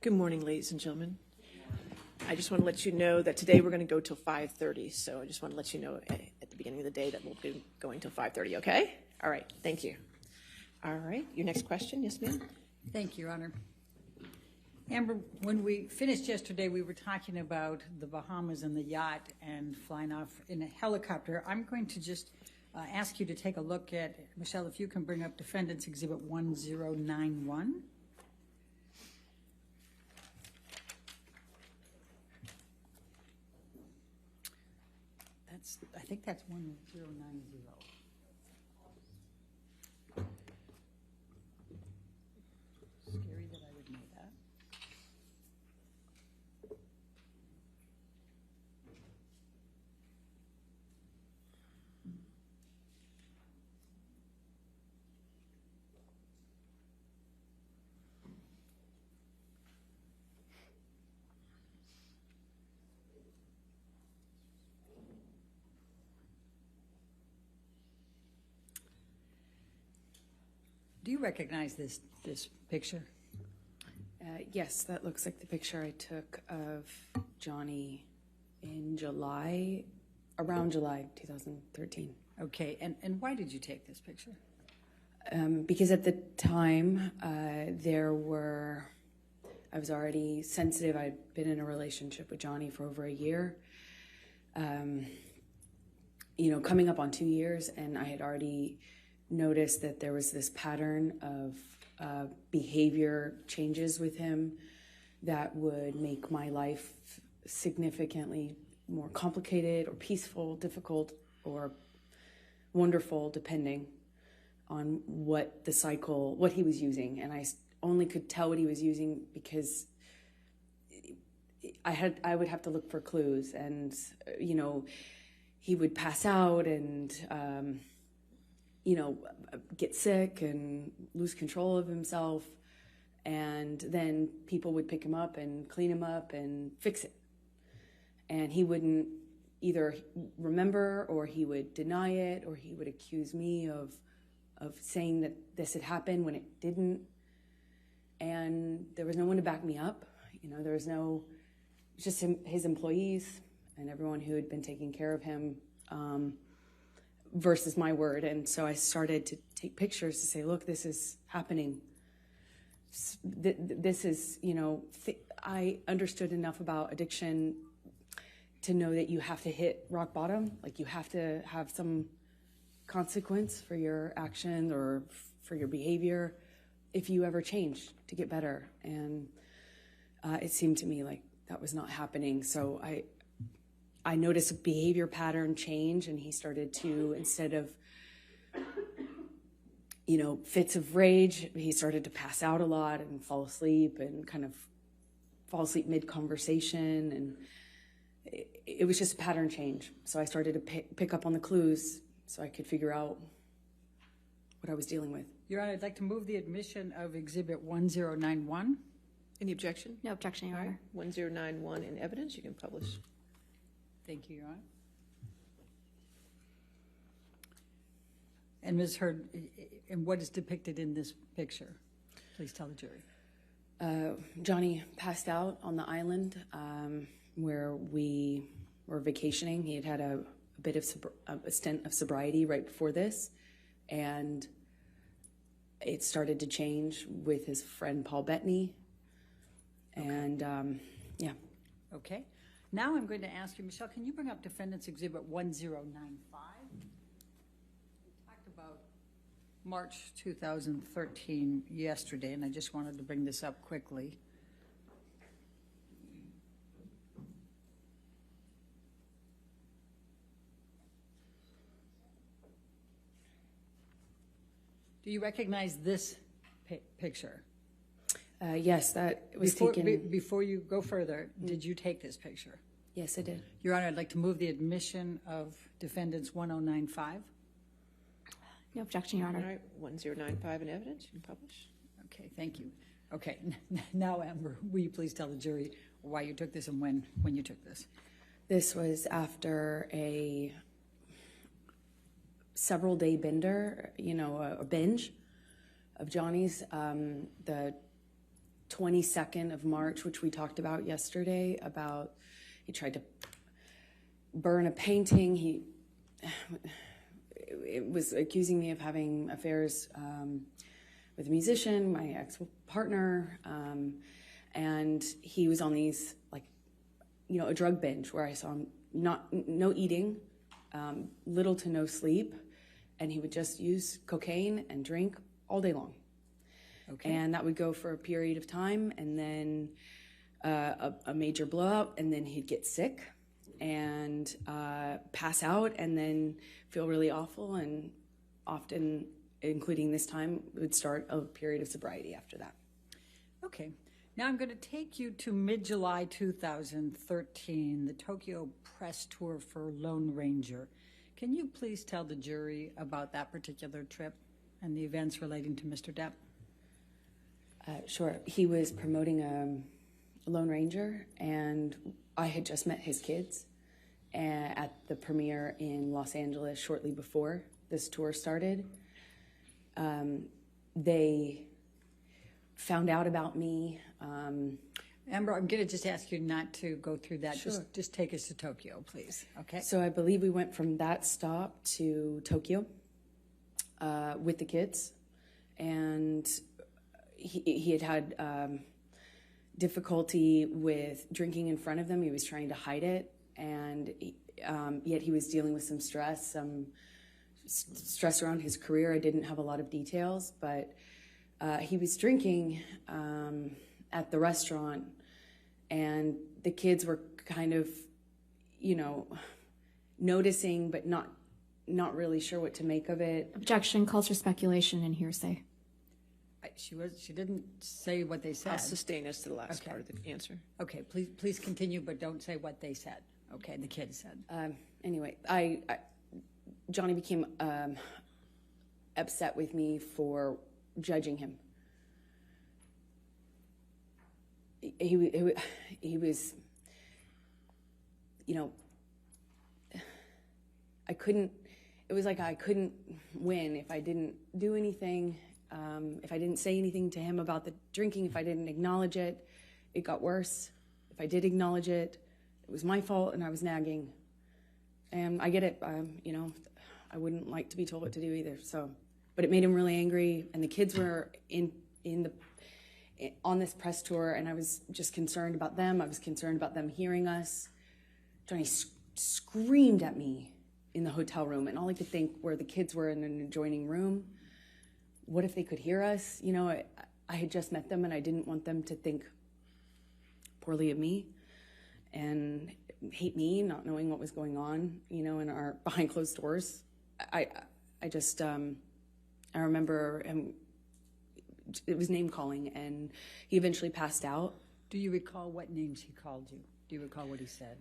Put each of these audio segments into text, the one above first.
Good morning, ladies and gentlemen. I just want to let you know that today we're going to go till 5:30, so I just want to let you know at the beginning of the day that we'll be going till 5:30, okay? All right, thank you. All right, your next question, yes, ma'am? Thank you, Your Honor. Amber, when we finished yesterday, we were talking about the Bahamas and the yacht and flying off in a helicopter. I'm going to just ask you to take a look at, Michelle, if you can bring up Defendant's Exhibit 1091. I think that's 1090. Scary that I would know that. Do you recognize this picture? Yes, that looks like the picture I took of Johnny in July, around July 2013. Okay, and why did you take this picture? Because at the time, I was already sensitive. I'd been in a relationship with Johnny for over a year, coming up on 2 years, and I had already noticed that there was this pattern of behavior changes with him that would make my life significantly more complicated or peaceful, difficult, or wonderful, depending on what he was using. And I only could tell what he was using because I would have to look for clues, and he would pass out and get sick and lose control of himself, and then people would pick him up and clean him up and fix it, and he wouldn't either remember, or he would deny it, or he would accuse me of saying that this had happened when it didn't, and there was no one to back me up. There was just his employees and everyone who had been taking care of him, versus my word. And so I started to take pictures to say, look, this is happening. This is, I understood enough about addiction to know that you have to hit rock bottom. Like, you have to have some consequence for your actions or for your behavior if you ever change to get better. And it seemed to me like that was not happening. So I noticed a behavior pattern change, and he started to, instead of, fits of rage, he started to pass out a lot and fall asleep and kind of fall asleep mid-conversation. And it was just a pattern change. So I started to pick up on the clues so I could figure out what I was dealing with. Your Honor, I'd like to move the admission of Exhibit 1091. Any objection? No objection, Your Honor. 1091 in evidence, you can publish. Thank you, Your Honor. And Ms. Hurd, and what is depicted in this picture? Please tell the jury. Johnny passed out on the island where we were vacationing. He had a bit of a stint of sobriety right before this, and it started to change with his friend Paul Bettany. And yeah. Okay. Now I'm going to ask you, Michelle, can you bring up Defendant's Exhibit 1095? We talked about March 2013 yesterday, and I just wanted to bring this up quickly. Do you recognize this picture? Yes, that was taken. Before you go further, did you take this picture? Yes, I did. Your Honor, I'd like to move the admission of Defendant's 1095. No objection, Your Honor. All right, 1095 in evidence, you can publish. Okay, thank you. Okay, now, Amber, will you please tell the jury why you took this and when you took this? This was after a several-day bender, a binge of Johnny's. The 22nd of March, which we talked about yesterday, about he tried to burn a painting. It was accusing me of having affairs with a musician, my ex-partner, and he was on these, like, you know, a drug binge where I saw him no eating, little to no sleep, and he would just use cocaine and drink all day long. Okay. And that would go for a period of time, and then a major blowout, and then he'd get sick and pass out, and then feel really awful, and often, including this time, would start a period of sobriety after that. Okay. Now I'm going to take you to mid-July 2013, the Tokyo press tour for Lone Ranger. Can you please tell the jury about that particular trip and the events relating to Mr. Depp? Sure. He was promoting a Lone Ranger, and I had just met his kids at the premiere in Los Angeles shortly before this tour started. They found out about me. Amber, I'm going to just ask you not to go through that. Sure. Just take us to Tokyo, please. Okay. So I believe we went from that stop to Tokyo with the kids, and he had difficulty with drinking in front of them. He was trying to hide it, and yet he was dealing with some stress around his career. I didn't have a lot of details, but he was drinking at the restaurant, and the kids were kind of, you know, noticing, but not really sure what to make of it. Objection calls for speculation and hearsay. She didn't say what they said. I'll sustain us to the last Okay. part of the answer. Okay, please continue, but don't say what they said. Okay, the kids said. Anyway, Johnny became upset with me for judging him. He was, you know, it was like I couldn't win if I didn't do anything, if I didn't say anything to him about the drinking, if I didn't acknowledge it, it got worse. If I did acknowledge it, it was my fault and I was nagging. And I get it, you know, I wouldn't like to be told what to do either. So, but it made him really angry, and the kids were on this press tour, and I was just concerned about them. I was concerned about them hearing us. Johnny screamed at me in the hotel room, and all I could think were the kids were in an adjoining room. What if they could hear us? You know, I had just met them, and I didn't want them to think poorly of me and hate me, not knowing what was going on, you know, in our behind closed doors. I remember him, it was name calling, and he eventually passed out. Do you recall what names he called you? Do you recall what he said?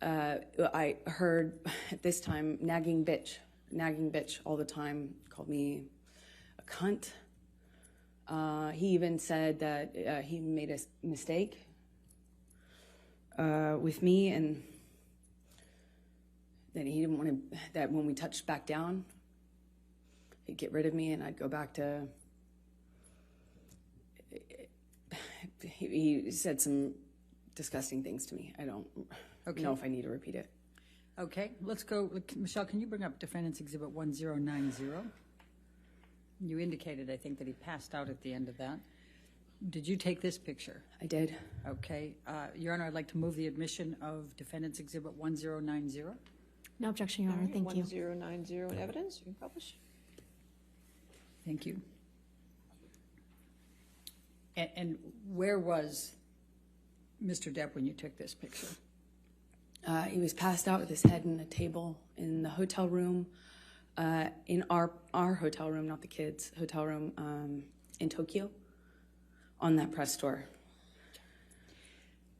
I heard at this time nagging bitch all the time. Called me a cunt. He even said that he made a mistake with me, and that he didn't want to, that when we touched back down, he'd get rid of me and I'd go back to, he said some disgusting things to me. I don't know if I need to repeat it. Okay, let's go. Michelle, can you bring up Defendant's Exhibit 1090? You indicated, I think, that he passed out at the end of that. Did you take this picture? I did. Okay. Your Honor, I'd like to move the admission of Defendant's Exhibit 1090. No objection, Your Honor. Thank you. 1090 in evidence. You can publish. Thank you. And where was Mr. Depp when you took this picture? He was passed out with his head in a table in the hotel room, in our hotel room, not the kids' hotel room, in Tokyo, on that press tour.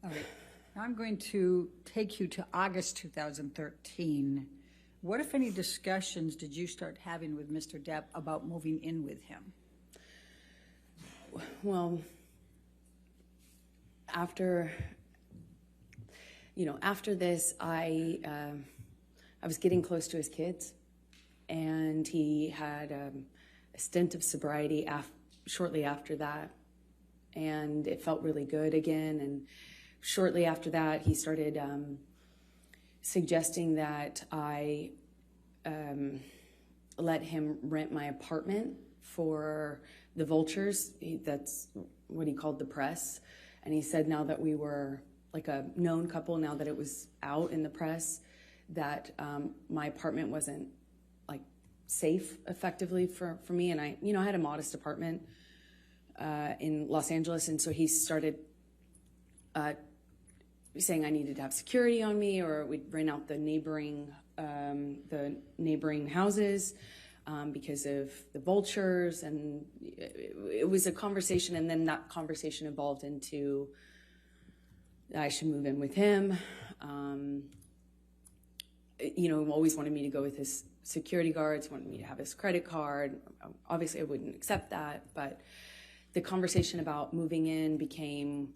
All right. Now I'm going to take you to August 2013. What, if any, discussions did you start having with Mr. Depp about moving in with him? Well, after this, I was getting close to his kids, and he had a stint of sobriety shortly after that. and it felt really good again. And shortly after that, he started suggesting that I let him rent my apartment for the vultures. That's what he called the press. And he said now that we were like a known couple, now that it was out in the press, that my apartment wasn't like safe effectively for me. And I had a modest apartment in Los Angeles. And so he started saying I needed to have security on me, or we'd rent out the neighboring houses because of the vultures. And it was a conversation, and then that conversation evolved into I should move in with him. Always wanted me to go with his security guards, wanted me to have his credit card. Obviously, I wouldn't accept that, but the conversation about moving in became,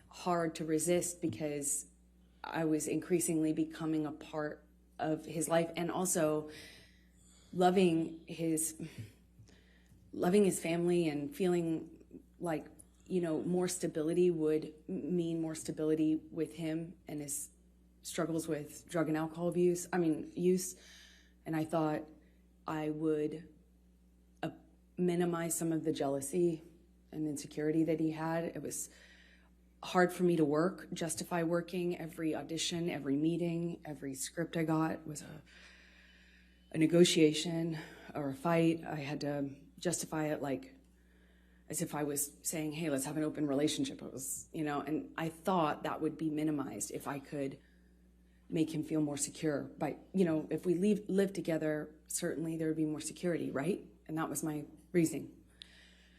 hard to resist because I was increasingly becoming a part of his life, and also loving his family and feeling like, more stability would mean more stability with him and his struggles with drug and alcohol use. And I thought I would minimize some of the jealousy and insecurity that he had. It was hard for me to justify working. Every audition, every meeting, every script I got was a negotiation or a fight. I had to justify it like as if I was saying, hey, let's have an open relationship. It was, and I thought that would be minimized if I could make him feel more secure. But, if we live together, certainly there would be more security, right? And that was my reasoning.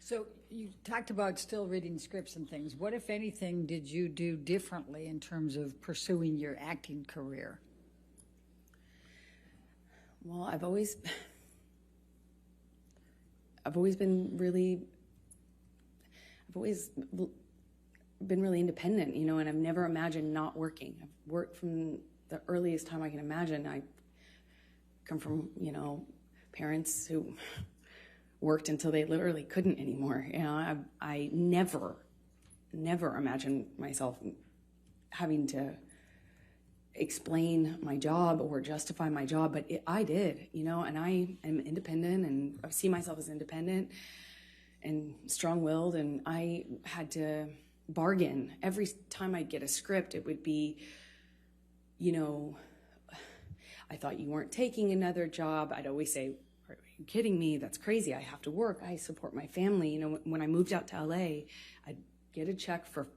So you talked about still reading scripts and things. What, if anything, did you do differently in terms of pursuing your acting career? Well, I've always been really independent, and I've never imagined not working. I've worked from the earliest time I can imagine. I come from, parents who worked until they literally couldn't anymore. I never imagined myself having to explain my job or justify my job, but I did, and I am independent, and I see myself as independent and strong-willed, and I had to bargain. Every time I'd get a script, it would be, I thought you weren't taking another job. I'd always say, are you kidding me? That's crazy. I have to work. I support my family. When I moved out to LA, I'd get a check for,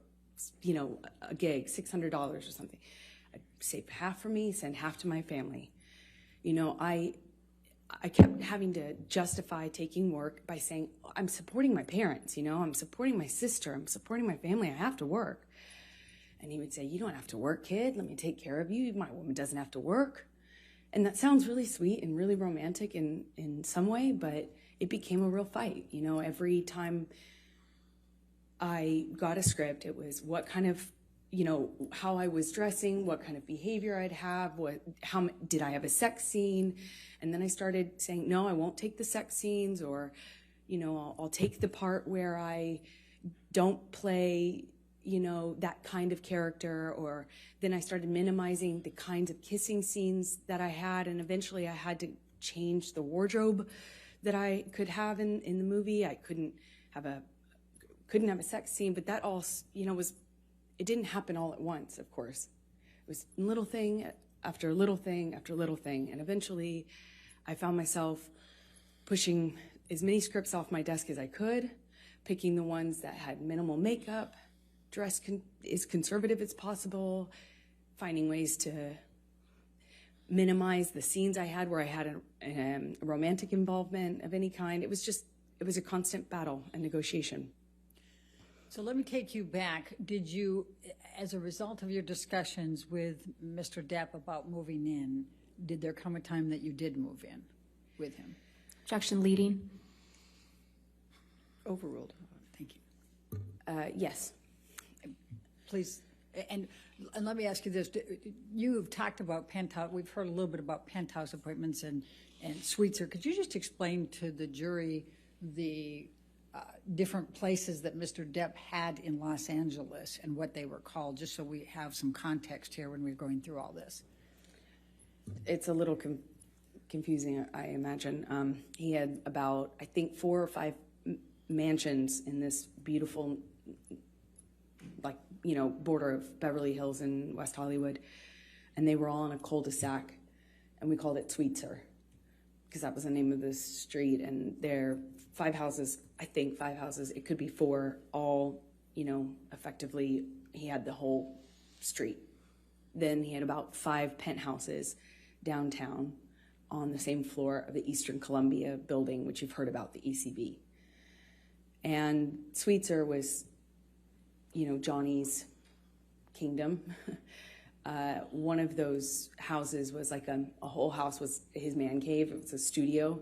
a gig, $600 or something. I'd save half for me, send half to my family. I kept having to justify taking work by saying, I'm supporting my parents, I'm supporting my sister, I'm supporting my family, I have to work. And he would say, you don't have to work, kid, let me take care of you, my woman doesn't have to work. And that sounds really sweet and really romantic in some way, but it became a real fight. Every time I got a script, it was what kind of, how I was dressing, what kind of behavior I'd have, how did I have a sex scene? And then I started saying, no, I won't take the sex scenes, or, I'll take the part where I don't play, that kind of character. Or then I started minimizing the kinds of kissing scenes that I had. And eventually I had to change the wardrobe that I could have in the movie. I couldn't have a sex scene, but that all, it didn't happen all at once, of course. It was little thing after little thing after little thing. And eventually I found myself pushing as many scripts off my desk as I could, picking the ones that had minimal makeup, dress as conservative as possible, finding ways to minimize the scenes I had where I had a romantic involvement of any kind. It was a constant battle and negotiation. So let me take you back. Did you, as a result of your discussions with Mr. Depp about moving in, did there come a time that you did move in with him? Objection leading. Overruled. Thank you. Yes. Please, and let me ask you this. You've talked about penthouse, we've heard a little bit about penthouse appointments and suites. Could you just explain to the jury the different places that Mr. Depp had in Los Angeles and what they were called, just so we have some context here when we're going through all this? It's a little confusing, I imagine. He had about, I think, 4 or 5 mansions in this beautiful, border of Beverly Hills and West Hollywood, and they were all in a cul-de-sac, and we called it Sweetser, because that was the name of the street, and there 5 houses, I think 5 houses, it could be 4, all, effectively, he had the whole street. Then he had about 5 penthouses downtown on the same floor of the Eastern Columbia building, which you've heard about, the ECB. And Sweetser was, Johnny's kingdom. One of those houses was like a whole house was his man cave. It was a studio,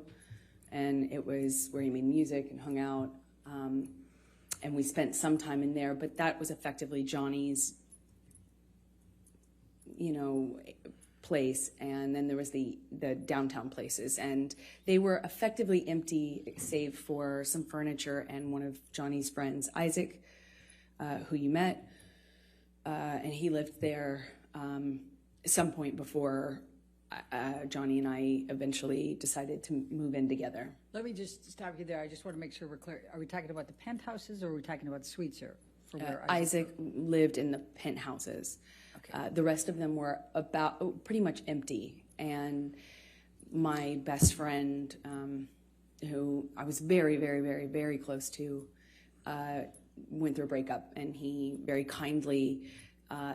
and it was where he made music and hung out. And we spent some time in there, but that was effectively Johnny's, place. And then there was the downtown places, and they were effectively empty save for some furniture and one of Johnny's friends, Isaac, who you met, and he lived there at some point before Johnny and I eventually decided to move in together. Let me just stop you there. I just want to make sure we're clear. Are we talking about the penthouses, or are we talking about Sweetser? For where Isaac lived in the penthouses. Okay. The rest of them were pretty much empty. And my best friend, who I was very, very, very, very close to, went through a breakup, and he very kindly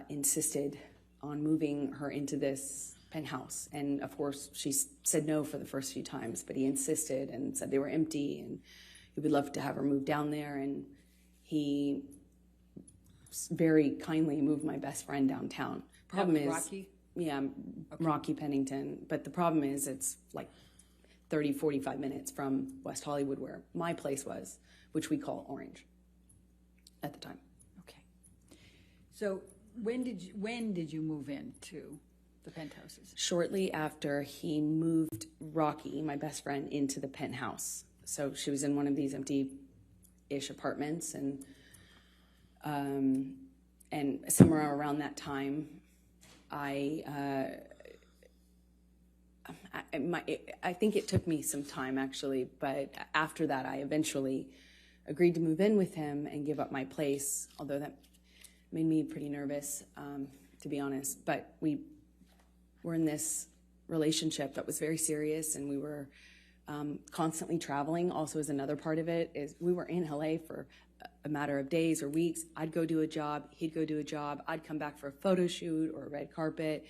insisted on moving her into this penthouse. And of course, she said no for the first few times, but he insisted and said they were empty, and he would love to have her move down there. And he very kindly moved my best friend downtown. Problem is, Rocky? Yeah, okay. Rocky Pennington. But the problem is it's like 30, 45 minutes from West Hollywood, where my place was, which we call Orange at the time. Okay. So when did you move into the penthouses? Shortly after he moved Rocky, my best friend, into the penthouse. So she was in one of these empty-ish apartments, and somewhere around that time, I think it took me some time, actually, but after that, I eventually agreed to move in with him and give up my place, although that made me pretty nervous, to be honest. But we were in this relationship that was very serious, and we were constantly traveling. Also, as another part of it, is we were in LA for a matter of days or weeks. I'd go do a job, he'd go do a job, I'd come back for a photo shoot or a red carpet,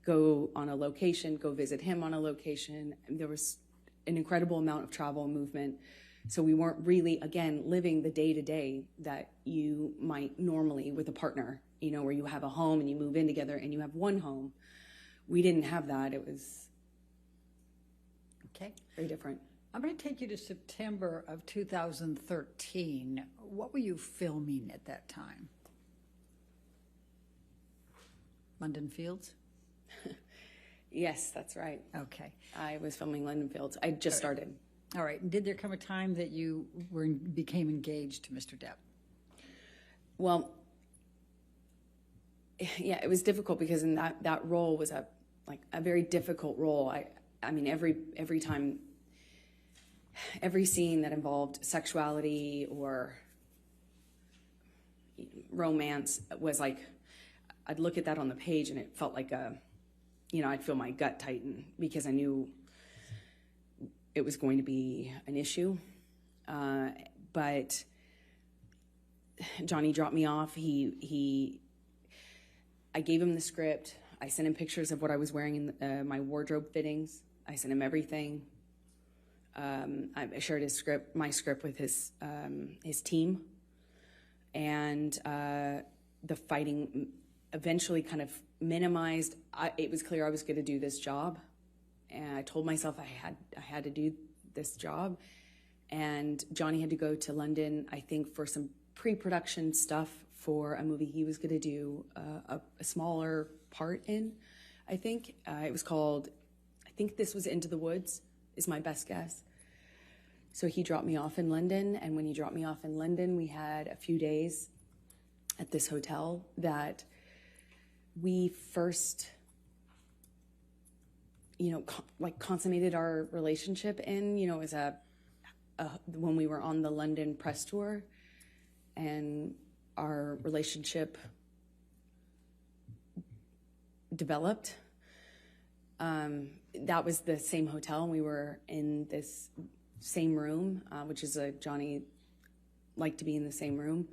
go on a location, go visit him on a location. And there was an incredible amount of travel and movement. So we weren't really, again, living the day-to-day that you might normally with a partner, where you have a home and you move in together and you have one home. We didn't have that. It was very different. I'm going to take you to September of 2013. What were you filming at that time? London Fields? Yes, that's right. Okay. I was filming London Fields. I just started. All right. And did there come a time that you became engaged to Mr. Depp? Well, yeah, it was difficult because in that role was a very difficult role. I mean, every time, every scene that involved sexuality or romance was like, I'd look at that on the page and it felt like I'd feel my gut tighten because I knew it was going to be an issue. But Johnny dropped me off. I gave him the script. I sent him pictures of what I was wearing in my wardrobe fittings. I sent him everything. I shared my script with his team, and the fighting eventually kind of minimized. It was clear I was going to do this job, and I told myself I had to do this job. And Johnny had to go to London, I think, for some pre-production stuff for a movie he was going to do a smaller part in. I think it was called. I think this was Into the Woods, is my best guess. So he dropped me off in London, and when he dropped me off in London, we had a few days at this hotel that we first, consummated our relationship in. It was when we were on the London press tour, and our relationship developed. That was the same hotel, and we were in this same room, which is Johnny liked to be in the same room.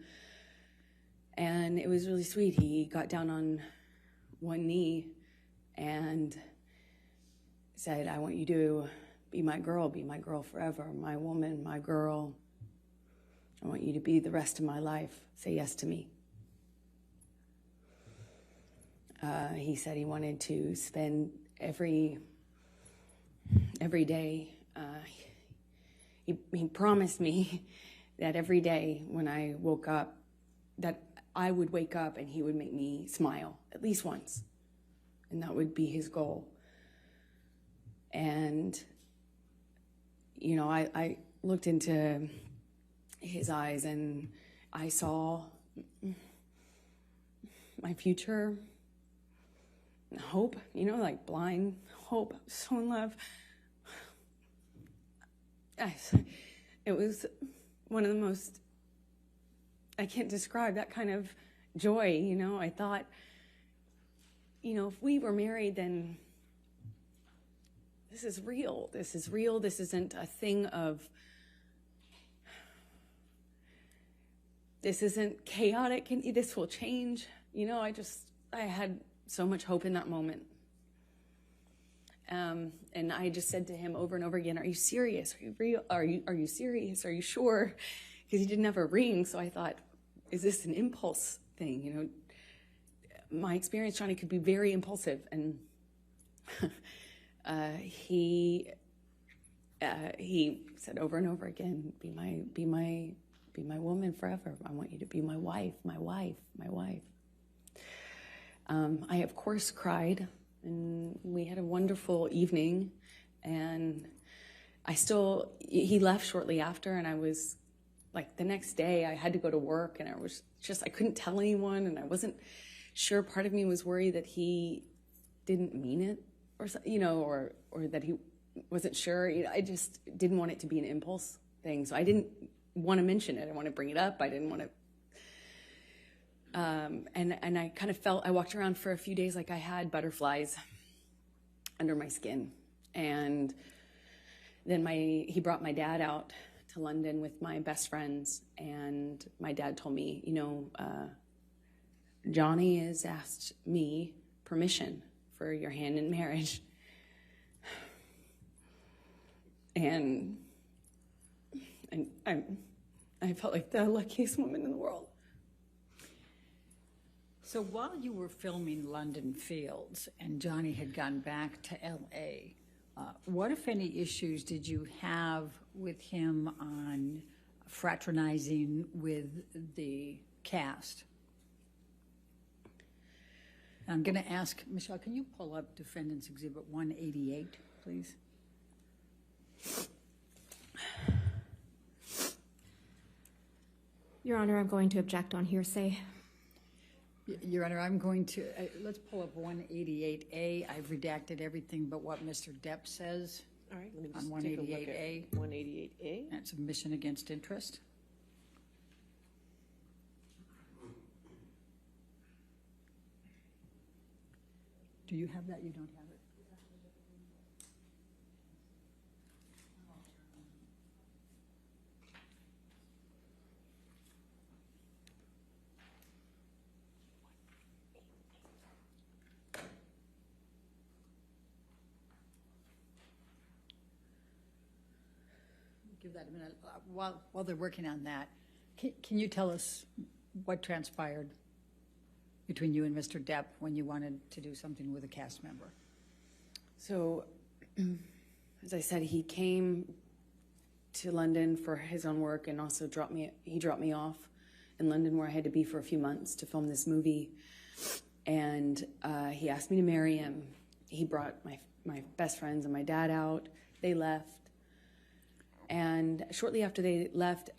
And it was really sweet. He got down on one knee and said, I want you to be my girl forever, my woman, my girl. I want you to be the rest of my life. Say yes to me. He said he wanted to spend every day. He promised me that every day when I woke up, that I would wake up and he would make me smile at least once. And that would be his goal. And, I looked into his eyes and I saw my future, hope, like blind hope. I was so in love. It was one of the most, I can't describe that kind of joy, I thought, if we were married, then this is real. This is real. This isn't a thing of, this isn't chaotic, and this will change. I had so much hope in that moment. And I just said to him over and over again, are you serious? Are you real? Are you serious? Are you sure? Because he didn't have a ring. So I thought, is this an impulse thing? My experience, Johnny, could be very impulsive. And he said over and over again, be my woman forever. I want you to be my wife, my wife, my wife. I, of course, cried, and we had a wonderful evening, and he left shortly after, and I was, the next day I had to go to work, and I couldn't tell anyone, and I wasn't sure. Part of me was worried that he didn't mean it, or that he wasn't sure. I just didn't want it to be an impulse thing, so I didn't want to mention it. I want to bring it up. I didn't want to. And I kind of I walked around for a few days like I had butterflies under my skin. And then he brought my dad out to London with my best friends. And my dad told me, Johnny has asked me permission for your hand in marriage. And I felt like the luckiest woman in the world. So while you were filming London Fields and Johnny had gone back to L.A., what, if any, issues did you have with him on fraternizing with the cast? I'm going to ask, Michelle, can you pull up Defendant's Exhibit 188, please? Your Honor, I'm going to object on hearsay. Your Honor, I'm going to, let's pull up 188A. I've redacted everything but what Mr. Depp says. All right, let me On just take a look 188A. at 188A. That's submission against interest. Do you have that? You don't have it? Give that a minute. While they're working on that, can you tell us what transpired between you and Mr. Depp when you wanted to do something with a cast member? So, as I said, he came to London for his own work, and also dropped me off in London, where I had to be for a few months to film this movie. And he asked me to marry him. He brought my best friends and my dad out. They left. And shortly after they left,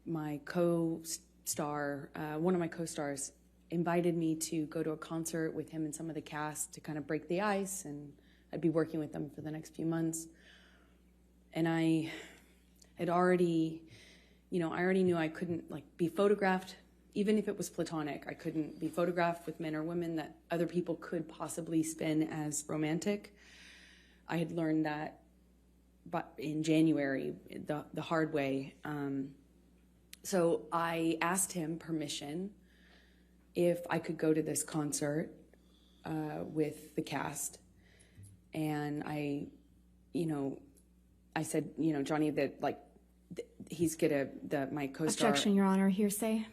my co-star, one of my co-stars, invited me to go to a concert with him and some of the cast to kind of break the ice, and I'd be working with them for the next few months. And I had already, I already knew I couldn't be photographed, even if it was platonic. I couldn't be photographed with men or women that other people could possibly spin as romantic. I had learned that, but in January, the hard way. So I asked him permission if I could go to this concert with the cast, and I said, Johnny, that he's my co-star. Objection, Your Honor. Hearsay.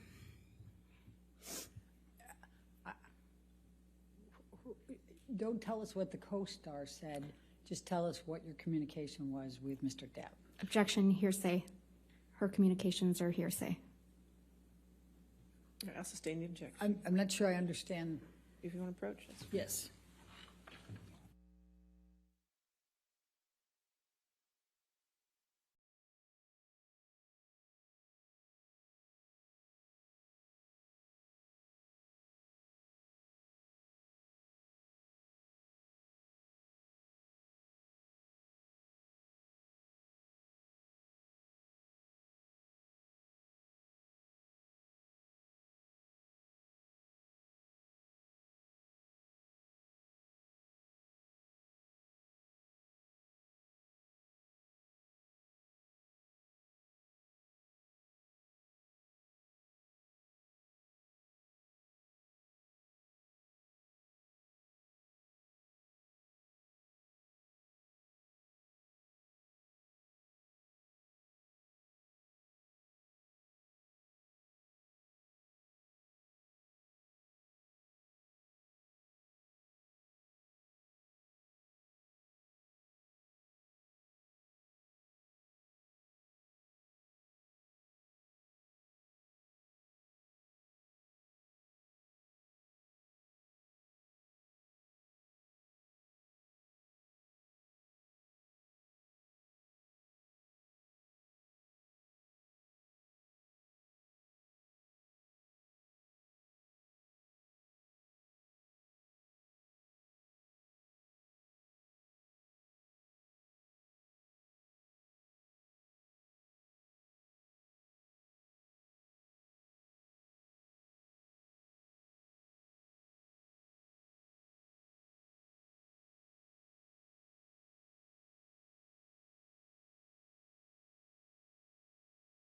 Don't tell us what the co-star said. Just tell us what your communication was with Mr. Depp. Objection, hearsay. Her communications are hearsay. I'll sustain the objection. I'm not sure I understand. If you want to approach this. Yes.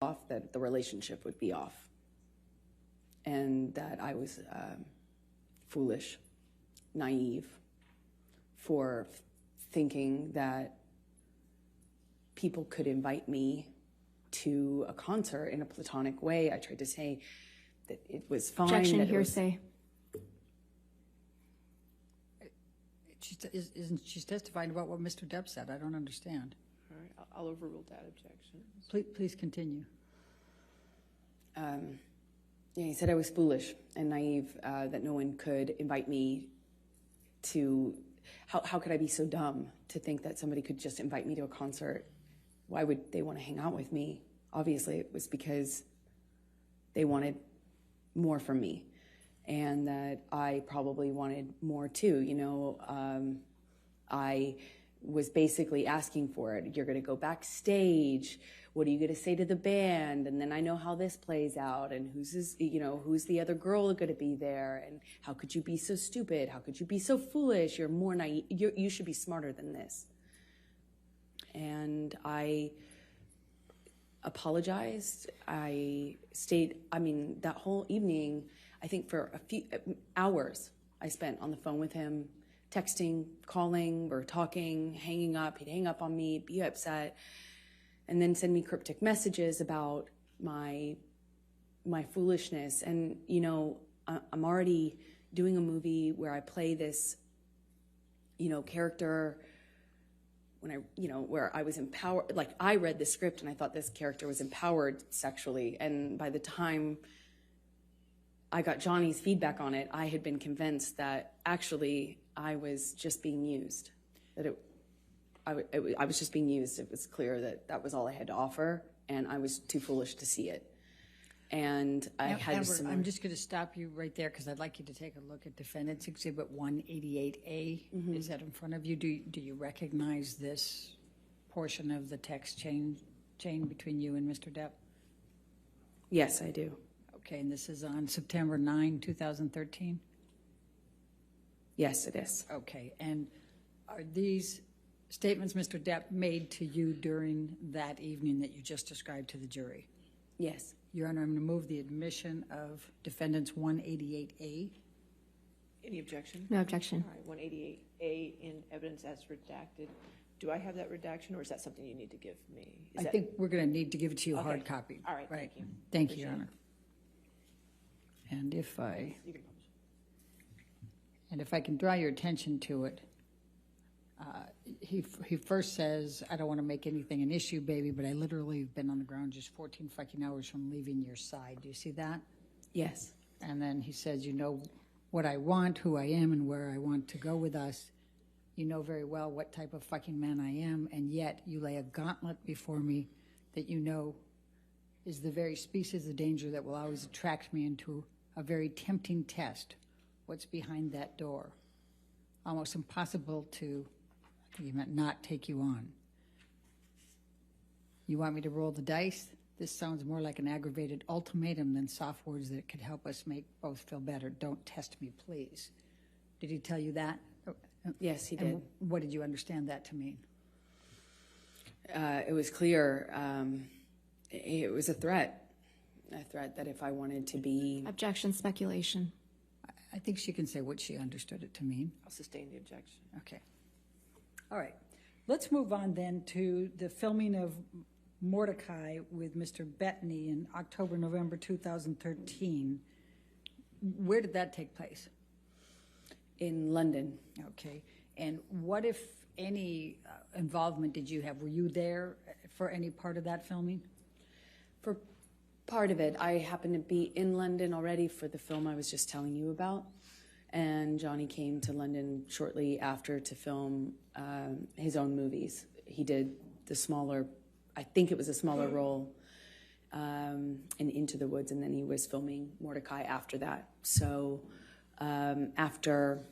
Off, that the relationship would be off, and that I was foolish, naive for thinking that people could invite me to a concert in a platonic way. I tried to say that it was fine. Objection, hearsay. She's testifying about what Mr. Depp said. I don't understand. All right, I'll overrule that objection. Please continue. He said I was foolish and naive, that no one could invite me to. How could I be so dumb to think that somebody could just invite me to a concert? Why would they want to hang out with me? Obviously, it was because they wanted more from me, and that I probably wanted more too. I was basically asking for it. You're going to go backstage. What are you going to say to the band? And then I know how this plays out, and who's the other girl going to be there? And how could you be so stupid? How could you be so foolish? You're more naive. You should be smarter than this. And I apologized. I stayed, that whole evening, I think for a few hours I spent on the phone with him, texting, calling, or talking, hanging up. He'd hang up on me, be upset, and then send me cryptic messages about my foolishness. And, I'm already doing a movie where I play this, character where I was empowered. Like, I read the script and I thought this character was empowered sexually. And by the time I got Johnny's feedback on it, I had been convinced that actually I was just being used. I was just being used. It was clear that that was all I had to offer, and I was too foolish to see it. And I had Amber, similar. I'm just going to stop you right there because I'd like you to take a look at Defendant's Exhibit 188A. Is that in front of you? Do you recognize this portion of the text chain between you and Mr. Depp? Yes, I do. Okay, and this is on September 9, 2013? Yes, it is. Okay, and are these statements Mr. Depp made to you during that evening that you just described to the jury? Yes. Your Honor, I'm going to move the admission of Defendant's 188A. Any objection? No objection. All right, 188A in evidence as redacted. Do I have that redaction, or is that something you need to give me? I think we're going to need to give it to you a hard Okay. copy. All right, thank you. Thank you, Your Appreciate Honor. And if I You can publish. can draw your attention to it, he first says, I don't want to make anything an issue, baby, but I literally have been on the ground just 14 fucking hours from leaving your side. Do you see that? Yes. And then he says, you know what I want, who I am, and where I want to go with us. You know very well what type of fucking man I am, and yet you lay a gauntlet before me that you know is the very species of danger that will always attract me into a very tempting test. What's behind that door? Almost impossible to, I think he meant not take you on. You want me to roll the dice? This sounds more like an aggravated ultimatum than soft words that could help us make both feel better. Don't test me, please. Did he tell you that? Yes, he And did. what did you understand that to mean? It was clear. It was a threat that if I wanted to be. Objection, speculation. I think she can say what she understood it to mean. I'll sustain the objection. Okay. All right. Let's move on then to the filming of Mordecai with Mr. Bettany in October, November 2013. Where did that take place? In London. Okay. And what, if any, involvement did you have? Were you there for any part of that filming? For part of it, I happened to be in London already for the film I was just telling you about. And Johnny came to London shortly after to film his own movies. He did the smaller, I think it was a smaller role in Into the Woods, and then he was filming Mordecai after that. So after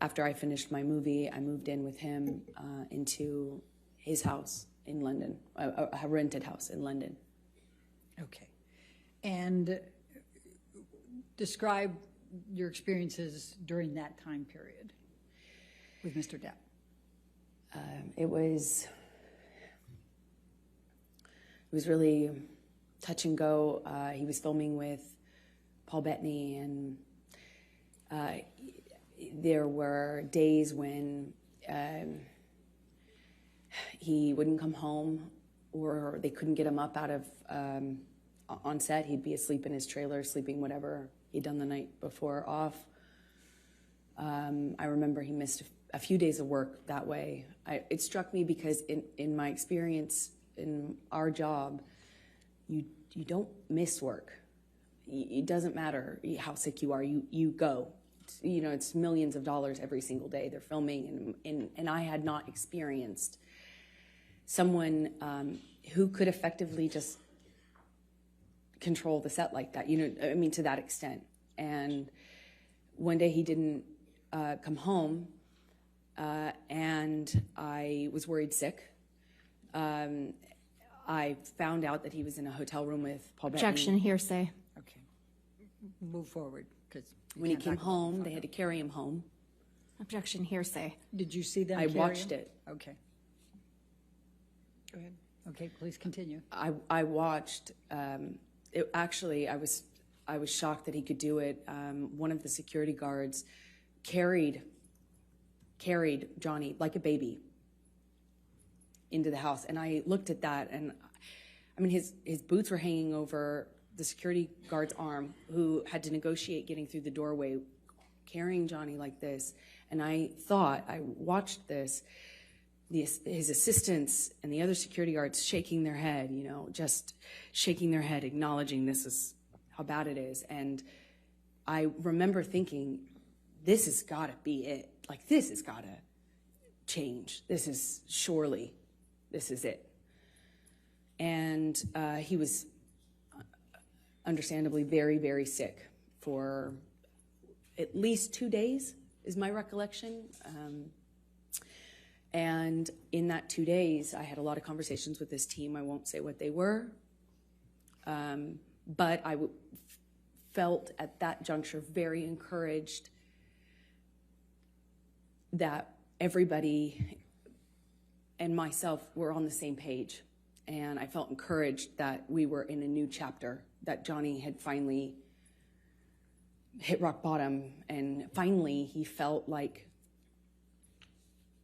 I finished my movie, I moved in with him into his house in London, a rented house in London. Okay. And describe your experiences during that time period with Mr. Depp. It was really touch and go. He was filming with Paul Bettany, and there were days when he wouldn't come home, or they couldn't get him up out of on set. He'd be asleep in his trailer, sleeping whatever he'd done the night before off. I remember he missed a few days of work that way. It struck me because in my experience in our job, you don't miss work. It doesn't matter how sick you are. You go. It's millions of dollars every single day they're filming, and I had not experienced someone who could effectively just control the set like that, to that extent. And one day he didn't come home, and I was worried sick. I found out that he was in a hotel room with Paul Bettany. Objection, hearsay. Okay. Move forward, because When he came home, they had to carry him home. Objection, hearsay. Did you see them I carry watched him? it. Okay. Go ahead. Okay, please continue. I watched. I was shocked that he could do it. One of the security guards carried Johnny like a baby into the house, and I looked at that, and his boots were hanging over the security guard's arm, who had to negotiate getting through the doorway, carrying Johnny like this. And I watched this. His assistants and the other security guards shaking their head, just shaking their head, acknowledging this is how bad it is. And I remember thinking, this has got to be it. Like, this has got to change. This is it. And he was understandably very, very sick for at least 2 days, is my recollection. And in that 2 days, I had a lot of conversations with this team. I won't say what they were, but I felt at that juncture very encouraged that everybody and myself were on the same page. And I felt encouraged that we were in a new chapter, that Johnny had finally hit rock bottom, and finally he felt like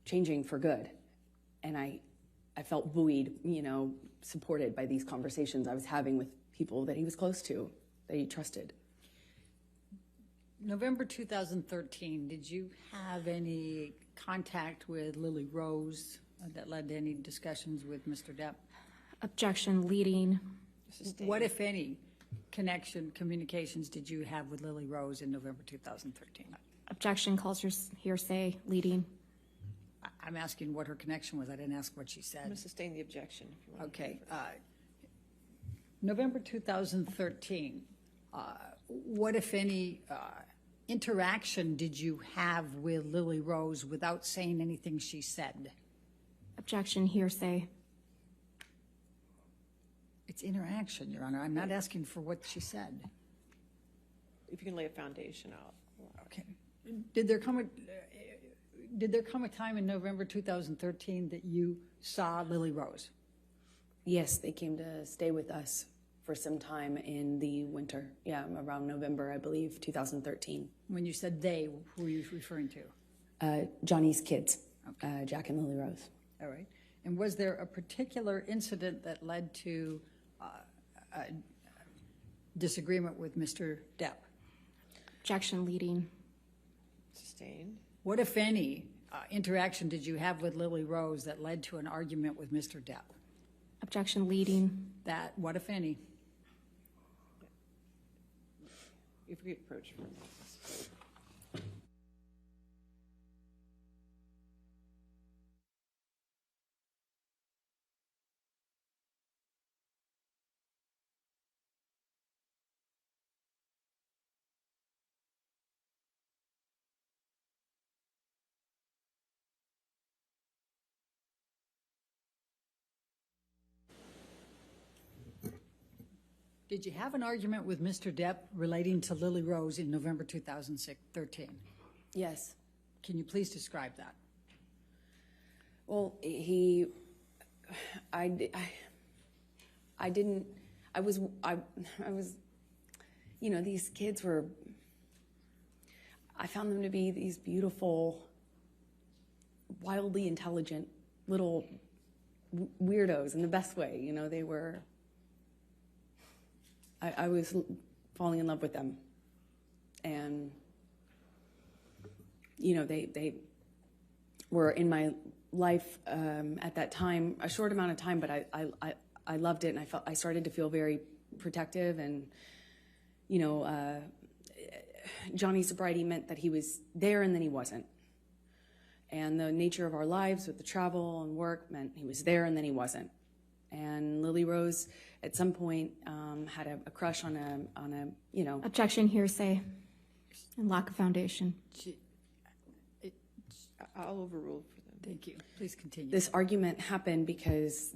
changing for good. And I felt buoyed, supported by these conversations I was having with people that he was close to, that he trusted. November 2013, did you have any contact with Lily Rose that led to any discussions with Mr. Depp? Objection leading. What, if any, communications did you have with Lily Rose in November 2013? Objection calls for hearsay leading. I'm asking what her connection was. I didn't ask what she I'm said. going to sustain the objection. If you want. Okay. November 2013, what, if any, interaction did you have with Lily Rose without saying anything she said? Objection hearsay. It's interaction, Your Honor. I'm not asking for what she said. If you can lay a foundation out. Okay. Did there come a time in November 2013 that you saw Lily Rose? Yes, they came to stay with us for some time in the winter. Yeah, around November, I believe, 2013. When you said they, who were you referring to? Johnny's kids, Jack and Lily Rose. All right. And was there a particular incident that led to a disagreement with Mr. Depp? Objection leading. Sustained. What, if any, interaction did you have with Lily Rose that led to an argument with Mr. Depp? Objection leading. That, what, if any? If we approach for a minute. Did you have an argument with Mr. Depp relating to Lily Rose in November 2013? Yes. Can you please describe that? Well, I was, these kids were, I found them to be these beautiful, wildly intelligent little weirdos in the best way. They were, I was falling in love with them. And, they were in my life at that time, a short amount of time, but I loved it, and I started to feel very protective. And, Johnny's sobriety meant that he was there and then he wasn't. And the nature of our lives with the travel and work meant he was there and then he wasn't. And Lily Rose, at some point, had a crush on a. Objection hearsay and lack of foundation. I'll overrule for them. Thank you. Please continue. This argument happened because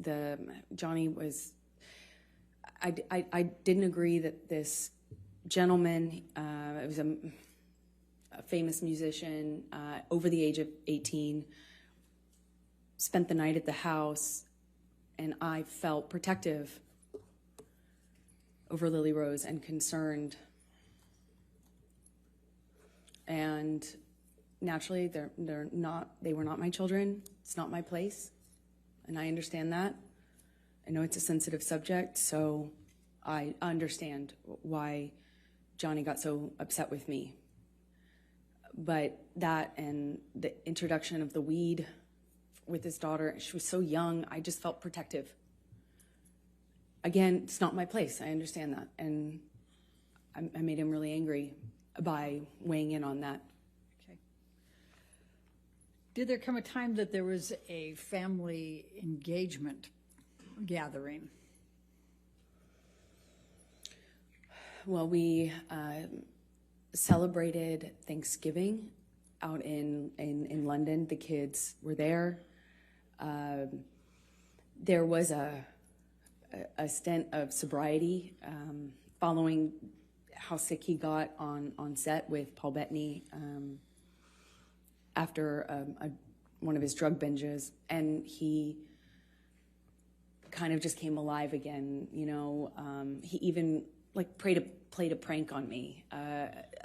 Johnny was. I didn't agree that this gentleman, it was a famous musician, over the age of 18, spent the night at the house, and I felt protective over Lily Rose and concerned. And naturally, they were not my children. It's not my place, and I understand that. I know it's a sensitive subject, so I understand why Johnny got so upset with me. But that and the introduction of the weed with his daughter, she was so young, I just felt protective. Again, it's not my place. I understand that. And I made him really angry by weighing in on that. Okay. Did there come a time that there was a family engagement gathering? Well, we celebrated Thanksgiving out in London. The kids were there. There was a stint of sobriety following how sick he got on set with Paul Bettany after one of his drug binges, and he kind of just came alive again. You know, he even like played a prank on me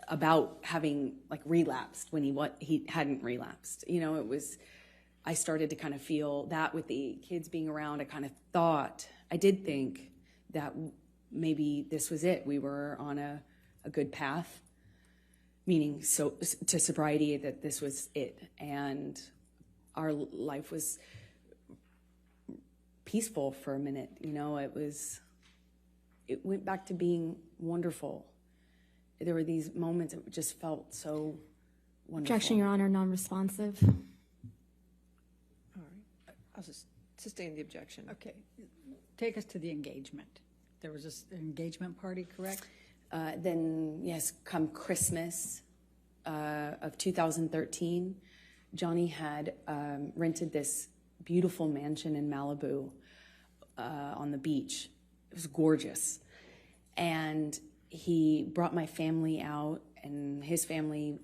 about having like relapsed when he hadn't relapsed. You know, it was. I started to kind of feel that with the kids being around. I did think that maybe this was it. We were on a good path, meaning to sobriety, that this was it. And our life was peaceful for a minute. You know, it went back to being wonderful. There were these moments that just felt so wonderful. Objection, Your Honor, non-responsive. All right. I'll just sustain the objection. Okay, take us to the engagement. There was an engagement party, correct? Then, yes, come Christmas of 2013, Johnny had rented this beautiful mansion in Malibu on the beach. It was gorgeous. And he brought my family out, and his family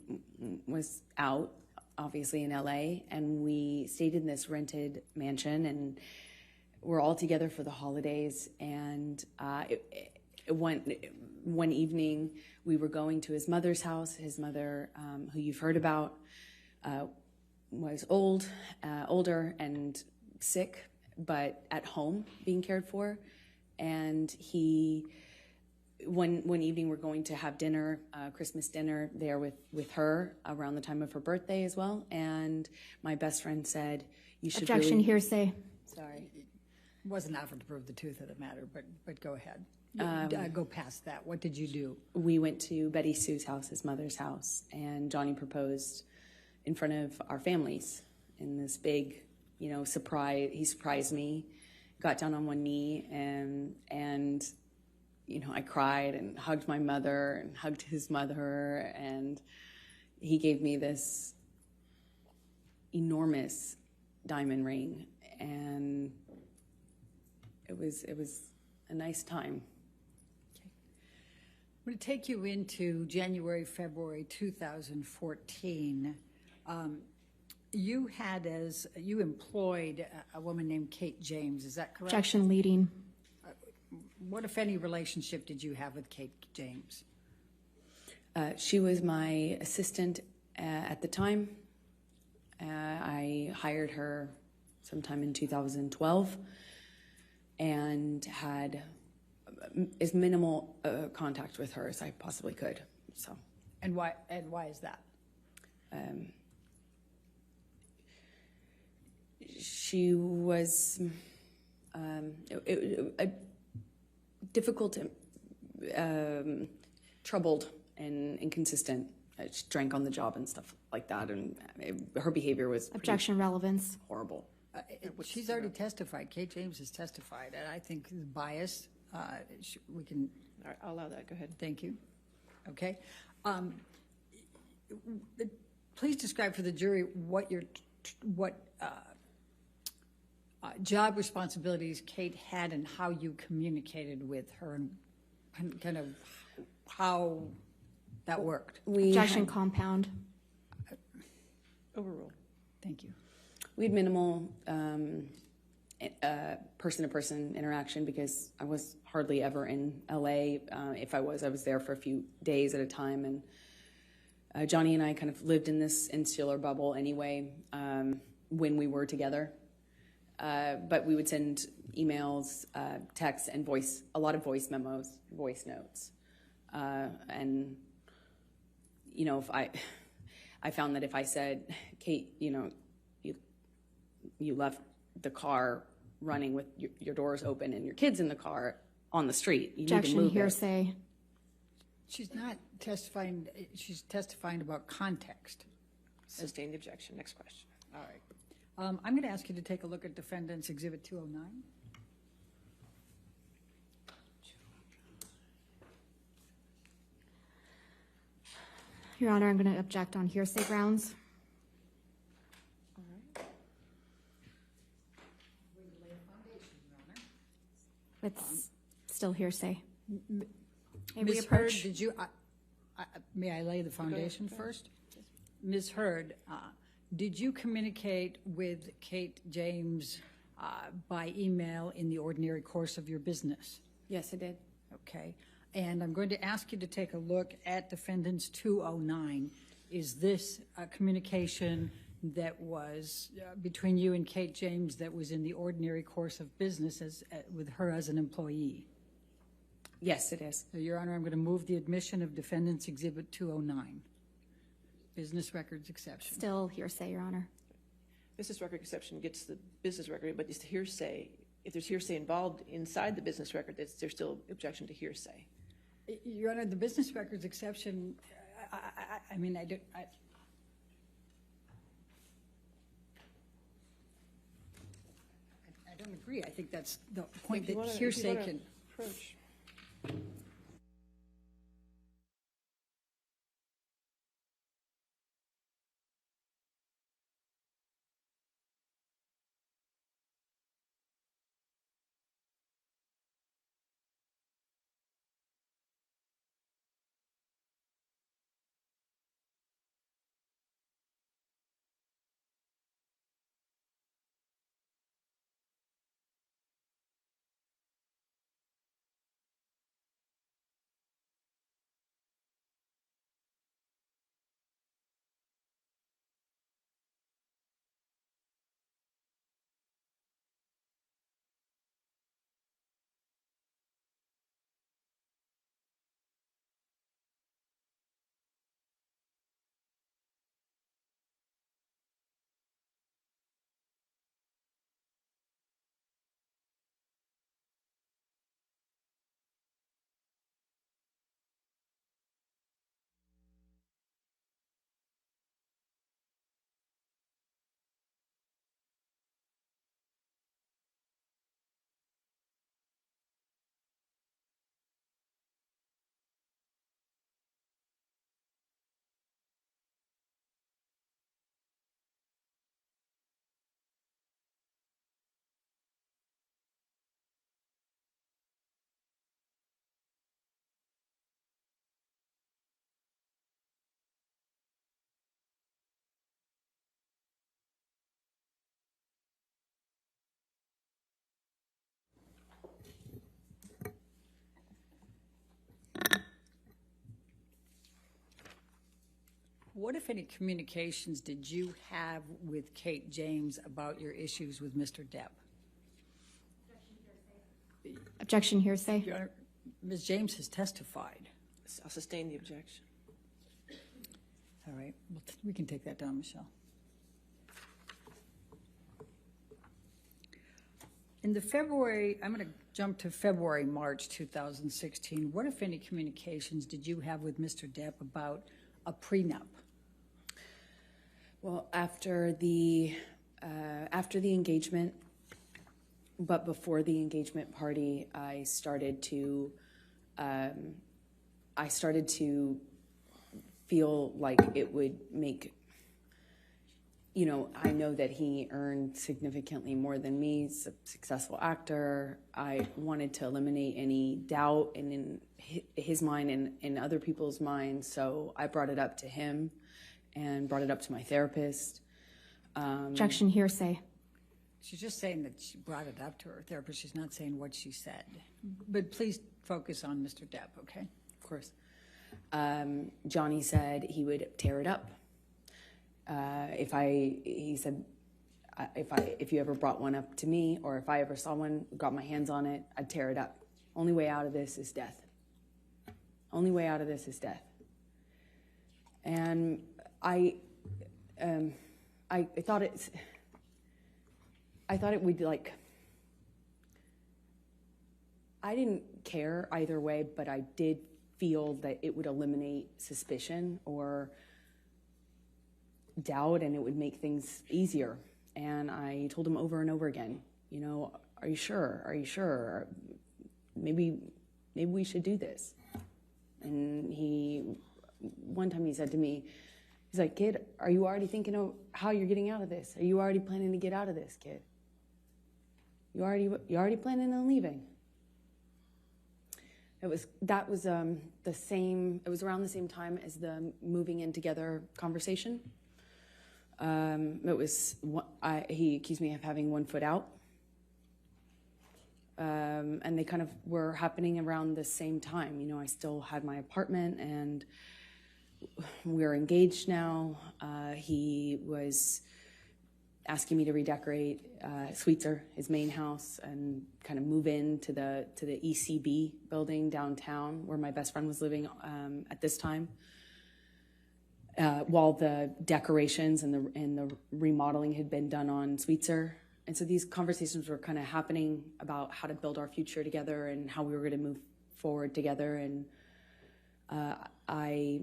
was out, obviously in LA, and we stayed in this rented mansion, and we're all together for the holidays. And one evening we were going to his mother's house. His mother, who you've heard about, was older and sick, but at home being cared for. And one evening we're going to have dinner, Christmas dinner there with her around the time of her birthday as well. And my best friend said, "You should." Objection, hearsay. Sorry. Wasn't offered to prove the truth of the matter, but go ahead. Go past that. What did you do? We went to Betty Sue's house, his mother's house, and Johnny proposed in front of our families in this big, surprise. He surprised me, got down on one knee, and I cried and hugged my mother and hugged his mother, and he gave me this enormous diamond ring, and it was a nice time. I'm going to take you into January, February 2014. You employed a woman named Kate James, is that correct? Objection, leading. What, if any, relationship did you have with Kate James? She was my assistant at the time. I hired her sometime in 2012 and had as minimal contact with her as I possibly could. So. And why is that? She was difficult, troubled, and inconsistent. She drank on the job and stuff like that, and her behavior was Objection, relevance. horrible. She's already testified. Kate James has testified, and I think the bias. We can. All right, I'll allow that. Go ahead. Thank you. Okay. Please describe for the jury what job responsibilities Kate had and how you communicated with her and kind of how that worked. Objection, compound. Overrule. Thank you. We had minimal person-to-person interaction because I was hardly ever in LA. If I was there for a few days at a time. And Johnny and I kind of lived in this insular bubble anyway when we were together. But we would send emails, texts, and a lot of voice memos, voice notes. And, if I found that if I said, Kate, you left the car running with your doors open and your kids in the car on the street, you Objection, need to move hearsay. it. She's not testifying. She's testifying about context. Sustain the objection. Next question. All right. I'm going to ask you to take a look at Defendant's Exhibit 209. Your Honor, I'm going to object on hearsay grounds. It's still hearsay. May we Ms. Hurd, approach? did you, may I lay the foundation first? Ms. Hurd, did you communicate with Kate James by email in the ordinary course of your business? Yes, I did. Okay. And I'm going to ask you to take a look at Defendant's 209. Is this a communication that was between you and Kate James that was in the ordinary course of business with her as an employee? Yes, it is. So, Your Honor, I'm going to move the admission of Defendant's Exhibit 209. Business records exception. Still hearsay, Your Honor. Business record exception gets the business record, but it's hearsay. If there's hearsay involved inside the business record, there's still objection to hearsay. Your Honor, the business records exception, I mean, I don't agree. I think that's the point that hearsay can. Approach. What, if any, communications did you have with Kate James about your issues with Mr. Depp? Objection hearsay. Your Honor, Ms. James has testified. I'll sustain the objection. All right, well, we can take that down, Michelle. In the February, I'm going to jump to February, March 2016. What, if any, communications did you have with Mr. Depp about a prenup? Well, after the engagement, but before the engagement party, I started to feel like it would make, I know that he earned significantly more than me, he's a successful actor. I wanted to eliminate any doubt in his mind and in other people's minds, so I brought it up to him and brought it up to my therapist. Objection hearsay. She's just saying that she brought it up to her therapist. She's not saying what she said. But please focus on Mr. Depp, okay? Of course. Johnny said he would tear it up. He said, if you ever brought one up to me, or if I ever saw one, got my hands on it, I'd tear it up. Only way out of this is death. Only way out of this is death. And I thought it would, like, I didn't care either way, but I did feel that it would eliminate suspicion, or doubt and it would make things easier. And I told him over and over again, you know, are you sure? Are you sure? Maybe we should do this. And one time he said to me, he's like, kid, are you already thinking of how you're getting out of this? Are you already planning to get out of this, kid? You already planning on leaving? It was around the same time as the moving in together conversation. He accused me of having 1 foot out. And they kind of were happening around the same time. You know, I still had my apartment and we're engaged now. He was asking me to redecorate Sweetser, his main house, and kind of move into the ECB building downtown where my best friend was living at this time. While the decorations and the remodeling had been done on Sweetser. And so these conversations were kind of happening about how to build our future together and how we were going to move forward together. And I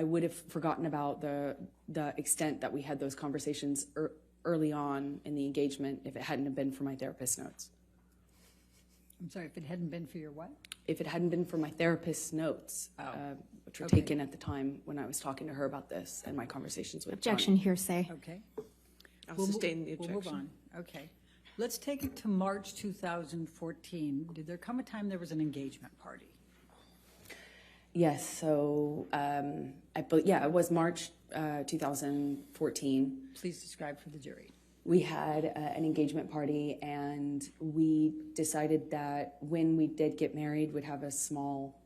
would have forgotten about the extent that we had those conversations early on in the engagement if it hadn't have been for my therapist's notes. I'm sorry, if it hadn't been for your what? If it hadn't been for my therapist's notes, which were Okay. taken at the time when I was talking to her about this and my conversations with Objection, hearsay. Okay. I'll sustain the We'll objection. move on. Okay. Let's take it to March 2014. Did there come a time there was an engagement party? Yes, so it was March 2014. Please describe for the jury. We had an engagement party, and we decided that when we did get married, we'd have a small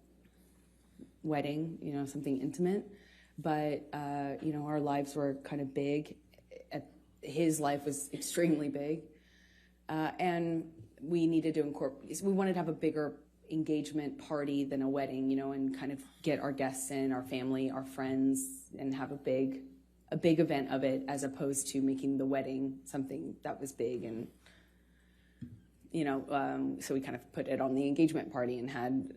wedding, you know, something intimate. But, you know, our lives were kind of big. His life was extremely big. And we needed to we wanted to have a bigger engagement party than a wedding, you know, and kind of get our guests in, our family, our friends, and have a big event of it, as opposed to making the wedding something that was big. And, you know, so we kind of put it on the engagement party and had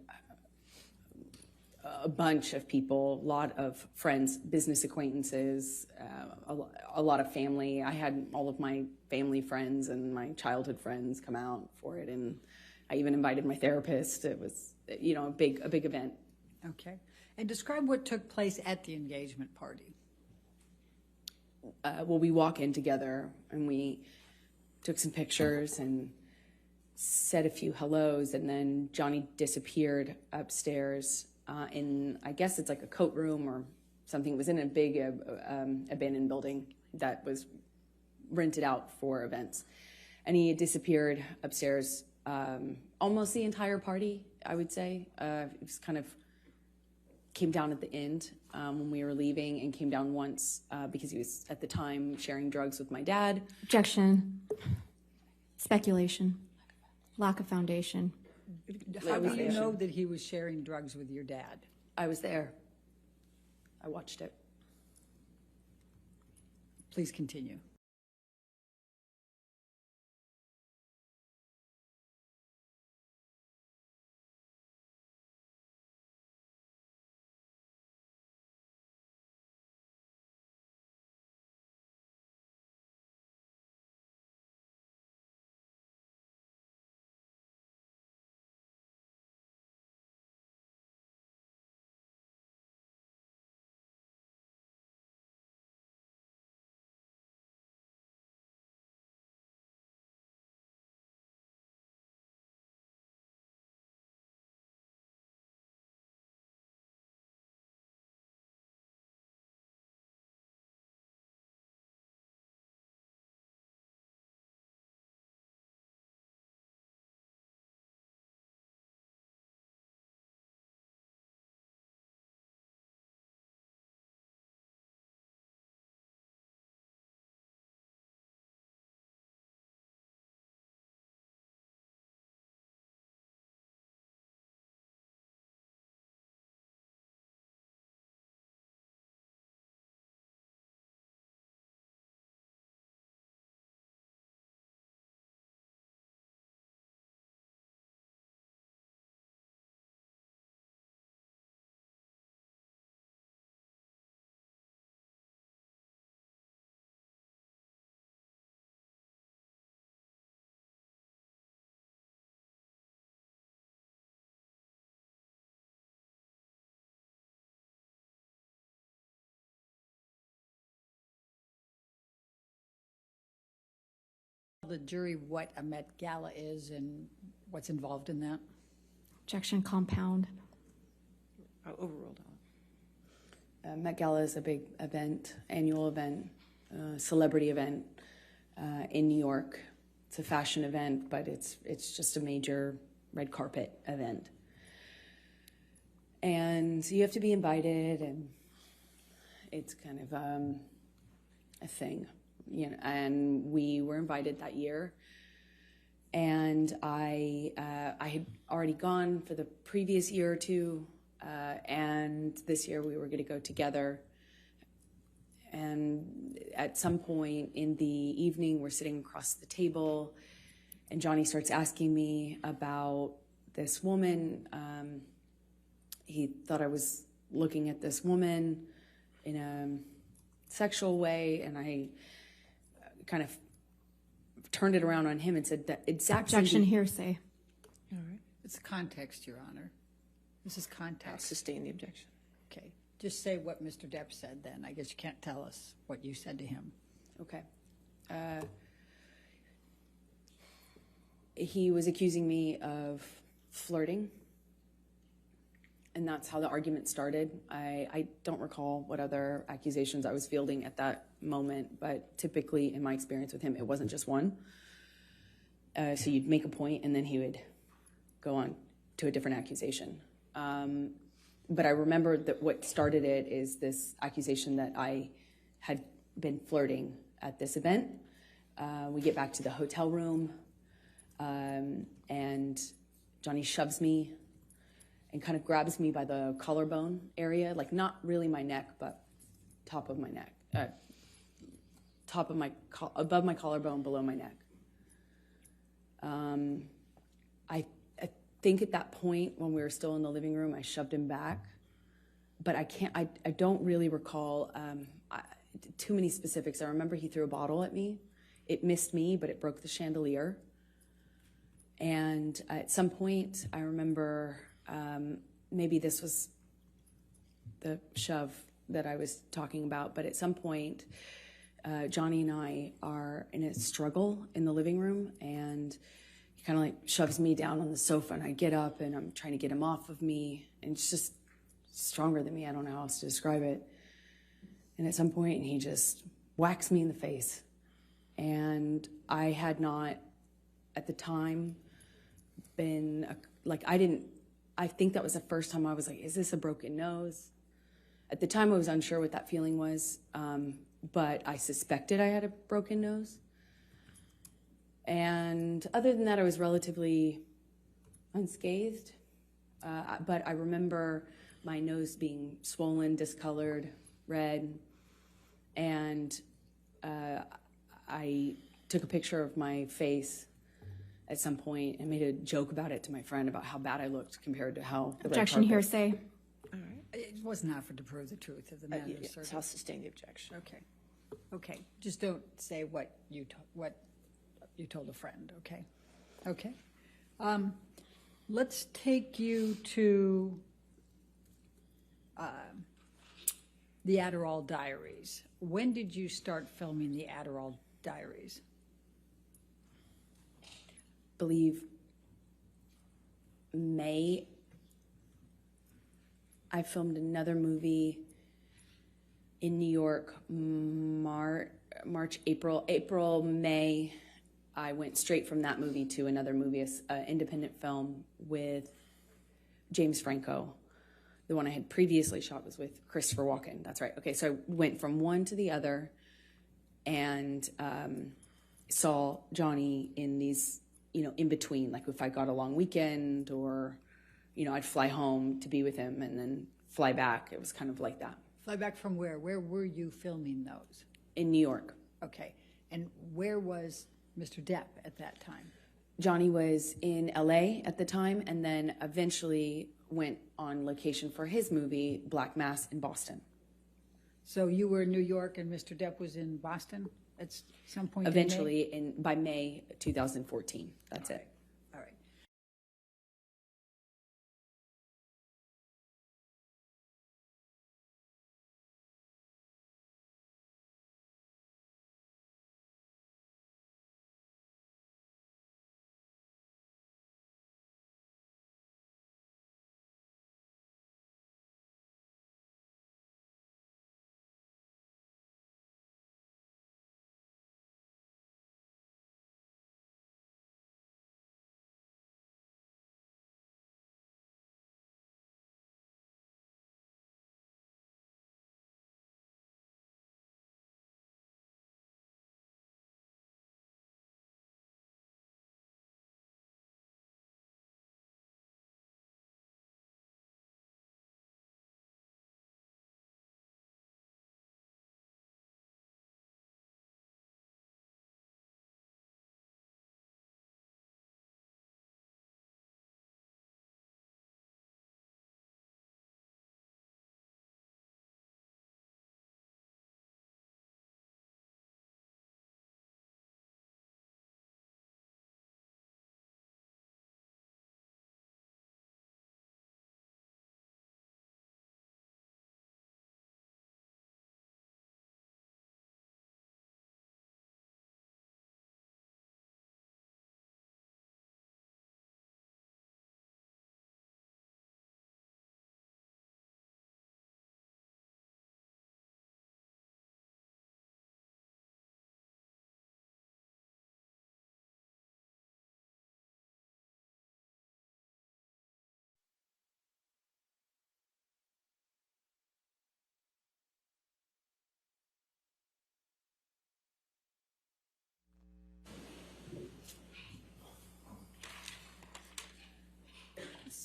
a bunch of people, a lot of friends, business acquaintances, a lot of family. I had all of my family friends and my childhood friends come out for it, and I even invited my therapist. It was, you know, a big event. Okay. And describe what took place at the engagement party. Well, we walk in together and we took some pictures and said a few hellos, and then Johnny disappeared upstairs in, I guess it's like a coat room or something. It was in a big abandoned building that was rented out for events. And he had disappeared upstairs almost the entire party, I would say. It was kind of came down at the end when we were leaving, and came down once because he was at the time sharing drugs with my dad. Objection. Speculation. Lack of foundation. How do you there. know that he was sharing drugs with your dad? I was there. I watched it. Please continue. the jury what a Met Gala is and what's involved in that? Objection, compound. Overruled. Met Gala is a big event, annual event, celebrity event in New York. It's a fashion event, but it's just a major red carpet event. And you have to be invited, and it's kind of a thing, you know. And we were invited that year, and I had already gone for the previous year or two, and this year we were going to go together. And at some point in the evening, we're sitting across the table, and Johnny starts asking me about this woman. He thought I was looking at this woman in a sexual way, and I kind of turned it around on him and said that exactly. Objection, hearsay. All right. It's context, Your Honor. This is I'll context. sustain the objection. Okay. Just say what Mr. Depp said then. I guess you can't tell us what you said to him. Okay. He was accusing me of flirting, and that's how the argument started. I don't recall what other accusations I was fielding at that moment, but typically in my experience with him, it wasn't just one. So you'd make a point, and then he would go on to a different accusation. But I remember that what started it is this accusation that I had been flirting at this event. We get back to the hotel room, and Johnny shoves me and kind of grabs me by the collarbone area, like not really my neck, but top of my neck, above my collarbone, below my neck. I think at that point, when we were still in the living room, I shoved him back, but I don't really recall too many specifics. I remember he threw a bottle at me. It missed me, but it broke the chandelier. And at some point, I remember maybe this was the shove that I was talking about, but at some point, Johnny and I are in a struggle in the living room, and he kind of like shoves me down on the sofa, and I get up, and I'm trying to get him off of me, and it's just stronger than me. I don't know how else to describe it. And at some point, he just whacks me in the face. And I had not, at the time, been, I think that was the first time I was like, is this a broken nose? At the time, I was unsure what that feeling was, but I suspected I had a broken nose. And other than that, I was relatively unscathed. But I remember my nose being swollen, discolored, red. And I took a picture of my face at some point and made a joke about it to my friend about how bad I looked compared to how the red Objection, carpet. hearsay. It wasn't offered to prove the truth of the matter. Yes, I'll sustain the objection. Okay. Okay. Just don't say what you told a friend. Okay. Okay. Let's take you to the Adderall Diaries. When did you start filming the Adderall Diaries? Believe May. I filmed another movie in New York, March, April, May. I went straight from that movie to another movie, an independent film with James Franco. The one I had previously shot was with Christopher Walken. That's right. Okay, so I went from one to the other and saw Johnny in these, in between. Like if I got a long weekend or, I'd fly home to be with him and then fly back. It was kind of like that. Fly back from where? Where were you filming those? In New York. Okay. And where was Mr. Depp at that time? Johnny was in LA at the time and then eventually went on location for his movie, Black Mass, in Boston. So you were in New York and Mr. Depp was in Boston at some point? Eventually, by May 2014. That's it.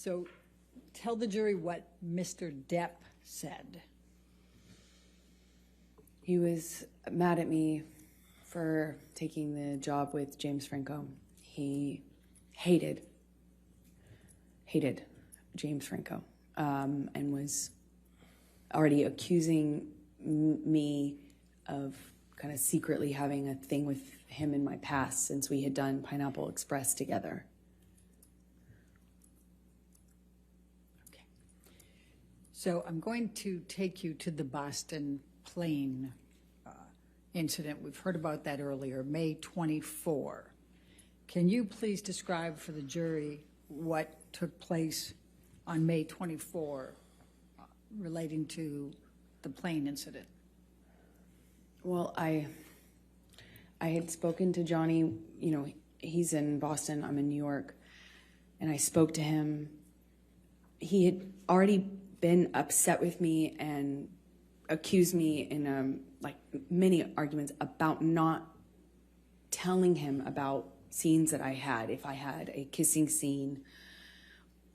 So tell the jury what Mr. Depp said. He was mad at me for taking the job with James Franco. He hated James Franco, and was already accusing me of kind of secretly having a thing with him in my past since we had done Pineapple Express together. Okay. So I'm going to take you to the Boston plane incident. We've heard about that earlier, May 24. Can you please describe for the jury what took place on May 24 relating to the plane incident? Well, I had spoken to Johnny, you know, he's in Boston, I'm in New York, and I spoke to him. He had already been upset with me and accused me in like many arguments about not telling him about scenes that I had. If I had a kissing scene,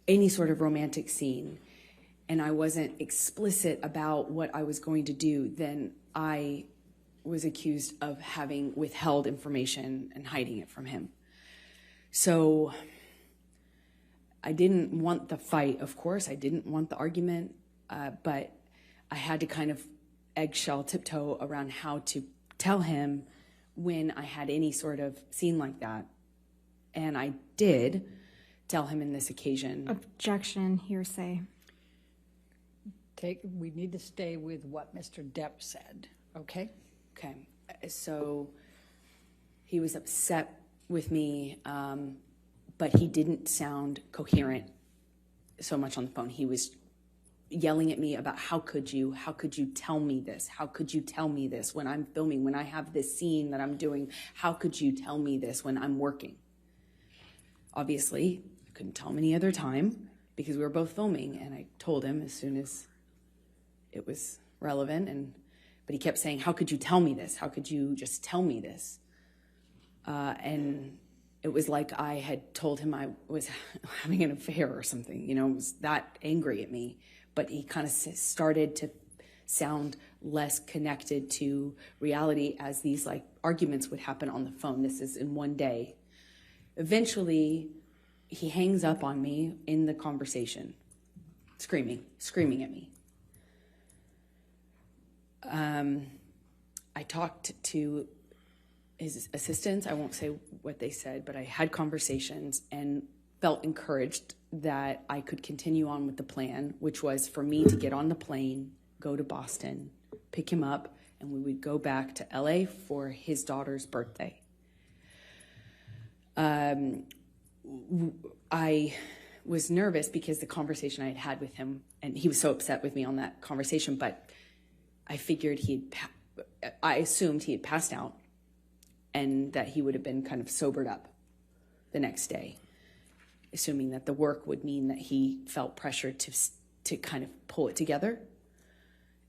any sort of romantic scene, and I wasn't explicit about what I was going to do, then I was accused of having withheld information and hiding it from him. So I didn't want the fight, of course. I didn't want the argument, but I had to kind of eggshell tiptoe around how to tell him when I had any sort of scene like that. And I did tell him in this occasion. Objection, hearsay. We need to stay with what Mr. Depp said, okay? Okay, so he was upset with me, but he didn't sound coherent so much on the phone. He was yelling at me about how could you tell me this? How could you tell me this when I'm filming, when I have this scene that I'm doing? How could you tell me this when I'm working? Obviously, I couldn't tell him any other time because we were both filming, and I told him as soon as it was relevant, but he kept saying, how could you tell me this? How could you just tell me this? And it was like I had told him I was having an affair or something, you know, it was that angry at me. But he kind of started to sound less connected to reality as these like arguments would happen on the phone. This is in one day. Eventually, he hangs up on me in the conversation, screaming at me. I talked to his assistants. I won't say what they said, but I had conversations and felt encouraged that I could continue on with the plan, which was for me to get on the plane, go to Boston, pick him up, and we would go back to LA for his daughter's birthday. I was nervous because the conversation I had had with him, and he was so upset with me on that conversation, but I figured I assumed he had passed out and that he would have been kind of sobered up the next day, assuming that the work would mean that he felt pressured to kind of pull it together.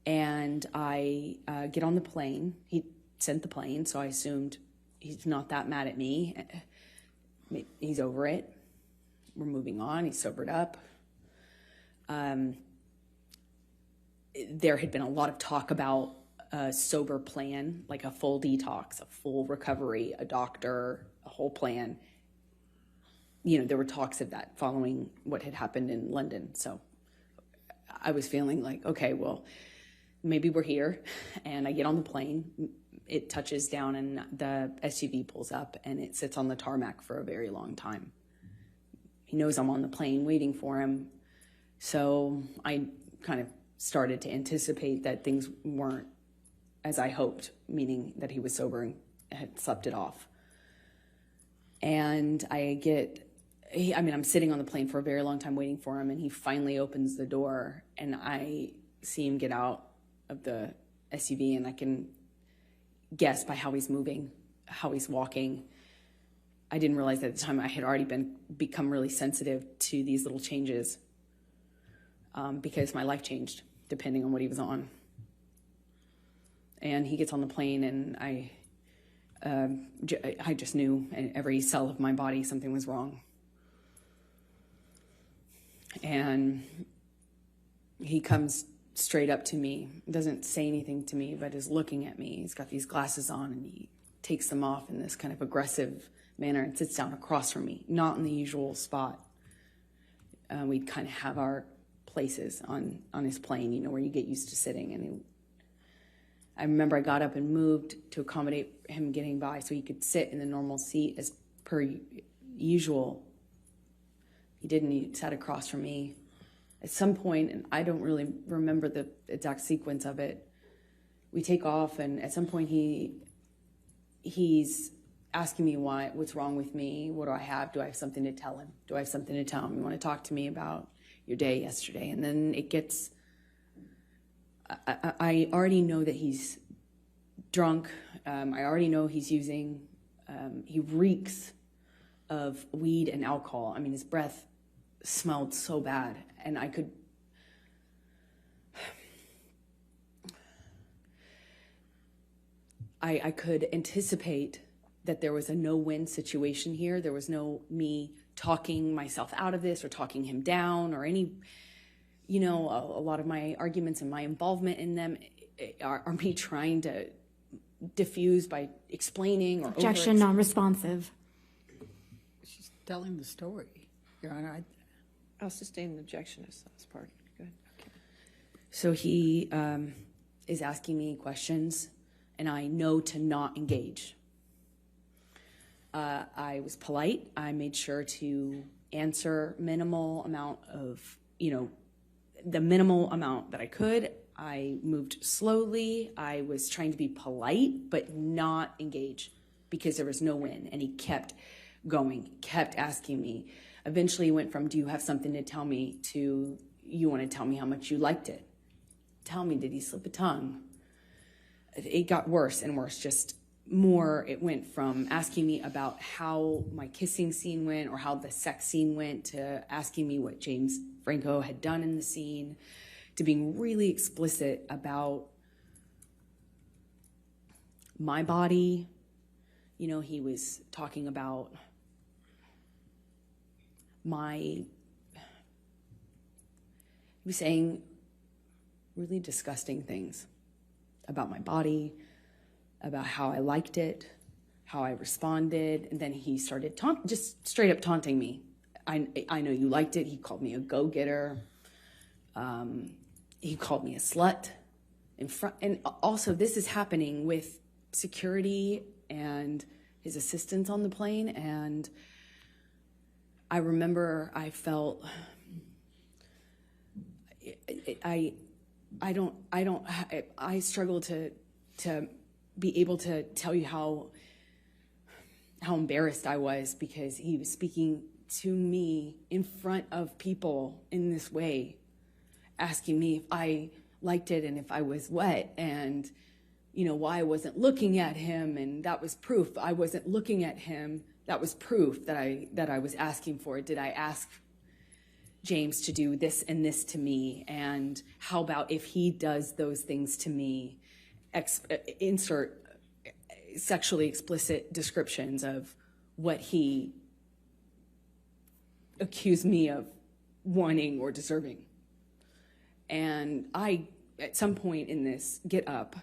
And I get on the plane. He sent the plane, so I assumed he's not that mad at me. He's over it. We're moving on. He's sobered up. There had been a lot of talk about a sober plan, like a full detox, a full recovery, a doctor, a whole plan. You know, there were talks of that following what had happened in London. So I was feeling like, okay, well, maybe we're here. And I get on the plane. It touches down and the SUV pulls up and it sits on the tarmac for a very long time. He knows I'm on the plane waiting for him. So I kind of started to anticipate that things weren't as I hoped, meaning that he was sober and had slept it off. And I'm sitting on the plane for a very long time waiting for him, and he finally opens the door, and I see him get out of the SUV, and I can guess by how he's moving, how he's walking. I didn't realize at the time I had already become really sensitive to these little changes because my life changed depending on what he was on. And he gets on the plane, and I just knew in every cell of my body something was wrong. And he comes straight up to me, doesn't say anything to me, but is looking at me. He's got these glasses on, and he takes them off in this kind of aggressive manner and sits down across from me, not in the usual spot. We'd kind of have our places on his plane, you know, where you get used to sitting. And I remember I got up and moved to accommodate him getting by so he could sit in the normal seat as per usual. He didn't. He sat across from me. At some point, and I don't really remember the exact sequence of it, we take off, and at some point he's asking me what's wrong with me, what do I have? Do I have something to tell him? Do I have something to tell him? You want to talk to me about your day yesterday? And then it gets, I already know that he's drunk. I already know he's using, he reeks of weed and alcohol. I mean, his breath smelled so bad, and I could anticipate that there was a no-win situation here. There was no me talking myself out of this or talking him down or any, you know, a lot of my arguments and my involvement in them are me trying to diffuse by explaining or Objection, non-responsive. She's telling the story, Your Honor. I'll sustain the objection as part. Good. Okay. So he is asking me questions, and I know to not engage. I was polite. I made sure to answer minimal amount of, you know, the minimal amount that I could. I moved slowly. I was trying to be polite, but not engage because there was no win. And he kept going, kept asking me. Eventually he went from, do you have something to tell me, to, you want to tell me how much you liked it? Tell me, did he slip a tongue? It got worse and worse, just more. It went from asking me about how my kissing scene went or how the sex scene went to asking me what James Franco had done in the scene, to being really explicit about my body. You know, he was talking about he was saying really disgusting things about my body, about how I liked it, how I responded, and then he started just straight up taunting me. I know you liked it. He called me a go-getter. He called me a slut in front, and also this is happening with security and his assistants on the plane. And I remember I felt I struggle to be able to tell you how embarrassed I was, because he was speaking to me in front of people in this way, asking me if I liked it and if I was wet, and you know why I wasn't looking at him, and that was proof I wasn't looking at him. That was proof that I was asking for it. Did I ask James to do this and this to me? And how about if he does those things to me? Insert sexually explicit descriptions of what he accused me of wanting or deserving. And I, at some point in this, get up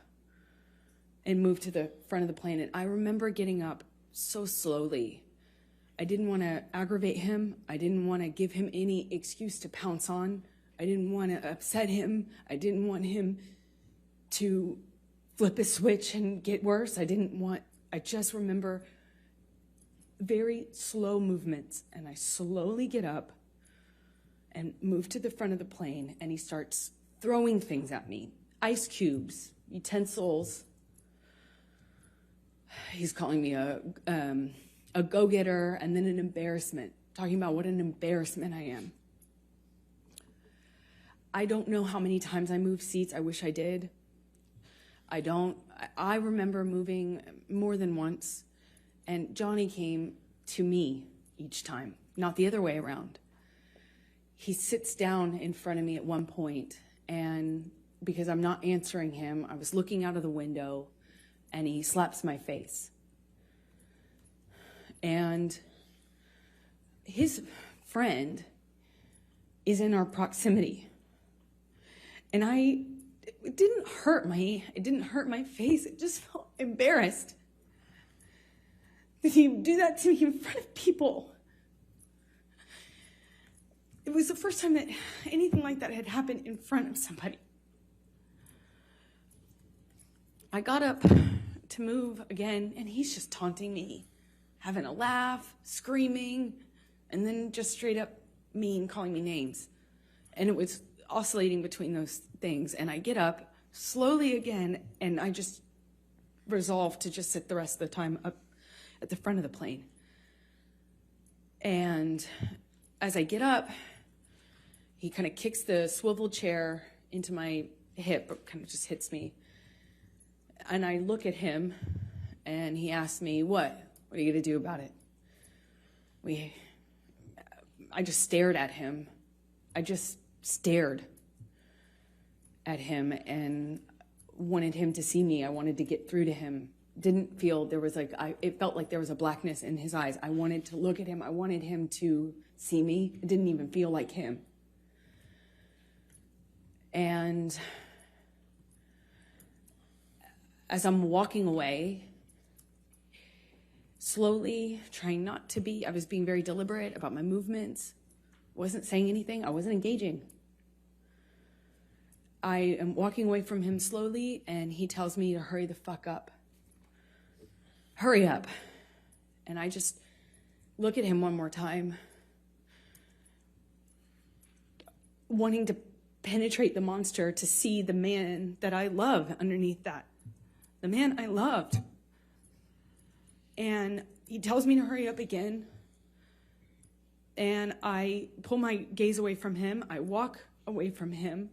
and move to the front of the plane. And I remember getting up so slowly. I didn't want to aggravate him. I didn't want to give him any excuse to pounce on. I didn't want to upset him. I didn't want him to flip a switch and get worse. I just remember very slow movements, and I slowly get up and move to the front of the plane, and he starts throwing things at me. Ice cubes, utensils. He's calling me a go-getter, and then an embarrassment, talking about what an embarrassment I am. I don't know how many times I moved seats. I wish I did. I remember moving more than once, and Johnny came to me each time, not the other way around. He sits down in front of me at one point, and because I'm not answering him, I was looking out of the window, and he slaps my face. And his friend is in our proximity. And it didn't hurt my face. It just felt embarrassed that he would do that to me in front of people. It was the first time that anything like that had happened in front of somebody. I got up to move again, and he's just taunting me, having a laugh, screaming, and then just straight up mean, calling me names. And it was oscillating between those things. And I get up slowly again, and I just resolve to just sit the rest of the time up at the front of the plane. And as I get up, he kind of kicks the swivel chair into my hip, kind of just hits me. And I look at him, and he asks me, what are you going to do about it? I just stared at him. I just stared at him and wanted him to see me. I wanted to get through to him. Didn't feel there was it felt like there was a blackness in his eyes. I wanted to look at him. I wanted him to see me. It didn't even feel like him. And as I'm walking away, slowly, trying not to be, I was being very deliberate about my movements, wasn't saying anything, I wasn't engaging. I am walking away from him slowly, and he tells me to hurry the fuck up. Hurry up. And I just look at him one more time, wanting to penetrate the monster to see the man that I love underneath that. The man I loved. And he tells me to hurry up again. And I pull my gaze away from him. I walk away from him.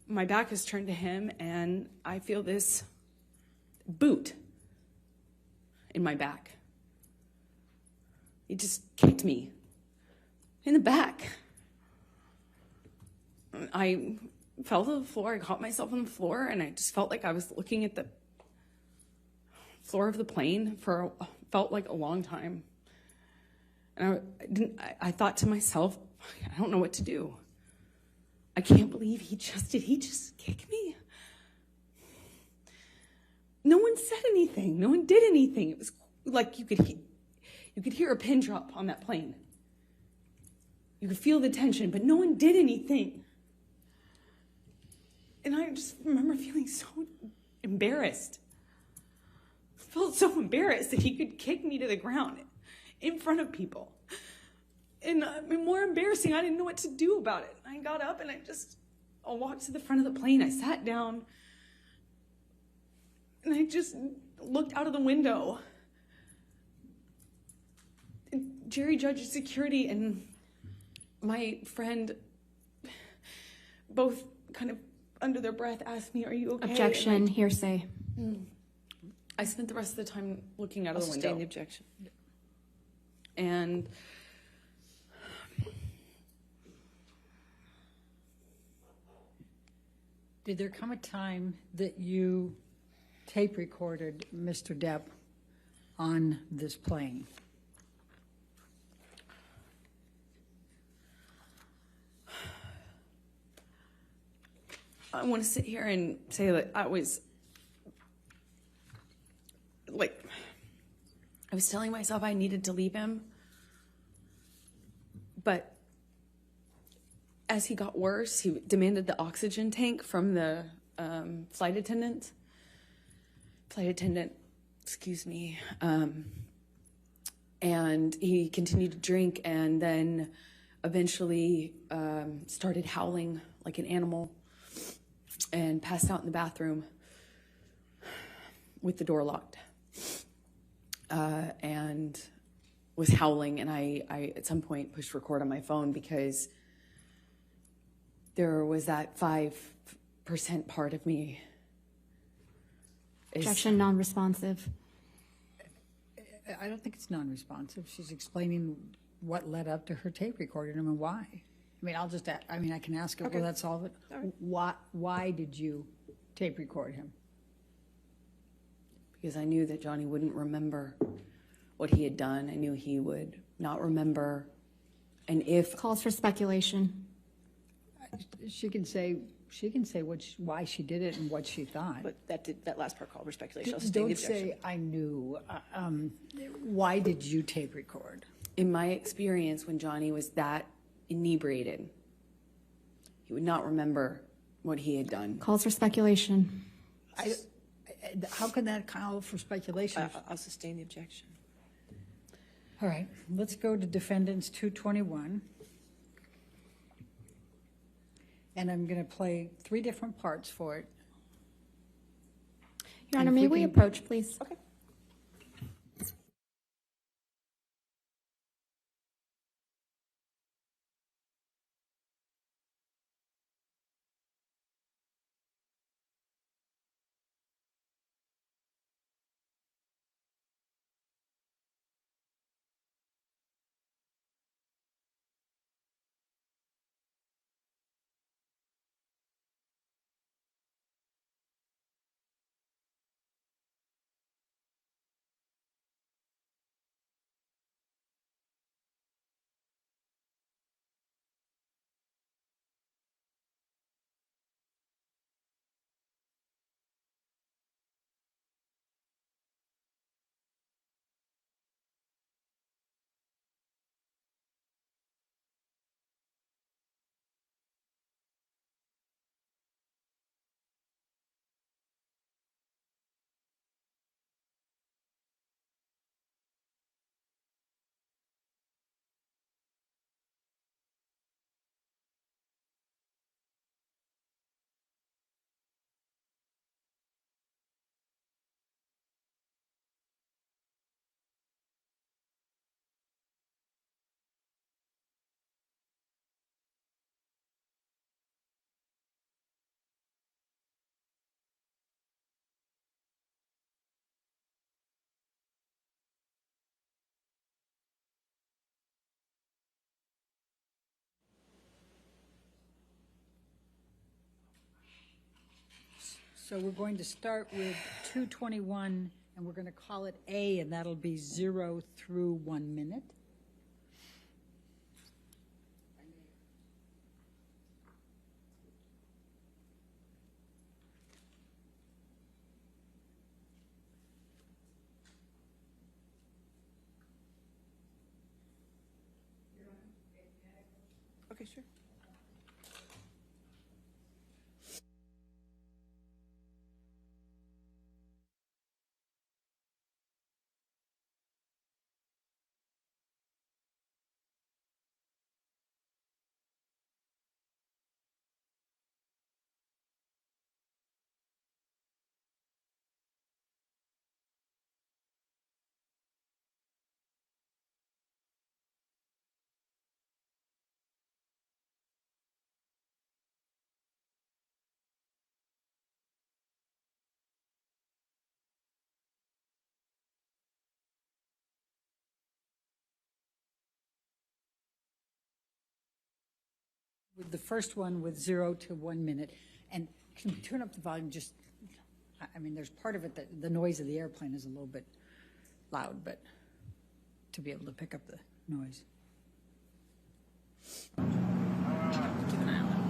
My back is turned to him, and I feel this boot in my back. He just kicked me in the back. I fell to the floor. I caught myself on the floor, and I just felt like I was looking at the floor of the plane felt like a long time. And I thought to myself, I don't know what to do. I can't believe he just kicked me. No one said anything. No one did anything. It was like you could hear a pin drop on that plane. You could feel the tension, but no one did anything. And I just remember feeling so embarrassed. I felt so embarrassed that he could kick me to the ground in front of people. And more embarrassing, I didn't know what to do about it. I got up and I walked to the front of the plane. I sat down and I just looked out of the window. And Jerry Judge's security and my friend both kind of under their breath asked me, "Are you okay?" Objection, hearsay. I spent the rest of the time looking out of the window. Sustain the objection. And Did there come a time that you tape recorded Mr. Depp on this plane? I want to sit here and say that I was telling myself I needed to leave him. But as he got worse, he demanded the oxygen tank from the flight attendant, excuse me. And he continued to drink and then eventually started howling like an animal and passed out in the bathroom with the door locked. And was howling, and I at some point pushed record on my phone because there was that 5% part of me. Objection, non-responsive. I don't think it's non-responsive. She's explaining what led up to her tape recording him and why. I mean, I can ask her, Okay. will that solve it? Right. Why did you tape record him? Because I knew that Johnny wouldn't remember what he had done. I knew he would not remember And if, Calls for speculation. She can say why she did it and what she thought. But that last part called for speculation. I'll sustain the Don't objection. say, I knew. Why did you tape record? in my experience, when Johnny was that inebriated, he would not remember what he had done. Calls for speculation. How can that call for speculation? I'll sustain the objection. All right, let's go to defendants 221. And I'm going to play 3 different parts for it. Your Honor, if may we we can- approach, please? Okay. So we're going to start with 221, and we're going to call it A, and that'll be 0 through 1 minute. Okay, sure. With the first one with 0 to 1 minute. And can we turn up the volume just, I mean, there's part of it that the noise of the airplane is a little bit loud, but to be able to pick up the noise. Keep an eye on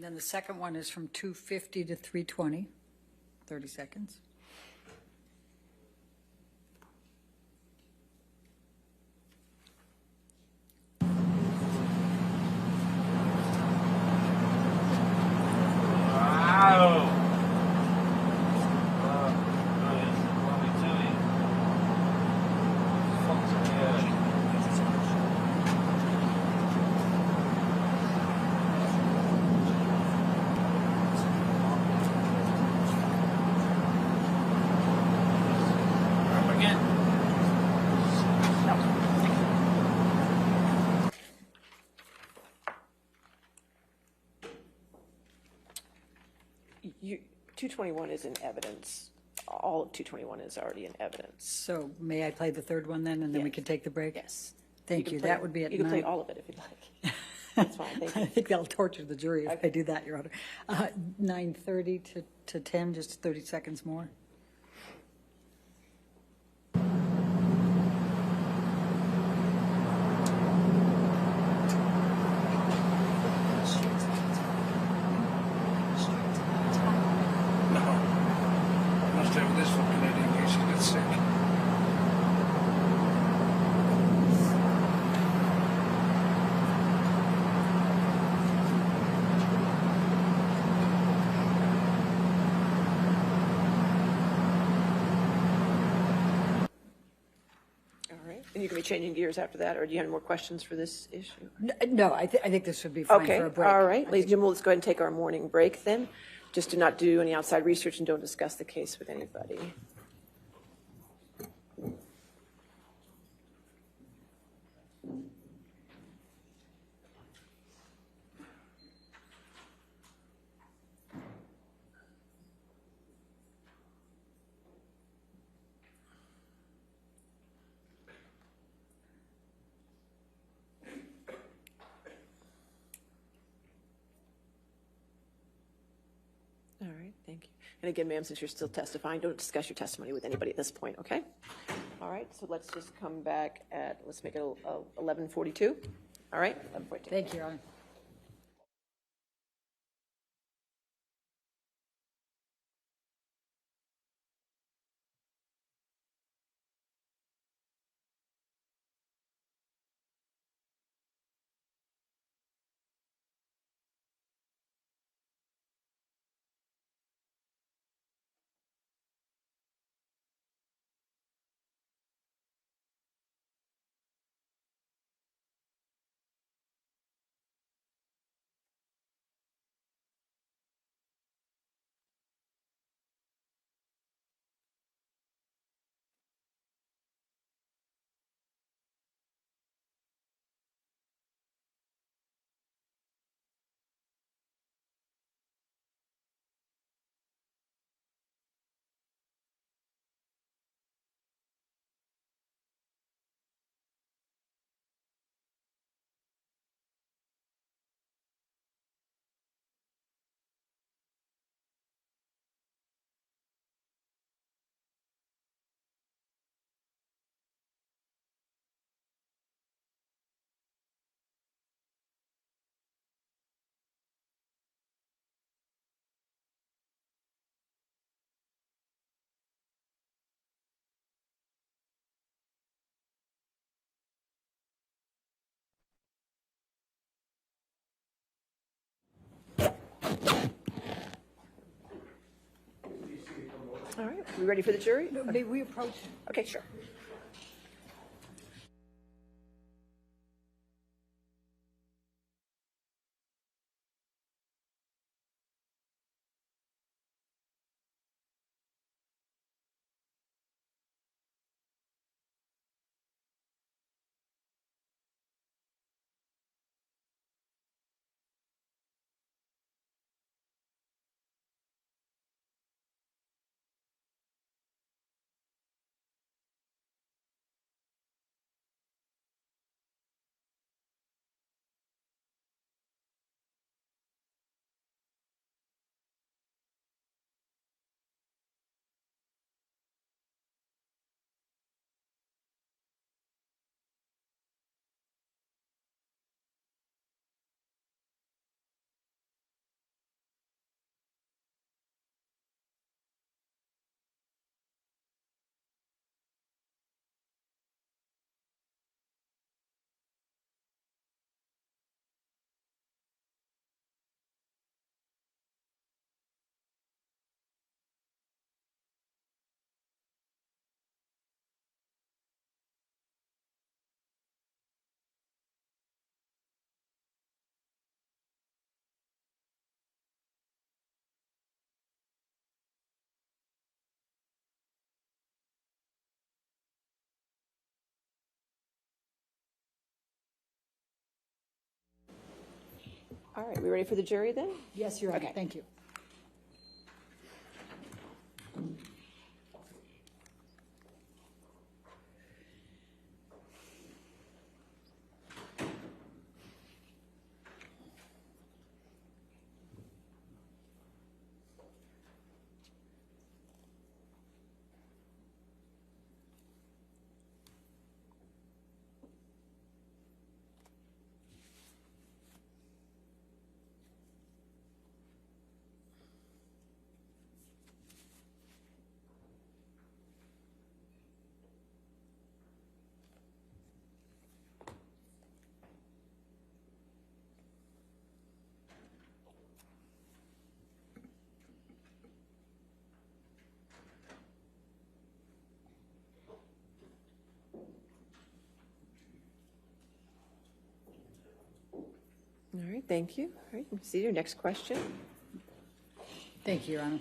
And then the second one is from 250 to 320, 30 seconds. 221 is in evidence. All of 221 is already in evidence. So may I play the third one then, and then we Yes. can take the break? Yes. Thank can you. play- That would be at You can play 9. all of it if you'd like. That's fine, thank I you. think that'll torture the jury if I do that, Your Honor. 9:30 to 10, just 30 seconds more. I must have this for Canadian in case she gets sick. All right, and you can be changing gears after that, or do you have any more questions for this issue? No, I think this would be fine Okay, for a break. all right, ladies and gentlemen, let's go ahead and take our morning break then. Just do not do any outside research and don't discuss the case with anybody. All right, thank you. And again, ma'am, since you're still testifying, don't discuss your testimony with anybody at this point, okay? All right, so let's just come back at, let's make it 11:42. All right, 11:42. Thank you, Your Honor. All right, we ready for the jury? May we approach? Okay, sure. All right, we ready for the jury then? Yes, Your Honor. Okay. Thank you. thank you. All right, see your next question. Thank you, Your Honor.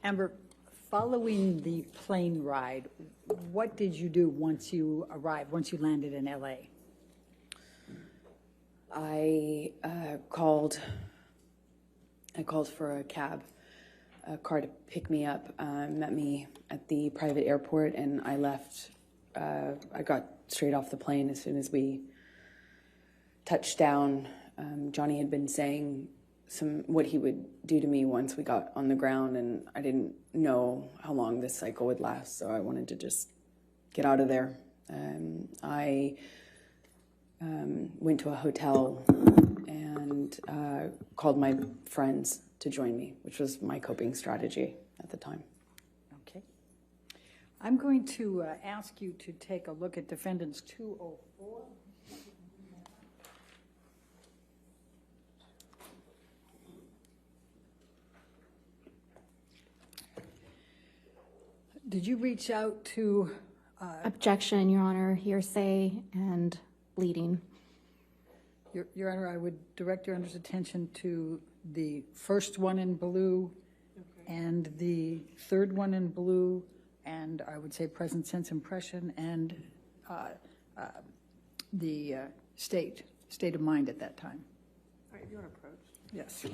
Amber, following the plane ride, what did you do once you arrived, once you landed in LA? I called for a car to pick me up, met me at the private airport, and I left. I got straight off the plane as soon as we touched down. Johnny had been saying what he would do to me once we got on the ground, and I didn't know how long this cycle would last, so I wanted to just get out of there. I went to a hotel and called my friends to join me, which was my coping strategy at the time. Okay. I'm going to ask you to take a look at defendants 204. Did you reach out to? Objection, Your Honor, hearsay and leading. Your Honor, I would direct Your Honor's attention to the first one in blue and the third one in blue, and I would say present sense impression and the state of mind at that time. All right, you want to approach? Yes.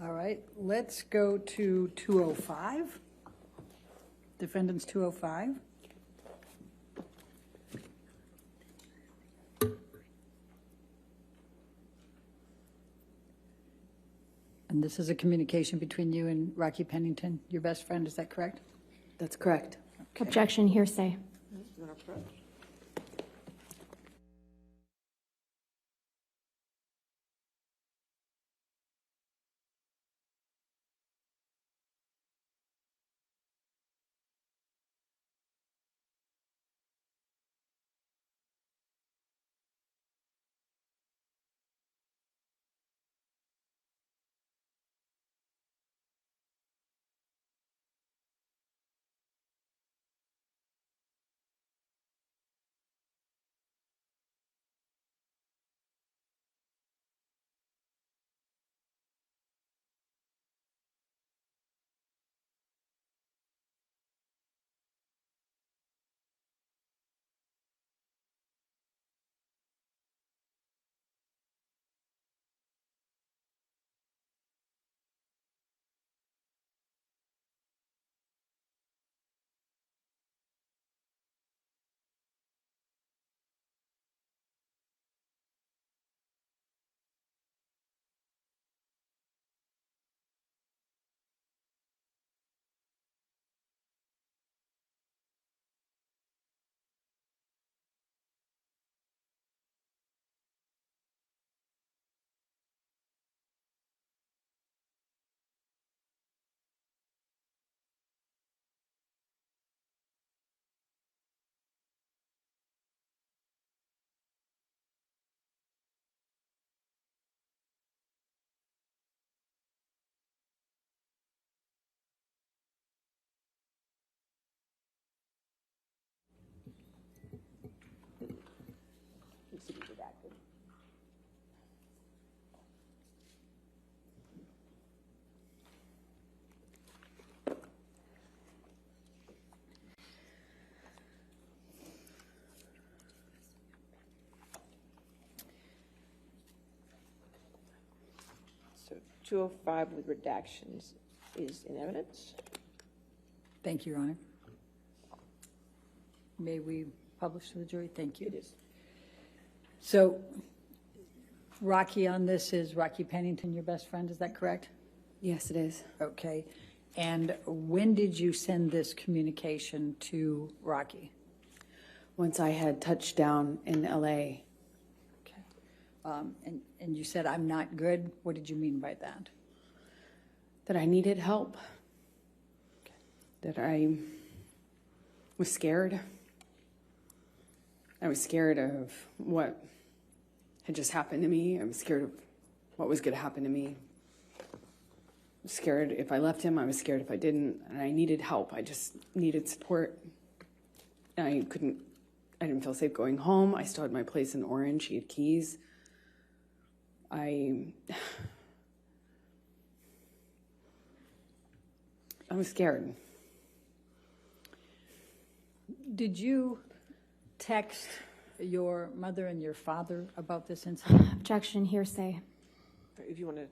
All right, let's go to 205. Defendants 205. And this is a communication between you and Rocky Pennington, your best friend, is that correct? That's correct. Objection, hearsay. You want to approach? 205 with redactions is in evidence. Thank you, Your Honor. May we publish to the jury? Thank you. It is. So Rocky on this is Rocky Pennington, your best friend, is that correct? Yes, it is. Okay. And when did you send this communication to Rocky? Once I had touched down in LA, Okay. And you said, I'm not good. What did you mean by that? that I needed help, that I was scared. I was scared of what had just happened to me. I was scared of what was going to happen to me. I was scared if I left him. I was scared if I didn't. And I needed help. I just needed support. And I didn't feel safe going home. I still had my place in Orange. He had keys. I was scared. Did you text your mother and your father about this incident? Objection, hearsay. If you want to,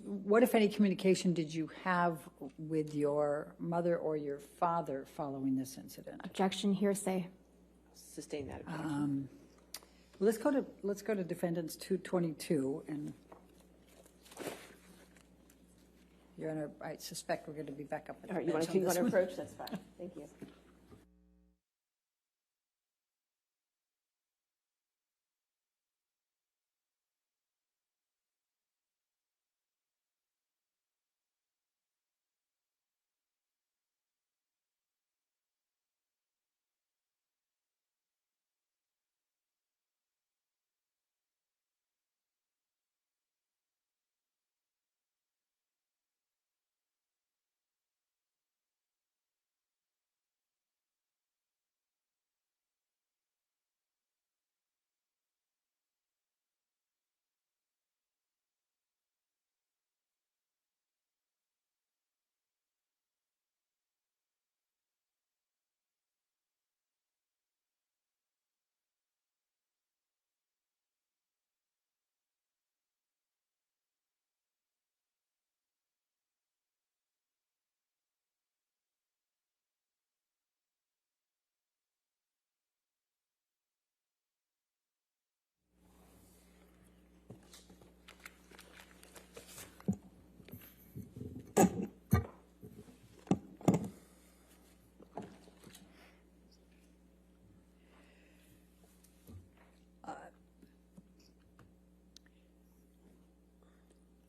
What, if any, communication did you have with your mother or your father following this incident? Objection, hearsay. sustain that objection. Let's go to defendants 222, and Your Honor, I suspect we're going to be back up at the All right, you want bench on this to one. approach? That's fine. Thank you.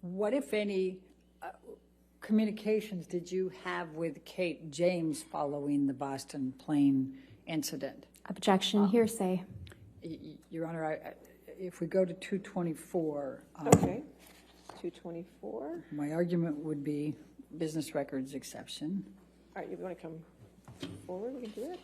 What, if any, communications did you have with Kate James following the Boston plane incident? Objection, hearsay. Your Honor, if we go to 224, Okay. 224. my argument would be business records exception. All right, if you want to come forward, we can do it.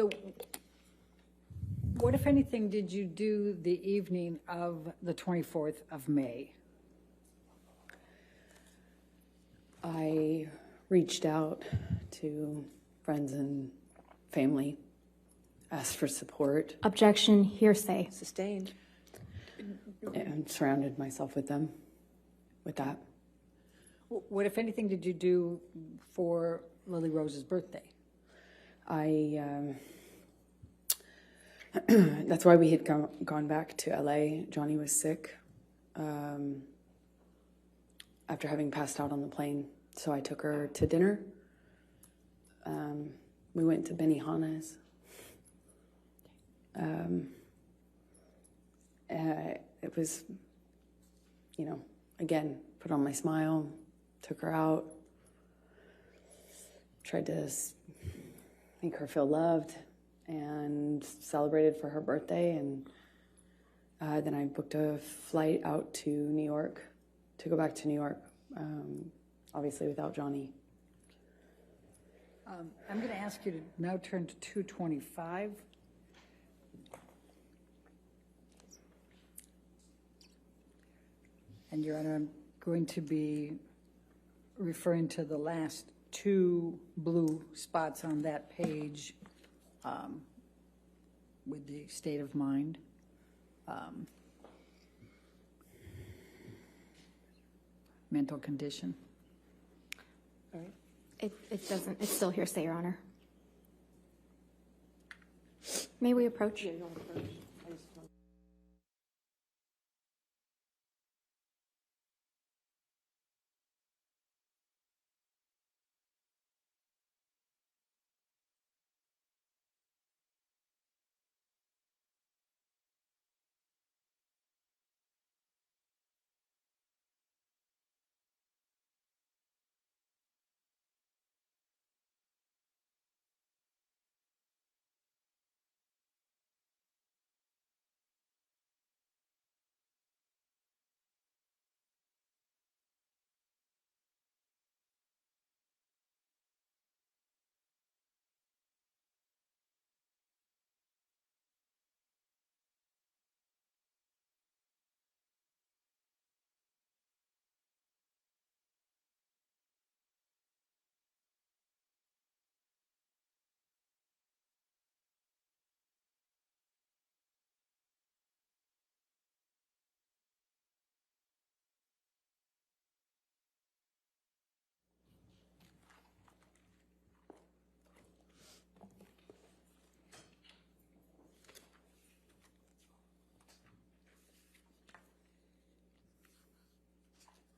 So what, if anything, did you do the evening of the 24th of May? I reached out to friends and family, asked for support, Objection, hearsay. Sustained. and surrounded myself with them with that. What, if anything, did you do for Lily Rose's birthday? That's why we had gone back to LA. Johnny was sick after having passed out on the plane. So I took her to dinner. We went to Benihana's. It was, again, put on my smile, took her out, tried to make her feel loved, and celebrated for her birthday. And then I booked a flight out to New York to go back to New York, obviously without Johnny. I'm going to ask you to now turn to 225. And Your Honor, I'm going to be referring to the last two blue spots on that page with the state of mind. Mental condition. All right. It doesn't, it's still hearsay, Your Honor. May we approach? Yeah, you want to approach? I just want-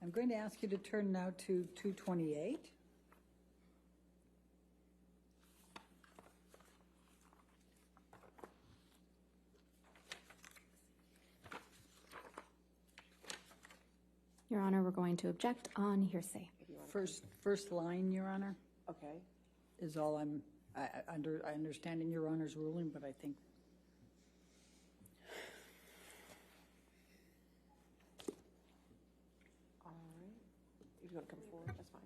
I'm going to ask you to turn now to 228. Your Honor, we're going to object on hearsay. First line, Your Honor, Okay. is all I understand in Your Honor's ruling, but I think All right. If you want to come forward, that's fine.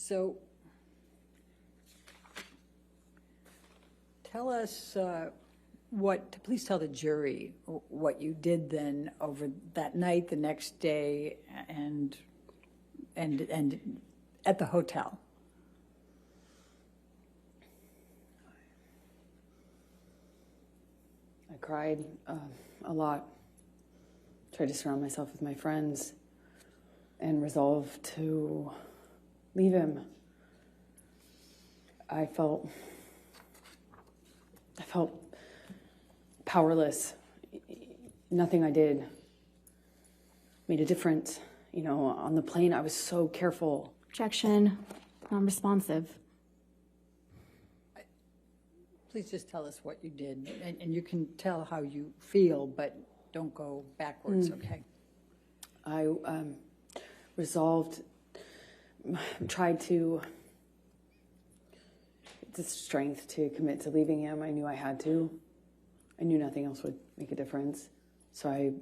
So tell us please tell the jury what you did then over that night, the next day, and at the hotel. I cried a lot, tried to surround myself with my friends, and resolved to leave him. I felt powerless. Nothing I did made a difference. You know, on the plane, I was so careful. Objection, non-responsive. Please just tell us what you did, and you can tell how you feel, but don't go backwards, okay? I tried to, the strength to commit to leaving him. I knew I had to. I knew nothing else would make a difference. So I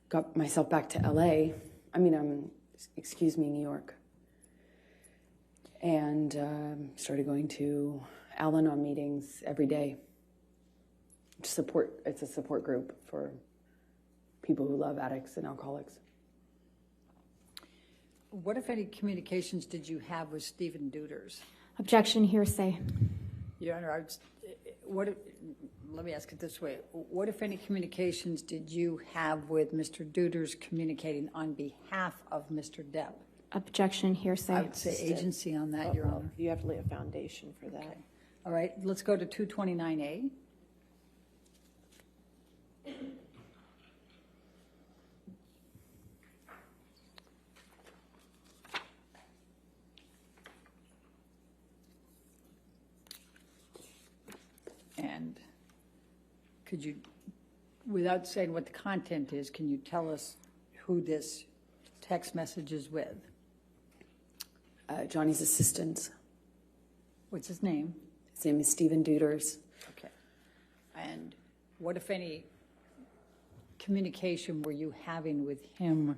got myself back to LA. New York. And started going to Al-Anon meetings every day. It's a support group for people who love addicts and alcoholics. What, if any, communications did you have with Stephen Duders? Objection, hearsay. Your Honor, let me ask it this way. What, if any, communications did you have with Mr. Duders communicating on behalf of Mr. Depp? Objection, hearsay. I would say agency on that, Your Honor. You have to lay a foundation for that. Okay. All right, let's go to 229A. And could you, without saying what the content is, can you tell us who this text message is with? Johnny's assistant. What's his name? His name is Stephen Duders. Okay. And what, if any, communication were you having with him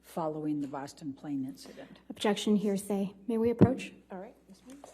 following the Boston plane incident? Objection, hearsay. May we approach? All right, Ms. Means?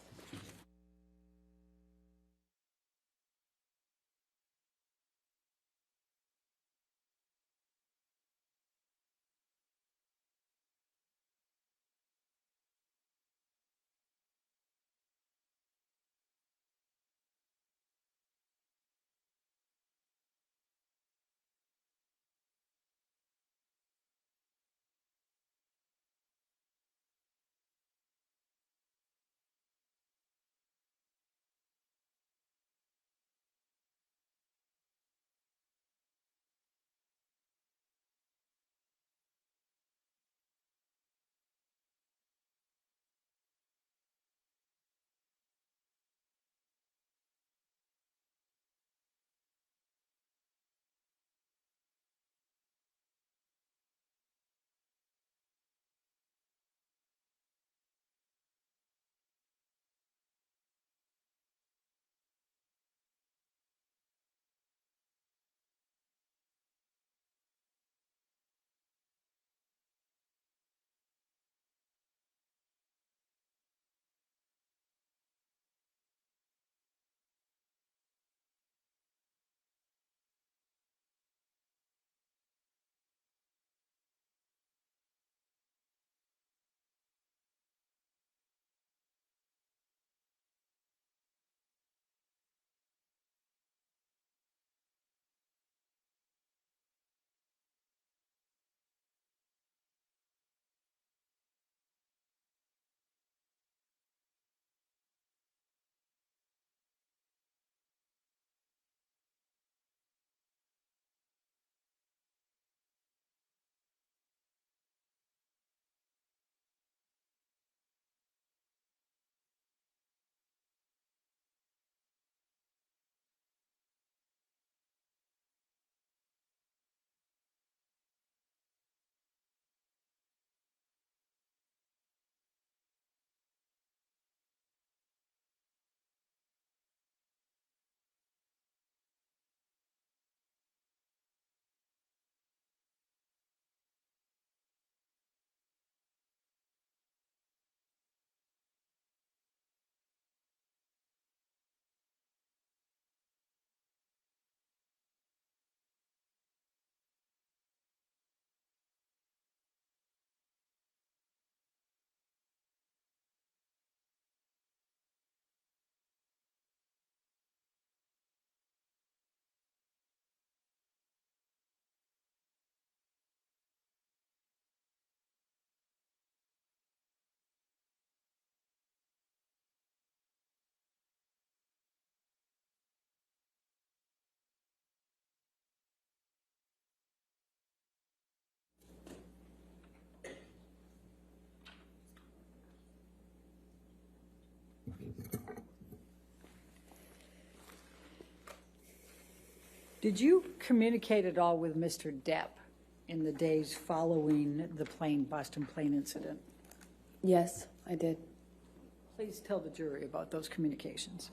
Did you communicate at all with Mr. Depp in the days following the Boston plane incident? Yes, I did. Please tell the jury about those communications.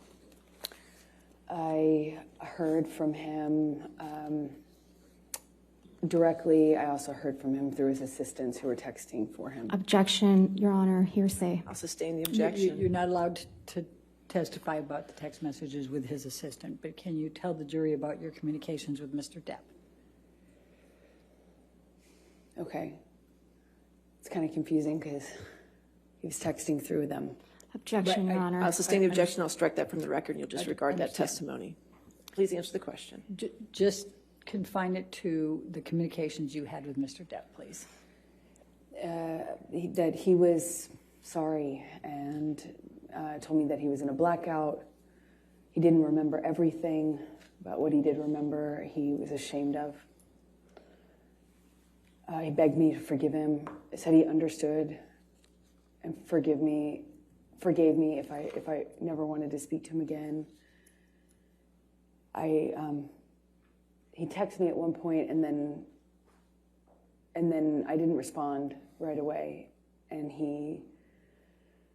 I heard from him directly. I also heard from him through his assistants who were texting for him. Objection, Your Honor, hearsay. I'll sustain the You're objection. not allowed to testify about the text messages with his assistant, but can you tell the jury about your communications with Mr. Depp? Okay. It's kind of confusing because he was texting through them. Objection, Right, Your Honor. I'll sustain the objection. I'll strike that from the record, and you'll disregard that understand. testimony. Please answer the question. Just confine it to the communications you had with Mr. Depp, please. That he was sorry and told me that he was in a blackout. He didn't remember everything, but what he did remember, he was ashamed of. He begged me to forgive him. Said he understood and forgave me if I never wanted to speak to him again. He texted me at one point, and then I didn't respond right away, and he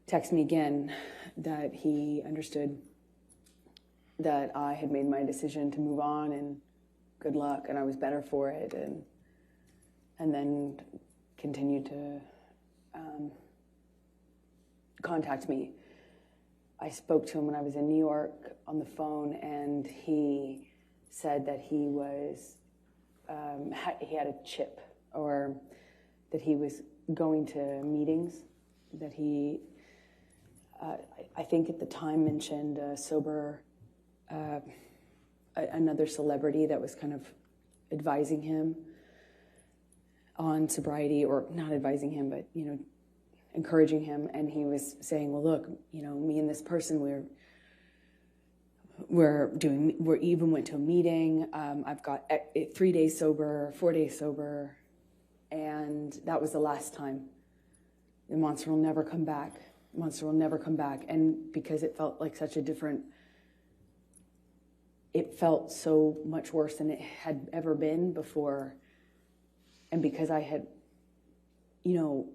texted me again that he understood that I had made my decision to move on and good luck, and I was better for it, and then continued to contact me. I spoke to him when I was in New York on the phone, and he said that he was he had a chip, or that he was going to meetings, that he I think at the time mentioned another celebrity that was kind of advising him on sobriety, or not advising him, but encouraging him. And he was saying, well, look, me and this person, we even went to a meeting. I've got 3 days sober, 4 days sober, and that was the last time. The monster will never come back. Monster will never come back. And because it felt like it felt so much worse than it had ever been before. And because I had, I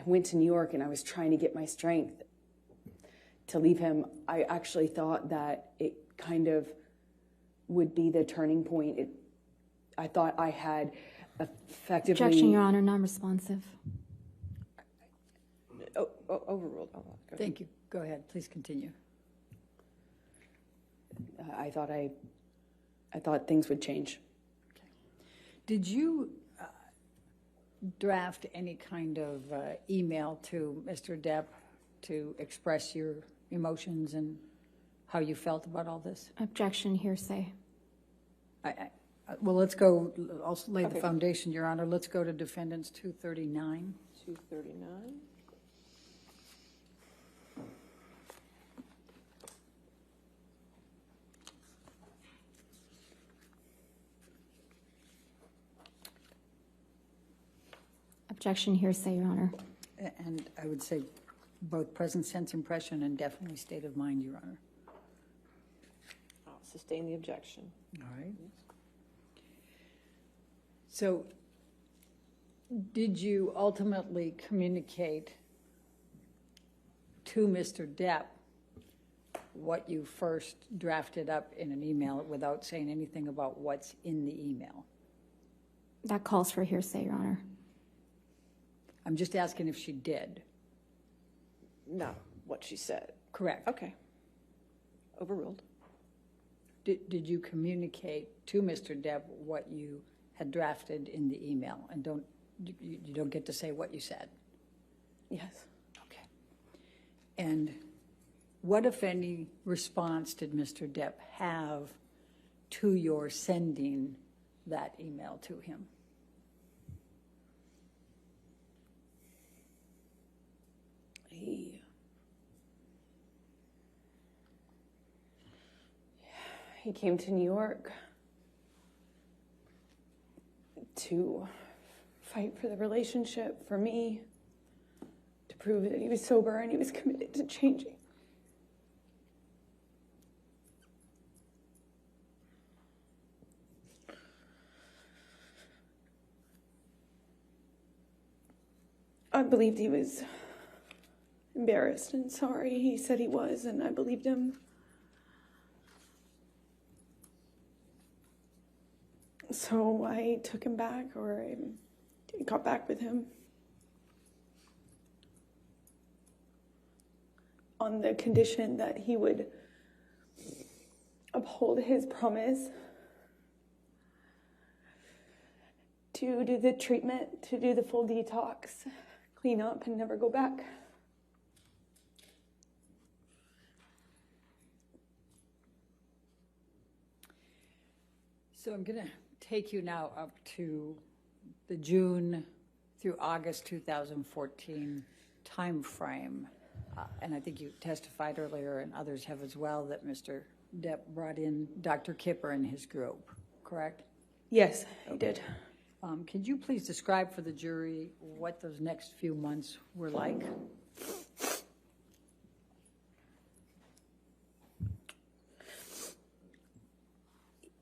went to New York and I was trying to get my strength to leave him, I actually thought that it kind of would be the turning point. I thought I had effectively... Objection, Your Honor, non-responsive. Overruled. Oh, go ahead. Thank you. Go ahead. Please continue. I thought things would change. Okay. Did you draft any kind of email to Mr. Depp to express your emotions and how you felt about all this? Objection, hearsay. Well, let's go, I'll lay the foundation, Your Honor. Let's go to Defendants 239. 239. Objection, hearsay, Your Honor. And I would say both present sense impression and definitely state of mind, Your Honor. I'll sustain the objection. All right. So did you ultimately communicate to Mr. Depp what you first drafted up in an email without saying anything about what's in the email? That calls for hearsay, Your Honor. I'm just asking if she did. Not what she said. Correct. Okay. Overruled. Did you communicate to Mr. Depp what you had drafted in the email? And you don't get to say what you said. Yes. Okay. And what, if any, response did Mr. Depp have to your sending that email to him? He came to New York to fight for the relationship, for me, to prove that he was sober and he was committed to changing. I believed he was embarrassed and sorry. He said he was, and I believed him. So I took him back, or I got back with him on the condition that he would uphold his promise to do the treatment, to do the full detox, clean up, and never go back. So I'm going to take you now up to the June through August 2014 time frame. And I think you testified earlier, and others have as well, that Mr. Depp brought in Dr. Kipper and his group, correct? Yes, he did. Could you please describe for the jury what those next few months were like?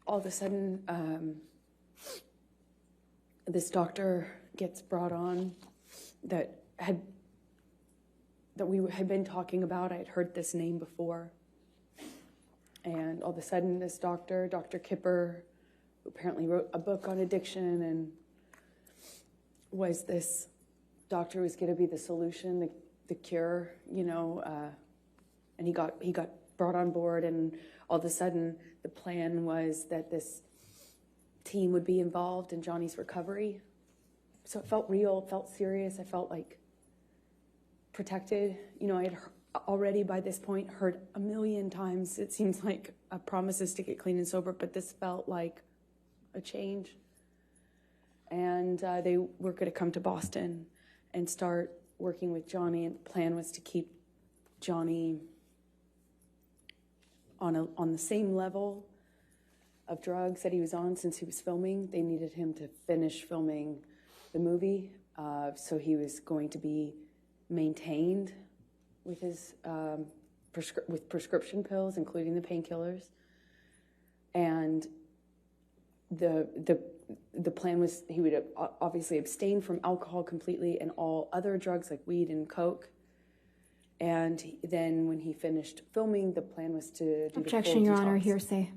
All of a sudden, this doctor gets brought on that we had been talking about. I had heard this name before. And all of a sudden, this doctor, Dr. Kipper, who apparently wrote a book on addiction and was this doctor who was going to be the solution, the cure, and he got brought on board, and all of a sudden the plan was that this team would be involved in Johnny's recovery. So it felt real, it felt serious, I felt like protected. I had already by this point heard a million times, it seems like, promises to get clean and sober, but this felt like a change. And they were going to come to Boston and start working with Johnny, and the plan was to keep Johnny on the same level of drugs that he was on since he was filming. They needed him to finish filming the movie, so he was going to be maintained with his with prescription pills, including the painkillers. And the plan was he would obviously abstain from alcohol completely and all other drugs like weed and coke. And then when he finished filming, the plan was to do Objection, the full Your Honor, detox. hearsay.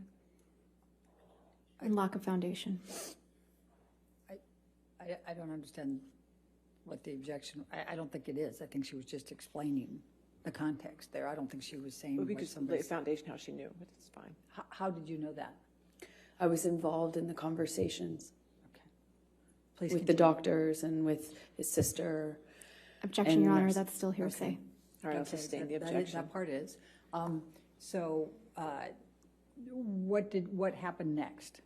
And lack of foundation. I don't understand what the objection, I don't think it is. I think she was just explaining the context there. I don't think she was saying Well, we what could somebody lay a foundation how she knew, but it's fine. How did you know that? I was involved in the conversations Okay. Please with the continue. doctors and with his sister. Objection, And Your Honor, nurse. that's still hearsay. All right, I'll Okay, sustain the that objection. part is. So what happened next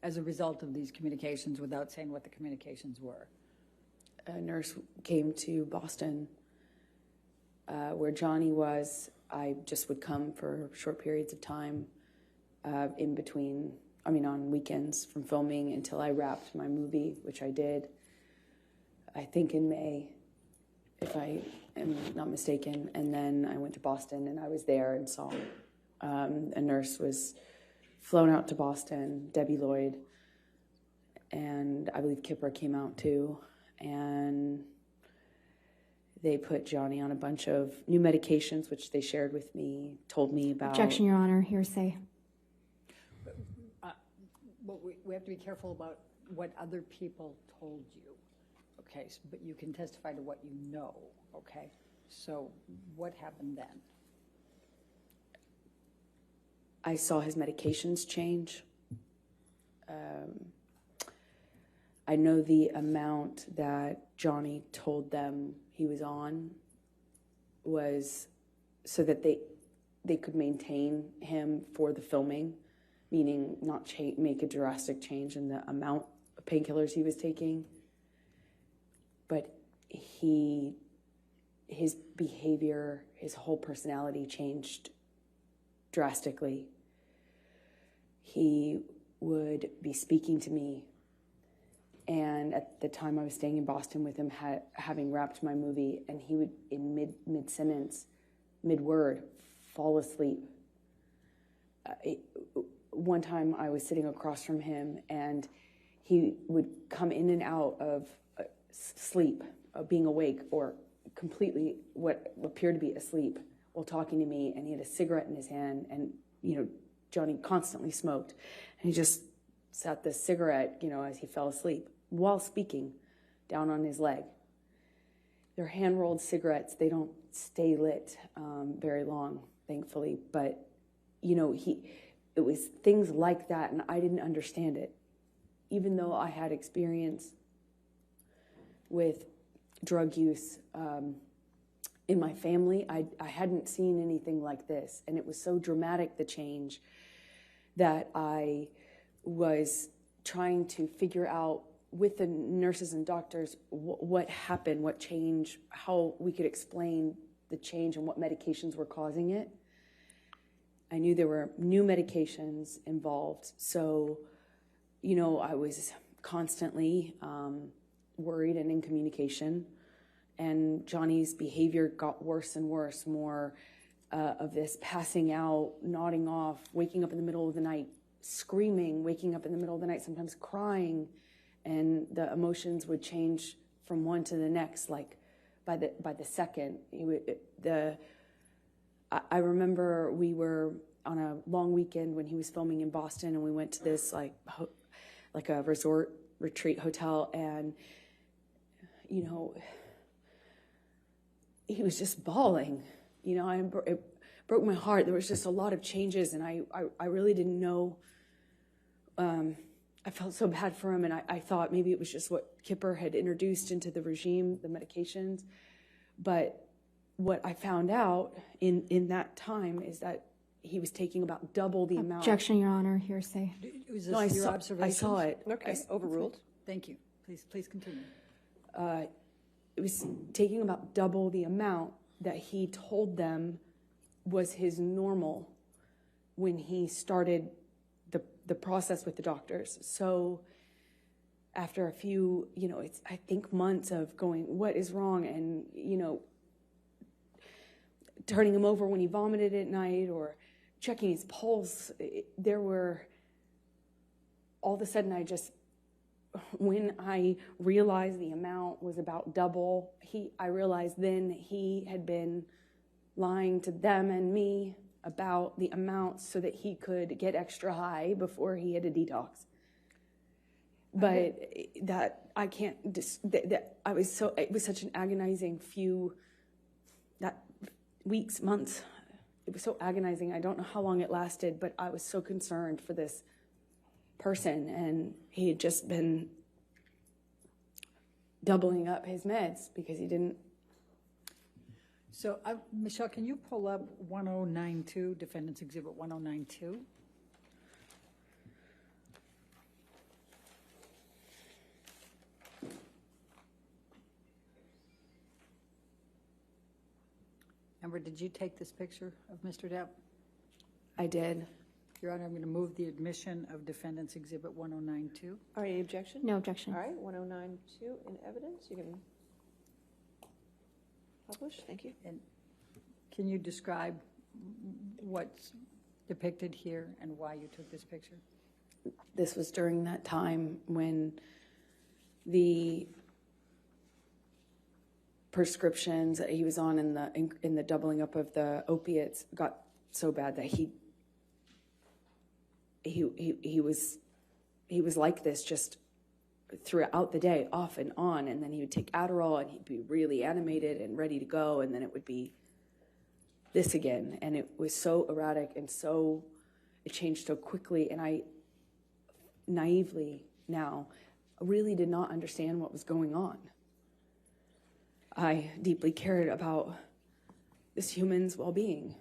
as a result of these communications without saying what the communications were? A nurse came to Boston where Johnny was. I just would come for short periods of time in between, on weekends from filming until I wrapped my movie, which I did, I think in May, if I am not mistaken. And then I went to Boston and I was there and saw a nurse was flown out to Boston, Debbie Lloyd, and I believe Kipper came out too. And they put Johnny on a bunch of new medications, which they shared with me, told me about. Objection, Your Honor, hearsay. Well, we have to be careful about what other people told you. Okay, but you can testify to what you know, okay? So what happened then? I saw his medications change. I know the amount that Johnny told them he was on was so that they could maintain him for the filming, meaning not make a drastic change in the amount of painkillers he was taking. But his behavior, his whole personality changed drastically. He would be speaking to me And at the time I was staying in Boston with him, having wrapped my movie, and he would, in mid-sentence, mid-word, fall asleep. One time I was sitting across from him, and he would come in and out of sleep, being awake, or completely what appeared to be asleep while talking to me, and he had a cigarette in his hand, and, Johnny constantly smoked, and he just sat the cigarette, as he fell asleep, while speaking, down on his leg. They're hand-rolled cigarettes. They don't stay lit very long, thankfully, but, it was things like that, and I didn't understand it. Even though I had experience with drug use in my family, I hadn't seen anything like this. And it was so dramatic, the change, that I was trying to figure out with the nurses and doctors what happened, what changed, how we could explain the change and what medications were causing it. I knew there were new medications involved, so, I was constantly worried and in communication, and Johnny's behavior got worse and worse, more of this passing out, nodding off, waking up in the middle of the night, screaming, waking up in the middle of the night, sometimes crying, and the emotions would change from one to the next, like by the second. I remember we were on a long weekend when he was filming in Boston, and we went to this like a resort retreat hotel, and he was just bawling. It broke my heart. There was just a lot of changes, and I really didn't know. I felt so bad for him, and I thought maybe it was just what Kipper had introduced into the regime, the medications. But what I found out in that time is that he was taking about double the amount. Objection, Your Honor, hearsay. Was this No, your observation? I saw it. Okay, overruled. Thank you. Please continue. It was taking about double the amount that he told them was his normal when he started the process with the doctors. So after a few, it's, I think, months of going, what is wrong? And, turning him over when he vomited at night or checking his pulse, all of a sudden when I realized the amount was about double, I realized then he had been lying to them and me about the amount so that he could get extra high before he had a detox. But that I can't, it was such an agonizing weeks, months. It was so agonizing. I don't know how long it lasted, but I was so concerned for this person, and he had just been doubling up his meds because he didn't. So, Michelle, can you pull up 1092, Defendant's Exhibit 1092? Amber, did you take this picture of Mr. Depp? I did. Your Honor, I'm going to move the admission of Defendant's Exhibit 1092. All right, any objection? No objection. All right, 1092 in evidence. You can publish. Thank you. And can you describe what's depicted here and why you took this picture? This was during that time when the prescriptions that he was on in the doubling up of the opiates got so bad that he was like this just throughout the day, off and on, and then he would take Adderall and he'd be really animated and ready to go, and then it would be this again, and it was so erratic and it changed so quickly, and I naively now really did not understand what was going on. I deeply cared about this human's well-being.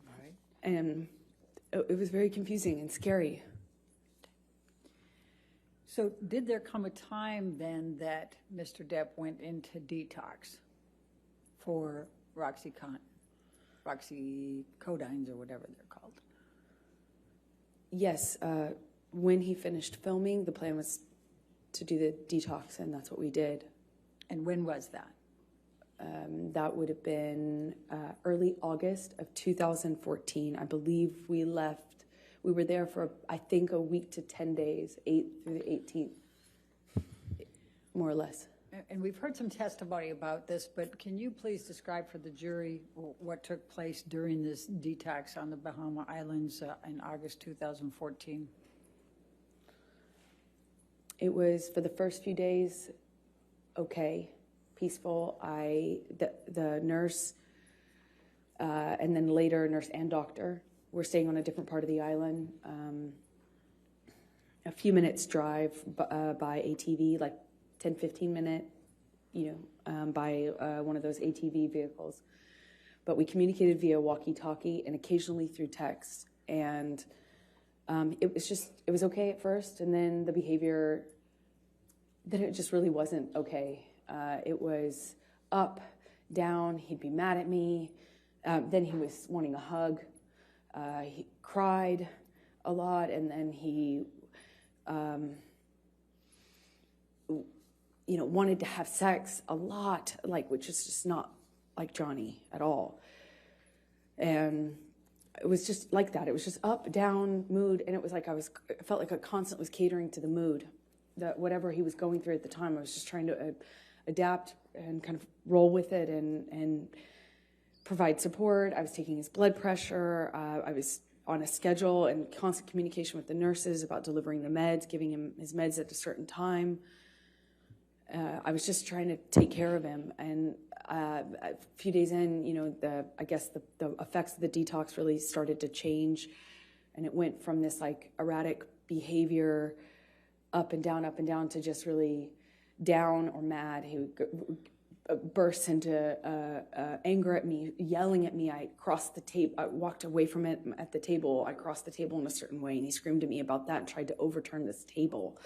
Right. And it was very confusing and scary. So did there come a time then that Mr. Depp went into detox for oxycodines or whatever they're called? Yes, when he finished filming, the plan was to do the detox, and that's what we did. And when was that? That would have been early August of 2014. I believe we left. We were there for, I think, a week to 10 days, 8th through the 18th, more or less. And we've heard some testimony about this, but can you please describe for the jury what took place during this detox on the Bahama Islands in August 2014? It was, for the first few days, okay, peaceful. The nurse, and then later nurse and doctor were staying on a different part of the island, a few minutes drive by ATV, like 10, 15 minute, by one of those ATV vehicles. But we communicated via walkie-talkie and occasionally through text. And it was okay at first, and then the behavior, then it just really wasn't okay. It was up, down, he'd be mad at me. Then he was wanting a hug. He cried a lot, and then he, wanted to have sex a lot, which is just not like Johnny at all. And it was just like that. It was just up, down, mood, and it was like I felt like I constantly was catering to the mood, that whatever he was going through at the time. I was just trying to adapt and kind of roll with it and provide support. I was taking his blood pressure. I was on a schedule and constant communication with the nurses about delivering the meds, giving him his meds at a certain time. I was just trying to take care of him. And a few days in, I guess the effects of the detox really started to change. And it went from this erratic behavior up and down to just really down or mad. He would burst into anger at me, yelling at me. I crossed the table. I walked away from it at the table. I crossed the table in a certain way, and he screamed at me about that and tried to overturn this table.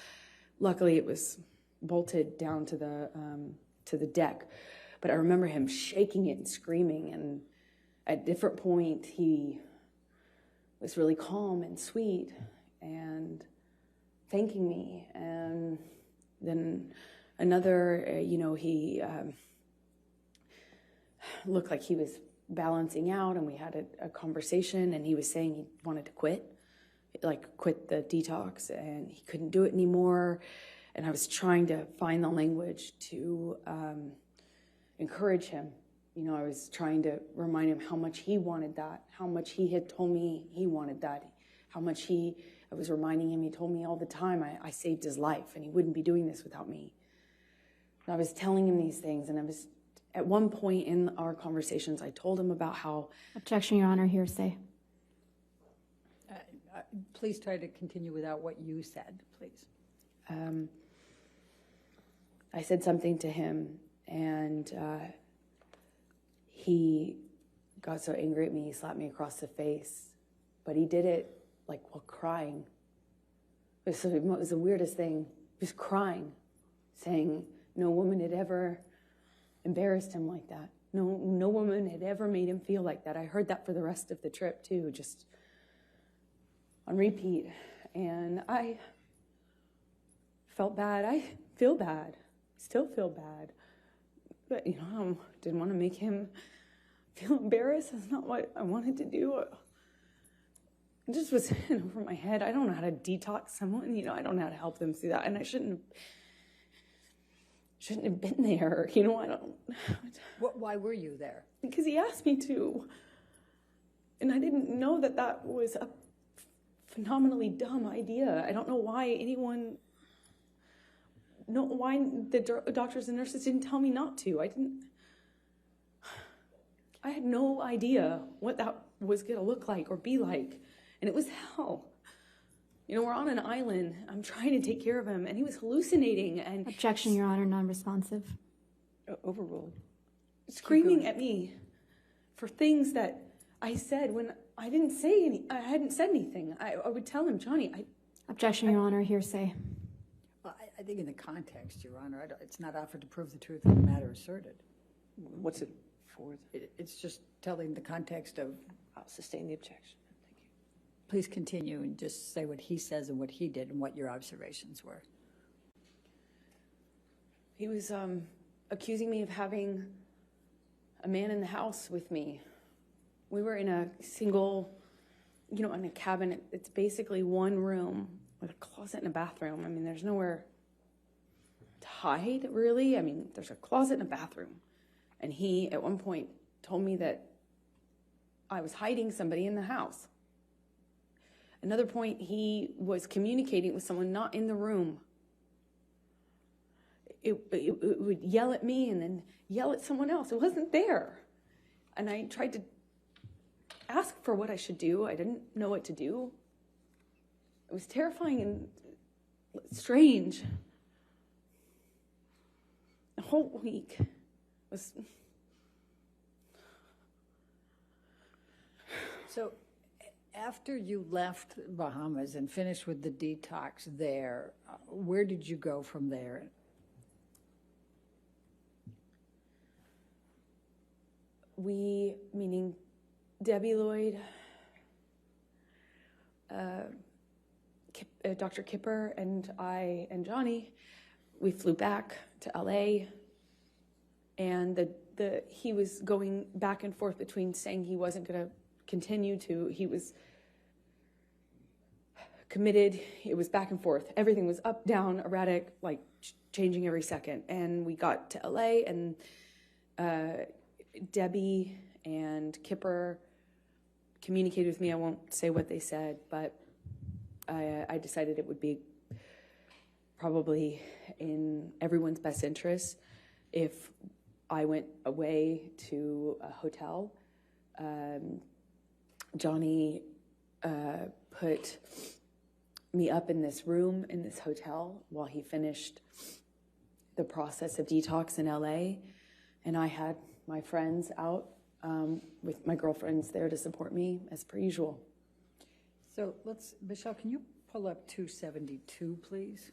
Luckily, it was bolted down to the deck, but I remember him shaking it and screaming. And at a different point, he was really calm and sweet and thanking me. And then another, he looked like he was balancing out, and we had a conversation, and he was saying he wanted to quit the detox, and he couldn't do it anymore. And I was trying to find the language to encourage him. I was trying to remind him how much he wanted that, how much he had told me he wanted that, how much I was reminding him, he told me all the time, I saved his life, and he wouldn't be doing this without me. And I was telling him these things, and at one point in our conversations, I told him about how... Objection, Your Honor, hearsay. Please try to continue without what you said, please. I said something to him, and he got so angry at me, he slapped me across the face. But he did it while crying. It was the weirdest thing. He was crying, saying no woman had ever embarrassed him like that. No woman had ever made him feel like that. I heard that for the rest of the trip too, just on repeat. And I felt bad. I feel bad. Still feel bad. But, I didn't want to make him feel embarrassed. That's not what I wanted to do. It just was over my head. I don't know how to detox someone. I don't know how to help them through that. And I shouldn't have been there. I don't. Why were you there? Because he asked me to. And I didn't know that was a phenomenally dumb idea. I don't know why why the doctors and nurses didn't tell me not to. I had no idea what that was going to look like or be like. And it was hell. We're on an island. I'm trying to take care of him, and he was hallucinating and... Objection, Your Honor, non-responsive. Overruled. Screaming at me for things that I said when I didn't say I hadn't said anything. I would tell him, Johnny, Objection, Your Honor, hearsay. Well, I think in the context, Your Honor, it's not offered to prove the truth of the matter asserted. What's it for? It's just telling the context of... I'll sustain the objection. Thank you. Please continue and just say what he says and what he did and what your observations were. He was accusing me of having a man in the house with me. We were in a single, in a cabin. It's basically one room with a closet and a bathroom. I mean, there's nowhere to hide, really. I mean, there's a closet and a bathroom. And he, at one point, told me that I was hiding somebody in the house. Another point, he was communicating with someone not in the room. It would yell at me and then yell at someone else. It wasn't there. And I tried to ask for what I should do. I didn't know what to do. It was terrifying and strange. The whole week was... So after you left Bahamas and finished with the detox there, where did you go from there? We, meaning Debbie Lloyd, Dr. Kipper, and I and Johnny, we flew back to LA, and he was going back and forth between saying he wasn't going to continue to, he was committed. It was back and forth. Everything was up, down, erratic, like changing every second. And we got to LA, and Debbie and Kipper communicated with me. I won't say what they said, but I decided it would be probably in everyone's best interest if I went away to a hotel. Johnny put me up in this room in this hotel while he finished the process of detox in LA, and I had my friends out with my girlfriends there to support me as per usual. So Michelle, can you pull up 272, please?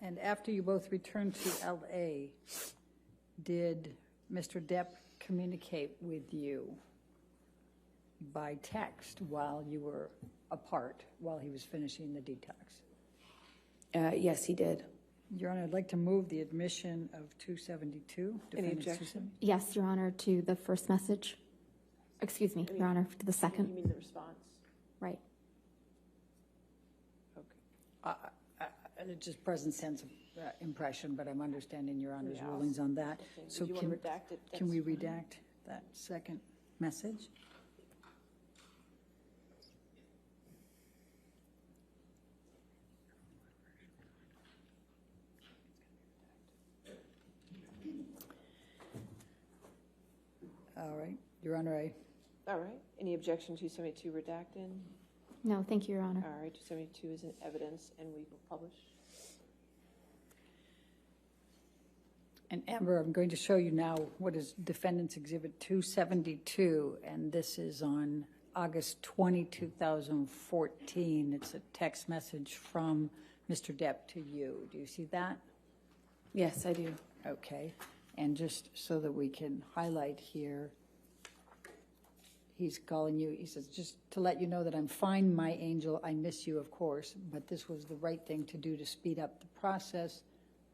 And after you both returned to LA, did Mr. Depp communicate with you by text while you were apart, while he was finishing the detox? Yes, he did. Your Honor, I'd like to move the admission of 272. Any Defendant's objection? Yes, Your Honor, to the first message. Excuse me, Your Honor, to the second. You mean the response? Right. It's just present sense of impression, but I'm understanding Your Honor's Yeah. rulings on that. So If you want to redact it, can we that's fine. redact that second message? All right, Your Honor, All right. Any objection to 272 redacted? No, thank you, Your Honor. All right, 272 is in evidence, and we will publish. and Amber, I'm going to show you now what is Defendant's Exhibit 272, and this is on August 20, 2014. It's a text message from Mr. Depp to you. Do you see that? Yes, I do. Okay. And just so that we can highlight here, he's calling you, he says, just to let you know that I'm fine, my angel. I miss you, of course, but this was the right thing to do to speed up the process.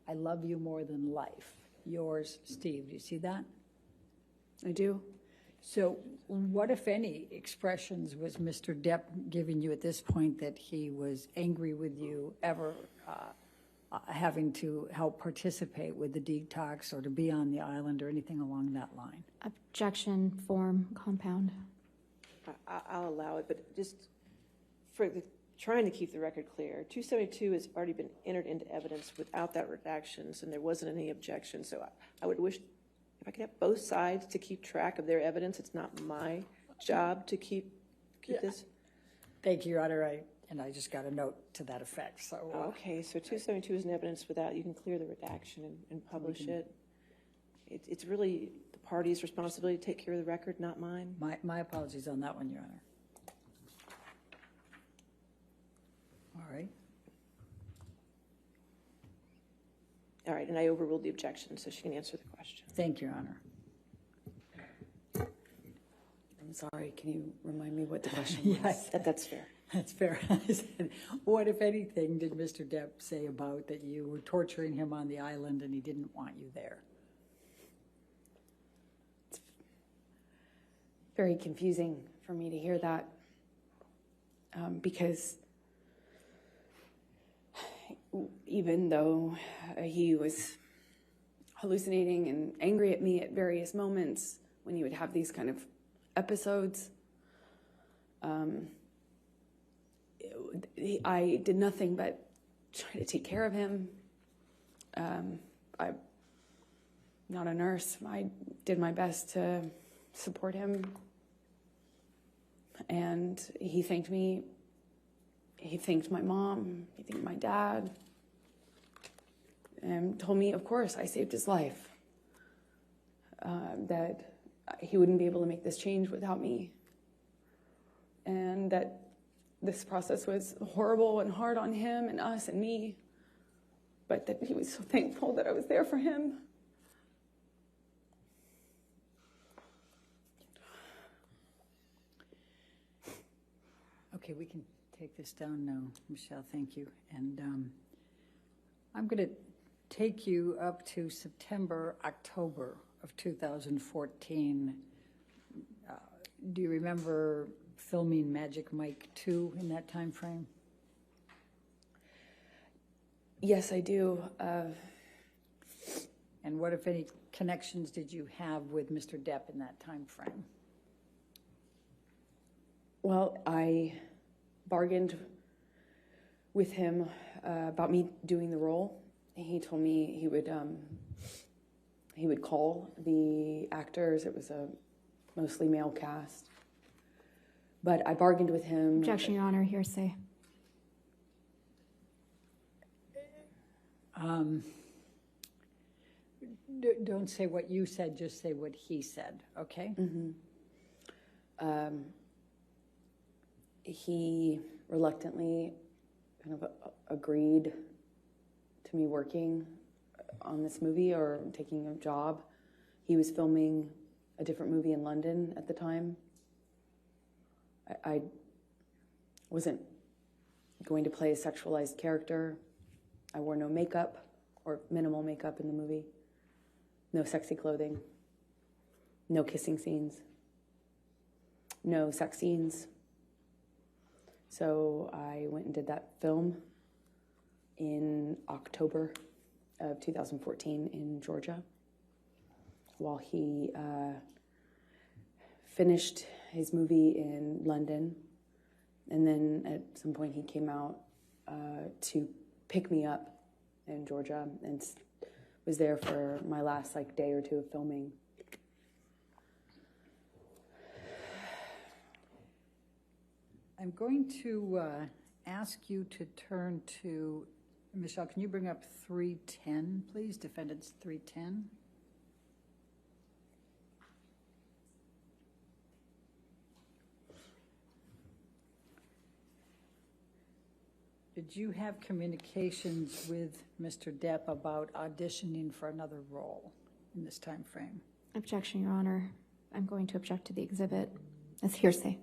I love you more than life. Yours, Steve. Do you see that? I do. So what, if any, expressions was Mr. Depp giving you at this point that he was angry with you, ever having to help participate with the detox or to be on the island or anything along that line? Objection, form, compound. I'll allow it, but just for trying to keep the record clear, 272 has already been entered into evidence without that redactions, and there wasn't any objection. So I would wish if I could have both sides to keep track of their evidence. It's not my job to keep this. Thank you, Your Honor. And I just got a note to that effect. So Okay, so 272 is in evidence without, you can clear the redaction and publish it. It's really the party's responsibility to take care of the record, not mine. my apologies on that one, Your Honor. All right. All right, and I overruled the objection, so she can answer the question. Thank you, Your Honor. I'm sorry, can you remind me what the question was? Yes, That's fair. that's fair. I said, what, if anything, did Mr. Depp say about that you were torturing him on the island and he didn't want you there? Very confusing for me to hear that, because even though he was hallucinating and angry at me at various moments when he would have these kind of episodes, I did nothing but try to take care of him. I'm not a nurse. I did my best to support him. And he thanked me. He thanked my mom. He thanked my dad. And told me, of course, I saved his life. That he wouldn't be able to make this change without me. And that this process was horrible and hard on him and us and me. But that he was so thankful that I was there for him. Okay, we can take this down now, Michelle, thank you. And I'm going to take you up to September, October of 2014. Do you remember filming Magic Mike 2 in that time frame? Yes, I do. And what, if any, connections did you have with Mr. Depp in that time frame? Well, I bargained with him about me doing the role. He told me he would call the actors. It was a mostly male cast. But I bargained with him. Objection, Your Honor, hearsay. Don't say what you said, just say what he said, okay? He reluctantly kind of agreed to me working on this movie or taking a job. He was filming a different movie in London at the time. I wasn't going to play a sexualized character. I wore no makeup or minimal makeup in the movie. No sexy clothing. No kissing scenes. No sex scenes. So I went and did that film in October of 2014 in Georgia while he finished his movie in London. And then at some point he came out to pick me up in Georgia and was there for my last day or two of filming. I'm going to ask you to turn to, Michelle, can you bring up 310, please? Defendants 310. Did you have communications with Mr. Depp about auditioning for another role in this time frame? Objection, Your Honor. I'm going to object to the exhibit as hearsay.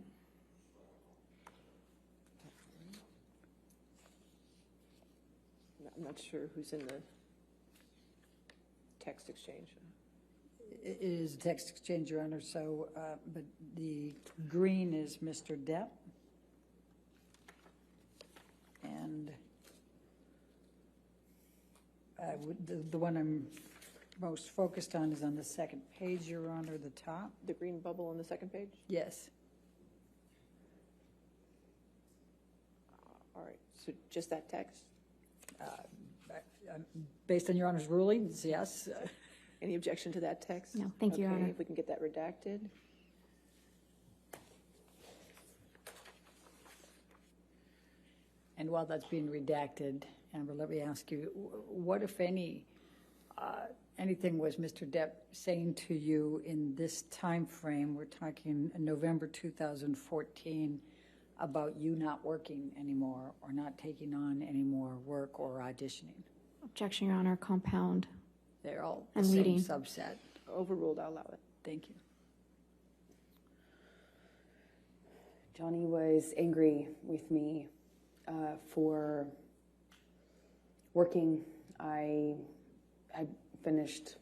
I'm not sure who's in the text exchange. It is a text exchange, Your Honor, so, but the green is Mr. Depp. And the one I'm most focused on is on the second page, Your Honor, the top. The green bubble on the second page? Yes. All right, so just that text? Based on Your Honor's rulings, yes. Any objection to that text? No, thank you, Your Okay, Honor. if we can get that redacted. And while that's being redacted, Amber, let me ask you, what, if any, anything was Mr. Depp saying to you in this time frame, we're talking November 2014, about you not working anymore or not taking on any more work or auditioning? Objection, Your Honor, compound. They're all the And same leading. subset. Overruled, I'll allow it. Thank you. Johnny was angry with me for working. I had finished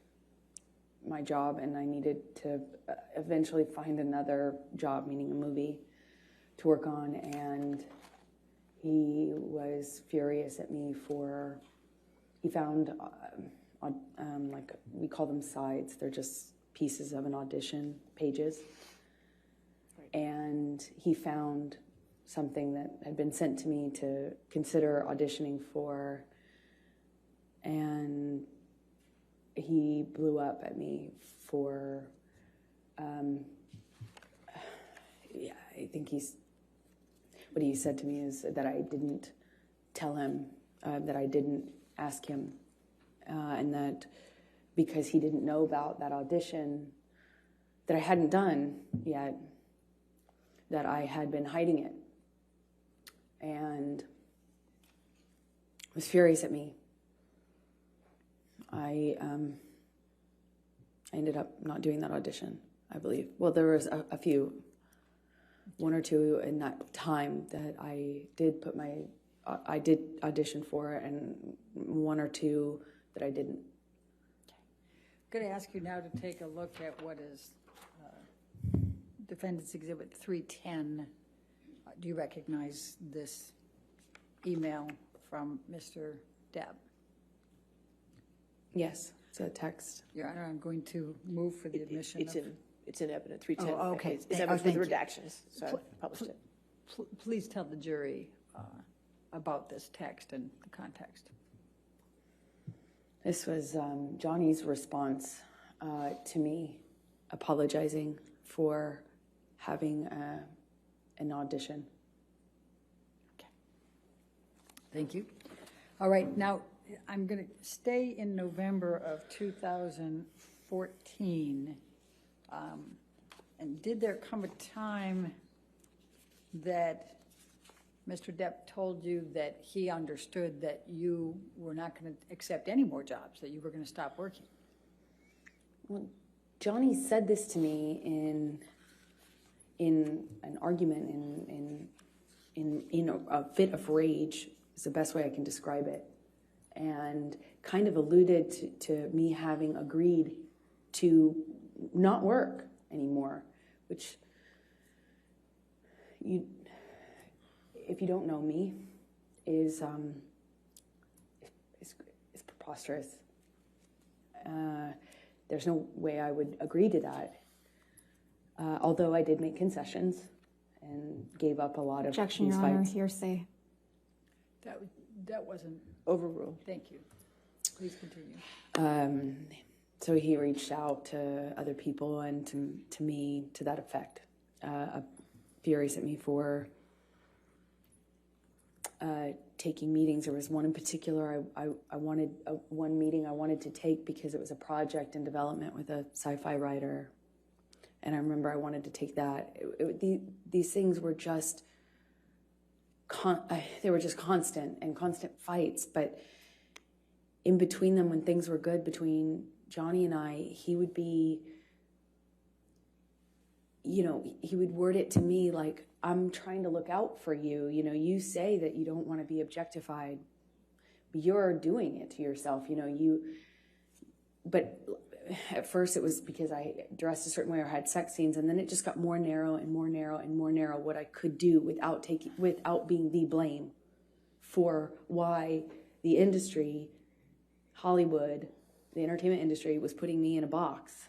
my job and I needed to eventually find another job, meaning a movie, to work on, and he was furious at me for, he found, like, we call them sides, they're just pieces of an audition, pages, and he found something that had been sent to me to consider auditioning for, and he blew up at me for, yeah, I think what he said to me is that I didn't tell him, that I didn't ask him, and that because he didn't know about that audition that I hadn't done yet, that I had been hiding it, and was furious at me. I ended up not doing that audition, I believe. Well, there was a few, one or two in that time that I did I did audition for, and one or two that I didn't. I'm going to ask you now to take a look at what is Defendant's Exhibit 310. Do you recognize this email from Mr. Depp? Yes, it's a text. Your Honor, I'm going to move for the admission of... It's in evidence, 310. Oh, okay. It's evidence with Thank you. redactions, so I published it. Please tell the jury about this text and the context. This was Johnny's response to me apologizing for having an audition. Okay. Thank you. All right, now I'm going to stay in November of 2014. And did there come a time that Mr. Depp told you that he understood that you were not going to accept any more jobs, that you were going to stop working? Well, Johnny said this to me in an argument, in a fit of rage, is the best way I can describe it, and kind of alluded to me having agreed to not work anymore, which if you don't know me, is preposterous. There's no way I would agree to that. Although I did make concessions and gave up a lot of Objection, these Your Honor, fights. hearsay. That wasn't... Overruled. Thank you. Please continue. So he reached out to other people and to me to that effect. Furious at me for taking meetings. There was one in particular I wanted, one meeting I wanted to take because it was a project in development with a sci-fi writer. And I remember I wanted to take that. These things were just, they were just constant fights. But in between them, when things were good between Johnny and I, he would be, he would word it to me like, I'm trying to look out for you. You say that you don't want to be objectified. You're doing it to yourself, but at first it was because I dressed a certain way or had sex scenes, and then it just got more narrow and more narrow and more narrow what I could do without being the blame for why the industry, Hollywood, the entertainment industry, was putting me in a box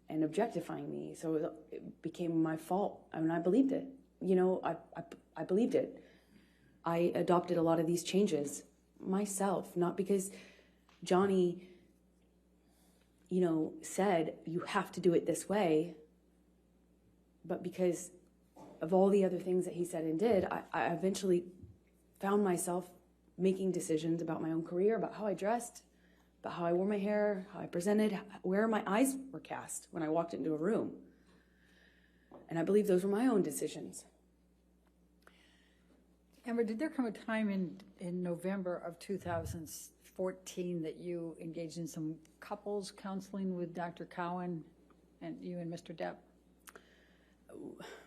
and objectifying me. So it became my fault. I mean, I believed it. I believed it. I adopted a lot of these changes myself, not because Johnny, said you have to do it this way, but because of all the other things that he said and did, I eventually found myself making decisions about my own career, about how I dressed, about how I wore my hair, how I presented, where my eyes were cast when I walked into a room. And I believe those were my own decisions. Amber, did there come a time in November of 2014 that you engaged in some couples counseling with Dr. Cowan and you and Mr. Depp?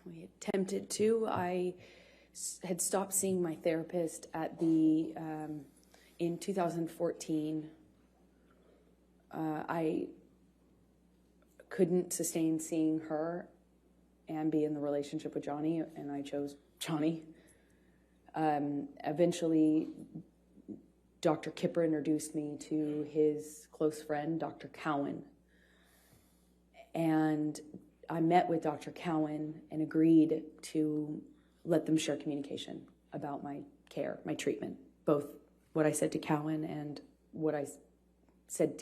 we attempted to. I had stopped seeing my therapist at the in 2014. I couldn't sustain seeing her and be in the relationship with Johnny, and I chose Johnny. Eventually, Dr. Kipper introduced me to his close friend, Dr. Cowan. And I met with Dr. Cowan and agreed to let them share communication about my care, my treatment, both what I said to Cowan and what I said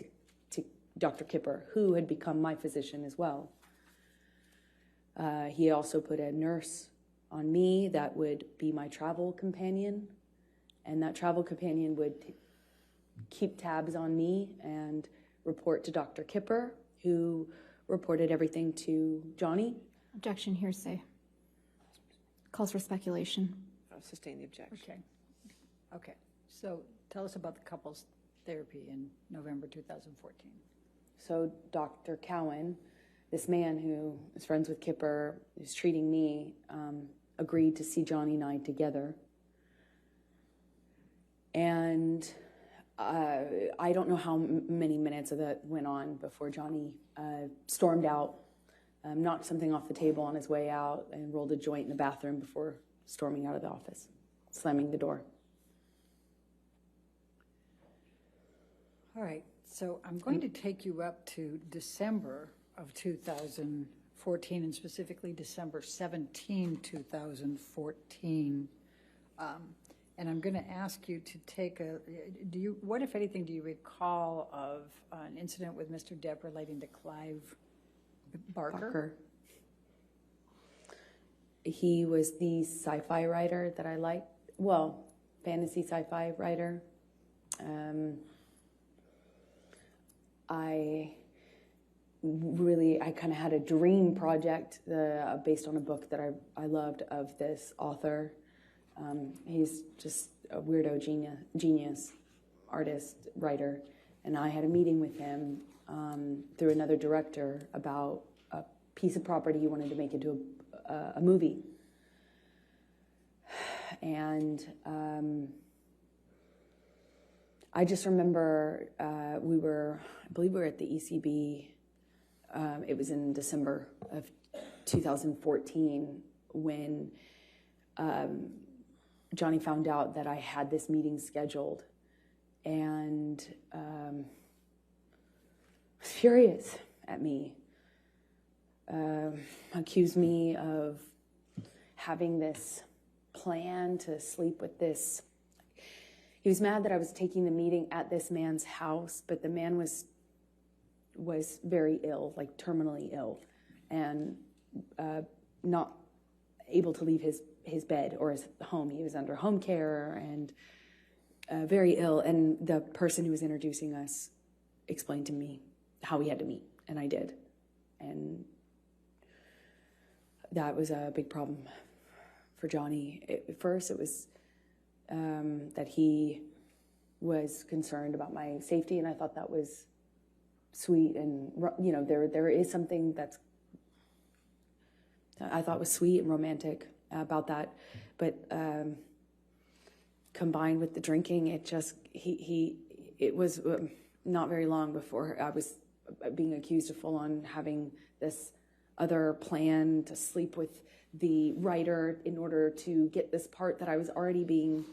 to Dr. Kipper, who had become my physician as well. He also put a nurse on me that would be my travel companion, and that travel companion would keep tabs on me and report to Dr. Kipper, who reported everything to Johnny. Objection, hearsay. Calls for speculation. I'll sustain the objection. Okay. Okay. So tell us about the couples therapy in November 2014. So Dr. Cowan, this man who is friends with Kipper, who's treating me, agreed to see Johnny and I together. And I don't know how many minutes of that went on before Johnny stormed out, knocked something off the table on his way out, and rolled a joint in the bathroom before storming out of the office, slamming the door. All right. So I'm going to take you up to December of 2014, and specifically December 17, 2014. And I'm going to ask you to take what, if anything, do you recall of an incident with Mr. Depp relating to Clive Barker? He was the sci-fi writer that I liked. Well, fantasy sci-fi writer. I kind of had a dream project based on a book that I loved of this author. He's just a weirdo genius, artist, writer. And I had a meeting with him through another director about a piece of property he wanted to make into a movie. And I just remember I believe we were at the ECB. It was in December of 2014 when Johnny found out that I had this meeting scheduled, and was furious at me. Accused me of having this plan to sleep with this. He was mad that I was taking the meeting at this man's house, but the man was very ill, like terminally ill, and not able to leave his bed or his home. He was under home care and very ill. And the person who was introducing us explained to me how we had to meet, and I did. And that was a big problem for Johnny. At first, it was that he was concerned about my safety, and I thought that was sweet. And, there is something that's I thought was sweet and romantic about that. But combined with the drinking, it was not very long before I was being accused of full-on having this other plan to sleep with the writer in order to get this part that I was already being,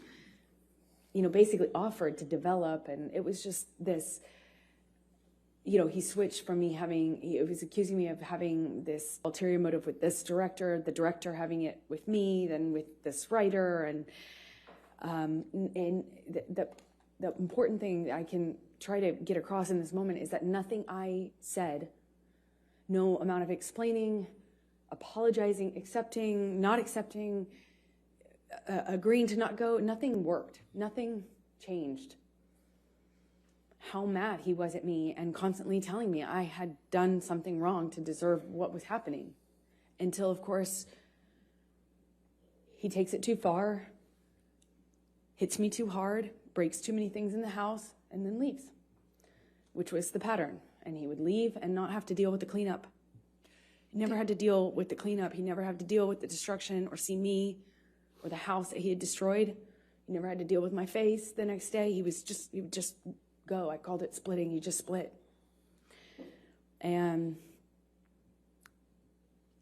basically offered to develop. And it was just this, he switched from he was accusing me of having this ulterior motive with this director, the director having it with me, then with this writer. And the important thing I can try to get across in this moment is that nothing I said, no amount of explaining, apologizing, accepting, not accepting, agreeing to not go, nothing worked. Nothing changed. How mad he was at me and constantly telling me I had done something wrong to deserve what was happening. Until, of course, he takes it too far, hits me too hard, breaks too many things in the house, and then leaves, which was the pattern. And he would leave and not have to deal with the cleanup. He never had to deal with the cleanup. He never had to deal with the destruction or see me or the house that he had destroyed. He never had to deal with my face the next day. He would just go. I called it splitting. He just split. And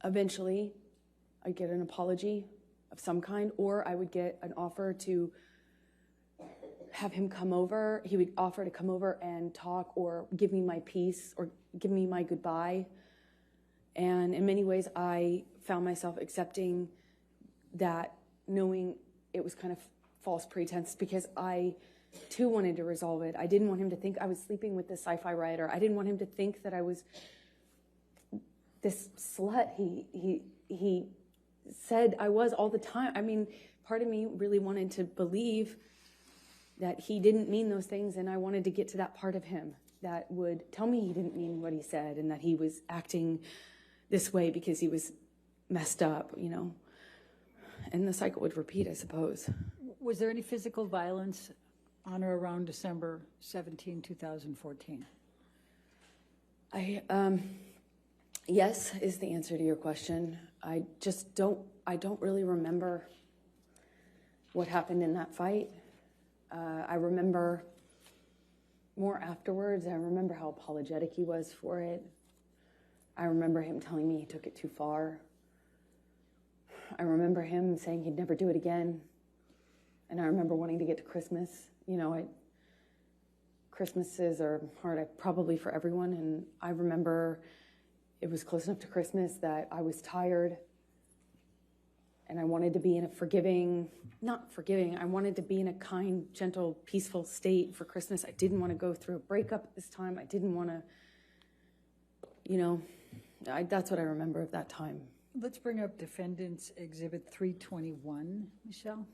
eventually I'd get an apology of some kind, or I would get an offer to have him come over. He would offer to come over and talk or give me my peace or give me my goodbye. And in many ways, I found myself accepting that, knowing it was kind of false pretense, because I too wanted to resolve it. I didn't want him to think I was sleeping with this sci-fi writer. I didn't want him to think that I was this slut he said I was all the time. I mean, part of me really wanted to believe that he didn't mean those things, and I wanted to get to that part of him that would tell me he didn't mean what he said and that he was acting this way because he was messed up, you know. And the cycle would repeat, I suppose. Was there any physical violence on or around December 17, 2014? Yes is the answer to your question. I don't really remember what happened in that fight. I remember more afterwards. I remember how apologetic he was for it. I remember him telling me he took it too far. I remember him saying he'd never do it again. And I remember wanting to get to Christmas. You know, Christmases are hard, probably for everyone. And I remember it was close enough to Christmas that I was tired. And I wanted to be in a I wanted to be in a kind, gentle, peaceful state for Christmas. I didn't want to go through a breakup at this time. I didn't want to, you know, that's what I remember of that time. Let's bring up Defendant's Exhibit 321, Michelle.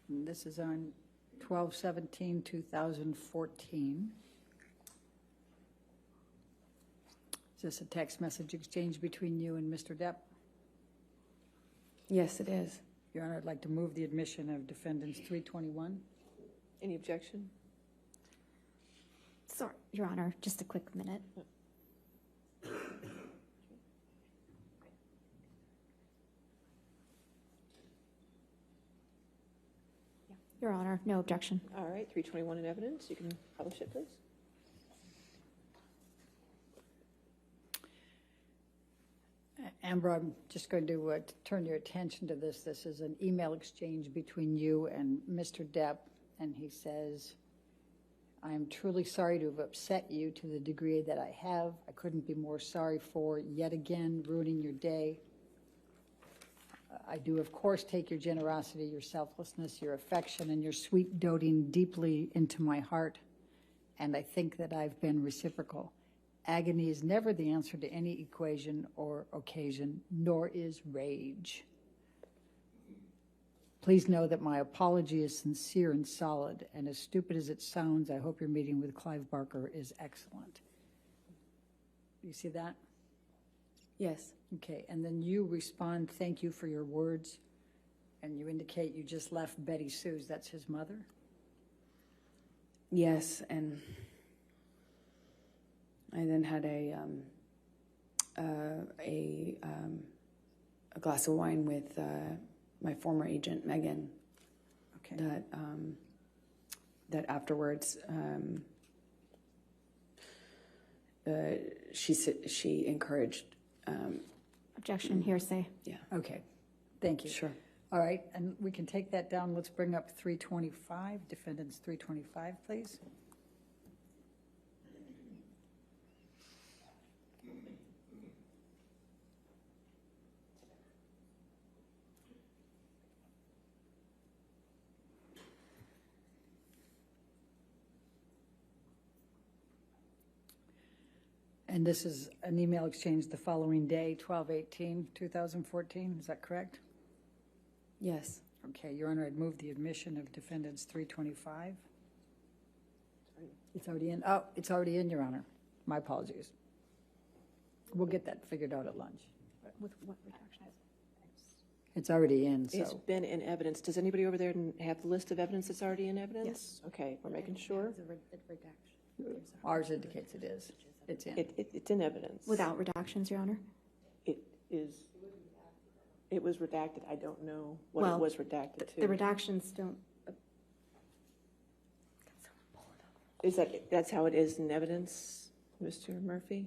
And this is on 12/17/2014. Is this a text message exchange between you and Mr. Depp? Yes, it is. Your Honor, I'd like to move the admission of Defendant's 321. Any objection? Sorry, Your Honor, just a quick minute. Your Honor, no objection. All right, 321 in evidence. You can publish it, please. Amber, I'm just going to turn your attention to this. This is an email exchange between you and Mr. Depp, and he says, I am truly sorry to have upset you to the degree that I have. I couldn't be more sorry for yet again ruining your day. I do, of course, take your generosity, your selflessness, your affection, and your sweet doting deeply into my heart, and I think that I've been reciprocal. Agony is never the answer to any equation or occasion, nor is rage. Please know that my apology is sincere and solid, and as stupid as it sounds, I hope your meeting with Clive Barker is excellent. You see that? Yes. Okay, and then you respond, thank you for your words, and you indicate you just left Betty Sue's, that's his mother? Yes, and I then had a glass of wine with my former agent, Megan. Okay. That afterwards, she encouraged. Objection, hearsay. Yeah. Okay, thank you. Sure. All right, and we can take that down. Let's bring up 325, Defendant's 325, please. And this is an email exchange the following day, 12/18/2014, is that correct? Yes. Okay, Your Honor, I'd move the admission of Defendant's 325. It's already in, oh, it's already in, Your Honor. My apologies. We'll get that figured out at lunch. With what redaction? It's already in, It's so. been in evidence. Does anybody over there have the list of evidence that's already in evidence? Yes. Okay, we're making sure. Ours indicates it is. It's in. It's in evidence. Without redactions, Your Honor? It is, it was redacted. I don't know what it Well, was redacted The to. redactions don't, Is that's how it is in evidence, Mr. Murphy?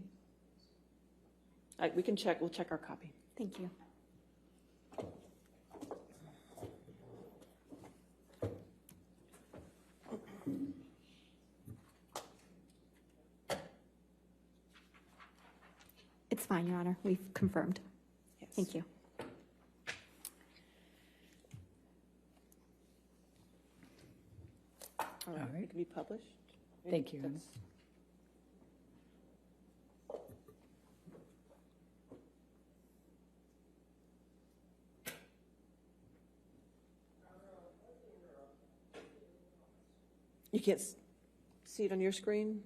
We can check, we'll check our copy. thank you. It's fine, Your Honor. We've confirmed. Yes. Thank you. All All right, right. it can be published. Thank you. That's- You can't see it on your screen?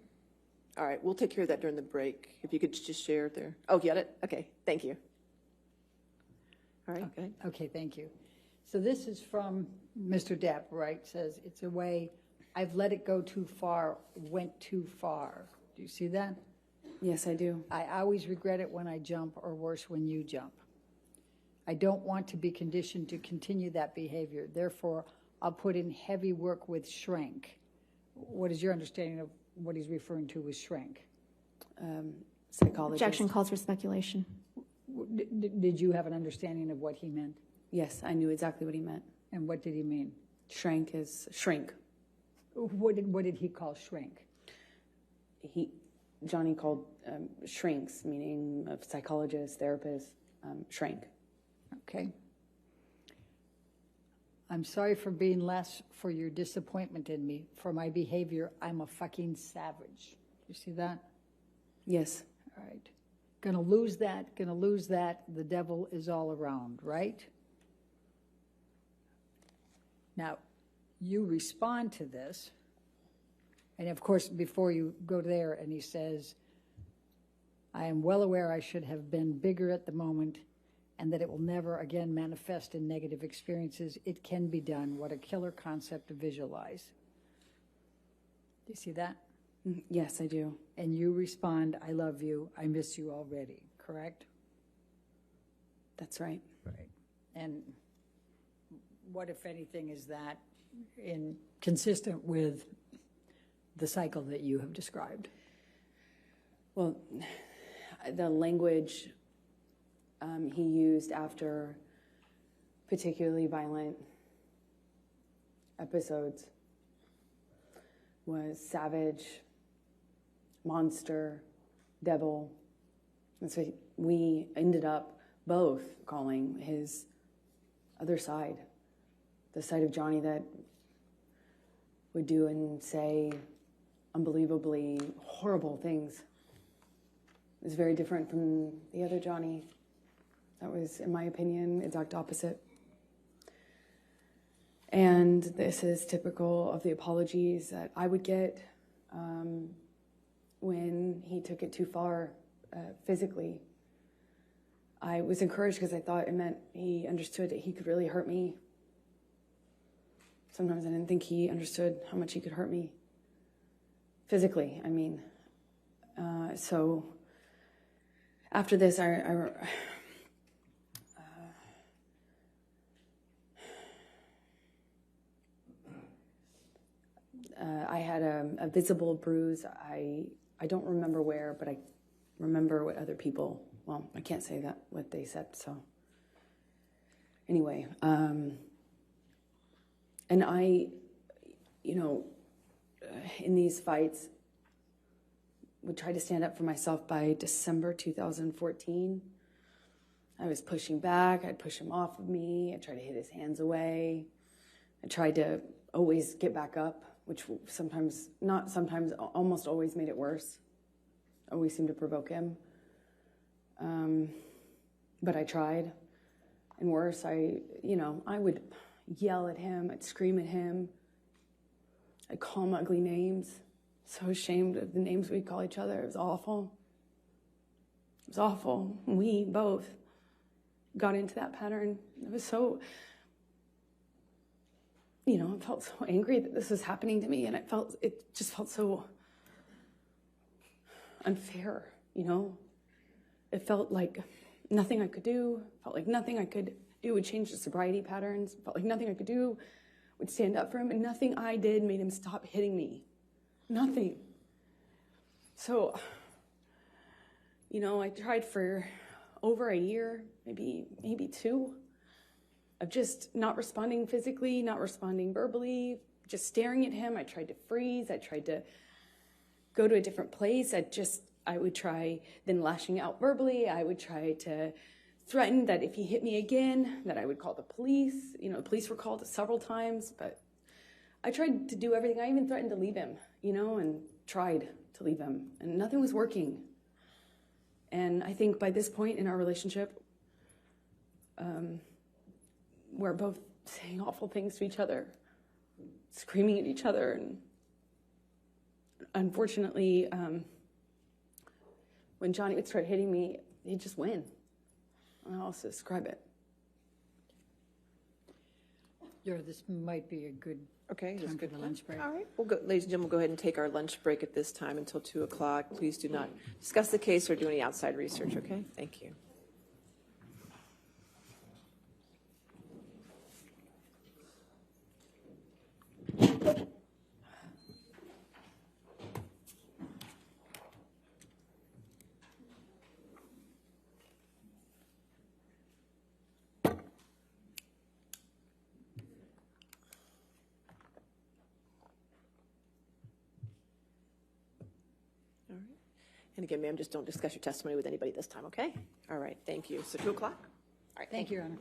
All right, we'll take care of that during the break. If you could just share it there. Oh, get it? Okay, thank you. All right, go ahead. Okay, thank you. So this is from Mr. Depp, right? Says, it's a way, I've let it go too far, went too far. Do you see that? Yes, I do. I always regret it when I jump, or worse, when you jump. I don't want to be conditioned to continue that behavior. Therefore, I'll put in heavy work with shrink. What is your understanding of what he's referring to with shrink? Psychologist. Objection calls for speculation. Did you have an understanding of what he meant? Yes, I knew exactly what he meant. And what did he mean? Shrank is shrink. What did he call shrink? Johnny called shrinks, meaning of psychologist, therapist, shrank. Okay. I'm sorry for being less, for your disappointment in me, for my behavior. I'm a fucking savage. You see that? Yes. All right. Gonna lose that, gonna lose that. The devil is all around, right? Now, you respond to this. And of course, before you go there, and he says, I am well aware I should have been bigger at the moment and that it will never again manifest in negative experiences. It can be done. What a killer concept to visualize. Do you see that? Yes, I do. And you respond, I love you, I miss you already, correct? That's right. Right. And what, if anything, is that consistent with the cycle that you have described? Well, the language he used after particularly violent episodes was savage, monster, devil. That's what we ended up both calling his other side, the side of Johnny that would do and say unbelievably horrible things. It was very different from the other Johnny. That was, in my opinion, exact opposite. And this is typical of the apologies that I would get when he took it too far physically. I was encouraged because I thought it meant he understood that he could really hurt me. Sometimes I didn't think he understood how much he could hurt me physically, I mean. So after this, I had a visible bruise. I don't remember where, but I remember what other people, well, I can't say that, what they said, so. Anyway, and I, in these fights, would try to stand up for myself. By December 2014. I was pushing back. I'd push him off of me. I'd try to hit his hands away. I tried to always get back up, which sometimes, not sometimes, almost always made it worse. Always seemed to provoke him. But I tried. And worse, I would yell at him. I'd scream at him. I'd call him ugly names. So ashamed of the names we'd call each other. It was awful. It was awful. We both got into that pattern. It was so, I felt so angry that this was happening to me, and it just felt so unfair, you know? It felt like nothing I could do, felt like nothing I could do would change the sobriety patterns, felt like nothing I could do would stand up for him, and nothing I did made him stop hitting me. Nothing. So, you know, I tried for over a year, maybe 2, of just not responding physically, not responding verbally, just staring at him. I tried to freeze. I tried to go to a different place. I would try then lashing out verbally. I would try to threaten that if he hit me again, that I would call the police. You know, the police were called several times, but I tried to do everything. I even threatened to leave him, you know, and tried to leave him, and nothing was working. And I think by this point in our relationship, we're both saying awful things to each other, screaming at each other, and unfortunately, when Johnny would start hitting me, he'd just win. I don't know how else to describe it. This might be a good Okay, that's time for good. the lunch break. All right, ladies and gentlemen, we'll go ahead and take our lunch break at this time until 2 o'clock. Please do not discuss the case or do any outside research, okay? Thank you. All right. And again, ma'am, just don't discuss your testimony with anybody this time, okay? All right, thank you. So 2 o'clock? All right, Thank you, Your Honor.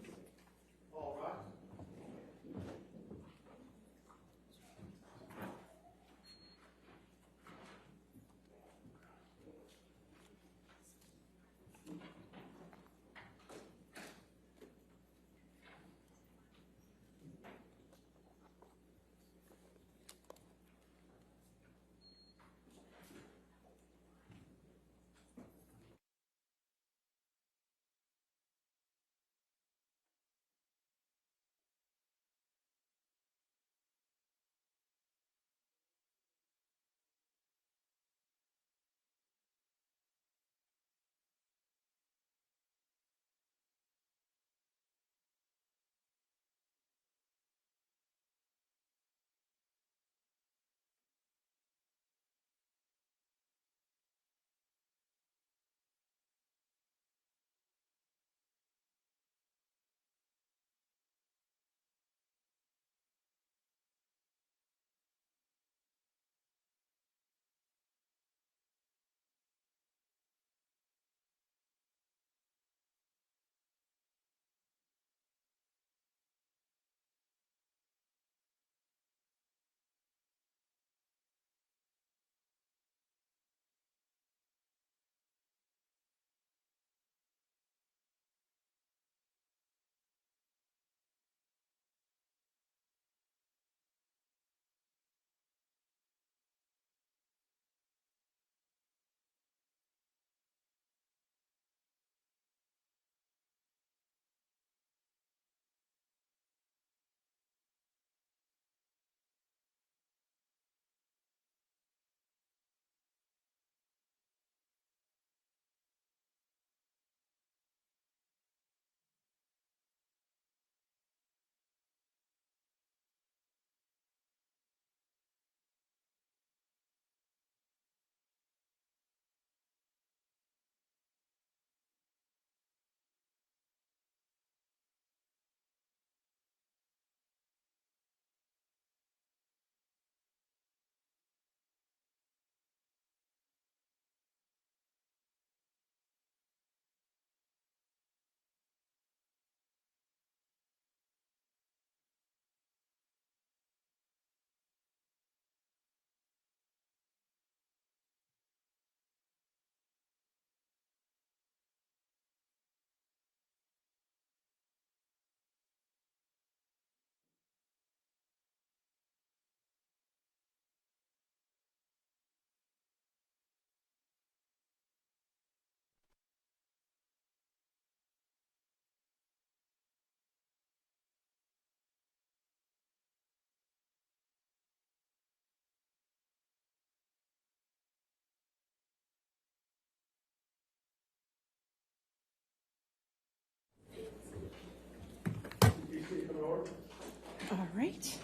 All right.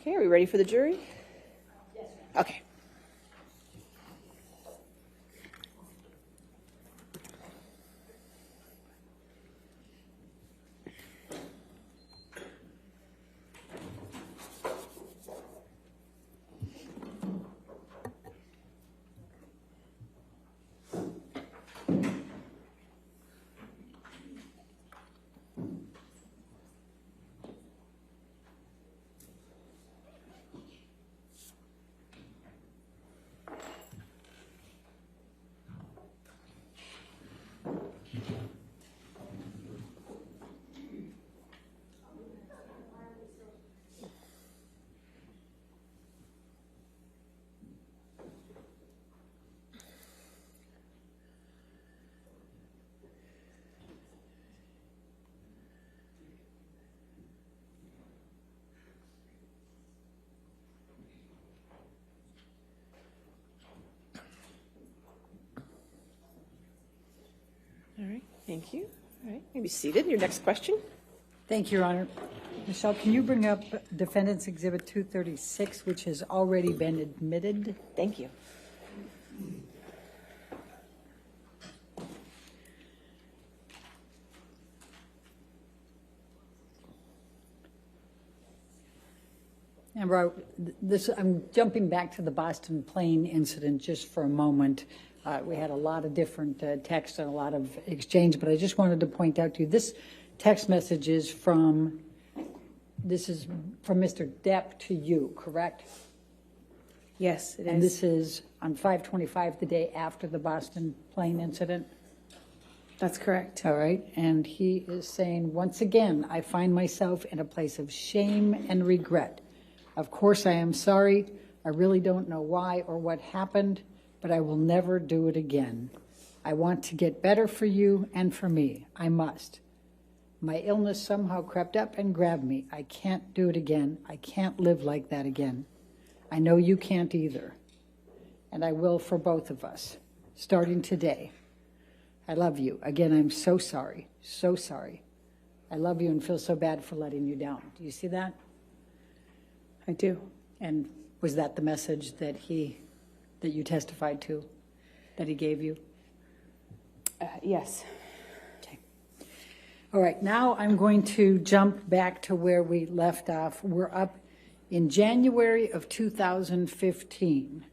Okay, are we ready for the jury? Yes. Okay. All right, thank you. All right, you may be seated. Your next question? Thank you, Your Honor. Michelle, can you bring up Defendant's Exhibit 236, which has already been admitted? Thank you. Amber, I'm jumping back to the Boston plane incident just for a moment. We had a lot of different text and a lot of exchange, but I just wanted to point out to you, this text message is from Mr. Depp to you, correct? Yes, it is. And this is on 5/25, the day after the Boston plane incident? That's correct. All right, and he is saying, once again, I find myself in a place of shame and regret. Of course, I am sorry. I really don't know why or what happened, but I will never do it again. I want to get better for you and for me. I must. My illness somehow crept up and grabbed me. I can't do it again. I can't live like that again. I know you can't either. And I will for both of us, starting today. I love you. Again, I'm so sorry. So sorry. I love you and feel so bad for letting you down. Do you see that? I do. And was that the message that you testified to, that he gave you? Yes. Okay. All right, now I'm going to jump back to where we left off. We're up in January of 2015.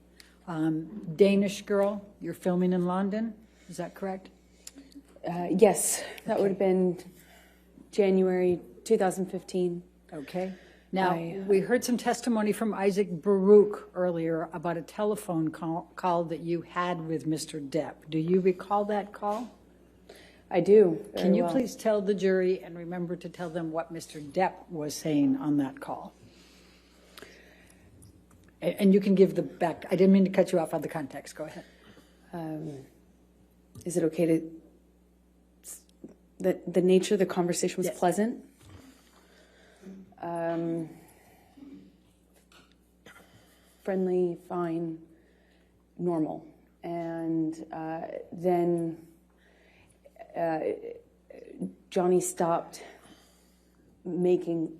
Danish girl, you're filming in London, is that correct? Yes, that would have been January 2015. Okay. Now, we heard some testimony from Isaac Baruch earlier about a telephone call that you had with Mr. Depp. Do you recall that call? I do. Can you please tell the jury and remember to tell them what Mr. Depp was saying on that call? And you can give the back. I didn't mean to cut you off on the context. Go ahead. Is it okay to... The nature of the conversation was pleasant? Friendly, fine, normal. And then Johnny stopped making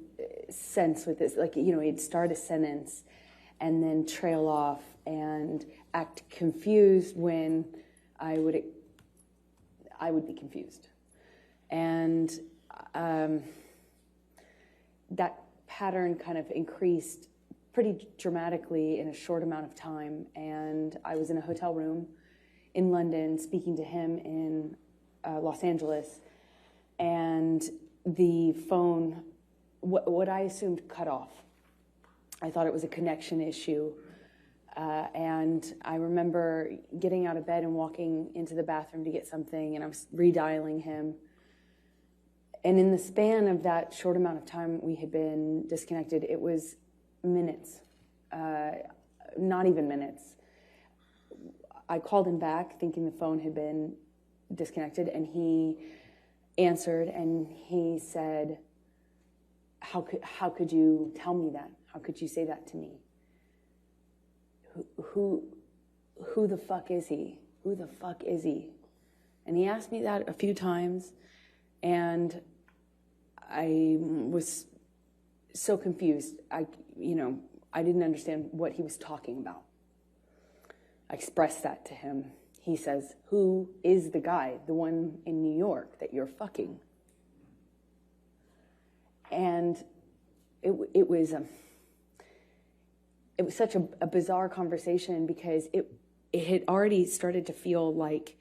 sense with this. Like, you know, he'd start a sentence and then trail off and act confused when I would be confused. And that pattern kind of increased pretty dramatically in a short amount of time. And I was in a hotel room in London speaking to him in Los Angeles. And the phone, what I assumed, cut off. I thought it was a connection issue. And I remember getting out of bed and walking into the bathroom to get something, and I was redialing him. And in the span of that short amount of time we had been disconnected, it was minutes, not even minutes. I called him back thinking the phone had been disconnected, and he answered and he said, how could you tell me that? How could you say that to me? Who the fuck is he? Who the fuck is he? And he asked me that a few times, and I was so confused. I didn't understand what he was talking about. I expressed that to him. He says, "Who is the guy, the one in New York that you're fucking?" And it was such a bizarre conversation because it had already started to feel like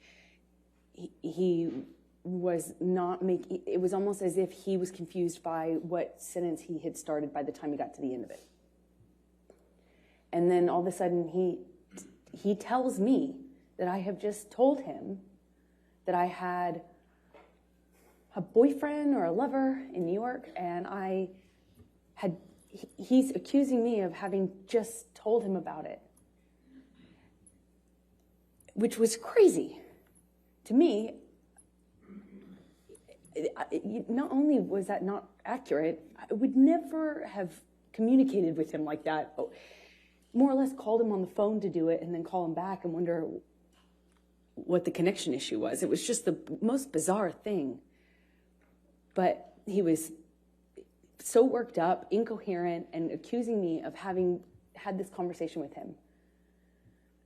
he was not making. It was almost as if he was confused by what sentence he had started by the time he got to the end of it. And then all of a sudden he tells me that I have just told him that I had a boyfriend or a lover in New York, and he's accusing me of having just told him about it, which was crazy. To me, not only was that not accurate, I would never have communicated with him like that. More or less called him on the phone to do it and then call him back and wonder what the connection issue was. It was just the most bizarre thing. But he was so worked up, incoherent, and accusing me of having had this conversation with him.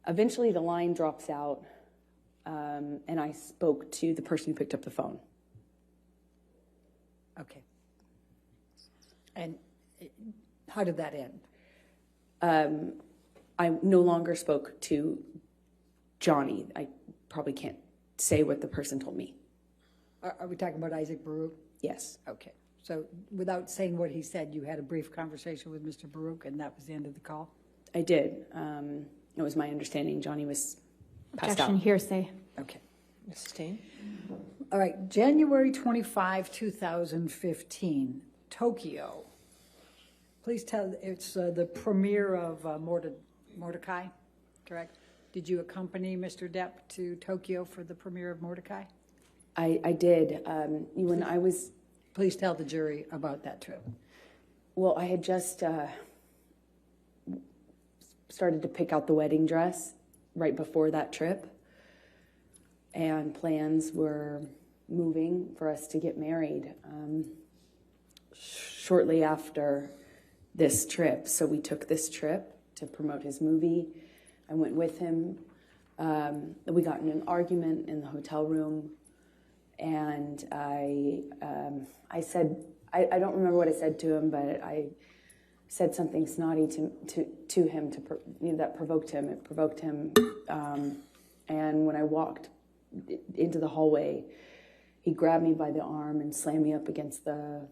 Eventually the line drops out, and I spoke to the person who picked up the phone. Okay. And how did that end? I no longer spoke to Johnny. I probably can't say what the person told me. Are we talking about Isaac Baruch? Yes. Okay. So without saying what he said, you had a brief conversation with Mr. Baruch, and that was the end of the call? I did. It was my understanding Johnny was passed Objection, out. hearsay. Okay. Mrs. Stain? All right. January 25, 2015, Tokyo. Please tell, it's the premiere of Mordecai, correct? Did you accompany Mr. Depp to Tokyo for the premiere of Mordecai? I did. When I was, Please tell the jury about that trip. well, I had just started to pick out the wedding dress right before that trip, and plans were moving for us to get married shortly after this trip. So we took this trip to promote his movie. I went with him. We got in an argument in the hotel room, and I said, I don't remember what I said to him, but I said something snotty to him that provoked him. It provoked him, and when I walked into the hallway, he grabbed me by the arm and slammed me up against the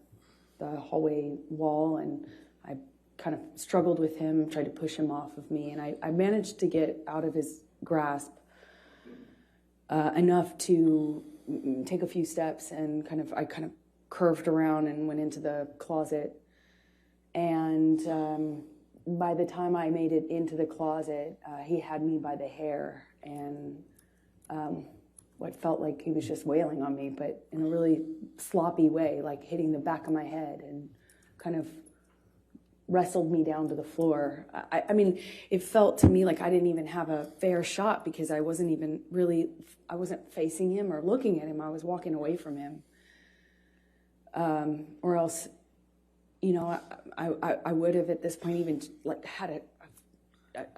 hallway wall, and I kind of struggled with him, tried to push him off of me, and I managed to get out of his grasp enough to take a few steps, and I kind of curved around and went into the closet. And by the time I made it into the closet, he had me by the hair, and what felt like he was just wailing on me, but in a really sloppy way, like hitting the back of my head, and kind of wrestled me down to the floor. I mean, it felt to me like I didn't even have a fair shot, because I wasn't facing him or looking at him. I was walking away from him. Or else, I would have at this point even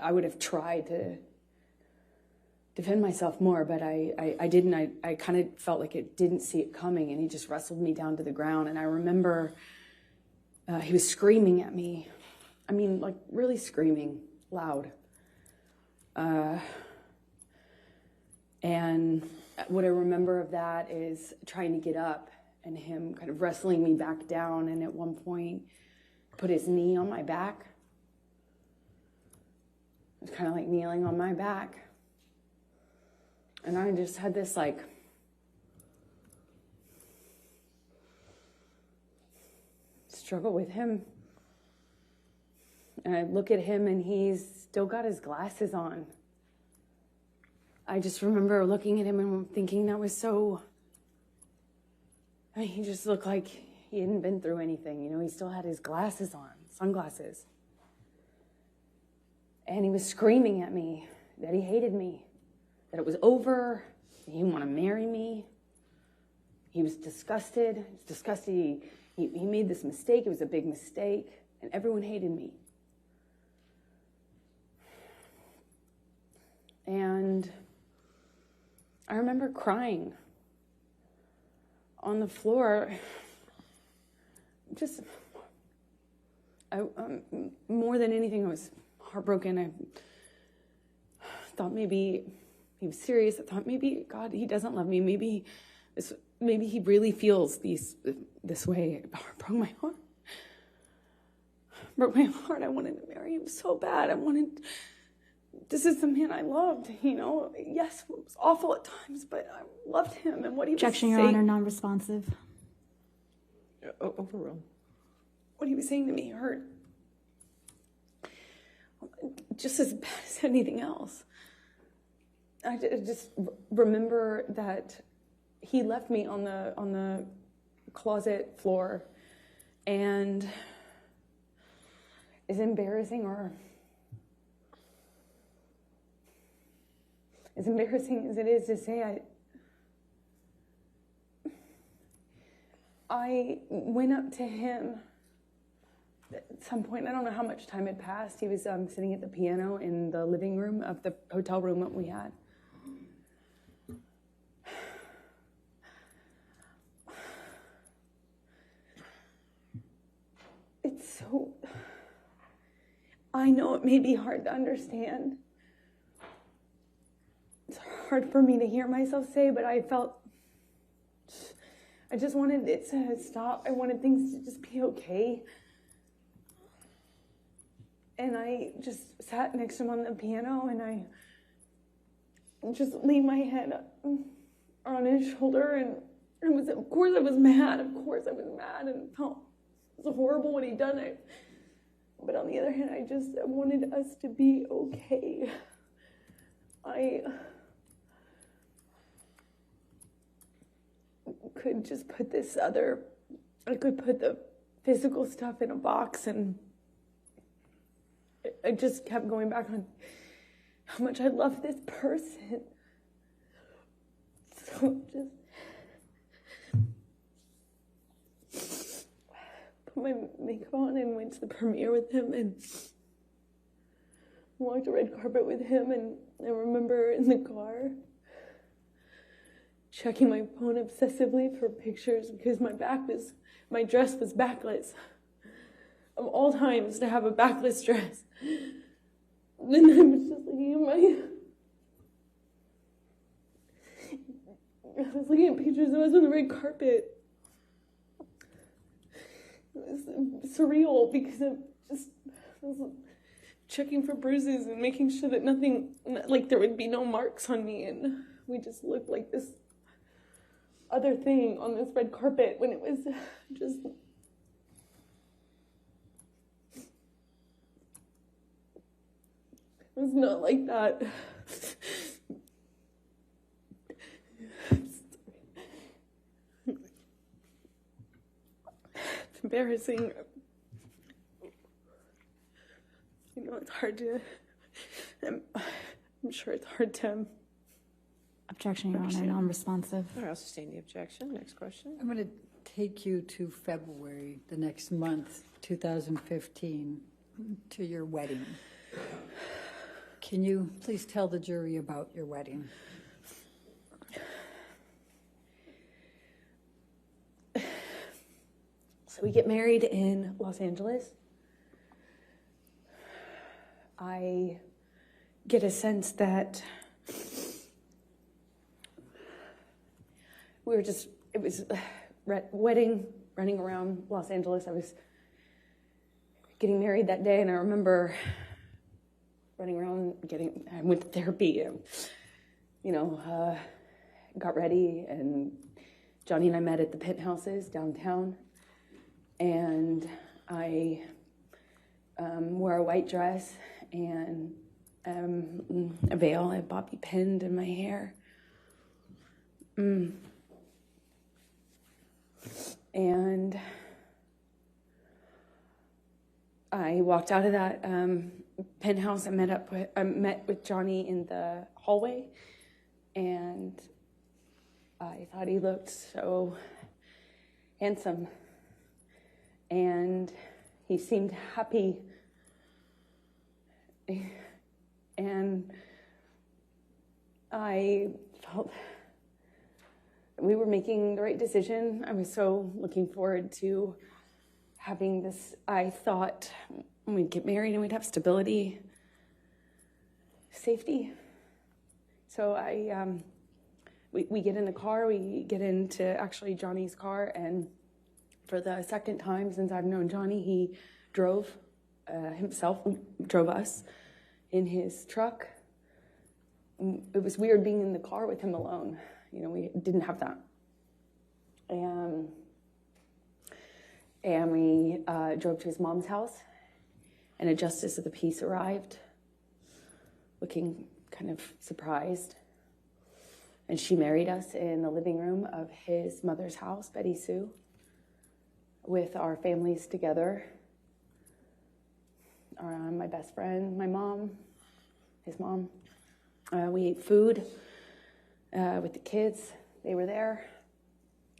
I would have tried to defend myself more, but I didn't. I kind of felt like it didn't see it coming, and he just wrestled me down to the ground. And I remember he was screaming at me. I mean, like really screaming loud. And what I remember of that is trying to get up and him kind of wrestling me back down, and at one point put his knee on my back. It was kind of like kneeling on my back. And I just had this struggle with him. And I look at him, and he's still got his glasses on. I just remember looking at him and thinking that was so... he just looked like he hadn't been through anything. He still had his glasses on, sunglasses. And he was screaming at me that he hated me, that it was over, he didn't want to marry me. He was disgusted. He was disgusted. he made this mistake. It was a big mistake, and everyone hated me. And I remember crying on the floor. Just, more than anything, I was heartbroken. I thought maybe he was serious. I thought maybe, God, he doesn't love me. Maybe he really feels this way. It broke my heart. Broke my heart. I wanted to marry him so bad. This is the man I loved, you know. Yes, it was awful at times, but I loved him and what he was saying. Objection, Your Honor, non-responsive. Overruled. What he was saying to me hurt just as bad as anything else. I just remember that he left me on the closet floor, and as embarrassing as it is to say, I went up to him at some point. I don't know how much time had passed. He was sitting at the piano in the living room of the hotel room that we had. I know it may be hard to understand. It's hard for me to hear myself say, but I just wanted it to stop. I wanted things to just be okay. And I just sat next to him on the piano, and I just leaned my head on his shoulder, and of course I was mad, and it felt it was horrible what he'd done. But on the other hand, I wanted us to be okay. I could just put I could put the physical stuff in a box, and I just kept going back on how much I love this person. So just put my makeup on and went to the premiere with him and walked the red carpet with him. And I remember in the car checking my phone obsessively for pictures because my dress was backless. Of all times to have a backless dress. Then I was just looking at pictures of us on the red carpet. It was surreal because I was checking for bruises and making sure that there would be no marks on me, and we just looked like this other thing on this red carpet when it was just... It was not like that. It's embarrassing. It's hard to... I'm sure it's hard to... Objection, Your Honor, non-responsive. All right, I'll sustain the objection. Next question. I'm going to take you to February, the next month, 2015, to your wedding. Can you please tell the jury about your wedding? So we get married in Los Angeles. I get a sense that it was a wedding, running around Los Angeles. I was getting married that day, and I remember running around, I went to therapy, and, got ready, and Johnny and I met at the Penthouses downtown, and I wore a white dress and a veil. I had bobby pinned in my hair. And I walked out of that penthouse. I met with Johnny in the hallway, and I thought he looked so handsome. and he seemed happy. And I felt we were making the right decision. I was so looking forward to having this. I thought we'd get married and we'd have stability, safety. So we get in the car, we get into actually Johnny's car, and for the second time since I've known Johnny, he drove drove us in his truck. It was weird being in the car with him alone. You know, we didn't have that. And we drove to his mom's house, and a justice of the peace arrived, looking kind of surprised. And she married us in the living room of his mother's house, Betty Sue, with our families together. My best friend, my mom, his mom. We ate food with the kids. They were there.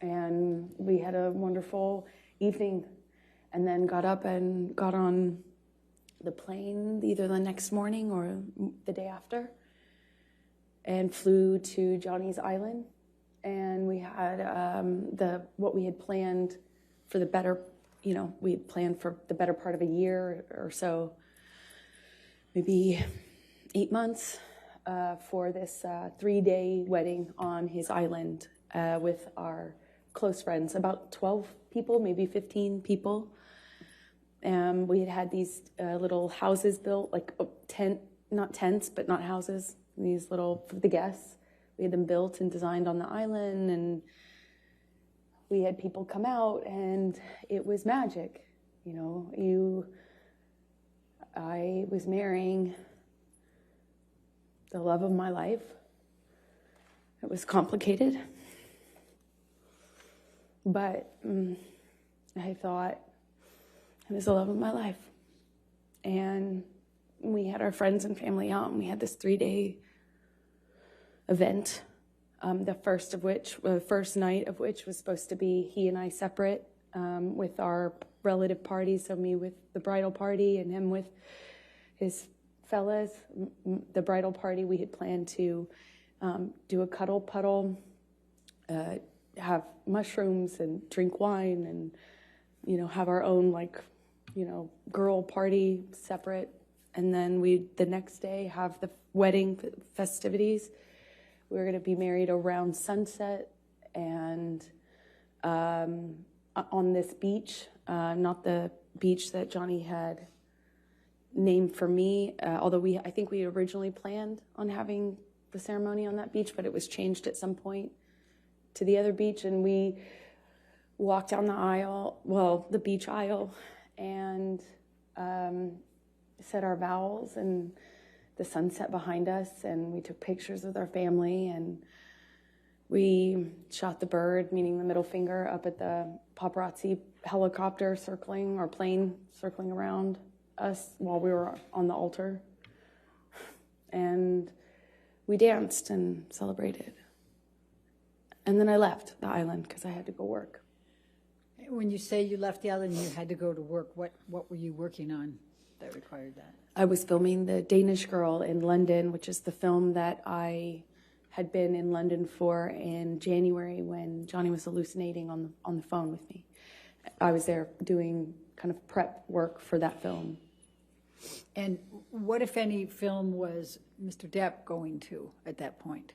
And we had a wonderful evening, and then got up and got on the plane either the next morning or the day after, and flew to Johnny's Island. And we had what we had planned for the better, we had planned for the better part of a year or so, maybe 8 months, for this 3-day wedding on his island with our close friends, about 12 people, maybe 15 people. We had these little houses built, like not tents, but not houses, these little, for the guests. We had them built and designed on the island, and we had people come out, and it was magic. I was marrying the love of my life. It was complicated, but I thought it was the love of my life. And we had our friends and family out, and we had this 3-day event. The first night of which was supposed to be he and I separate, with our relative parties. So me with the bridal party and him with his fellas. The bridal party, we had planned to do a cuddle puddle, have mushrooms and drink wine, and have our own girl party separate. And then the next day have the wedding festivities. We were going to be married around sunset, and on this beach, not the beach that Johnny had named for me, although I think we originally planned on having the ceremony on that beach, but it was changed at some point to the other beach, and we walked down the beach aisle, and said our vows, and the sunset behind us, and we took pictures with our family, and we shot the bird, meaning the middle finger, up at the paparazzi helicopter plane circling around us while we were on the altar. And we danced and celebrated. And then I left the island because I had to go work. When you say you left the island and you had to go to work, what were you working on that required that? I was filming The Danish Girl in London, which is the film that I had been in London for in January when Johnny was hallucinating on the phone with me. I was there doing kind of prep work for that film. And what, if any, film was Mr. Depp going to at that point?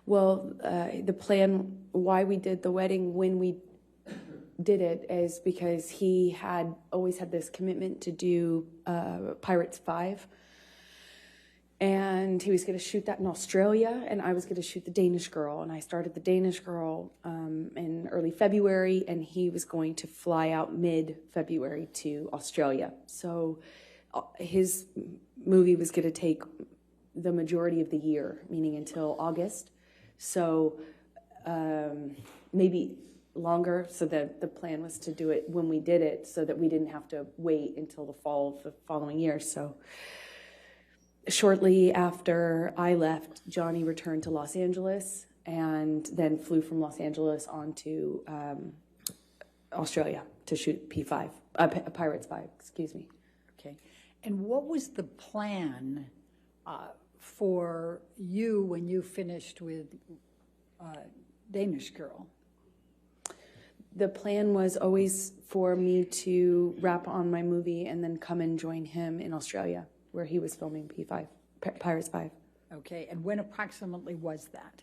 Well, the plan, why we did the wedding when we did it, is because he had always had this commitment to do Pirates 5. And he was going to shoot that in Australia, and I was going to shoot The Danish Girl. And I started The Danish Girl in early February, and he was going to fly out mid-February to Australia. So his movie was going to take the majority of the year, meaning until August. So maybe longer, so that the plan was to do it when we did it so that we didn't have to wait until the fall of the following year. So shortly after I left, Johnny returned to Los Angeles and then flew from Los Angeles on to Australia to shoot P5, Pirates 5, excuse me. Okay. And what was the plan for you when you finished with Danish Girl? The plan was always for me to wrap on my movie and then come and join him in Australia, where he was filming P5, Pirates 5. Okay, and when approximately was that?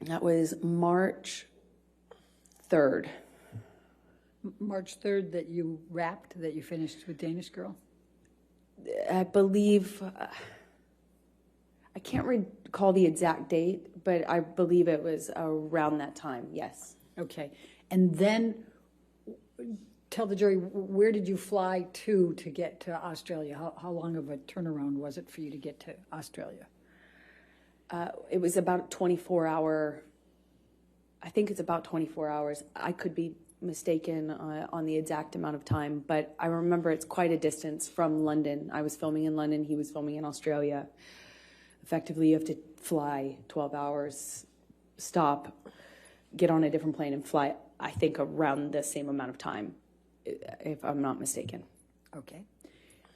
That was March 3rd. March 3rd that you wrapped, that you finished with Danish Girl? I believe, I can't recall the exact date, but I believe it was around that time, yes. Okay, and then tell the jury, where did you fly to get to Australia? How long of a turnaround was it for you to get to Australia? It was about 24-hour, I think it's about 24 hours. I could be mistaken on the exact amount of time, but I remember it's quite a distance from London. I was filming in London, he was filming in Australia. Effectively, you have to fly 12 hours, stop, get on a different plane and fly, I think, around the same amount of time, if I'm not mistaken. Okay.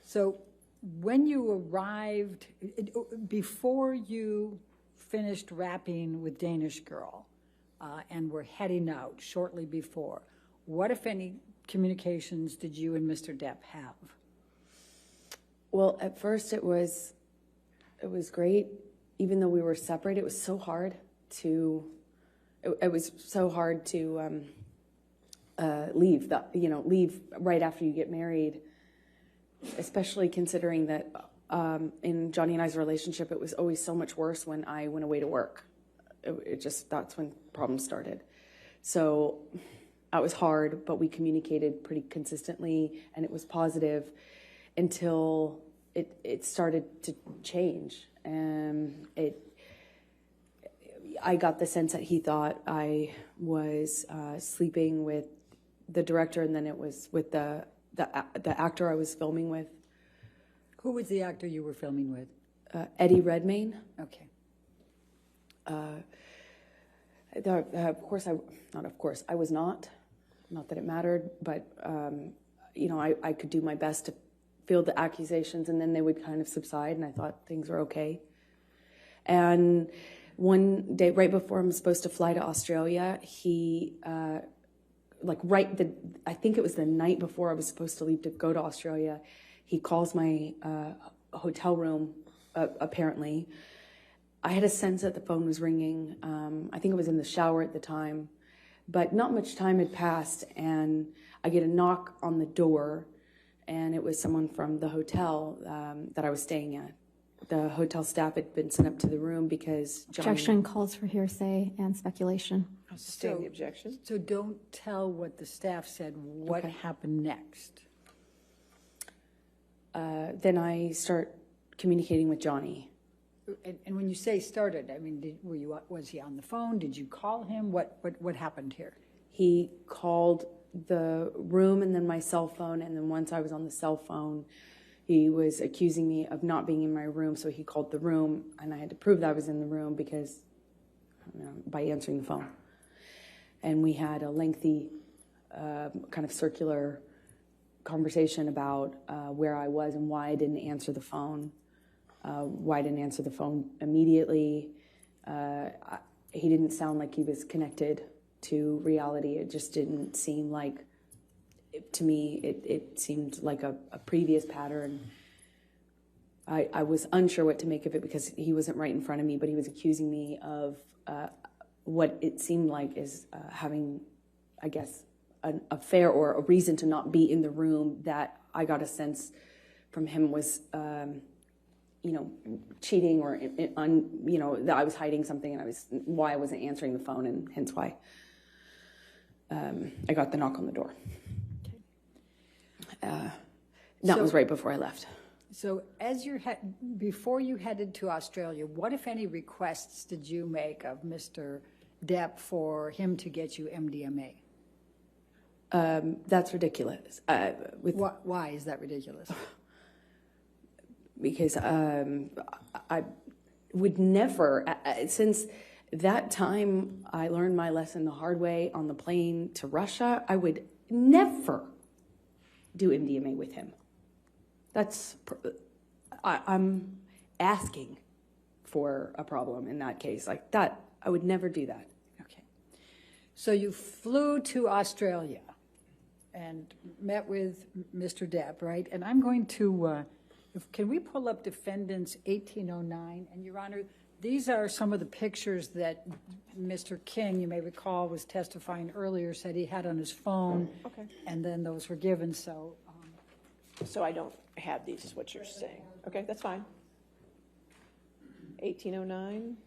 So when you arrived, before you finished wrapping with Danish Girl and were heading out shortly before, what, if any, communications did you and Mr. Depp have? Well, at first it was great. Even though we were separated, it was so hard to, leave, leave right after you get married, especially considering that in Johnny and I's relationship, it was always so much worse when I went away to work. That's when problems started. So that was hard, but we communicated pretty consistently, and it was positive until it started to change. I got the sense that he thought I was sleeping with the director, and then it was with the actor I was filming with. Who was the actor you were filming with? Eddie Redmayne. Okay. I was not that it mattered, but, I could do my best to field the accusations, and then they would kind of subside, and I thought things were okay. And one day, right before I'm supposed to fly to Australia, he, I think it was the night before I was supposed to leave to go to Australia, he calls my hotel room, apparently. I had a sense that the phone was ringing. I think I was in the shower at the time, but not much time had passed, and I get a knock on the door, and it was someone from the hotel that I was staying at. The hotel staff had been sent up to the room because Johnny... Objection calls for hearsay and speculation. I'll sustain the objection. So don't tell what the staff said. What happened next? Then I start communicating with Johnny. And when you say started, I mean, was he on the phone? Did you call him? What happened here? He called the room and then my cell phone, and then once I was on the cell phone, he was accusing me of not being in my room, so he called the room, and I had to prove that I was in the room because, by answering the phone. And we had a lengthy kind of circular conversation about where I was and why I didn't answer the phone. Why I didn't answer the phone immediately. He didn't sound like he was connected to reality. It just didn't seem like, to me, it seemed like a previous pattern. I was unsure what to make of it because he wasn't right in front of me, but he was accusing me of what it seemed like is having, I guess, an affair or a reason to not be in the room that I got a sense from him was... cheating or, that I was hiding something and why I wasn't answering the phone, and hence why I got the knock on the door. That was right before I left. So before you headed to Australia, what, if any, requests did you make of Mr. Depp for him to get you MDMA? That's ridiculous. Why is that ridiculous? Because I would never, since that time I learned my lesson the hard way on the plane to Russia. I would never do MDMA with him. I'm asking for a problem in that case. Like that, I would never do that. Okay. So you flew to Australia and met with Mr. Depp, right? And I'm going to, can we pull up defendants 1809? And Your Honor, these are some of the pictures that Mr. King, you may recall, was testifying earlier, said he had on his phone. Okay. And then those were given, so. So I don't have these, is what you're saying. Okay, that's fine. 1809.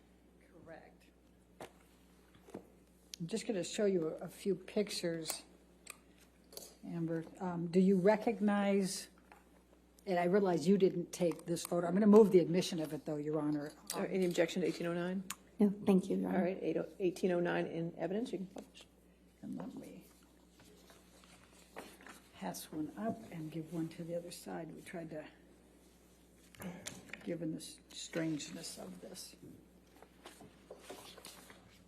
Correct. I'm just going to show you a few pictures, Amber. Do you recognize, and I realize you didn't take this photo. I'm going to move the admission of it, though, Your Honor. Any objection to 1809? No, thank you, Your All Honor. right, 1809 in evidence, you can publish. And let me pass one up and give one to the other side. We tried to, given the strangeness of this.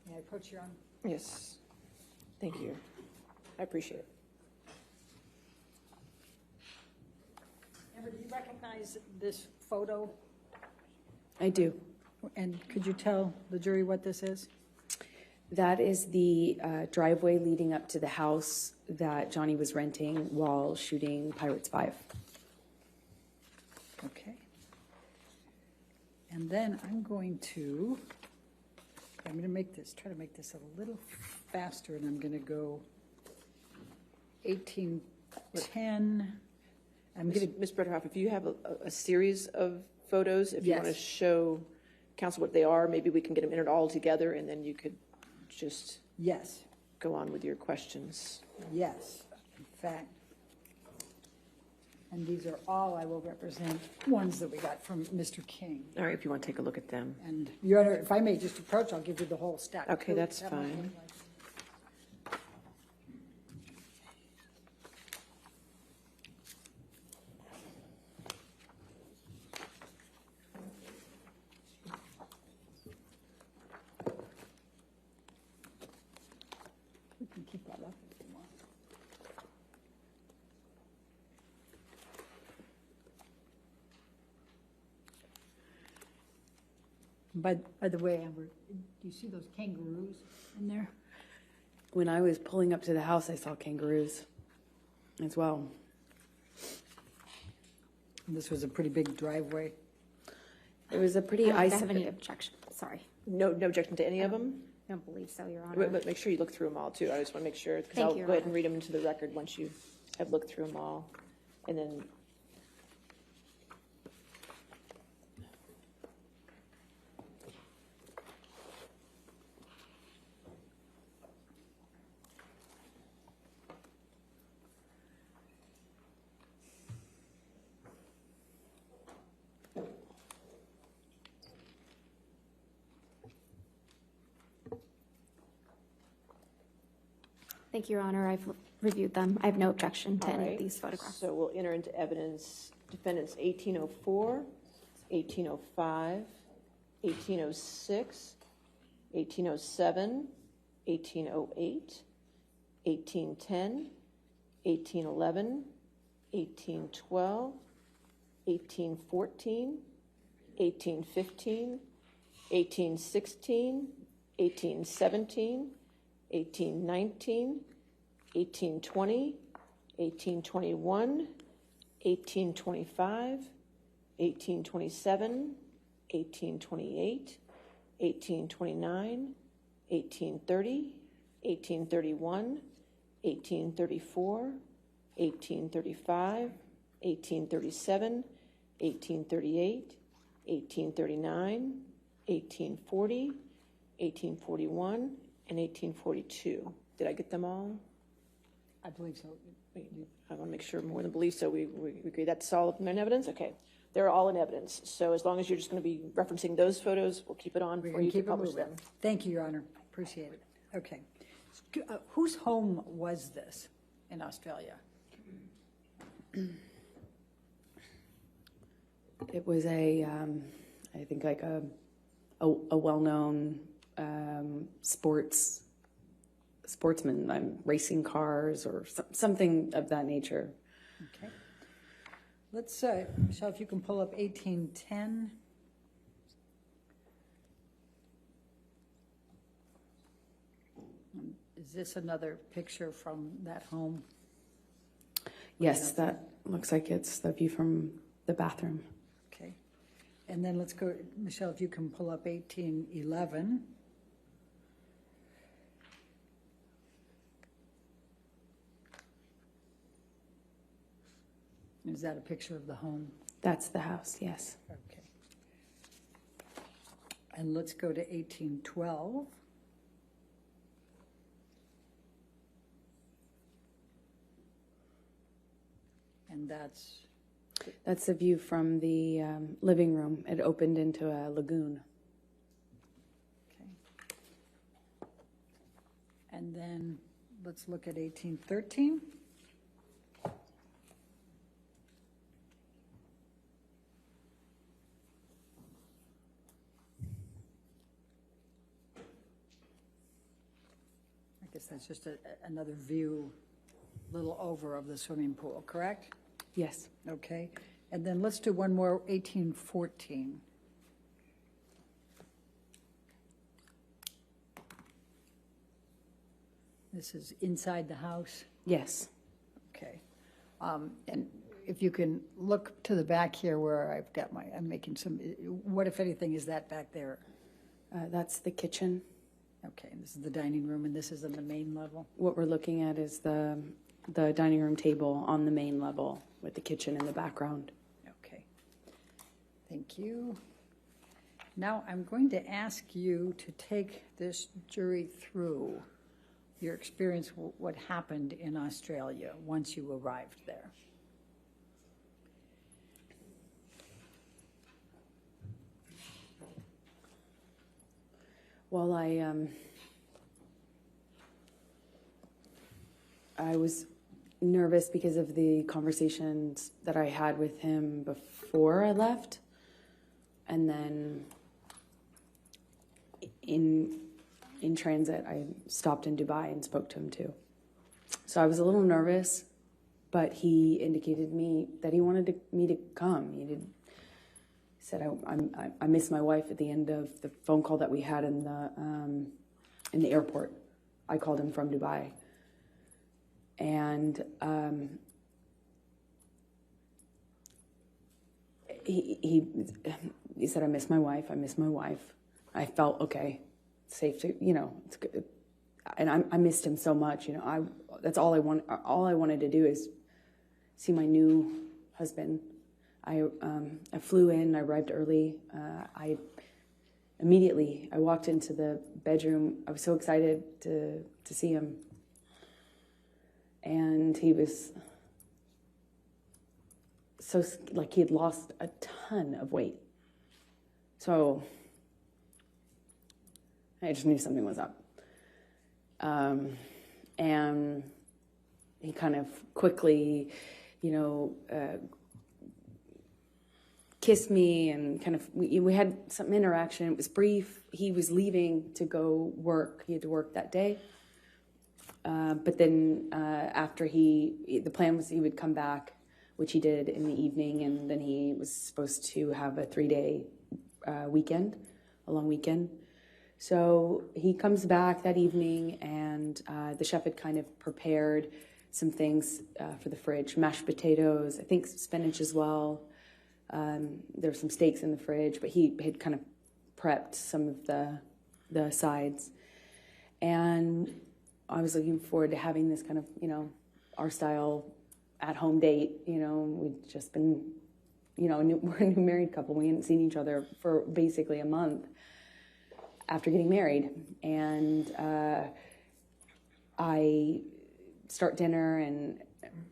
May I approach Your Honor? Yes. Thank you. I appreciate it. Amber, do you recognize this photo? I do. And could you tell the jury what this is? That is the driveway leading up to the house that Johnny was renting while shooting Pirates 5. Okay. And then I'm going to try to make this a little faster, and I'm going to go 1810. I'm going to, Ms. Bretterhoff, if you have a series of photos, if you want to Yes. show council what they are, maybe we can get them entered all together, and then you could just yes, go on with your questions. yes, in fact. And these are all, I will represent, ones that we got from Mr. King. All right, if you want to take a look at them. And Your Honor, if I may just approach, I'll give you the whole stack. Okay, that's That might fine. look like- We can keep that up if you want. By the way, Amber, do you see those kangaroos in there? When I was pulling up to the house, I saw kangaroos as well. This was a pretty big driveway. It was a I pretty don't ice. have any objection, sorry. No objection to any of them? I don't believe so, Your Honor. But make sure you look through them all, too. I just want to make sure, because Thank I'll you, go ahead and Your read them into the record once you have looked through them all. And then Thank you, Your Honor. I've reviewed them. I have no objection to All any right. of these photographs. So we'll enter into evidence defendants 1804, 1805, 1806, 1807, 1808, 1810, 1811, 1812, 1814, 1815, 1816, 1817, 1819, 1820, 1821, 1825, 1827, 1828, 1829, 1830, 1831, 1834, 1835, 1837, 1838, 1839, 1840, 1841, and 1842. Did I get them all? I believe so. Wait, I want to make sure more than believe, so we agree that's all of them in evidence? Okay. They're all in evidence. So as long as you're just going to be referencing those photos, we'll keep it on We're for going you to to keep it publish moving. them. Thank you, Your Honor. Appreciate it. Okay. Whose home was this in Australia? It was I think like a well-known sportsmen, racing cars or something of that nature. Okay. Let's, Michelle, if you can pull up 1810. Is this another picture from that home? Yes, that looks like it's the view from the bathroom. Okay. And then let's go, Michelle, if you can pull up 1811. Is that a picture of the home? That's the house, yes. Okay. And let's go to 1812. And That's the view from the living room. It opened into a lagoon. okay. And then let's look at 1813. I guess that's just another view, little over of the swimming pool, correct? Yes. Okay, and then let's do one more, 1814. This is inside the house? Yes. Okay. And if you can look to the back here where I've got I'm making some, what if anything is that back there? That's the kitchen. Okay, and this is the dining room, and this is on the main level? What we're looking at is the dining room table on the main level with the kitchen in the background. Okay. Thank you. Now I'm going to ask you to take this jury through your experience, what happened in Australia once you arrived there. Well, I was nervous because of the conversations that I had with him before I left, and then in transit, I stopped in Dubai and spoke to him too. So I was a little nervous, but he indicated me that he wanted me to come. He said, I miss my wife at the end of the phone call that we had in the airport. I called him from Dubai. And he said, I miss my wife. I felt, okay, safe to, it's good. And I missed him so much, that's all I wanted to do is see my new husband. I flew in, I arrived early. I walked into the bedroom. I was so excited to see him. And he was so, like, he had lost a ton of weight. So I just knew something was up. And he kind of quickly, kissed me and kind of, we had some interaction. It was brief. He was leaving to go work. He had to work that day. But then after the plan was he would come back, which he did in the evening, and then he was supposed to have a 3-day weekend, a long weekend. So he comes back that evening, and the chef had kind of prepared some things for the fridge, mashed potatoes, I think spinach as well. There were some steaks in the fridge, but he had kind of prepped some of the sides. And I was looking forward to having this kind of, our style at-home date. We'd just been, we're a new married couple. We hadn't seen each other for basically a month after getting married. And I start dinner and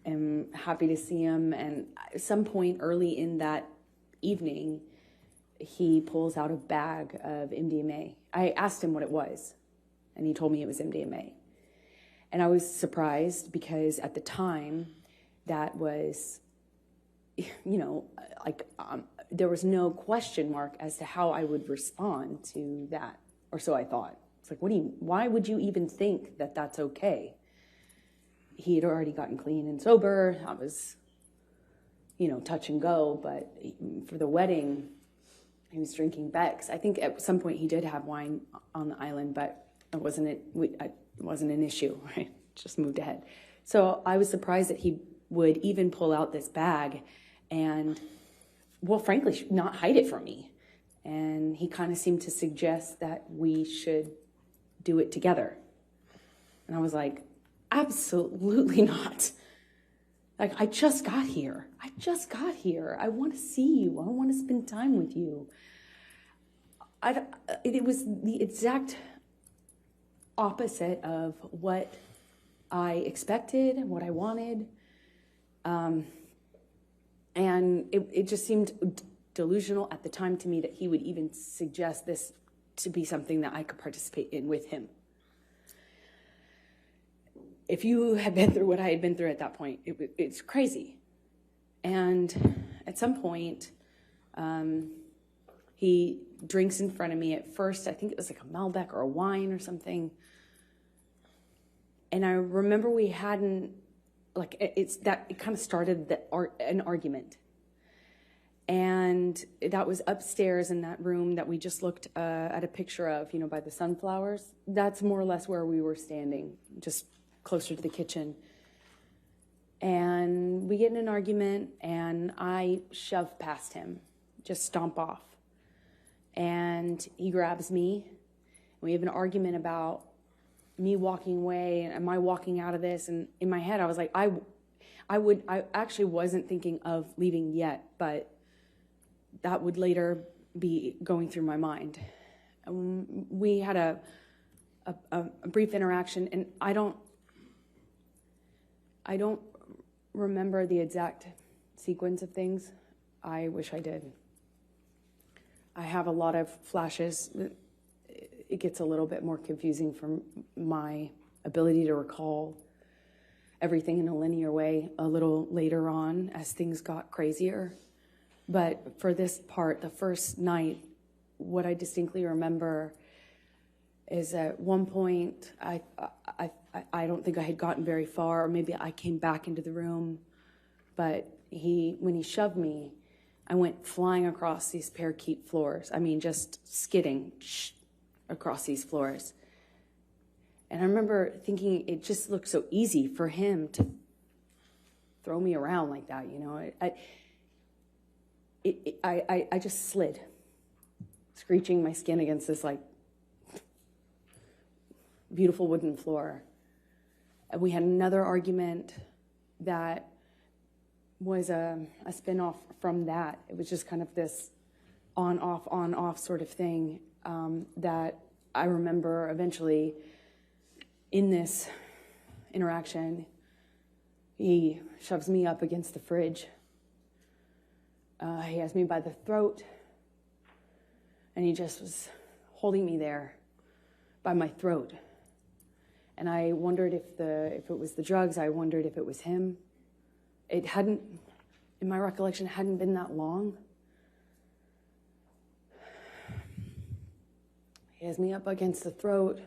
am happy to see him. And at some point early in that evening, he pulls out a bag of MDMA. I asked him what it was, and he told me it was MDMA. And I was surprised because at the time, that was, there was no question mark as to how I would respond to that or so I thought. It's like, why would you even think that that's okay? He had already gotten clean and sober. I was, touch and go, but for the wedding, he was drinking Beck's. I think at some point he did have wine on the island, but it wasn't an issue, right? Just moved ahead. So I was surprised that he would even pull out this bag and, well, frankly, not hide it from me. And he kind of seemed to suggest that we should do it together. And I was like, absolutely not. Like, I just got here. I want to see you. I want to spend time with you. It was the exact opposite of what I expected, what I wanted. And it just seemed delusional at the time to me that he would even suggest this to be something that I could participate in with him. If you had been through what I had been through at that point, it's crazy. And at some point, he drinks in front of me. At first, I think it was like a Malbec or a wine or something. And I remember we hadn't, it kind of started an argument. And that was upstairs in that room that we just looked at a picture of, by the sunflowers. That's more or less where we were standing, just closer to the kitchen. And we get in an argument, and I shove past him, just stomp off. And he grabs me. We have an argument about me walking away, and am I walking out of this? And in my head, I was like, I actually wasn't thinking of leaving yet, but that would later be going through my mind. We had a brief interaction, and I don't remember the exact sequence of things. I wish I did. I have a lot of flashes. It gets a little bit more confusing from my ability to recall everything in a linear way a little later on as things got crazier. But for this part, the first night, what I distinctly remember is at one point, I don't think I had gotten very far, or maybe I came back into the room, but when he shoved me, I went flying across these parakeet floors. I mean, just skidding across these floors. And I remember thinking it just looked so easy for him to throw me around like that, I just slid, screeching my skin against this beautiful wooden floor. And we had another argument that was a spin-off from that. It was just kind of this on-off sort of thing that I remember eventually in this interaction, he shoves me up against the fridge. He has me by the throat, and he just was holding me there by my throat. And I wondered if it was the drugs. I wondered if it was him. It hadn't, in my recollection, hadn't been that long. He has me up against the throat.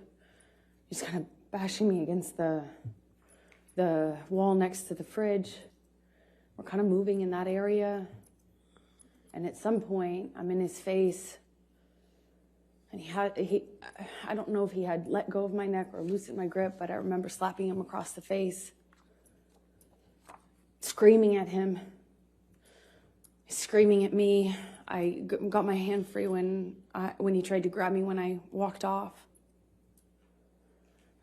He's kind of bashing me against the wall next to the fridge. We're kind of moving in that area. And at some point, I'm in his face. And I don't know if he had let go of my neck or loosened my grip, but I remember slapping him across the face, screaming at him, screaming at me. I got my hand free when he tried to grab me when I walked off.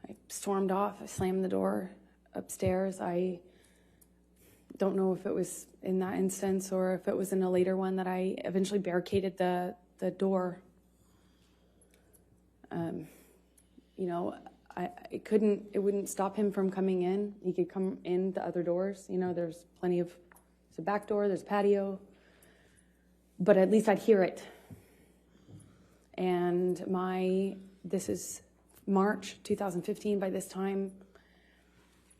I stormed off. I slammed the door upstairs. I don't know if it was in that instance or if it was in a later one that I eventually barricaded the door. It wouldn't stop him from coming in. He could come in the other doors. There's there's a back door, there's a patio, but at least I'd hear it. And this is March 2015. By this time,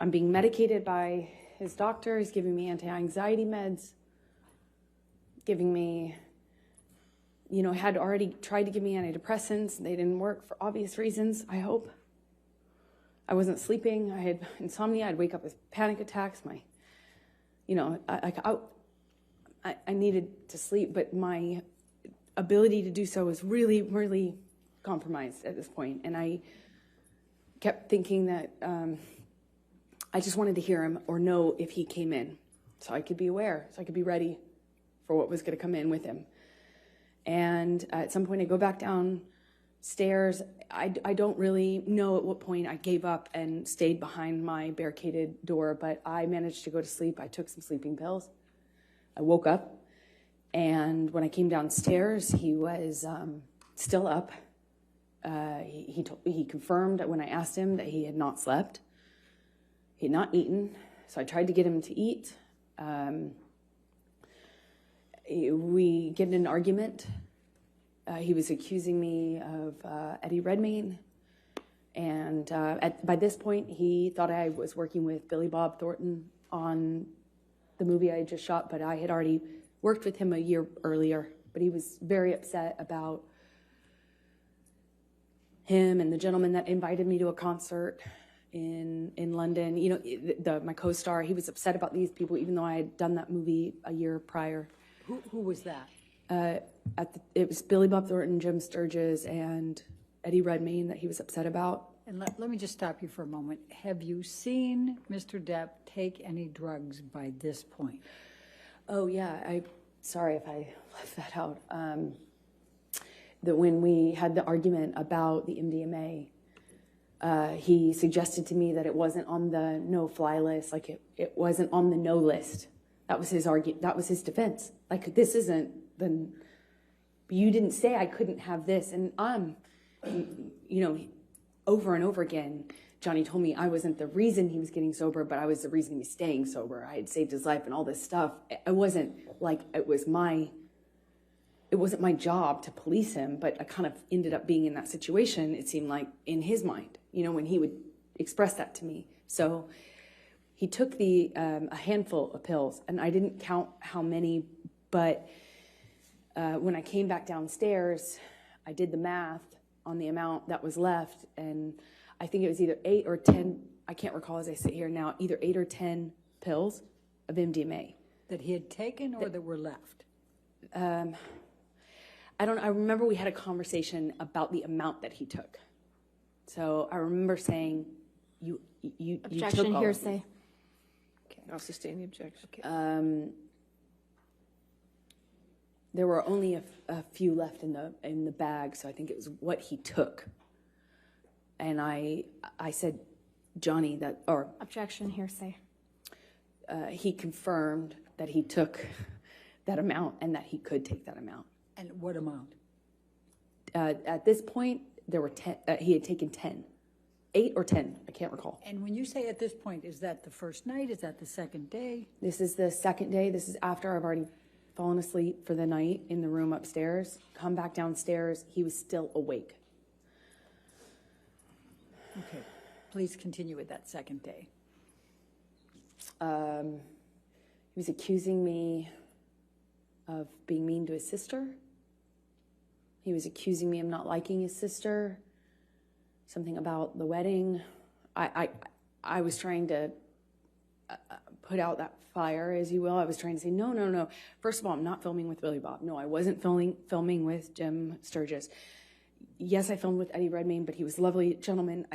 I'm being medicated by his doctor. He's giving me anti-anxiety meds, giving me, had already tried to give me antidepressants. They didn't work for obvious reasons, I hope. I wasn't sleeping. I had insomnia. I'd wake up with panic attacks. I needed to sleep, but my ability to do so was really, really compromised at this point. And I kept thinking that I just wanted to hear him or know if he came in so I could be aware, so I could be ready for what was going to come in with him. And at some point I go back downstairs. I don't really know at what point I gave up and stayed behind my barricaded door, but I managed to go to sleep. I took some sleeping pills. I woke up, and when I came downstairs, he was still up. He confirmed when I asked him that he had not slept. He had not eaten, so I tried to get him to eat. We get in an argument. He was accusing me of Eddie Redmayne, and by this point, he thought I was working with Billy Bob Thornton on the movie I had just shot, but I had already worked with him a year earlier. But he was very upset about him and the gentleman that invited me to a concert in London. My co-star, he was upset about these people, even though I had done that movie a year prior. Who was that? It was Billy Bob Thornton, Jim Sturgis, and Eddie Redmayne that he was upset about. And let me just stop you for a moment. Have you seen Mr. Depp take any drugs by this point? Oh, yeah. Sorry if I left that out. That when we had the argument about the MDMA, he suggested to me that it wasn't on the no-fly list, like it wasn't on the no list. That was his argument. That was his defense. Like, this isn't the... You didn't say I couldn't have this. And over and over again, Johnny told me I wasn't the reason he was getting sober, but I was the reason he was staying sober. I had saved his life and all this stuff. I wasn't like, it wasn't my job to police him, but I kind of ended up being in that situation, it seemed like, in his mind, when he would express that to me. So he took a handful of pills, and I didn't count how many, but when I came back downstairs, I did the math on the amount that was left, and I think it was either 8 or 10, I can't recall as I sit here now, either 8 or 10 pills of MDMA. That he had taken or that were left? I remember we had a conversation about the amount that he took. So I remember saying, you Objection, took all hearsay. Okay, I'll sustain the objection. There were only a few left in the bag, so I think it was what he took. And I said, Johnny, Objection, hearsay. He confirmed that he took that amount and that he could take that amount. And what amount? At this point, there were 10. He had taken 10, 8 or 10. I can't recall. And when you say at this point, is that the first night? Is that the second day? This is the second day. This is after I've already fallen asleep for the night in the room upstairs. Come back downstairs. He was still awake. Okay. Please continue with that second day. He was accusing me of being mean to his sister. He was accusing me of not liking his sister. Something about the wedding. I was trying to put out that fire, as you will. I was trying to say, no. First of all, I'm not filming with Billy Bob. No, I wasn't filming with Jim Sturgis. Yes, I filmed with Eddie Redmayne, but he was a lovely gentleman.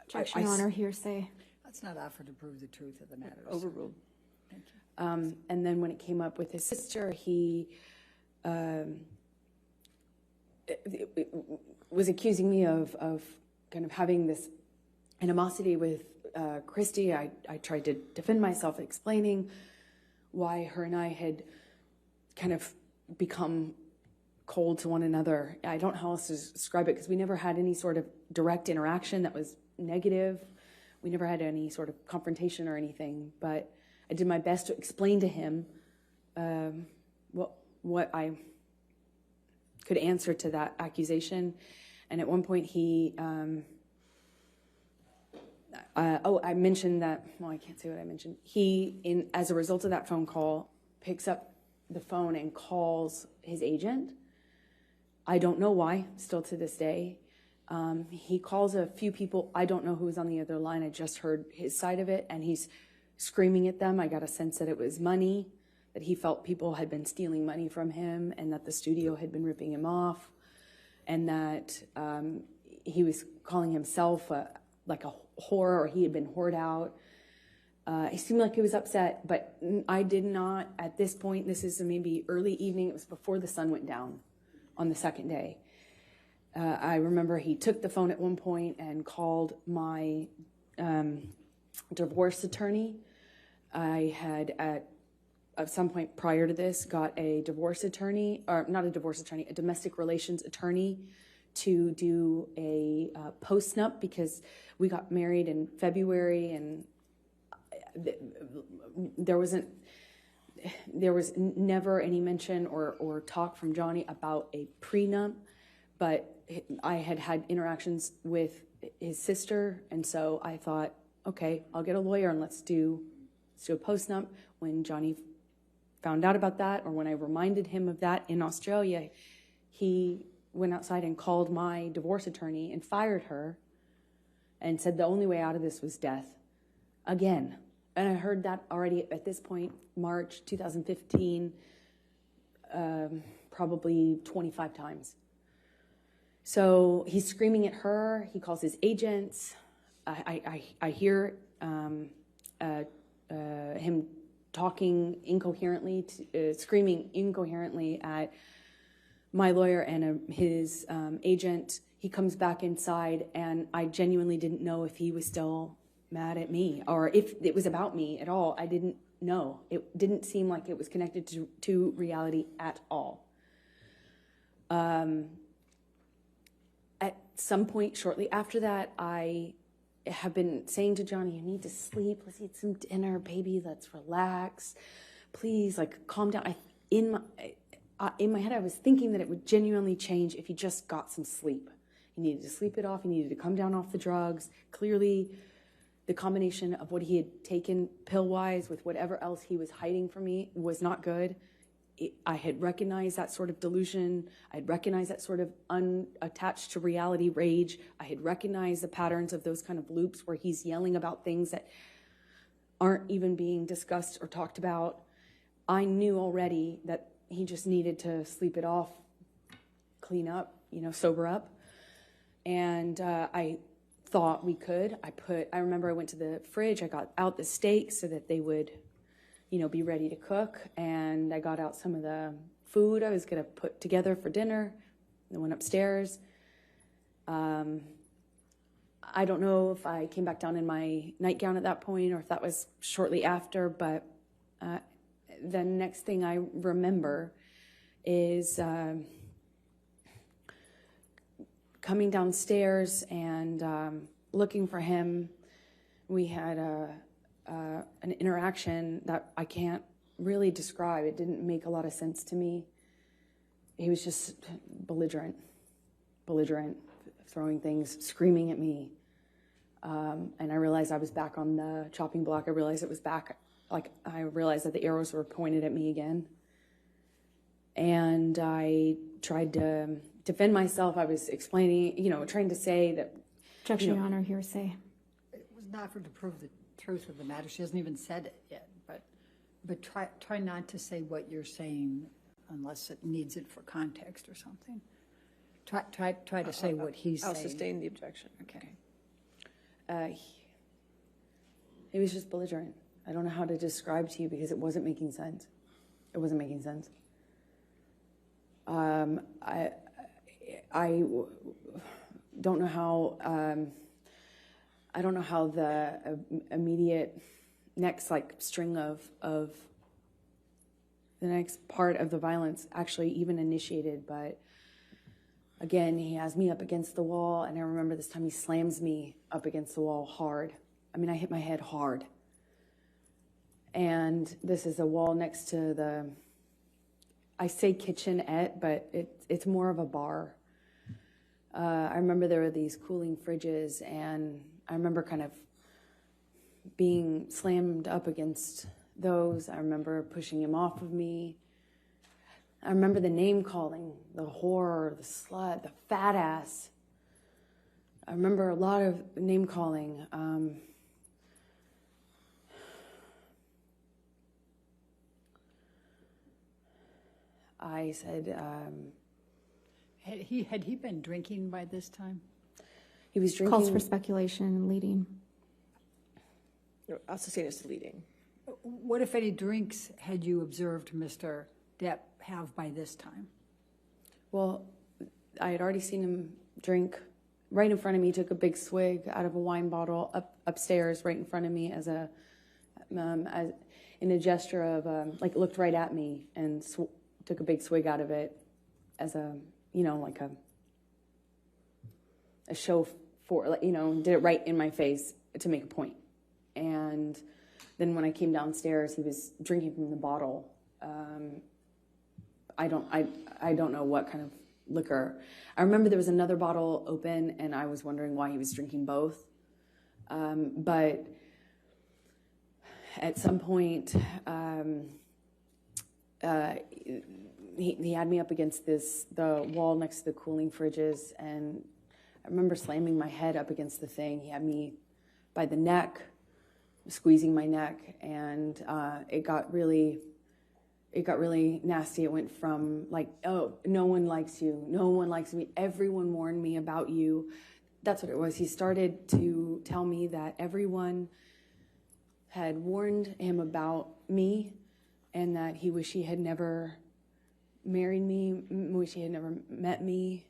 Objection, Your Honor, hearsay. Let's not offer to prove the truth of the matter. Overruled. Thank you. And then when it came up with his sister, he was accusing me of kind of having this animosity with Christy. I tried to defend myself, explaining why her and I had kind of become cold to one another. I don't know how else to describe it, because we never had any sort of direct interaction that was negative. We never had any sort of confrontation or anything, but I did my best to explain to him what I could answer to that accusation. And at one point he, I mentioned that, well, I can't say what I mentioned. He, as a result of that phone call, picks up the phone and calls his agent I don't know why, still to this day. He calls a few people. I don't know who was on the other line. I just heard his side of it, and he's screaming at them. I got a sense that it was money, that he felt people had been stealing money from him, and that the studio had been ripping him off, and that he was calling himself like a whore, or he had been whored out. He seemed like he was upset, but I did not, at this point, this is maybe early evening, it was before the sun went down on the second day. I remember he took the phone at one point and called my divorce attorney. I had at some point prior to this got a divorce attorney, or not a divorce attorney, a domestic relations attorney to do a post-nup, because we got married in February, and there was never any mention or talk from Johnny about a prenup, but I had had interactions with his sister, and so I thought, okay, I'll get a lawyer and let's do a post-nup. When Johnny found out about that, or when I reminded him of that in Australia, he went outside and called my divorce attorney and fired her and said the only way out of this was death. Again. And I heard that already at this point, March 2015, probably 25 times. So he's screaming at her. He calls his agents. I hear him talking incoherently, screaming incoherently at my lawyer and his agent. He comes back inside, and I genuinely didn't know if he was still mad at me or if it was about me at all. I didn't know. It didn't seem like it was connected to reality at all. At some point shortly after that, I have been saying to Johnny, you need to sleep. Let's eat some dinner, baby. Let's relax. Please, like, calm down. In my head, I was thinking that it would genuinely change if he just got some sleep. He needed to sleep it off. He needed to come down off the drugs. Clearly, the combination of what he had taken pill-wise with whatever else he was hiding from me was not good. I had recognized that sort of delusion. I had recognized that sort of unattached to reality rage. I had recognized the patterns of those kind of loops where he's yelling about things that aren't even being discussed or talked about. I knew already that he just needed to sleep it off, clean up, sober up. And I thought we could. I remember I went to the fridge. I got out the steaks so that they would be ready to cook. And I got out some of the food I was going to put together for dinner. I went upstairs. I don't know if I came back down in my nightgown at that point or if that was shortly after, but the next thing I remember is coming downstairs and looking for him. We had an interaction that I can't really describe. It didn't make a lot of sense to me. He was just belligerent, throwing things, screaming at me. And I realized I was back on the chopping block. I realized it was back, I realized that the arrows were pointed at me again. And I tried to defend myself. I was explaining, trying to say that. Objection, Your Honor, hearsay. It was not for to prove the truth of the matter. She hasn't even said it yet, but try not to say what you're saying unless it needs it for context or something. Try to say what he's saying. I'll sustain the objection. Okay. He was just belligerent. I don't know how to describe to you because it wasn't making sense. It wasn't making sense. I don't know how. I don't know how the immediate next string of the next part of the violence actually even initiated, but again, he has me up against the wall, and I remember this time he slams me up against the wall hard. I mean, I hit my head hard. And this is a wall next to the, I say kitchenette, but it's more of a bar. I remember there were these cooling fridges, and I remember kind of being slammed up against those. I remember pushing him off of me. I remember the name calling, the whore, the slut, the fat ass. I remember a lot of name calling. I said, Had he been drinking by this time? he was drinking. Calls for speculation and leading. You're also saying it's leading. What, if any, drinks had you observed Mr. Depp have by this time? Well, I had already seen him drink right in front of me. He took a big swig out of a wine bottle upstairs right in front of me as in a gesture of like looked right at me and took a big swig out of it as a, you know, like a show for, like, you know, did it right in my face to make a point. And then when I came downstairs, he was drinking from the bottle. I don't know what kind of liquor. I remember there was another bottle open, and I was wondering why he was drinking both. But at some point, he had me up against the wall next to the cooling fridges, and I remember slamming my head up against the thing. He had me by the neck, squeezing my neck, and it got really nasty. It went from like, oh, no one likes you, no one likes me, everyone warned me about you. That's what it was. He started to tell me that everyone had warned him about me, and that he wished he had never married me, wish he had never met me.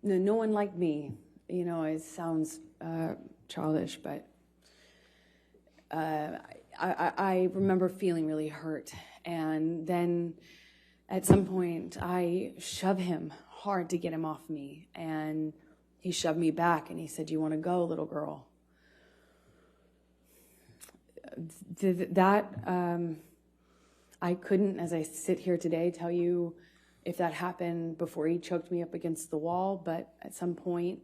No one liked me. You know, it sounds childish, but I remember feeling really hurt. And then at some point, I shoved him hard to get him off me. And he shoved me back, and he said, "You want to go, little girl?" I couldn't, as I sit here today, tell you if that happened before he choked me up against the wall, but at some point,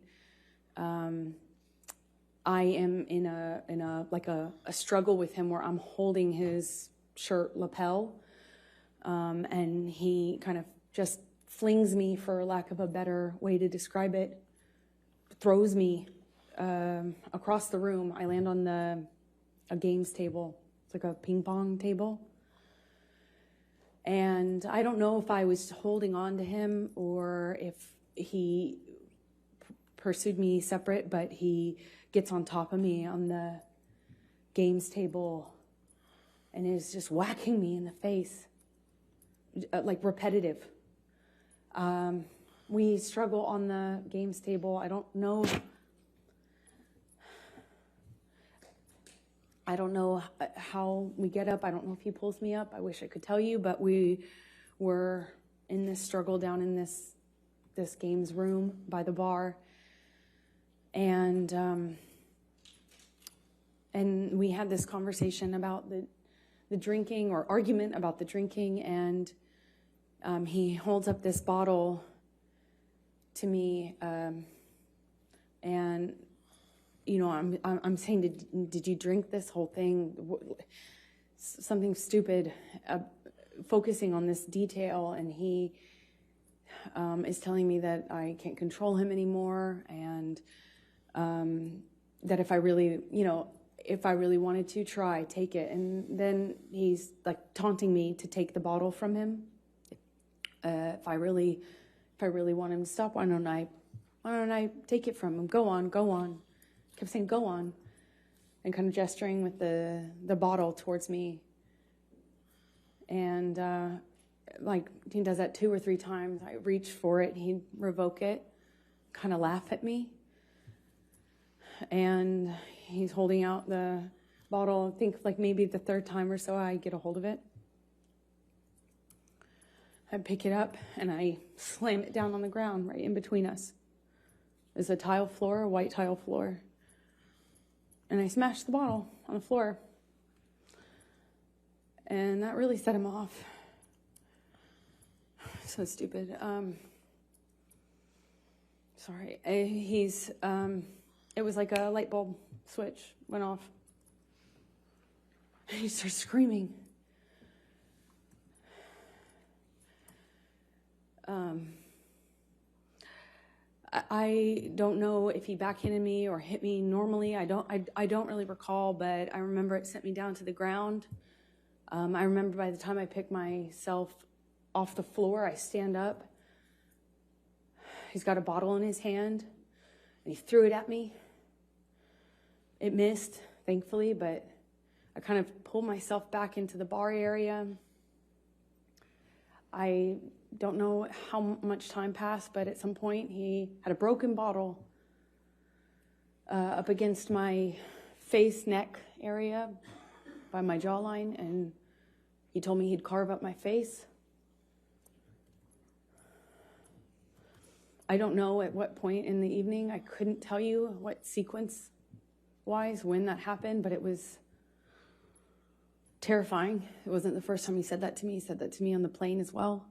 I am in a struggle with him where I'm holding his shirt lapel, and he kind of just flings me, for lack of a better way to describe it, throws me across the room. I land on a games table. It's like a ping pong table. And I don't know if I was holding on to him or if he pursued me separate, but he gets on top of me on the games table and is just whacking me in the face, like repetitive. We struggle on the games table. I don't know how we get up. I don't know if he pulls me up. I wish I could tell you, but we were in this struggle down in this games room by the bar. And we had this conversation about the drinking, or argument about the drinking, and he holds up this bottle to me, and you know, I'm saying, did you drink this whole thing? Something stupid, focusing on this detail, and he is telling me that I can't control him anymore, and that if I really wanted to try, take it. And then he's like taunting me to take the bottle from him. If I really want him to stop, why don't I take it from him? Go on. Kept saying, go on, and kind of gesturing with the bottle towards me. And like he does that 2 or 3 times. I reach for it, he'd revoke it, kind of laugh at me. And he's holding out the bottle. I think like maybe the 3rd time or so I get a hold of it. I pick it up and I slam it down on the ground right in between us. There's a tile floor, a white tile floor. And I smashed the bottle on the floor. And that really set him off. So stupid. Sorry. It was like a light bulb switch went off. And he starts screaming. I don't know if he backhanded me or hit me normally. I don't really recall, but I remember it sent me down to the ground. I remember by the time I picked myself off the floor, I stand up. He's got a bottle in his hand, and he threw it at me. It missed, thankfully, but I kind of pulled myself back into the bar area. I don't know how much time passed, but at some point he had a broken bottle up against my face, neck area by my jawline, and he told me he'd carve up my face. I don't know at what point in the evening. I couldn't tell you what sequence-wise when that happened, but it was terrifying. It wasn't the first time he said that to me. He said that to me on the plane as well.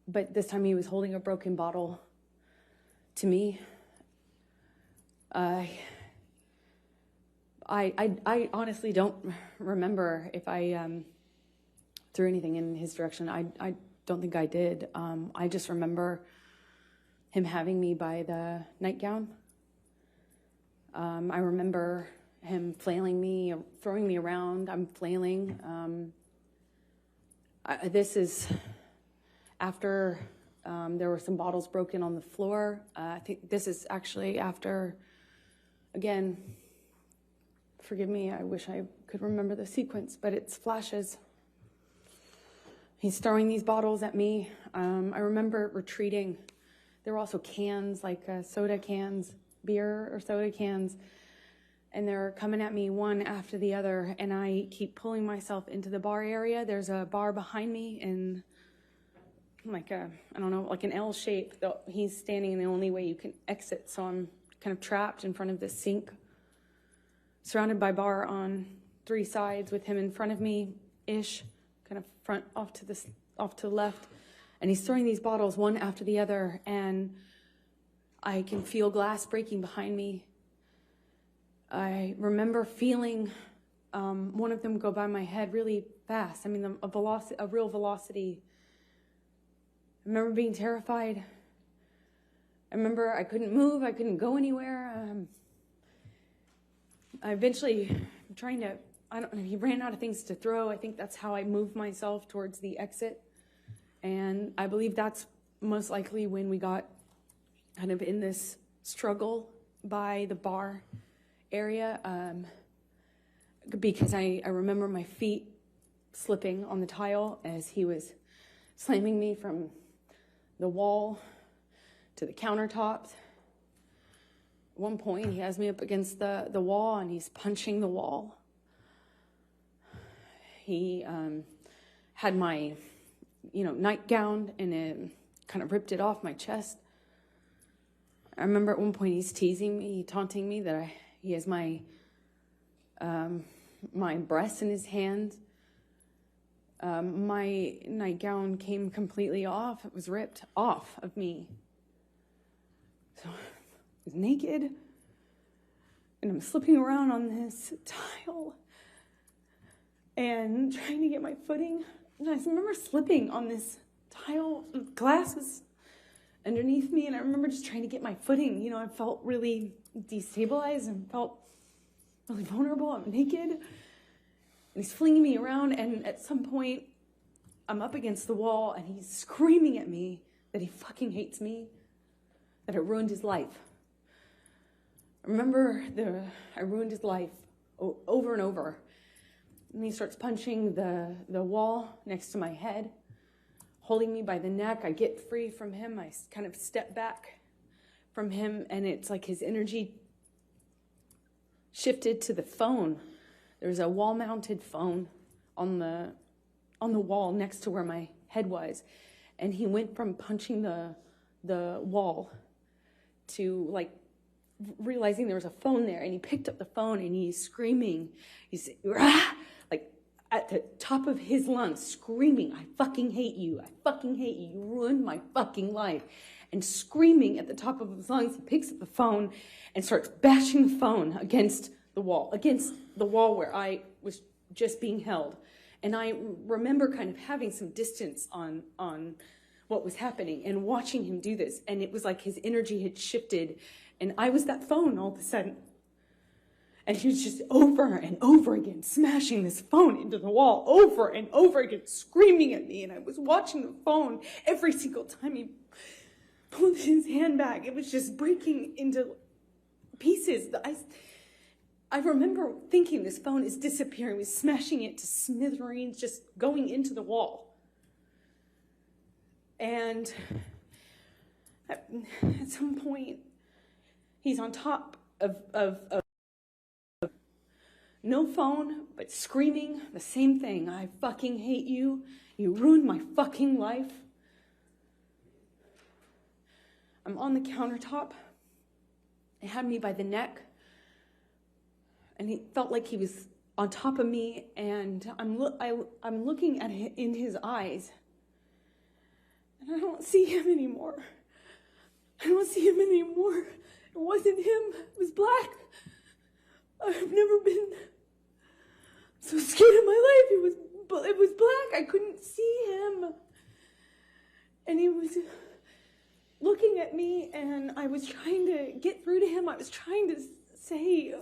But this time he was holding a broken bottle to me. I honestly don't remember if I threw anything in his direction. I don't think I did. I just remember him having me by the nightgown. I remember him flailing me, throwing me around. I'm flailing. This is after there were some bottles broken on the floor. I think this is actually after, again, forgive me, I wish I could remember the sequence, but it's flashes. He's throwing these bottles at me. I remember retreating. There were also cans, like soda cans, beer or soda cans, and they're coming at me one after the other, and I keep pulling myself into the bar area. There's a bar behind me in like a, I don't know, like an L shape. He's standing in the only way you can exit, so I'm kind of trapped in front of this sink, surrounded by bar on 3 sides with him in front of me-ish, kind of front off to the left, and he's throwing these bottles one after the other, and I can feel glass breaking behind me. I remember feeling one of them go by my head really fast. I mean, a real velocity. I remember being terrified. I remember I couldn't move. I couldn't go anywhere. I eventually, I don't know, he ran out of things to throw. I think that's how I moved myself towards the exit. And I believe that's most likely when we got kind of in this struggle by the bar area, because I remember my feet slipping on the tile as he was slamming me from the wall to the countertops. At one point, he has me up against the wall, and he's punching the wall. He had my, nightgown, and it kind of ripped it off my chest. I remember at one point he's teasing me, taunting me that he has my breasts in his hands. My nightgown came completely off. It was ripped off of me. So I was naked, and I'm slipping around on this tile and trying to get my footing. And I remember slipping on this tile. Glass was underneath me, and I remember just trying to get my footing. I felt really destabilized and felt really vulnerable. I'm naked, and he's flinging me around, and at some point, I'm up against the wall, and he's screaming at me that he fucking hates me, that I ruined his life. I remember I ruined his life over and over. And he starts punching the wall next to my head, holding me by the neck. I get free from him. I kind of step back from him, and it's like his energy shifted to the phone. There's a wall-mounted phone on the wall next to where my head was, and he went from punching the wall to like realizing there was a phone there, and he picked up the phone and he's screaming. He's like at the top of his lungs, screaming, "I fucking hate you! I fucking hate you! You ruined my fucking life!" And screaming at the top of his lungs, he picks up the phone and starts bashing the phone against the wall where I was just being held. And I remember kind of having some distance on what was happening and watching him do this. And it was like his energy had shifted, and I was that phone all of a sudden. And he was just over and over again smashing this phone into the wall, over and over again, screaming at me. And I was watching the phone every single time he pulled his hand back. It was just breaking into pieces. I remember thinking this phone is disappearing. He was smashing it to smithereens, just going into the wall. And at some point, he's on top of no phone, but screaming the same thing. I fucking hate you. You ruined my fucking life. I'm on the countertop. He had me by the neck. And he felt like he was on top of me. And I'm looking at him in his eyes. And I don't see him anymore. I don't see him anymore. It wasn't him. It was black. I've never been so scared in my life. It was black. I couldn't see him. And he was looking at me, and I was trying to get through to him. I was trying to say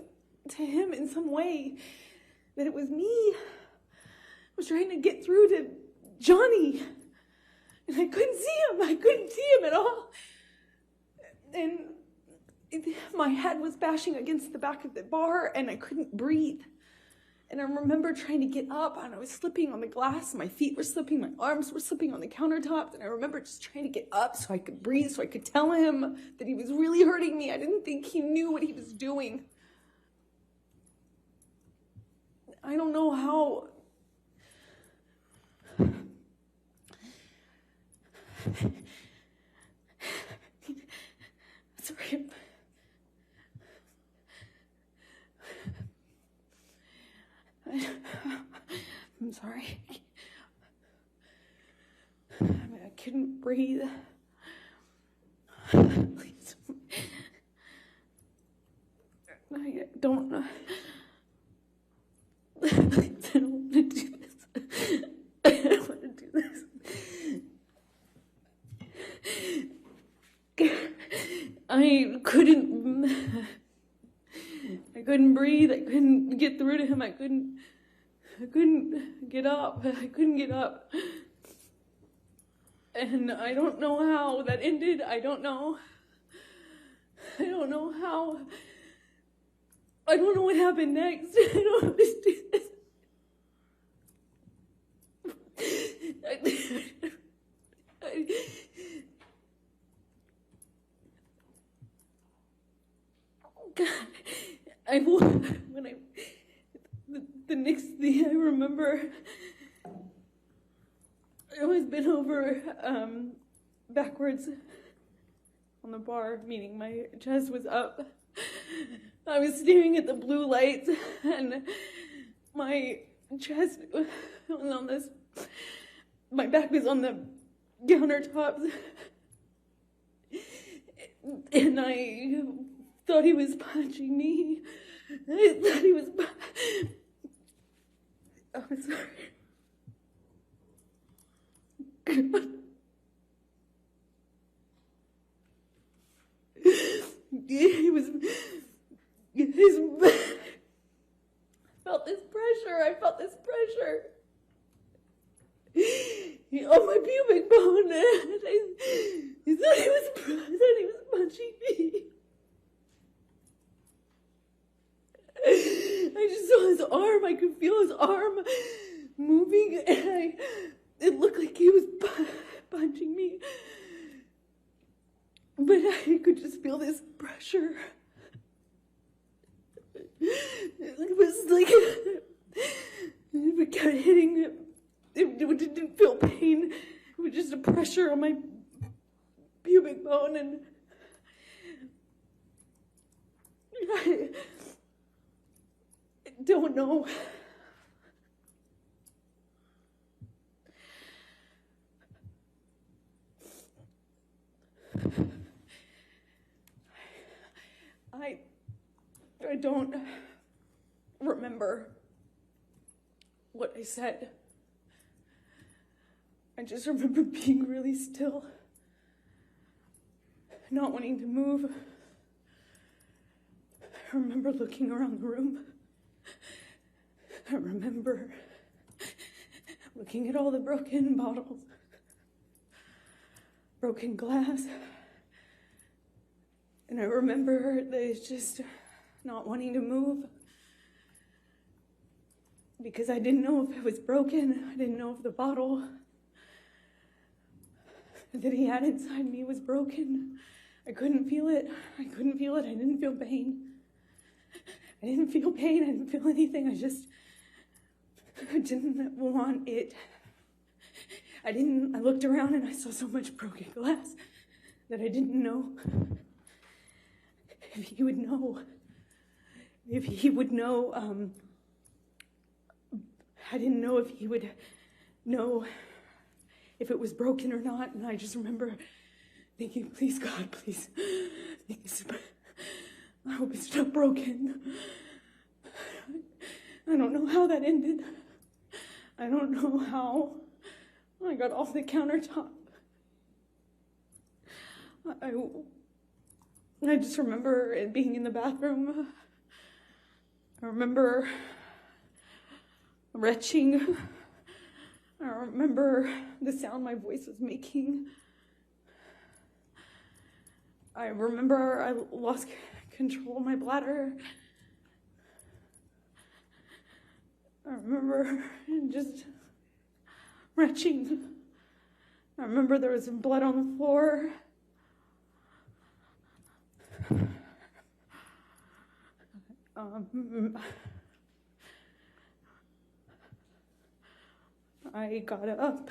to him in some way that it was me. I was trying to get through to Johnny. And I couldn't see him. I couldn't see him at all. And my head was bashing against the back of the bar, and I couldn't breathe. And I remember trying to get up, and I was slipping on the glass. My feet were slipping. My arms were slipping on the countertops. And I remember just trying to get up so I could breathe, so I could tell him that he was really hurting me. I didn't think he knew what he was doing. I don't know how... Sorry. I'm sorry. I couldn't breathe. Please. I don't know. Please, I don't want to do this. I don't want to do this. I couldn't breathe. I couldn't get through to him. I couldn't get up. I couldn't get up. And I don't know how that ended. I don't know how. I don't know what happened next. I don't understand. The next thing I remember, I was bent over backwards on the bar, meaning my chest was up. I was staring at the blue lights, and my chest was on this, my back was on the countertops, and I thought he was punching me. I thought he was I'm sorry. He was, I felt this pressure. On my pubic bone. I thought he was punching me. I just saw his arm. I could feel his arm moving, and it looked like he was punching me. But I could just feel this pressure. It was like it kept hitting him. It didn't feel pain. It was just a pressure on my pubic bone, and I don't know. I don't remember what I said. I just remember being really still, not wanting to move. I remember looking around the room. I remember looking at all the broken bottles, broken glass. And I remember that it's just not wanting to move because I didn't know if it was broken. I didn't know if the bottle that he had inside me was broken. I couldn't feel it. I couldn't feel it. I didn't feel pain. I didn't feel pain. I didn't feel anything. I didn't want it. I looked around and I saw so much broken glass that I didn't know if he would know. If he would know, I didn't know if he would know if it was broken or not. And I just remember thinking, please, God, please, I hope it's not broken. I don't know how that ended. I don't know how I got off the countertop. I just remember it being in the bathroom. I remember retching. I remember the sound my voice was making. I remember I lost control of my bladder. I remember just retching. I remember there was blood on the floor. I got up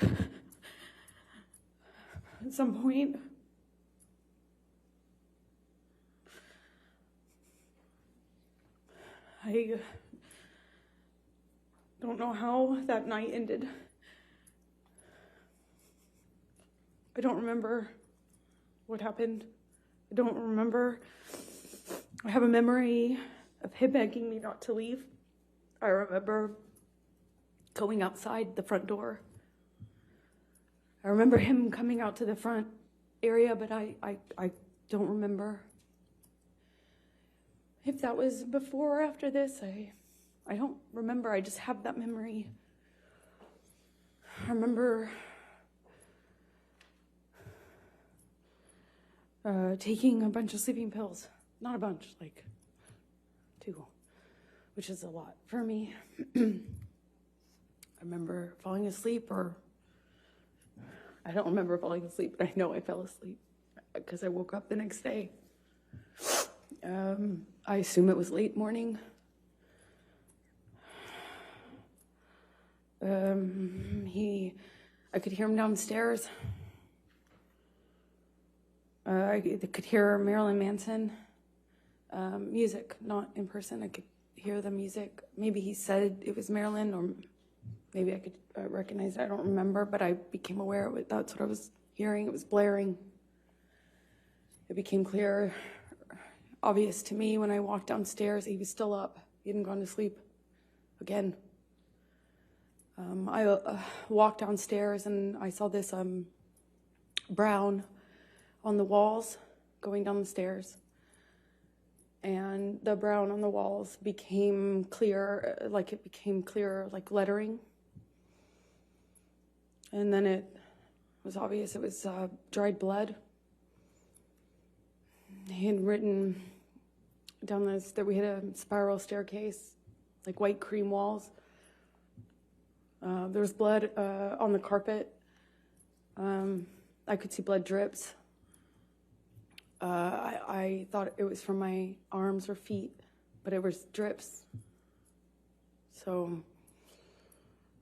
at some point. I don't know how that night ended. I don't remember what happened. I don't remember. I have a memory of him begging me not to leave. I remember going outside the front door. I remember him coming out to the front area, but I don't remember if that was before or after this. I don't remember. I just have that memory. I remember taking a bunch of sleeping pills. Not a bunch, like 2, which is a lot for me. I remember falling asleep, or I don't remember falling asleep, but I know I fell asleep because I woke up the next day. I assume it was late morning. I could hear him downstairs. I could hear Marilyn Manson music, not in person. I could hear the music. Maybe he said it was Marilyn, or maybe I could recognize it. I don't remember, but I became aware of it. That's what I was hearing. It was blaring. It became clear, obvious to me when I walked downstairs. He was still up. He hadn't gone to sleep again. I walked downstairs and I saw this brown on the walls going down the stairs. And the brown on the walls became clear, like lettering. And then it was obvious it was dried blood. He had written down this, that we had a spiral staircase, like white cream walls. There was blood on the carpet. I could see blood drips. I thought it was from my arms or feet, but it was drips. So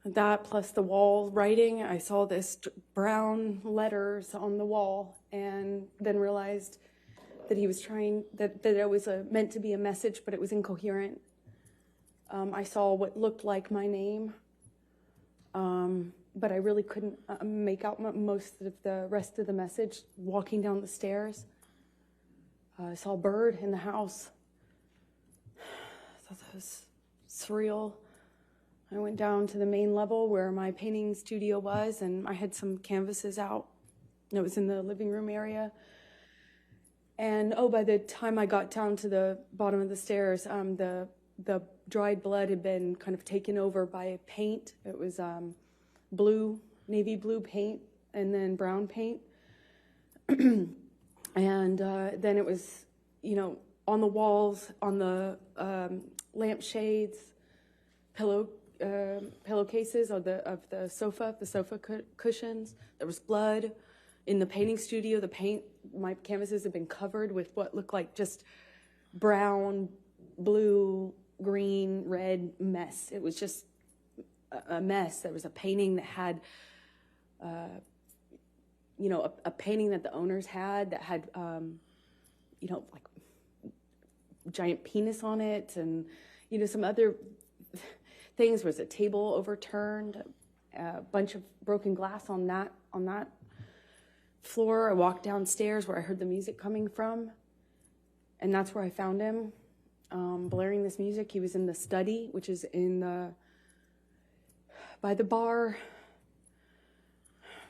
that plus the wall writing, I saw this brown letters on the wall, and then realized that he was trying, that it was meant to be a message, but it was incoherent. I saw what looked like my name, but I really couldn't make out most of the rest of the message. Walking down the stairs, I saw a bird in the house. I thought that was surreal. I went down to the main level where my painting studio was, and I had some canvases out. It was in the living room area. And by the time I got down to the bottom of the stairs, the dried blood had been kind of taken over by paint. It was navy blue paint, and then brown paint. And then it was, on the walls, on the lampshades, pillowcases of the sofa cushions. There was blood in the painting studio. My canvases had been covered with what looked like just brown, blue, green, red mess. It was just a mess. There was a painting that had, a painting that the owners had that had, like giant penis on it, and some other things. There was a table overturned, a bunch of broken glass on that floor. I walked downstairs where I heard the music coming from, and that's where I found him, blaring this music. He was in the study, which is by the bar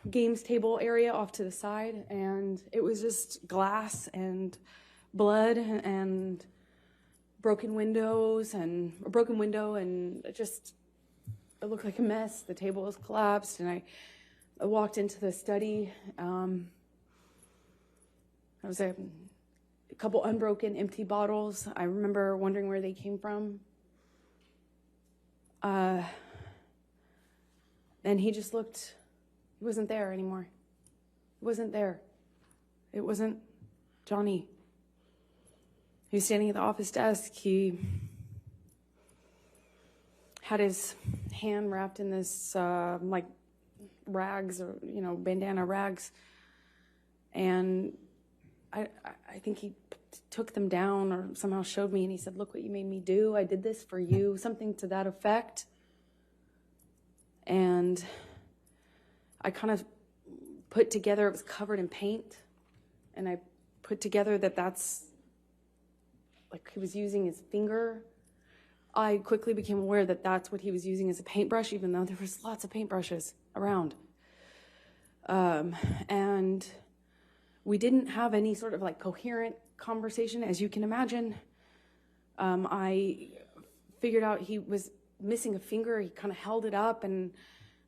games table area off to the side, and it was just glass and blood and broken window, and just, it looked like a mess. The table was collapsed, and I walked into the study. There was a couple unbroken empty bottles. I remember wondering where they came from. And he just looked, he wasn't there anymore. He wasn't there. It wasn't Johnny. He was standing at the office desk. He had his hand wrapped in this, like, rags, or bandana rags, and I think he took them down or somehow showed me, and he said, "Look what you made me do. I did this for you," something to that effect. And I kind of put together, it was covered in paint, and I put together that's like he was using his finger. I quickly became aware that that's what he was using as a paintbrush, even though there was lots of paintbrushes around. And we didn't have any sort of like coherent conversation, as you can imagine. I figured out he was missing a finger. He kind of held it up, and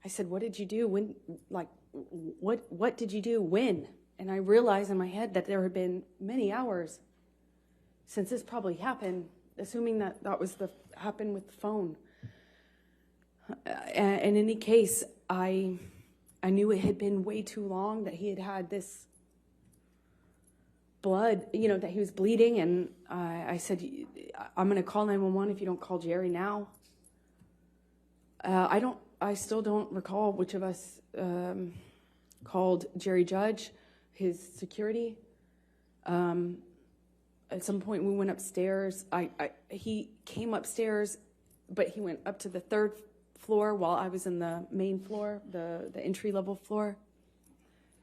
I said, "What did you do? When? Like, what did you do? When?" And I realized in my head that there had been many hours since this probably happened, assuming that was happened with the phone. And in any case, I knew it had been way too long, that he had this blood, that he was bleeding. And I said, "I'm going to call 911 if you don't call Jerry now." I still don't recall which of us called Jerry Judge, his security. At some point we went upstairs. He came upstairs, but he went up to the third floor while I was in the main floor, the entry-level floor.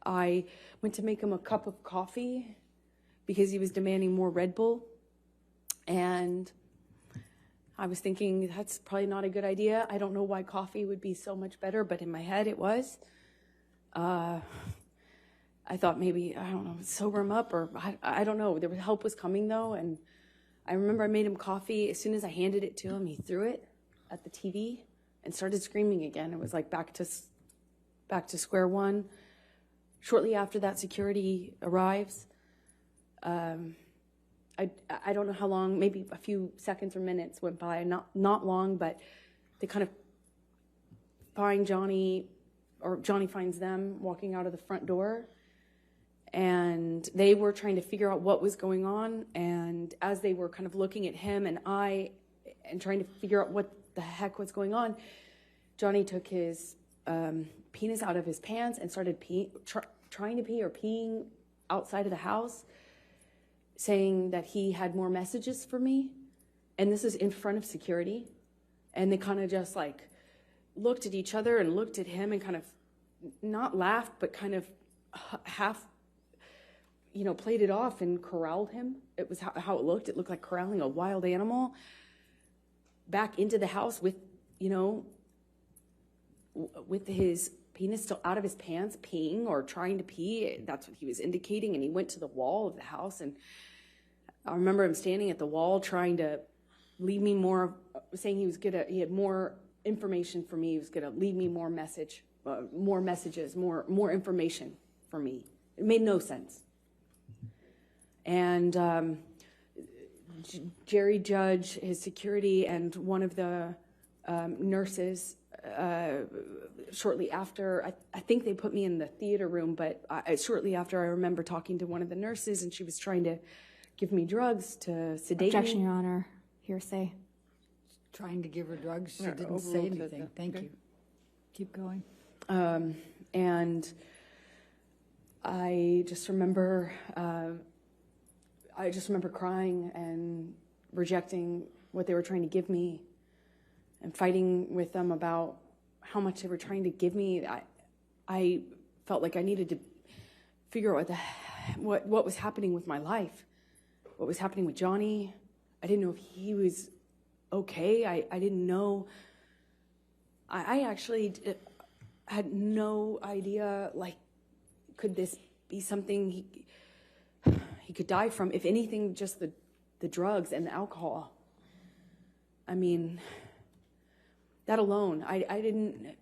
I went to make him a cup of coffee because he was demanding more Red Bull. And I was thinking, that's probably not a good idea. I don't know why coffee would be so much better, but in my head it was. I thought maybe, I don't know, sober him up, or I don't know. Help was coming, though, and I remember I made him coffee. As soon as I handed it to him, he threw it at the TV and started screaming again. It was like back to square one. Shortly after that, security arrives. I don't know how long, maybe a few seconds or minutes went by, not long, but they kind of find Johnny, or Johnny finds them walking out of the front door. And they were trying to figure out what was going on. And as they were kind of looking at him and trying to figure out what the heck was going on, Johnny took his penis out of his pants and started trying to pee or peeing outside of the house, saying that he had more messages for me. And this is in front of security. And they kind of just like looked at each other and looked at him and kind of not laughed, but kind of half, played it off and corralled him. It was how it looked. It looked like corralling a wild animal back into the house with, with his penis still out of his pants, peeing or trying to pee. That's what he was indicating. And he went to the wall of the house. And I remember him standing at the wall trying to leave me more, saying he had more information for me. He was going to leave me more messages, more information for me. It made no sense. And Jerry Judge, his security, and one of the nurses, shortly after, I think they put me in the theater room, but shortly after I remember talking to one of the nurses, and she was trying to give me drugs to sedate Objection, me. Your Honor. Hearsay. Trying to give her drugs, she Yeah, didn't say overruled anything. that. Thank Okay. you. Keep going. And I just remember crying and rejecting what they were trying to give me and fighting with them about how much they were trying to give me. I felt like I needed to figure out what was happening with my life, what was happening with Johnny. I didn't know if he was okay. I didn't know. I actually had no idea, like, could this be something he could die from? If anything, just the drugs and the alcohol. I mean, that alone, I didn't,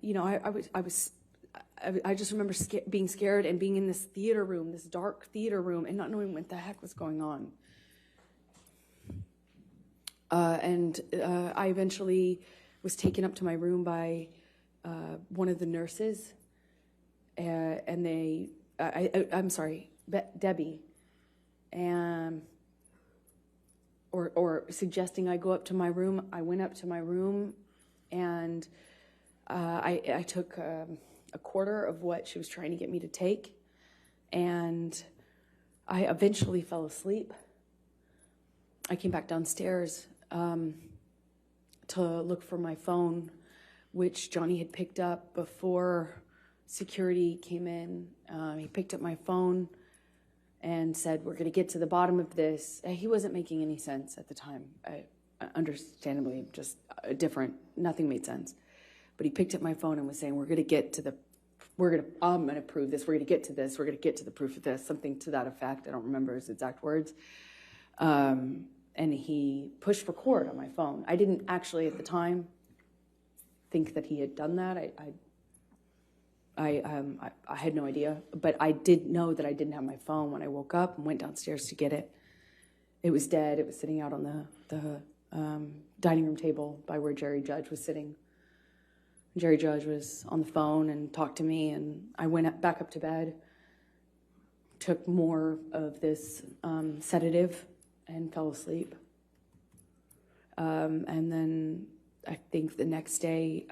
I just remember being scared and being in this theater room, this dark theater room, and not knowing what the heck was going on. And I eventually was taken up to my room by one of the nurses, and I'm sorry, Debbie, and or suggesting I go up to my room. I went up to my room, and I took a quarter of what she was trying to get me to take, and I eventually fell asleep. I came back downstairs to look for my phone, which Johnny had picked up before security came in. He picked up my phone and said, "We're going to get to the bottom of this." He wasn't making any sense at the time. Understandably, just different. Nothing made sense. But he picked up my phone and was saying, I'm going to prove this. We're going to get to this. We're going to get to the proof of this. Something to that effect. I don't remember his exact words. And he pushed record on my phone. I didn't actually at the time think that he had done that. I had no idea, but I did know that I didn't have my phone when I woke up and went downstairs to get it. It was dead. It was sitting out on the dining room table by where Jerry Judge was sitting. Jerry Judge was on the phone and talked to me, and I went back up to bed, took more of this sedative, and fell asleep. And then I think the next day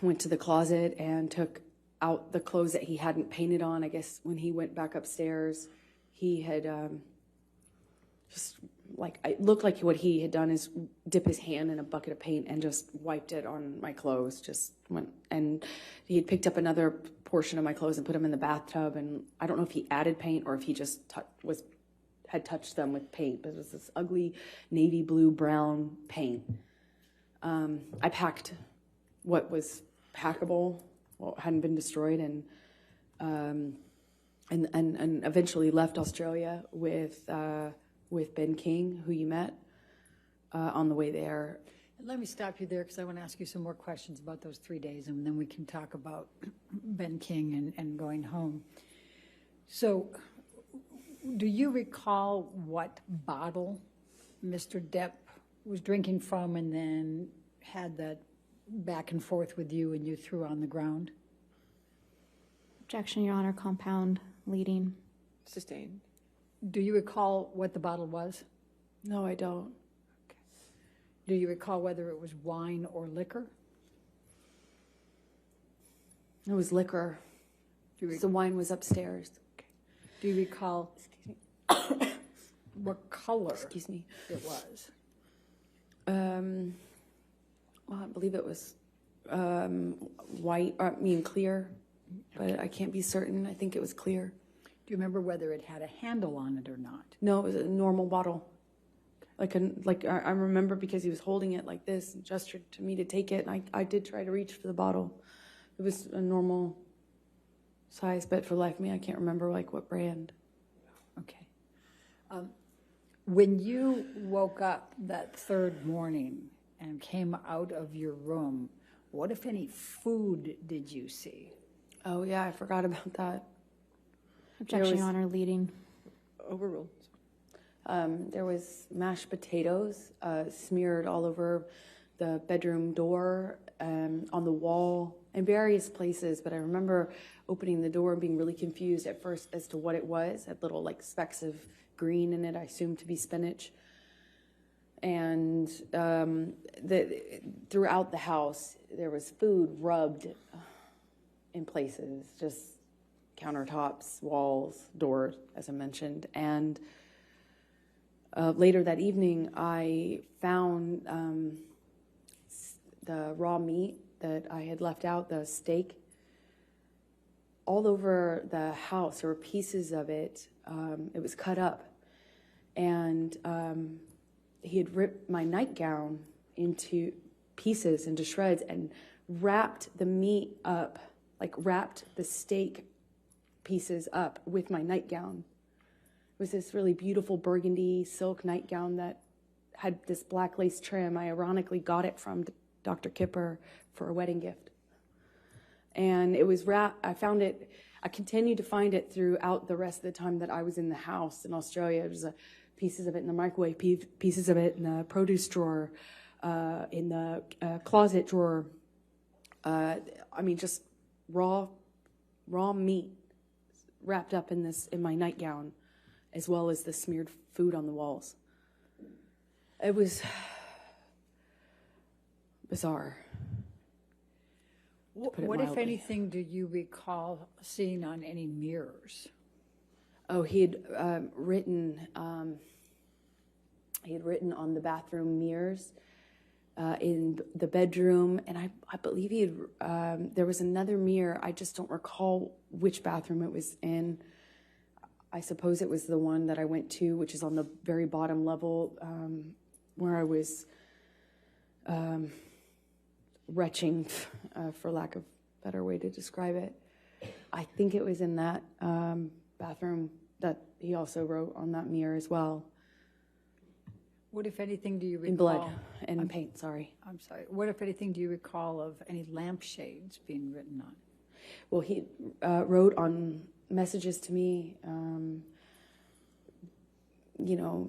went to the closet and took out the clothes that he hadn't painted on. I guess when he went back upstairs, he had it looked like what he had done is dip his hand in a bucket of paint and just wiped it on my clothes. And he had picked up another portion of my clothes and put them in the bathtub. And I don't know if he added paint or if he just had touched them with paint, but it was this ugly navy blue brown paint. I packed what was packable, what hadn't been destroyed, and eventually left Australia with Ben King, who you met on the way there. Let me stop you there because I want to ask you some more questions about those 3 days, and then we can talk about Ben King and going home. So, do you recall what bottle Mr. Depp was drinking from and then had that back and forth with you and you threw on the ground? Objection, Your Honor. Compound leading. Sustained. Do you recall what the bottle was? No, I don't. Do you recall whether it was wine or liquor? It was liquor. The wine was upstairs. Do you recall what color Excuse me. it was? Well, I believe it was white, clear, but I can't be certain. I think it was clear. Do you remember whether it had a handle on it or not? No, it was a normal bottle. Okay. I remember because he was holding it like this and gestured to me to take it, and I did try to reach for the bottle. It was a normal size, but for the life of me, I can't remember like what brand. Okay. When you woke up that third morning and came out of your room, what, if any, food did you see? Oh yeah, I forgot about that. Objection, was- Your Honor, leading. Overruled. There was mashed potatoes smeared all over the bedroom door, on the wall, in various places. But I remember opening the door and being really confused at first as to what it was. It had little like specks of green in it, I assumed to be spinach. And throughout the house, there was food rubbed in places, just countertops, walls, doors, as I mentioned. And later that evening, I found the raw meat that I had left out, the steak, all over the house. There were pieces of it. It was cut up. And he had ripped my nightgown into pieces, into shreds, and wrapped the meat up, like wrapped the steak pieces up with my nightgown. It was this really beautiful burgundy silk nightgown that had this black lace trim. I ironically got it from Dr. Kipper for a wedding gift. And it was wrapped, I continued to find it throughout the rest of the time that I was in the house in Australia. There was pieces of it in the microwave, pieces of it in the produce drawer, in the closet drawer. Just raw meat wrapped up in my nightgown, as well as the smeared food on the walls. It was bizarre. What, if anything, do you recall seeing on any mirrors? Oh, he had written on the bathroom mirrors in the bedroom, and I believe he had, there was another mirror. I just don't recall which bathroom it was in. I suppose it was the one that I went to, which is on the very bottom level, where I was retching, for lack of a better way to describe it. I think it was in that bathroom that he also wrote on that mirror as well. What, if anything, do you recall? In blood and paint, sorry. I'm sorry. What, if anything, do you recall of any lampshades being written on? Well, he wrote on messages to me,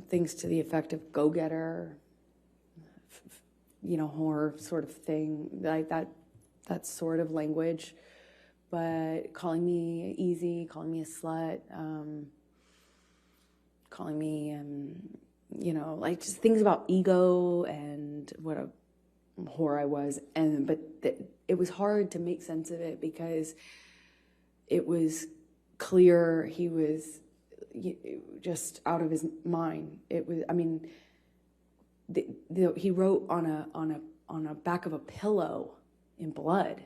things to the effect of go-getter, horror sort of thing, like that sort of language. But calling me easy, calling me a slut, calling me, just things about ego and what a whore I was. But it was hard to make sense of it because it was clear he was just out of his mind. It was, he wrote on a back of a pillow in blood,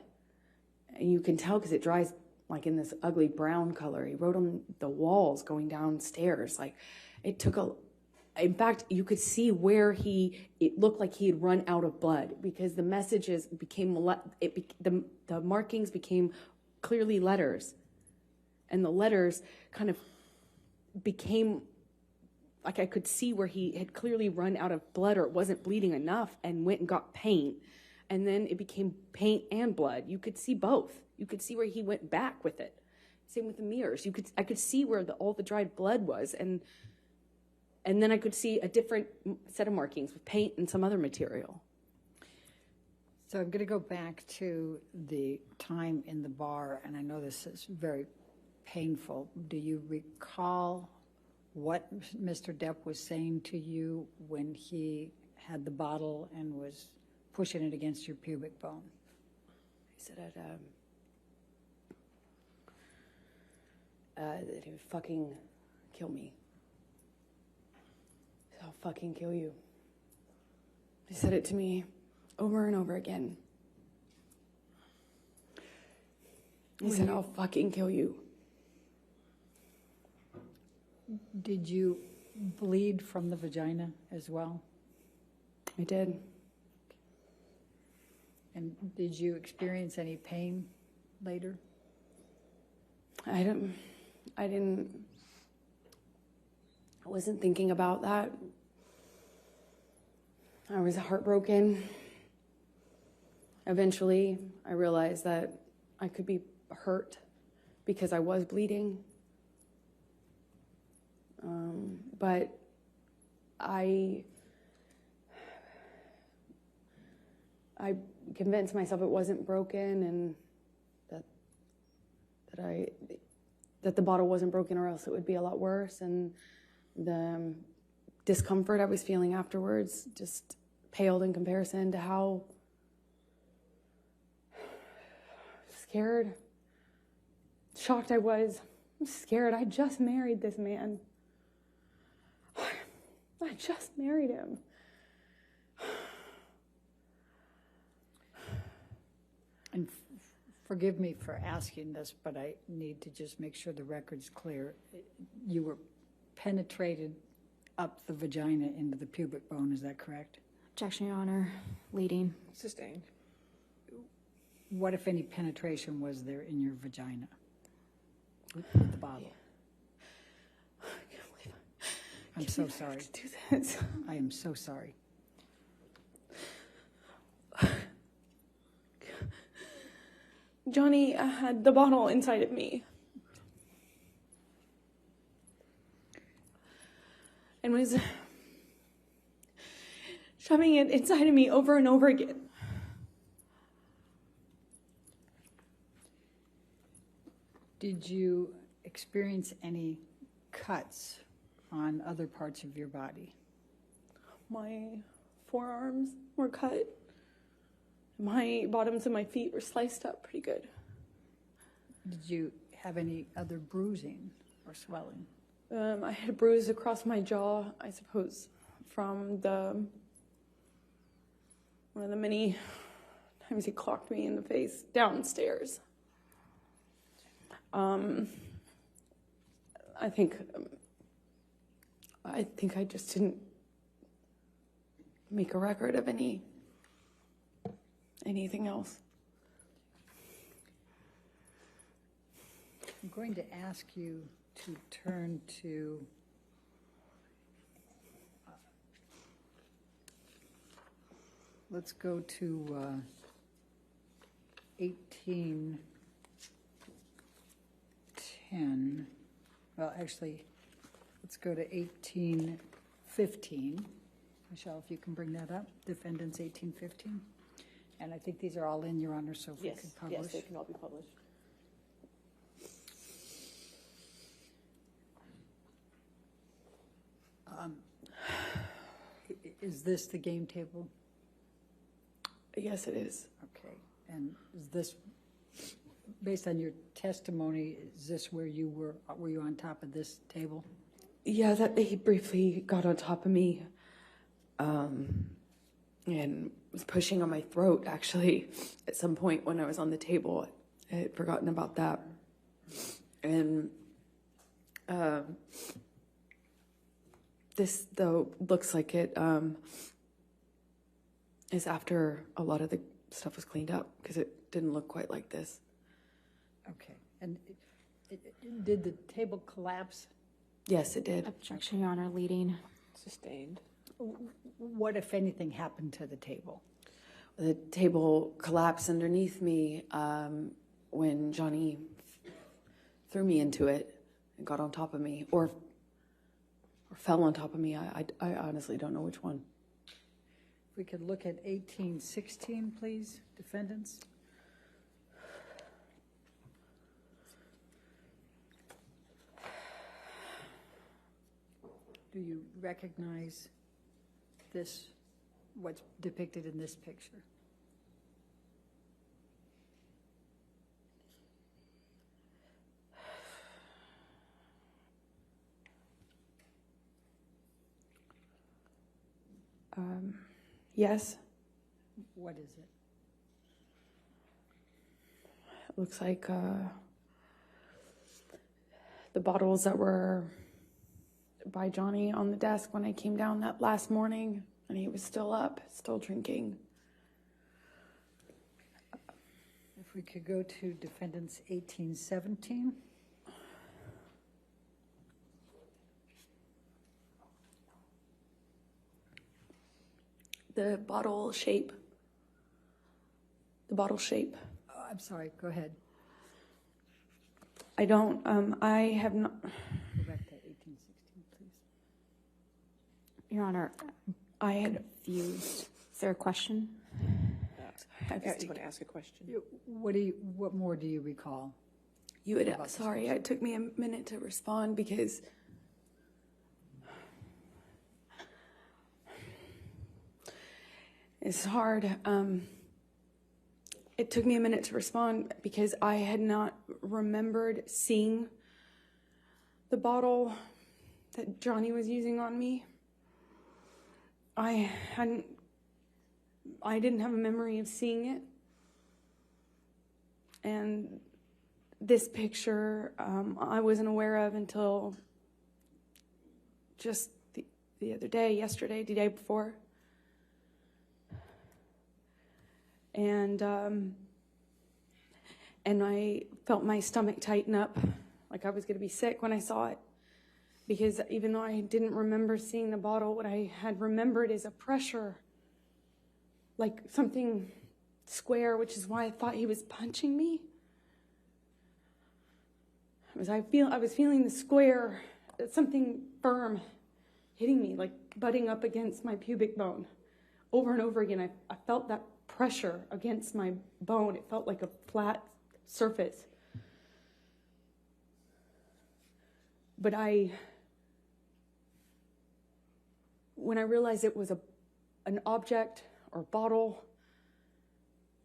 and you can tell because it dries like in this ugly brown color. He wrote on the walls going downstairs. Like it took in fact, you could see where it looked like he had run out of blood because the messages became, the markings became clearly letters, and the letters kind of became like I could see where he had clearly run out of blood or it wasn't bleeding enough and went and got paint. And then it became paint and blood. You could see both. You could see where he went back with it. Same with the mirrors. I could see where all the dried blood was. And then I could see a different set of markings with paint and some other material. So I'm going to go back to the time in the bar, and I know this is very painful. Do you recall what Mr. Depp was saying to you when he had the bottle and was pushing it against your pubic bone? He said that he would fucking kill me. He said, I'll fucking kill you. He said it to me over and over again. He said, I'll fucking kill you. Did you bleed from the vagina as well? I did. And did you experience any pain later? I wasn't thinking about that. I was heartbroken. Eventually, I realized that I could be hurt because I was bleeding. But I convinced myself it wasn't broken and that the bottle wasn't broken, or else it would be a lot worse. And the discomfort I was feeling afterwards just paled in comparison to how scared, shocked I was. I'm scared. I just married this man. I just married him. And forgive me for asking this, but I need to just make sure the record's clear. You were penetrated up the vagina into the pubic bone, is that correct? Objection, Your Honor. Leading. Sustained. What, if any, penetration was there in your vagina with the bottle? I'm so sorry. Do this. I am so sorry. Johnny had the bottle inside of me and was shoving it inside of me over and over again. Did you experience any cuts on other parts of your body? My forearms were cut. My bottoms of my feet were sliced up pretty good. Did you have any other bruising or swelling? I had a bruise across my jaw, I suppose, from one of the many times he clocked me in the face downstairs. I think I just didn't make a record of anything else. I'm going to ask you to turn to let's go to 1810. Well, actually, let's go to 1815. Michelle, if you can bring that up. Defendants 1815. And I think these are all in, Your Honor, so if we could publish. Yes, they can all be published. Is this the game table? Yes, it is. Okay. And is this, based on your testimony, is this where you were you on top of this table? Yeah, that he briefly got on top of me, and was pushing on my throat, actually, at some point when I was on the table. I had forgotten about that. And this, though, looks like it is after a lot of the stuff was cleaned up, because it didn't look quite like this. Okay. And did the table collapse? Yes, it did. Objection, Your Honor. Leading. Sustained. What, if anything, happened to the table? The table collapsed underneath me when Johnny threw me into it and got on top of me, or fell on top of me. I honestly don't know which one. If we could look at 1816, please, defendants. Do you recognize this, what's depicted in this picture? Yes, What is it? it looks like the bottles that were by Johnny on the desk when I came down that last morning, and he was still up, still drinking. If we could go to defendants 1817. The bottle shape. The bottle shape. Oh, I'm sorry, go ahead. I don't, I have not, Go back to 1816, please. Your Honor, I had, confused. Is there a question? I just want to ask a question. What more do you recall? you had, sorry, it took me a minute to respond because it's hard. It took me a minute to respond because I had not remembered seeing the bottle that Johnny was using on me. I didn't have a memory of seeing it. And this picture, I wasn't aware of until just the other day, yesterday, the day before. And I felt my stomach tighten up, like I was going to be sick when I saw it. Because even though I didn't remember seeing the bottle, what I had remembered is a pressure, like something square, which is why I thought he was punching me. I was feeling the square, something firm hitting me, like butting up against my pubic bone. Over and over again, I felt that pressure against my bone. It felt like a flat surface. But when I realized it was an object or bottle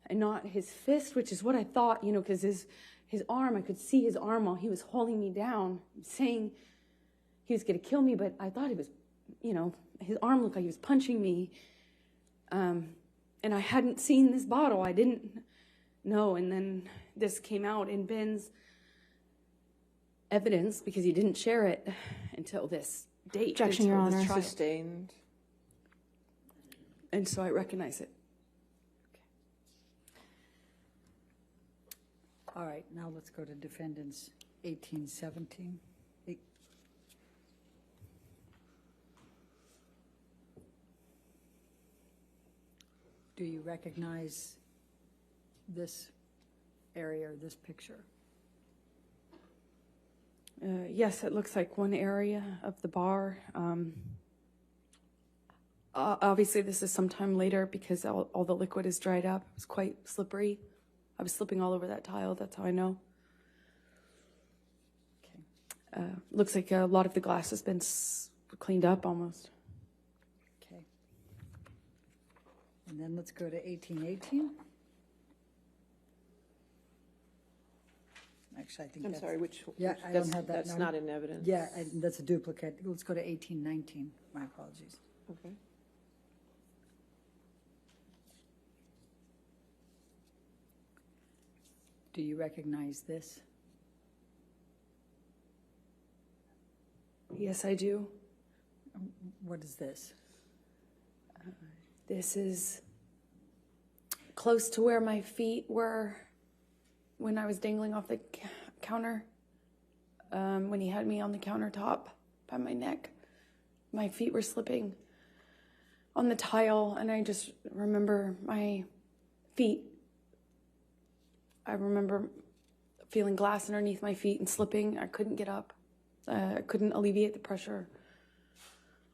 and not his fist, which is what I thought, because his arm, I could see his arm while he was holding me down, saying he was going to kill me, but I thought he was, his arm looked like he was punching me. And I hadn't seen this bottle. I didn't know. And then this came out in Ben's evidence because he didn't share it until this date. Objection, Your Honor. Sustained. And so I recognize it. All right, now let's go to defendants 1817. Do you recognize this area or this picture? Yes, it looks like one area of the bar. Obviously, this is sometime later because all the liquid is dried up. It was quite slippery. I was slipping all over that tile. That's how I know. Okay. Looks like a lot of the glass has been cleaned up almost. Okay. And then let's go to 1818. Actually, I think I'm that's... sorry, which? Yeah, I don't have that. That's No. not in evidence. Yeah, that's a duplicate. Let's go to 1819. My apologies. Okay. Do you recognize this? Yes, I do. What is this? This is close to where my feet were when I was dangling off the counter. When he had me on the countertop by my neck, my feet were slipping on the tile, and I just remember my feet. I remember feeling glass underneath my feet and slipping. I couldn't get up. I couldn't alleviate the pressure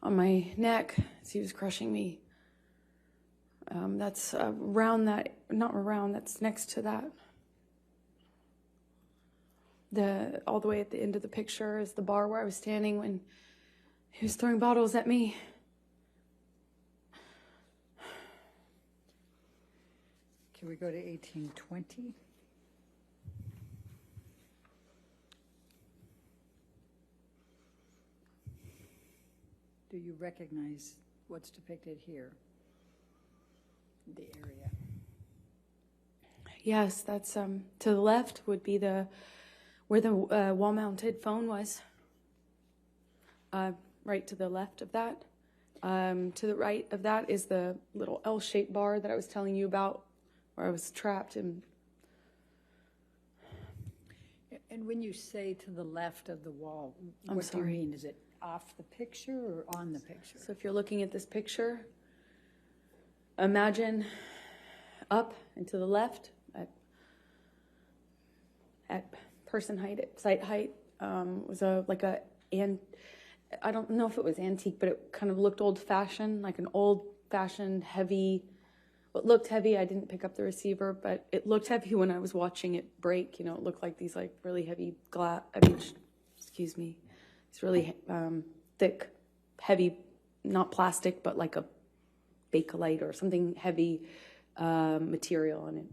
on my neck as he was crushing me. That's around that, not around, that's next to that. All the way at the end of the picture is the bar where I was standing when he was throwing bottles at me. Can we go to 1820? Do you recognize what's depicted here? The area. Yes, that's to the left would be where the wall-mounted phone was. right to the left of that. To the right of that is the little L-shaped bar that I was telling you about, where I was trapped. And when you say to the left of the wall, I'm what do you sorry. mean? Is it off the picture or on the picture? so if you're looking at this picture, imagine up and to the left at person height, at site height, was I don't know if it was antique, but it kind of looked old-fashioned, like an old-fashioned heavy. It looked heavy. I didn't pick up the receiver, but it looked heavy when I was watching it break. You know, it looked like these like really heavy excuse me, it's really thick, heavy, not plastic, but like a Bakelite or something heavy material on it.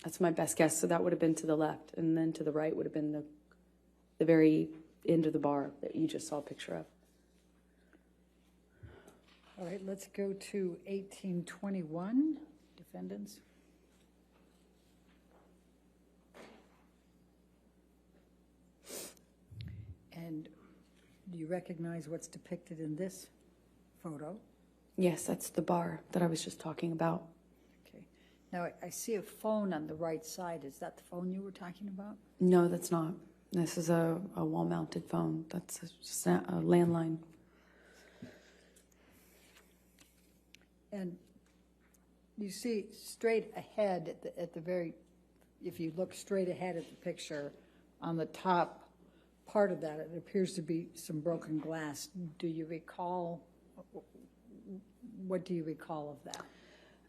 That's my best guess. So that would have been to the left, and then to the right would have been the very end of the bar that you just saw a picture of. All right, let's go to 1821, defendants. And do you recognize what's depicted in this photo? Yes, that's the bar that I was just talking about. Okay. Now, I see a phone on the right side. Is that the phone you were talking about? No, that's not. This is a wall-mounted phone. That's just a landline. And you see straight ahead at the very, if you look straight ahead at the picture, on the top part of that, it appears to be some broken glass. Do you recall, what do you recall of that?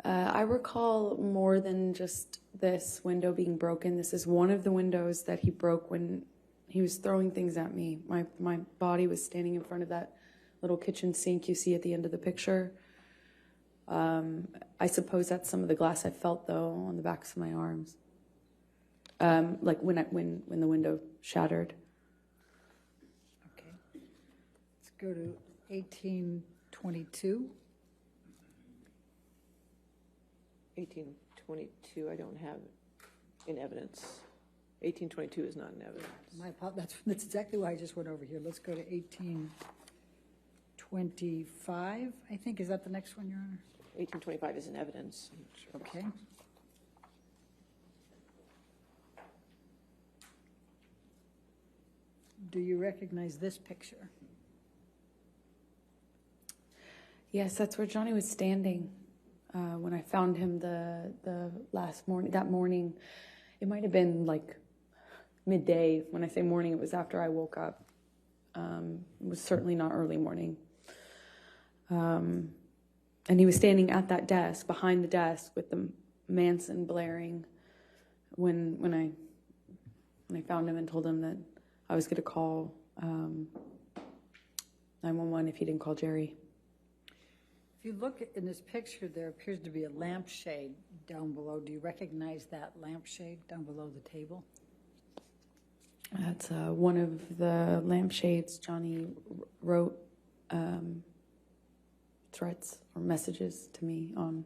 I recall more than just this window being broken. This is one of the windows that he broke when he was throwing things at me. My body was standing in front of that little kitchen sink you see at the end of the picture. I suppose that's some of the glass I felt, though, on the backs of my arms. Like when the window shattered. Okay. Let's go to 1822. 1822, I don't have in evidence. 1822 is not in evidence. That's exactly why I just went over here. Let's go to 1825, I think. Is that the next one, Your Honor? 1825 is in evidence. I'm not sure. Okay. Do you recognize this picture? Yes, that's where Johnny was standing when I found him the last morning. That morning, it might have been like midday. When I say morning, it was after I woke up. It was certainly not early morning. And he was standing at that desk, behind the desk, with the Manson blaring. When I found him and told him that I was going to call 911 if he didn't call Jerry. If you look in this picture, there appears to be a lampshade down below. Do you recognize that lampshade down below the table? That's one of the lampshades Johnny wrote threats or messages to me on.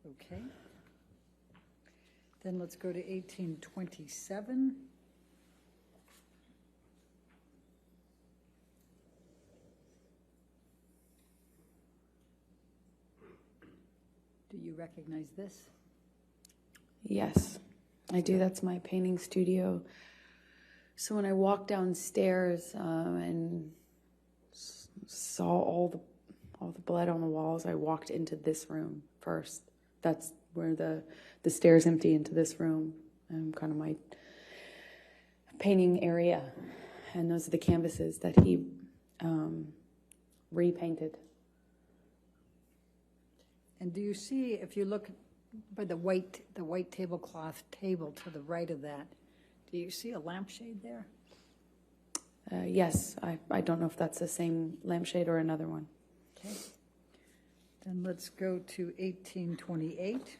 Okay. Then let's go to 1827. Do you recognize this? Yes, I do. That's my painting studio. So when I walked downstairs and saw all the blood on the walls, I walked into this room first. That's where the stairs empty into this room, kind of my painting area. And those are the canvases that he repainted. And do you see, if you look by the white tablecloth table to the right of that, do you see a lampshade there? Yes, I don't know if that's the same lampshade or another one. Okay. Then let's go to 1828.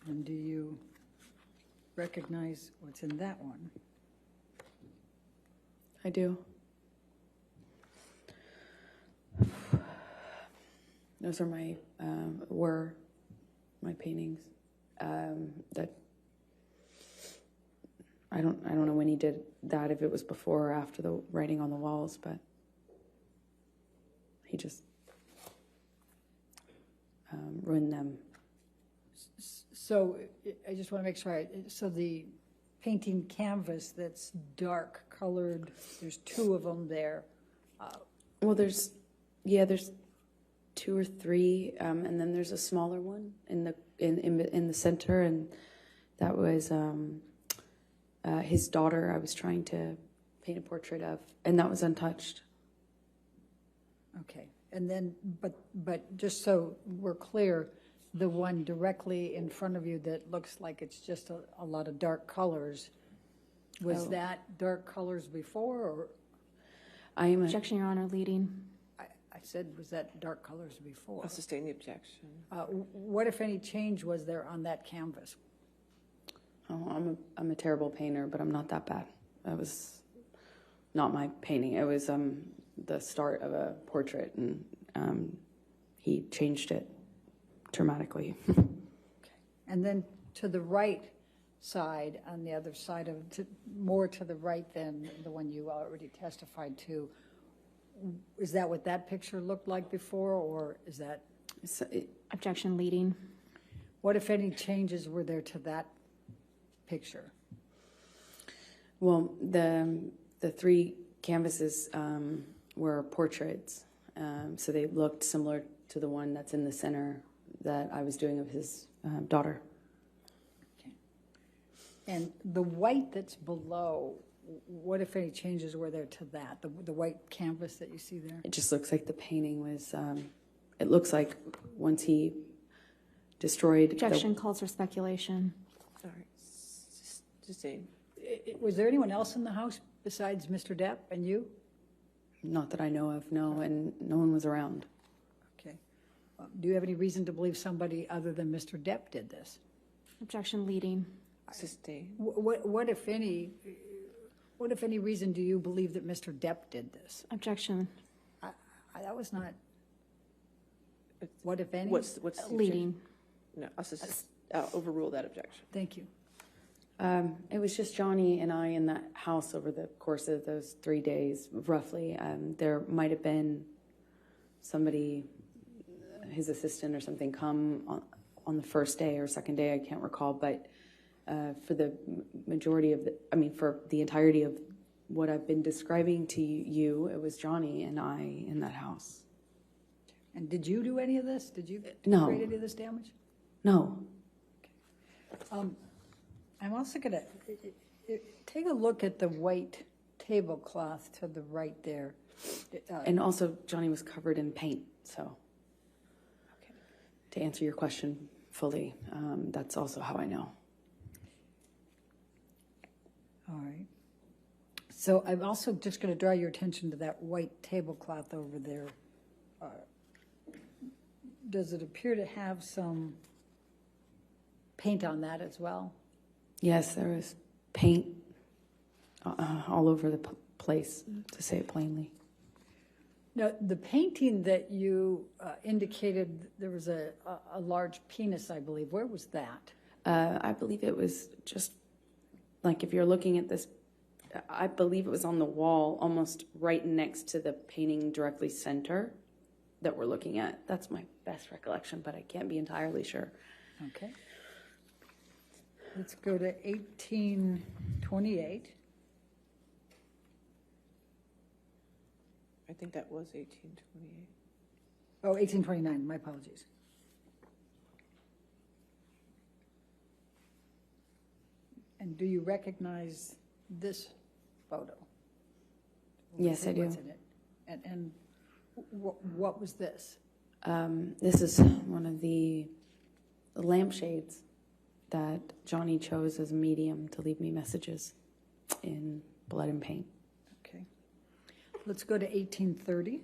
And do you recognize what's in that one? I do. Those are were my paintings that I don't know when he did that, if it was before or after the writing on the walls, but he just ruined them. So I just want to make sure, so the painting canvas that's dark colored, there's two of them there. Well, there's 2 or 3, and then there's a smaller one in the center, and that was his daughter. I was trying to paint a portrait of, and that was untouched. Okay, and then, but just so we're clear, the one directly in front of you that looks like it's just a lot of dark colors, was that dark colors before, or? Objection, Your Honor, leading. I said, was that dark colors before? I'll sustain the objection. What, if any, change was there on that canvas? Oh, I'm a terrible painter, but I'm not that bad. That was not my painting. It was the start of a portrait, and he changed it dramatically. Okay. And then to the right side, on the other side more to the right than the one you already testified to, is that what that picture looked like before, or is that? Objection, leading. What, if any, changes were there to that picture? Well, the 3 canvases were portraits, so they looked similar to the one that's in the center that I was doing of his daughter. Okay. And the white that's below, what, if any, changes were there to that, the white canvas that you see there? It just looks like the painting was, it looks like once he destroyed. Objection calls for speculation. All right, sustain. Was there anyone else in the house besides Mr. Depp and you? Not that I know of, no, and no one was around. Okay. Do you have any reason to believe somebody other than Mr. Depp did this? Objection, leading. Sustain. What, if any reason do you believe that Mr. Depp did this? Objection, That was not, what, if any? What's the objection? leading. No, I'll overrule that objection. Thank you. It was just Johnny and I in that house over the course of those 3 days, roughly. There might have been somebody, his assistant or something, come on the first day or second day, I can't recall, but for the majority of for the entirety of what I've been describing to you, it was Johnny and I in that house. And did you do any of this? Did you No. create any of this damage? No. I'm also going to take a look at the white tablecloth to the right there. And also, Johnny was covered in paint, so to answer your question fully, that's also how I know. All right. So I'm also just going to draw your attention to that white tablecloth over there. Does it appear to have some paint on that as well? Yes, there was paint all over the place, to say it plainly. Now, the painting that you indicated, there was a large penis, I believe. Where was that? I believe it was just, like, if you're looking at this, I believe it was on the wall, almost right next to the painting directly center that we're looking at. That's my best recollection, but I can't be entirely sure. Okay. Let's go to 1828. I think that was 1828. Oh, 1829, my apologies. And do you recognize this photo? Yes, I do. What's in it? And what was this? This is one of the lampshades that Johnny chose as a medium to leave me messages in blood and paint. Okay. Let's go to 1830.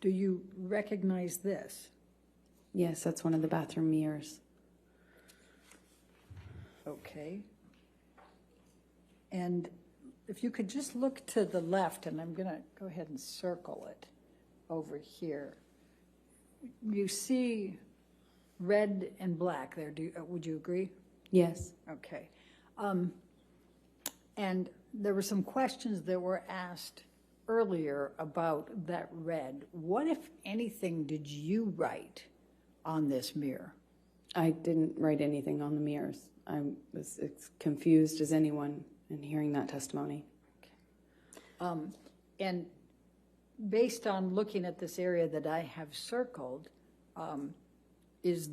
Do you recognize this? Yes, that's one of the bathroom mirrors. Okay. And if you could just look to the left, and I'm going to go ahead and circle it. over here. You see red and black there. Would you agree? Yes. Okay. And there were some questions that were asked earlier about that red. What, if anything, did you write on this mirror? I didn't write anything on the mirrors. I was as confused as anyone in hearing that testimony. And based on looking at this area that I have circled, is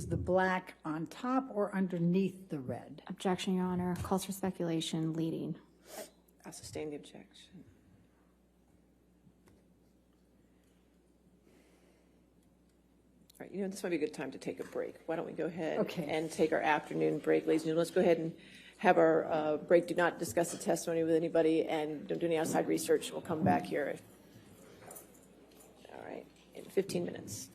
the black on top or underneath the red? Objection, Your Honor. Calls for speculation, leading. I'll sustain the objection. All right, this might be a good time to take a break. Why don't we go ahead and take our afternoon break, ladies and gentlemen. Let's go ahead and have our break. Do not discuss the testimony with anybody, and don't do any outside research. We'll come back here. All right, in 15 minutes.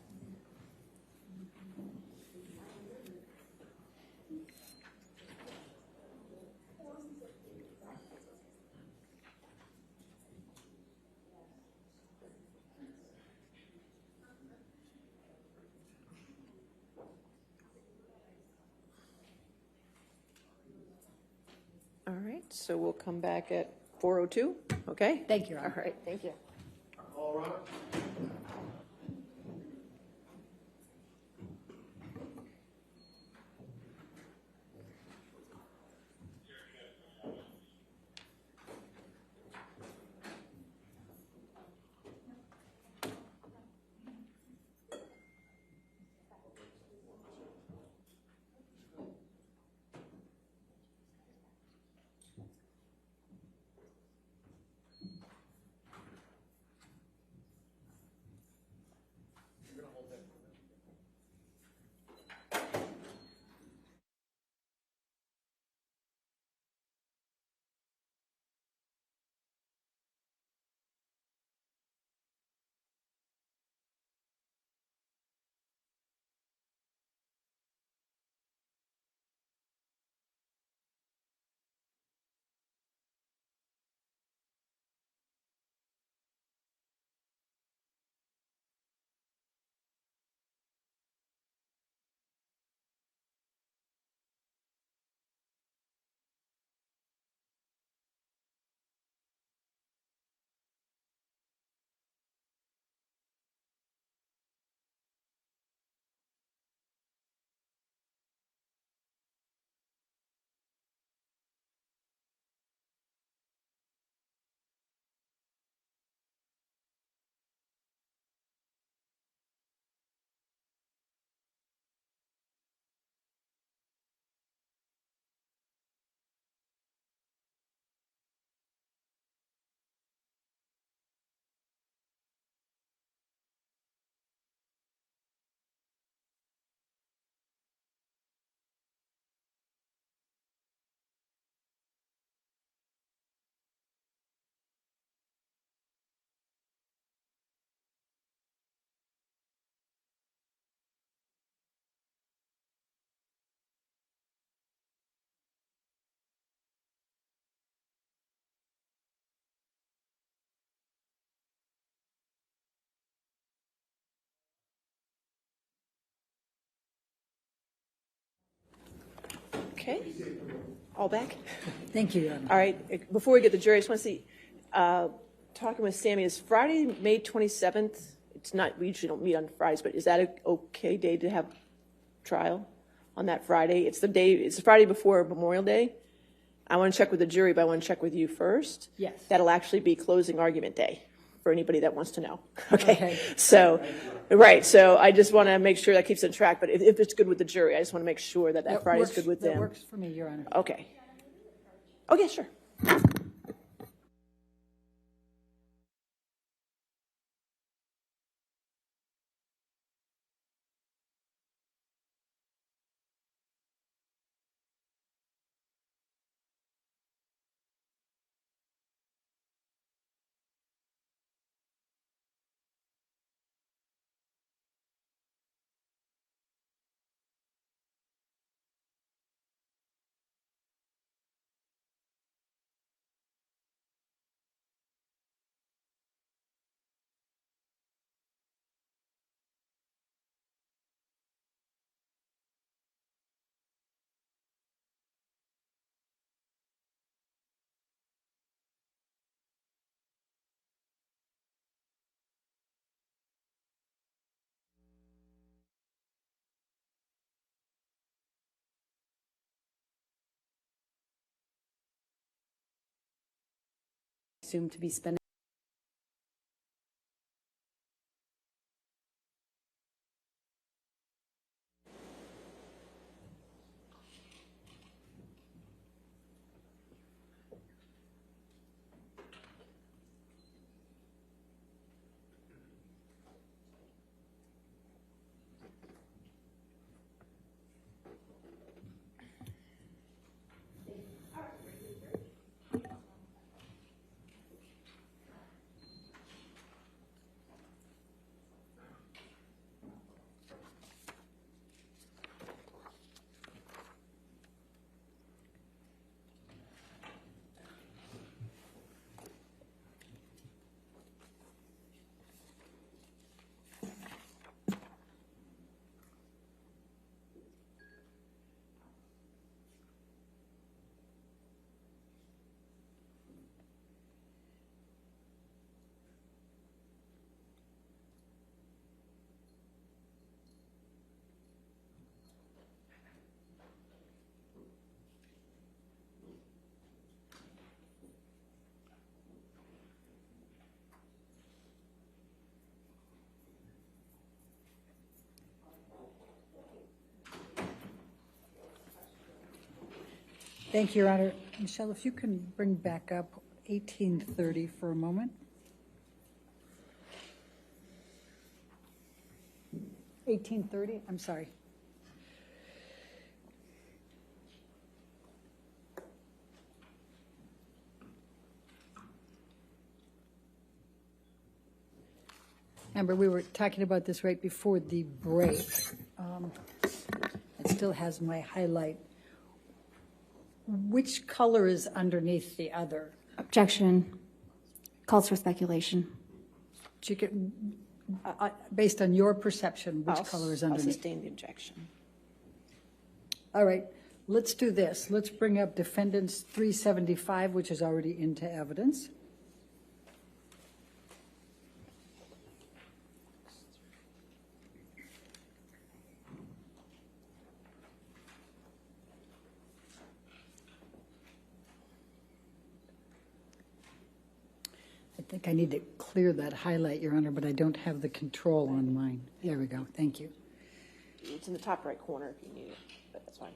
All right, so we'll come back at 4:02, okay? Thank you, Your Honor. All right, thank you. All right. Okay, all back? Thank you, Your Honor. All right, before we get the jury, I just want to see, talking with Sammy, is Friday, May 27th? It's not, we usually don't meet on Fridays, but is that an okay day to have trial on that Friday? It's the Friday before Memorial Day. I want to check with the jury, but I want to check with you first. Yes. That'll actually be closing argument day for anybody that wants to know. Okay. Okay. So, right. So I just want to make sure that keeps on track. But if it's good with the jury, I just want to make sure that Friday is good with them. That works for me, Your Honor. Okay. Okay, sure. assumed to be spending. Thank you, Your Honor. Michelle, if you can bring back up 1830 for a moment. 1830, I'm sorry. Amber, we were talking about this right before the break. It still has my highlight. Which color is underneath the other? Objection. Calls for speculation. Based on your perception, which I'll- color is I'll underneath? sustain the objection. All right, let's do this. Let's bring up defendant's 375, which is already into evidence. I think I need to clear that highlight, Your Honor, but I don't have the control on mine. There we go. Thank you. It's in the top right corner if you need it, but that's fine.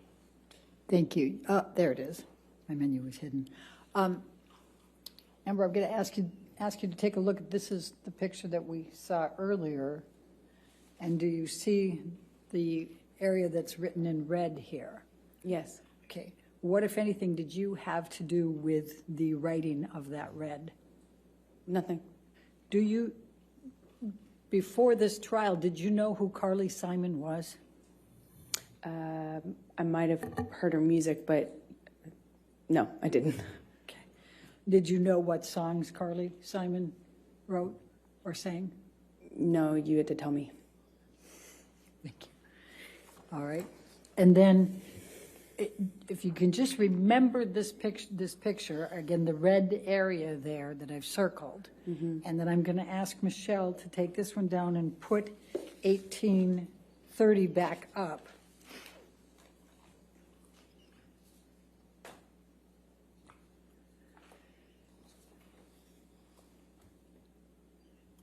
Thank you. Oh, there it is. My menu was hidden. Amber, I'm going to ask you to take a look at, this is the picture that we saw earlier. And do you see the area that's written in red here? Yes. Okay. What, if anything, did you have to do with the writing of that red? Nothing. Do you, before this trial, did you know who Carly Simon was? I might have heard her music, but no, I didn't. Okay. Did you know what songs Carly Simon wrote or sang? No, you had to tell me. Thank you. All right. And then if you can just remember this picture, again, the red area there that I've circled, and then I'm going to ask Michelle to take this one down and put 1830 back up.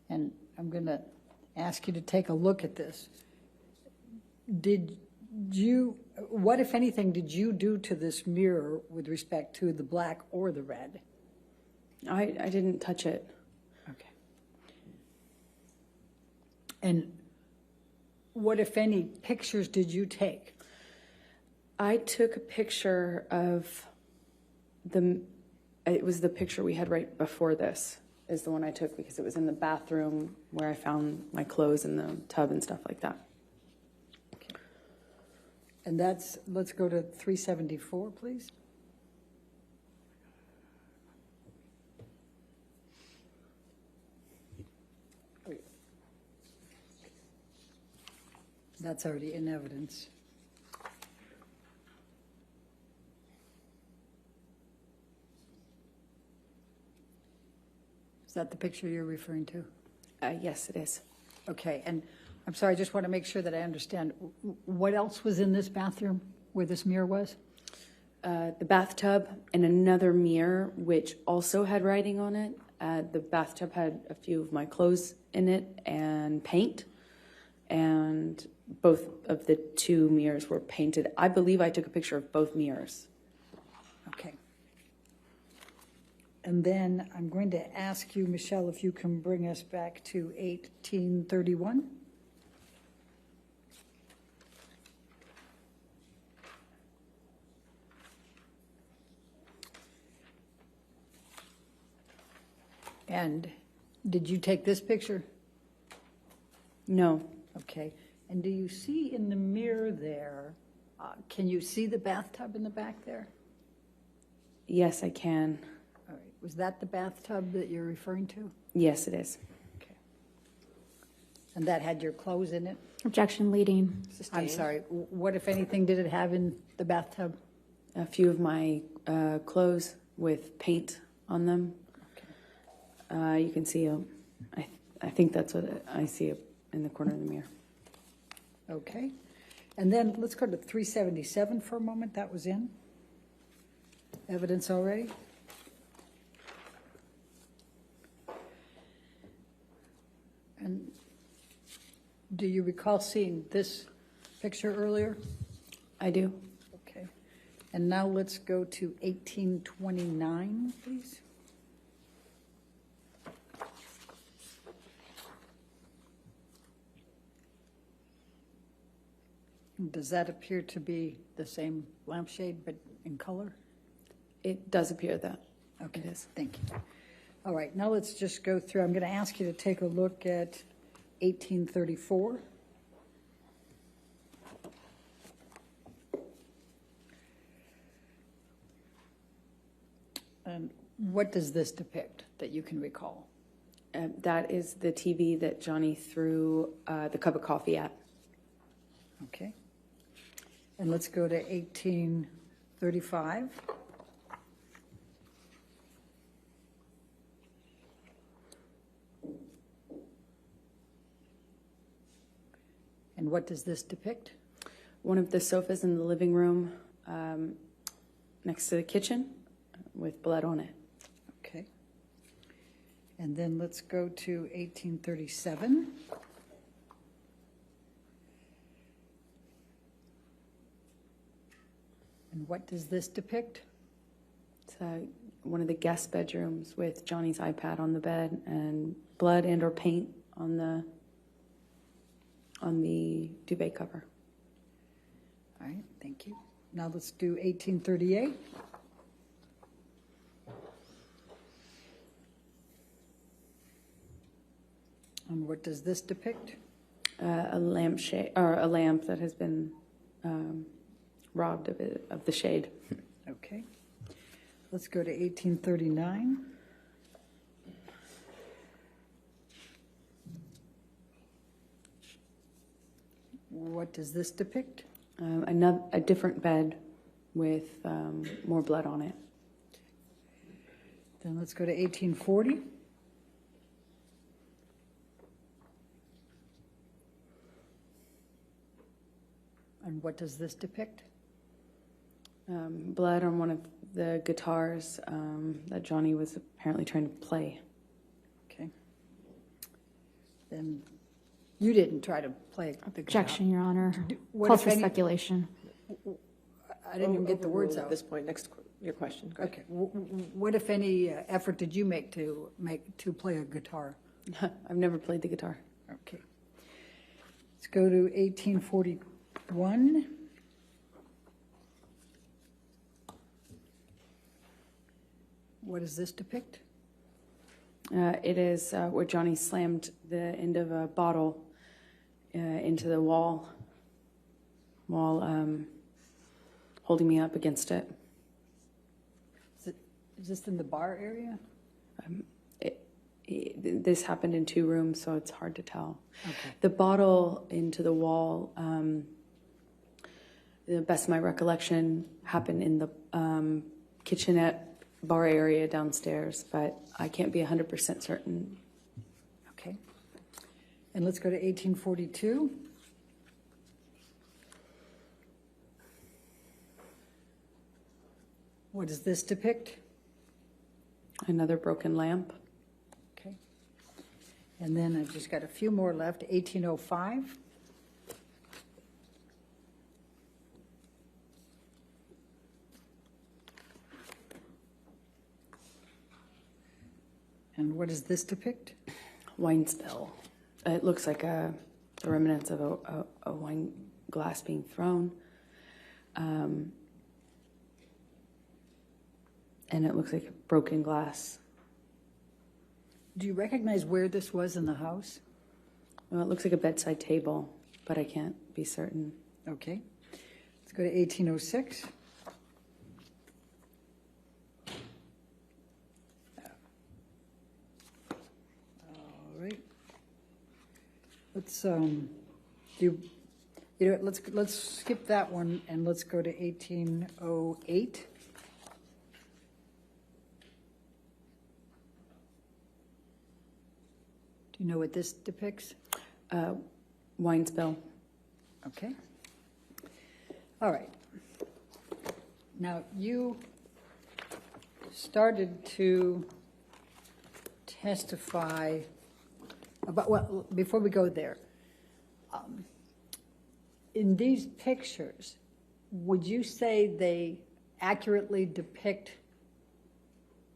And I'm going to ask you to take a look at this. What, if anything, did you do to this mirror with respect to the black or the red? I didn't touch it. Okay. And what, if any, pictures did you take? I took a picture of it was the picture we had right before this, is the one I took because it was in the bathroom where I found my clothes in the tub and stuff like that. Okay. And let's go to 374, please. That's already in evidence. Is that the picture you're referring to? Yes, it is. Okay, and I'm sorry, I just want to make sure that I understand. What else was in this bathroom where this mirror was? The bathtub and another mirror, which also had writing on it. The bathtub had a few of my clothes in it and paint, and both of the two mirrors were painted. I believe I took a picture of both mirrors. Okay. And then I'm going to ask you, Michelle, if you can bring us back to 1831. And did you take this picture? No, Okay. And do you see in the mirror there, can you see the bathtub in the back there? yes, I can. All right. Was that the bathtub that you're referring to? Yes, it is. Okay. And that had your clothes in it? Objection leading. I'm sorry. What, if anything, did it have in the bathtub? A few of my clothes with paint on them. You can see I think that's what I see in the corner of the mirror. Okay. And then let's go to 377 for a moment. That was in evidence already. And do you recall seeing this picture earlier? I do. Okay. And now let's go to 1829, please. Does that appear to be the same lampshade but in color? It does appear that. Okay, It is. thank you. All right, now let's just go through. I'm going to ask you to take a look at 1834. And what does this depict that you can recall? That is the TV that Johnny threw the cup of coffee at. Okay. And let's go to 1835. And what does this depict? One of the sofas in the living room next to the kitchen with blood on it. Okay. And then let's go to 1837. And what does this depict? It's one of the guest bedrooms with Johnny's iPad on the bed and blood and or paint on the duvet cover. All right, thank you. Now let's do 1838. And what does this depict? A lampshade or a lamp that has been robbed of the shade. Okay. Let's go to 1839. What does this depict? A different bed with more blood on it. Then let's go to 1840. And what does this depict? Blood on one of the guitars that Johnny was apparently trying to play. Okay. Then you didn't try to play the guitar. Objection, Your Honor. What Calls if for any- speculation. I didn't even get the words At out. this point, your question. Go ahead. Okay. What, if any, effort did you make to play a guitar? I've never played the guitar. Okay. Let's go to 1841. What does this depict? It is where Johnny slammed the end of a bottle into the wall while holding me up against it. Is this in the bar area? This happened in 2 rooms, so it's hard to tell. Okay. The bottle into the wall, the best of my recollection, happened in the kitchenette bar area downstairs, but I can't be 100% certain. Okay. And let's go to 1842. What does this depict? Another broken lamp. And then I've just got a few more left. 1805. And what does this depict? Wine spill. It looks like the remnants of a wine glass being thrown. And it looks like broken glass. Do you recognize where this was in the house? Well, it looks like a bedside table, but I can't be certain. Okay. Let's go to 1806. All right. Let's let's skip that one and let's go to 1808. Do you know what this depicts? Wine spill. Okay. All right. Now, you started to testify about, well, before we go there, in these pictures, would you say they accurately depict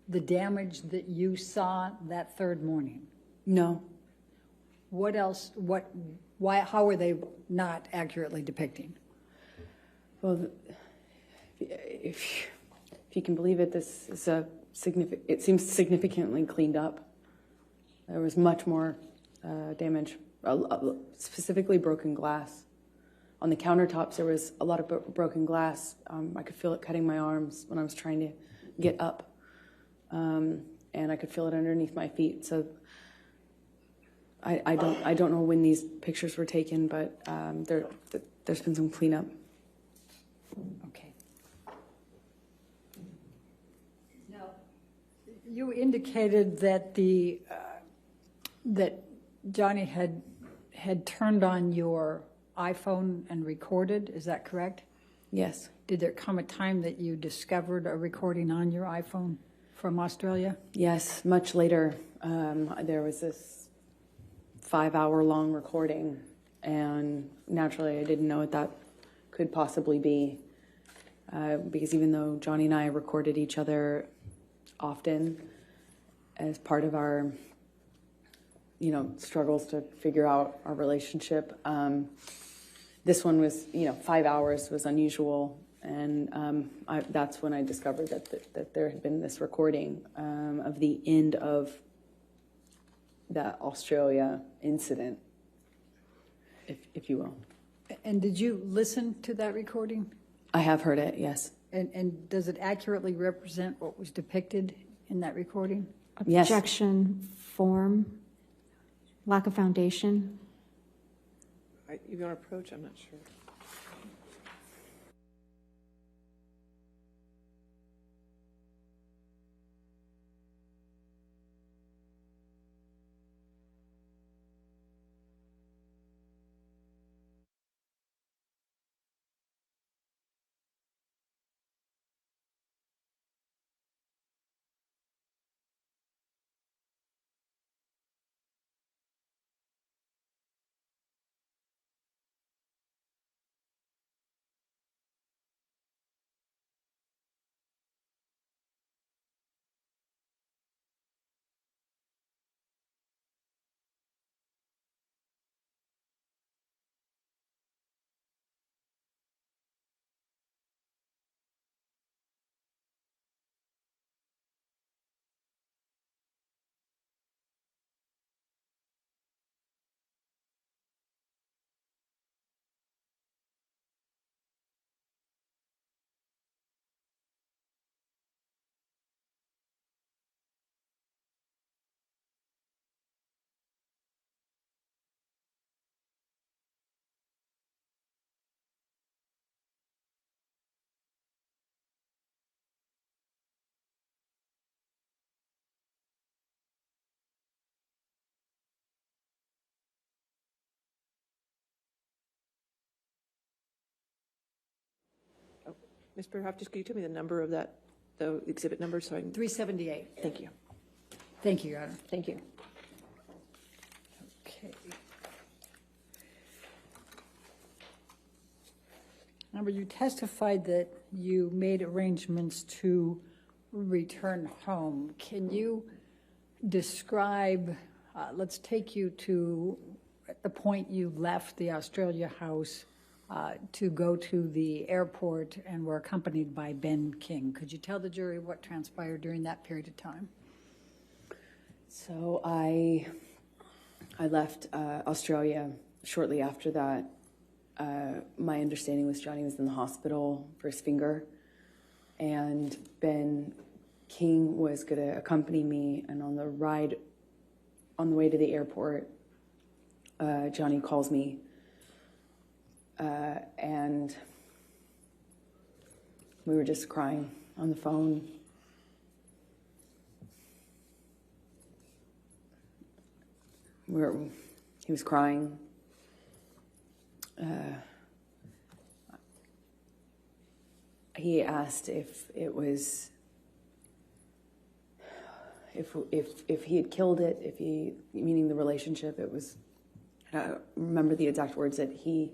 the damage that you saw that third morning? No. What else, how are they not accurately depicting? Well, if you can believe it, this is it seems significantly cleaned up. There was much more damage, specifically broken glass. On the countertops, there was a lot of broken glass. I could feel it cutting my arms when I was trying to get up. And I could feel it underneath my feet. So I don't know when these pictures were taken, but there's been some cleanup. Okay. Now, you indicated that that Johnny had turned on your iPhone and recorded. Is that correct? Yes. Did there come a time that you discovered a recording on your iPhone from Australia? Yes, much later. There was this 5-hour-long recording, and naturally I didn't know what that could possibly be, because even though Johnny and I recorded each other often as part of our, struggles to figure out our relationship, this one was, 5 hours was unusual, and that's when I discovered that there had been this recording of the end of that Australia incident, if you will. And did you listen to that recording? I have heard it, yes. And does it accurately represent what was depicted in that recording? Yes. Objection, form, lack of foundation. You want to approach? I'm not sure. Ms. Perhoff, just could you tell me the number of the exhibit number so I can... 378. Thank you. Thank you, Your Honor. Thank you. Amber, you testified that you made arrangements to return home. Can you describe, let's take you to the point you left the Australia house to go to the airport and were accompanied by Ben King. Could you tell the jury what transpired during that period of time? So I left Australia shortly after that. My understanding was Johnny was in the hospital for his finger, and Ben King was going to accompany me. And on the way to the airport, Johnny calls me, and we were just crying on the phone. He was crying. He asked if it was, if he had killed it, meaning the relationship, it was, I don't remember the exact words that he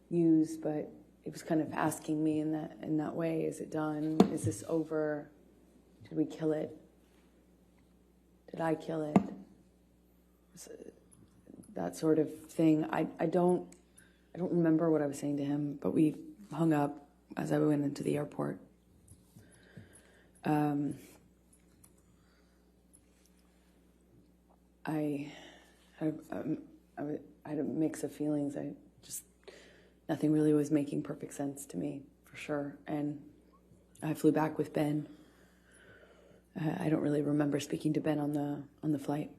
used, but it was kind of asking me in that way, is it done? Is this over? Did we kill it? Did I kill it? That sort of thing. I don't remember what I was saying to him, but we hung up as I went into the airport. I had a mix of feelings. Nothing really was making perfect sense to me, for sure. And I flew back with Ben. I don't really remember speaking to Ben on the flight.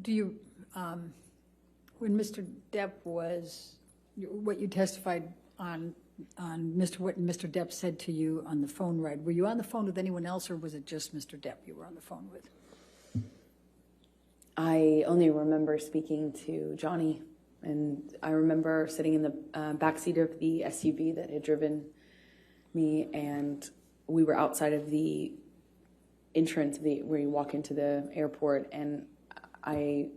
Do you, when Mr. Depp was, what you testified on what Mr. Depp said to you on the phone ride, were you on the phone with anyone else, or was it just Mr. Depp you were on the phone with? I only remember speaking to Johnny, and I remember sitting in the backseat of the SUV that had driven me, and we were outside of the entrance where you walk into the airport, and I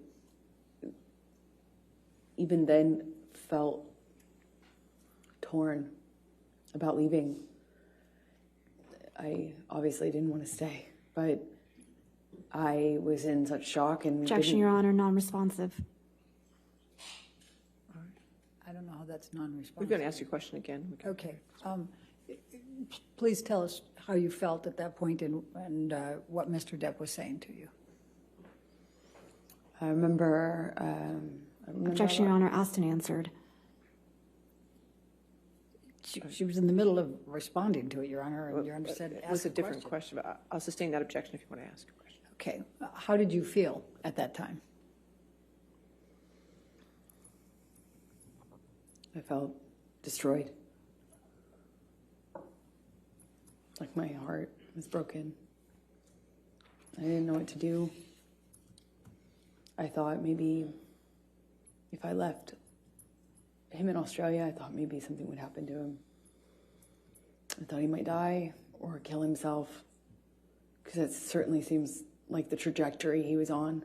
even then felt torn about leaving. I obviously didn't want to stay, but I was in such shock and Objection, Your Honor, non-responsive. I don't know how that's non-responsive. We're going to ask you a question again. Okay. Please tell us how you felt at that point and what Mr. Depp was saying to you. I remember. Objection, Your Honor, asked and answered. She was in the middle of responding to it, Your Honor, and Your Honor said It was a different question, but I'll sustain that objection if you want to ask a question. Okay. How did you feel at that time? I felt destroyed. Like my heart was broken. I didn't know what to do. I thought maybe if I left him in Australia, I thought maybe something would happen to him. I thought he might die or kill himself, because it certainly seems like the trajectory he was on.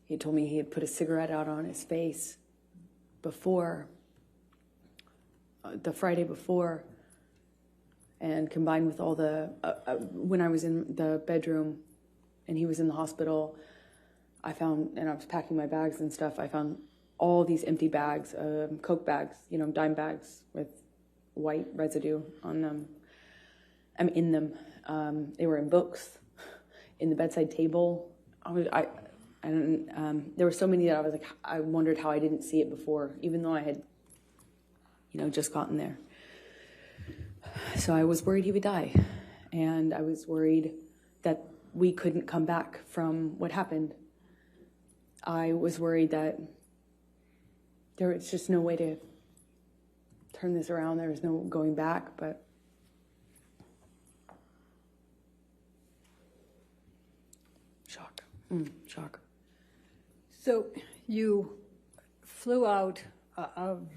He told me he had put a cigarette out on his face before, the Friday before, and combined with all the, when I was in the bedroom and he was in the hospital, I found, and I was packing my bags and stuff, I found all these empty bags, Coke bags, dime bags with white residue on them. In them. They were in books, in the bedside table. There were so many that I was like, I wondered how I didn't see it before, even though I had, just gotten there. So I was worried he would die, and I was worried that we couldn't come back from what happened. I was worried that there was just no way to turn this around. There was no going back, but shock. Shock. So you flew out of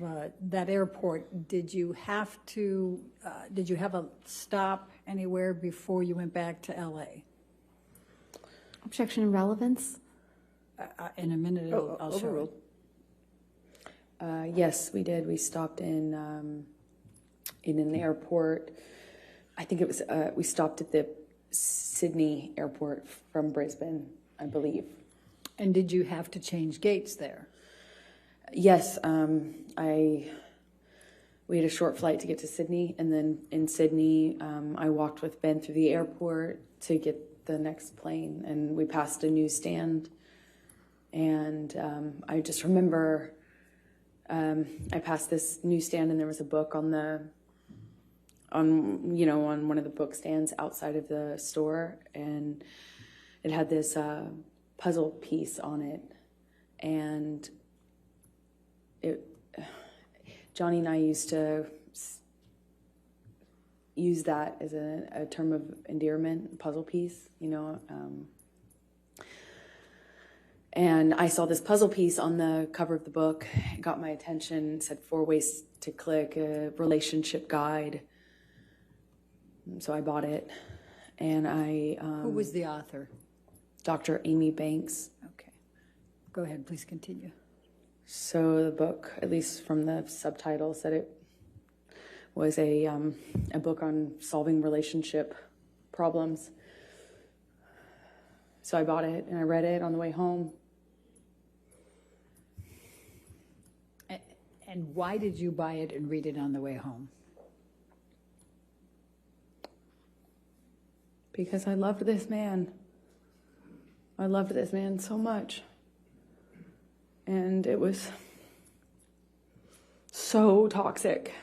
that airport. Did you have a stop anywhere before you went back to LA? Objection, relevance. In a minute, I'll show it. Overruled. Yes, we did. We stopped in an airport. I think it was, we stopped at the Sydney airport from Brisbane, I believe. And did you have to change gates there? Yes, we had a short flight to get to Sydney, and then in Sydney, I walked with Ben through the airport to get the next plane, and we passed a newsstand, and I just remember I passed this newsstand, and there was a book on one of the book stands outside of the store, and it had this puzzle piece on it, and Johnny and I used to use that as a term of endearment, puzzle piece, and I saw this puzzle piece on the cover of the book. It got my attention. It said 4 ways to click, a relationship guide. So I bought it, and Who was the author? Dr. Amy Banks. Okay. Go ahead, please continue. So the book, at least from the subtitle, said it was a book on solving relationship problems. So I bought it, and I read it on the way home. And why did you buy it and read it on the way home? Because I loved this man. I loved this man so much. And it was so toxic.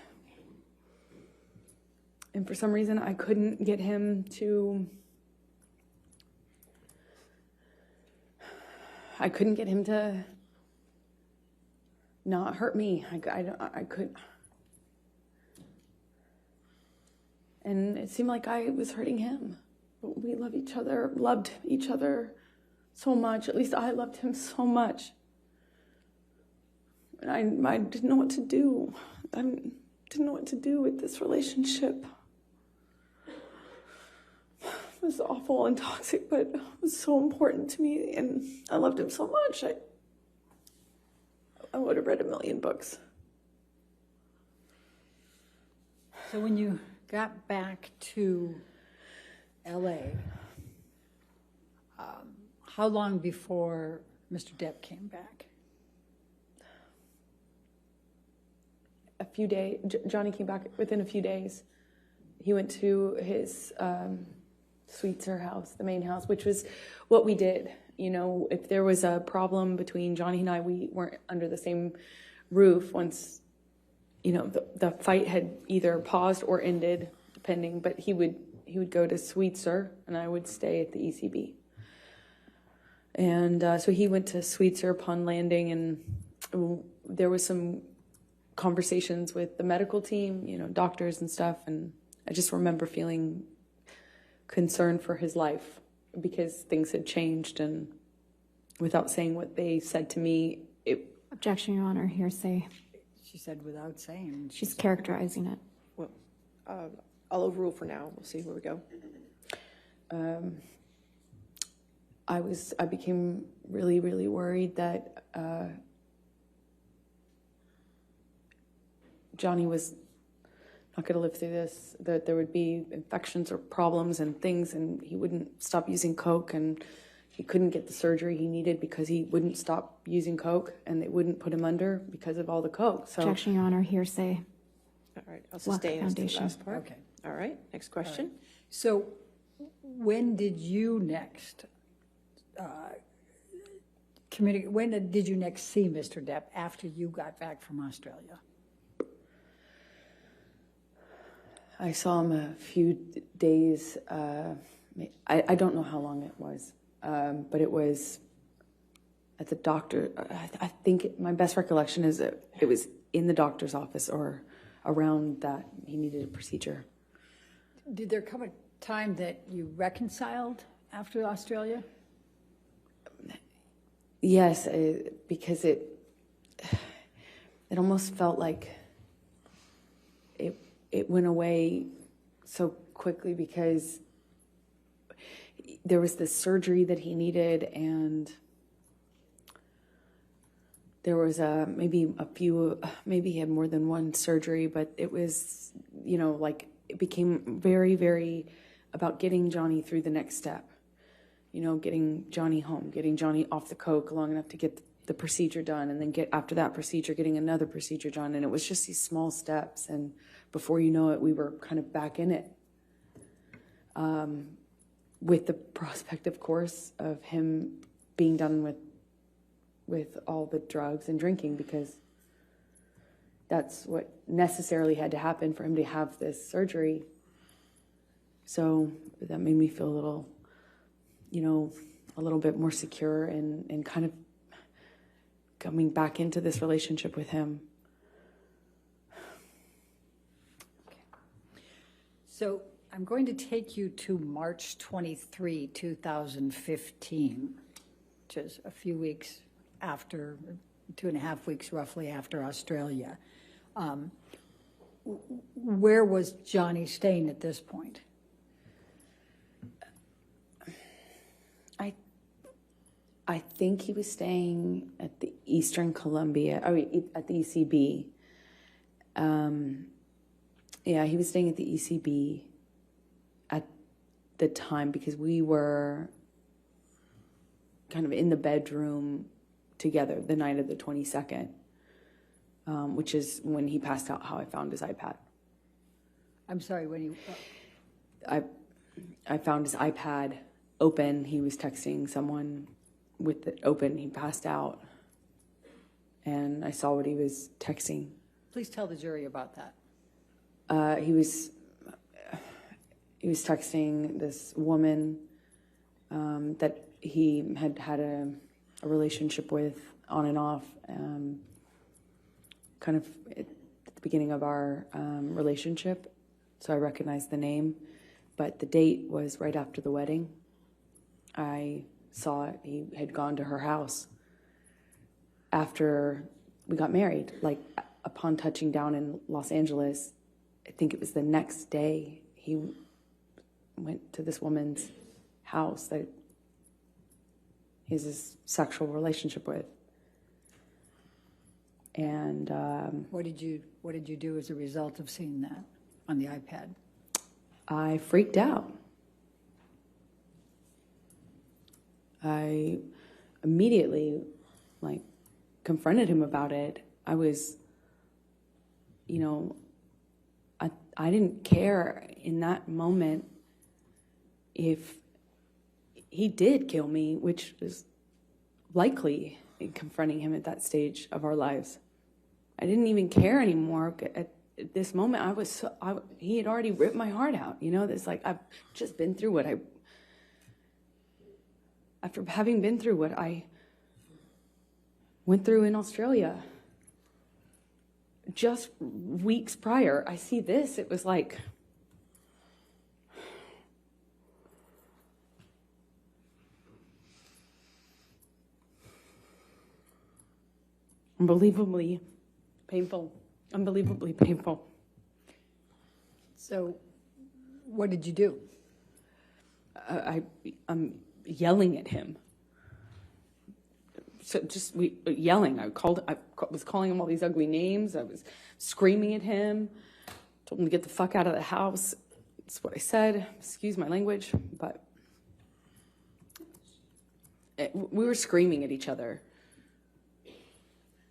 And for some reason, I couldn't get him to... not hurt me. I could... And it seemed like I was hurting him. But we loved each other so much. At least I loved him so much. And I didn't know what to do. I didn't know what to do with this relationship. It was awful and toxic, but it was so important to me, and I loved him so much. I would have read 1,000,000 books. So when you got back to LA, how long before Mr. Depp came back? A few days. Johnny came back within a few days. He went to his Sweetser house, the main house, which was what we did. If there was a problem between Johnny and I, we weren't under the same roof once, the fight had either paused or ended, depending. But he would go to Sweetser, and I would stay at the ECB. And so he went to Sweetser upon landing, and there was some conversations with the medical team, doctors and stuff. And I just remember feeling concerned for his life because things had changed, and without saying what they said to me, Objection, Your Honor, hearsay. She said without saying. She's characterizing it. Well, I'll overrule for now. We'll see where we go. I became really, really worried that Johnny was not going to live through this, that there would be infections or problems and things, and he wouldn't stop using Coke, and he couldn't get the surgery he needed because he wouldn't stop using Coke, and they wouldn't put him under because of all the Coke. So, Objection, Your Honor, hearsay. All right, I'll sustain as the Foundation. last part. Okay. All right, next question. So when did you next communicate? When did you next see Mr. Depp after you got back from Australia? I saw him a few days. I don't know how long it was, but it was at the doctor. I think my best recollection is that it was in the doctor's office or around that he needed a procedure. Did there come a time that you reconciled after Australia? Yes, because it almost felt like it went away so quickly because there was this surgery that he needed, and there was maybe he had more than one surgery, but it was, like it became very, very about getting Johnny through the next step. Getting Johnny home, getting Johnny off the coke long enough to get the procedure done, and then after that procedure, getting another procedure done. And it was just these small steps. And before you know it, we were kind of back in it. With the prospect, of course, of him being done with all the drugs and drinking, because that's what necessarily had to happen for him to have this surgery. So that made me feel a little bit more secure and kind of coming back into this relationship with him. So I'm going to take you to March 23, 2015, which is a few weeks after, 2.5 weeks roughly after Australia. Where was Johnny staying at this point? I think he was staying at the Eastern Columbia, at the ECB. Yeah, he was staying at the ECB at the time, because we were kind of in the bedroom together the night of the 22nd, which is when he passed out, how I found his iPad. I'm sorry, when you... I found his iPad open. He was texting someone with it open. He passed out, and I saw what he was texting. Please tell the jury about that. He was texting this woman that he had a relationship with on and off, kind of at the beginning of our relationship. So I recognized the name, but the date was right after the wedding. I saw it. He had gone to her house after we got married. Like, upon touching down in Los Angeles, I think it was the next day, he went to this woman's house that he has this sexual relationship with. And What did you do as a result of seeing that on the iPad? I freaked out. I immediately, confronted him about it. I was, I didn't care in that moment if he did kill me, which is likely in confronting him at that stage of our lives. I didn't even care anymore. At this moment, he had already ripped my heart out. I've just been through after having been through what I went through in Australia. Just weeks prior, I see this. It was like, unbelievably painful. Unbelievably painful. So what did you do? I'm yelling at him. So yelling. I was calling him all these ugly names. I was screaming at him. Told him to get the fuck out of the house. That's what I said. Excuse my language, but we were screaming at each other.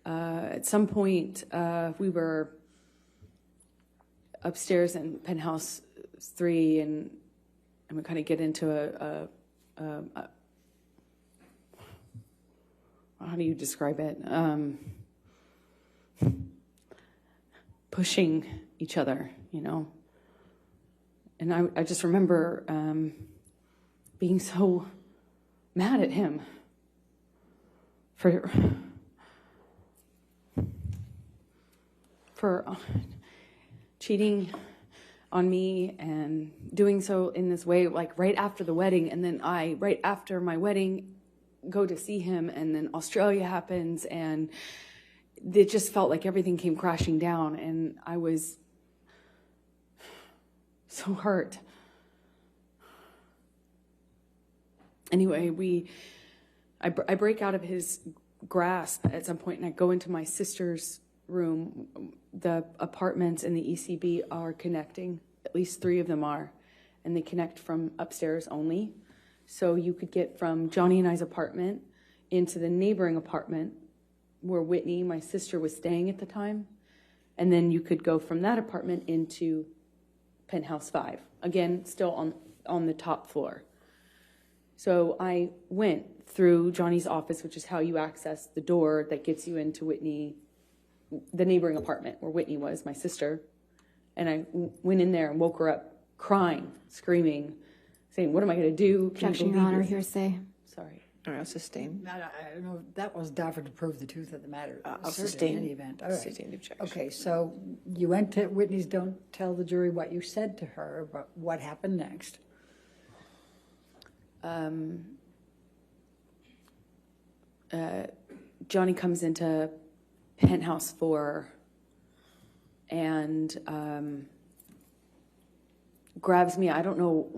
At some point, we were upstairs in penthouse 3, and we kind of get into a how do you describe it? Pushing each other, And I just remember being so mad at him for cheating on me and doing so in this way, like right after the wedding. And then right after my wedding, go to see him, and then Australia happens, and it just felt like everything came crashing down, and I was so hurt. Anyway, I break out of his grasp at some point, and I go into my sister's room. The apartments in the ECB are connecting, at least 3 of them are, and they connect from upstairs only. So you could get from Johnny and I's apartment into the neighboring apartment where Whitney, my sister, was staying at the time. And then you could go from that apartment into penthouse 5. Again, still on the top floor. So I went through Johnny's office, which is how you access the door that gets you into Whitney, the neighboring apartment where Whitney was, my sister. And I went in there and woke her up crying, screaming, saying, what am I going to do? Can you Objection, Your believe Honor, this? hearsay. Sorry. All right, I'll sustain. I don't know, that was Dafford to prove the truth of the matter. I'll Certainly, sustain. In any event. All right. Sustain the objection. Okay, so you went to Whitney's, don't tell the jury what you said to her, but what happened next? Johnny comes into penthouse 4 and grabs me. I don't know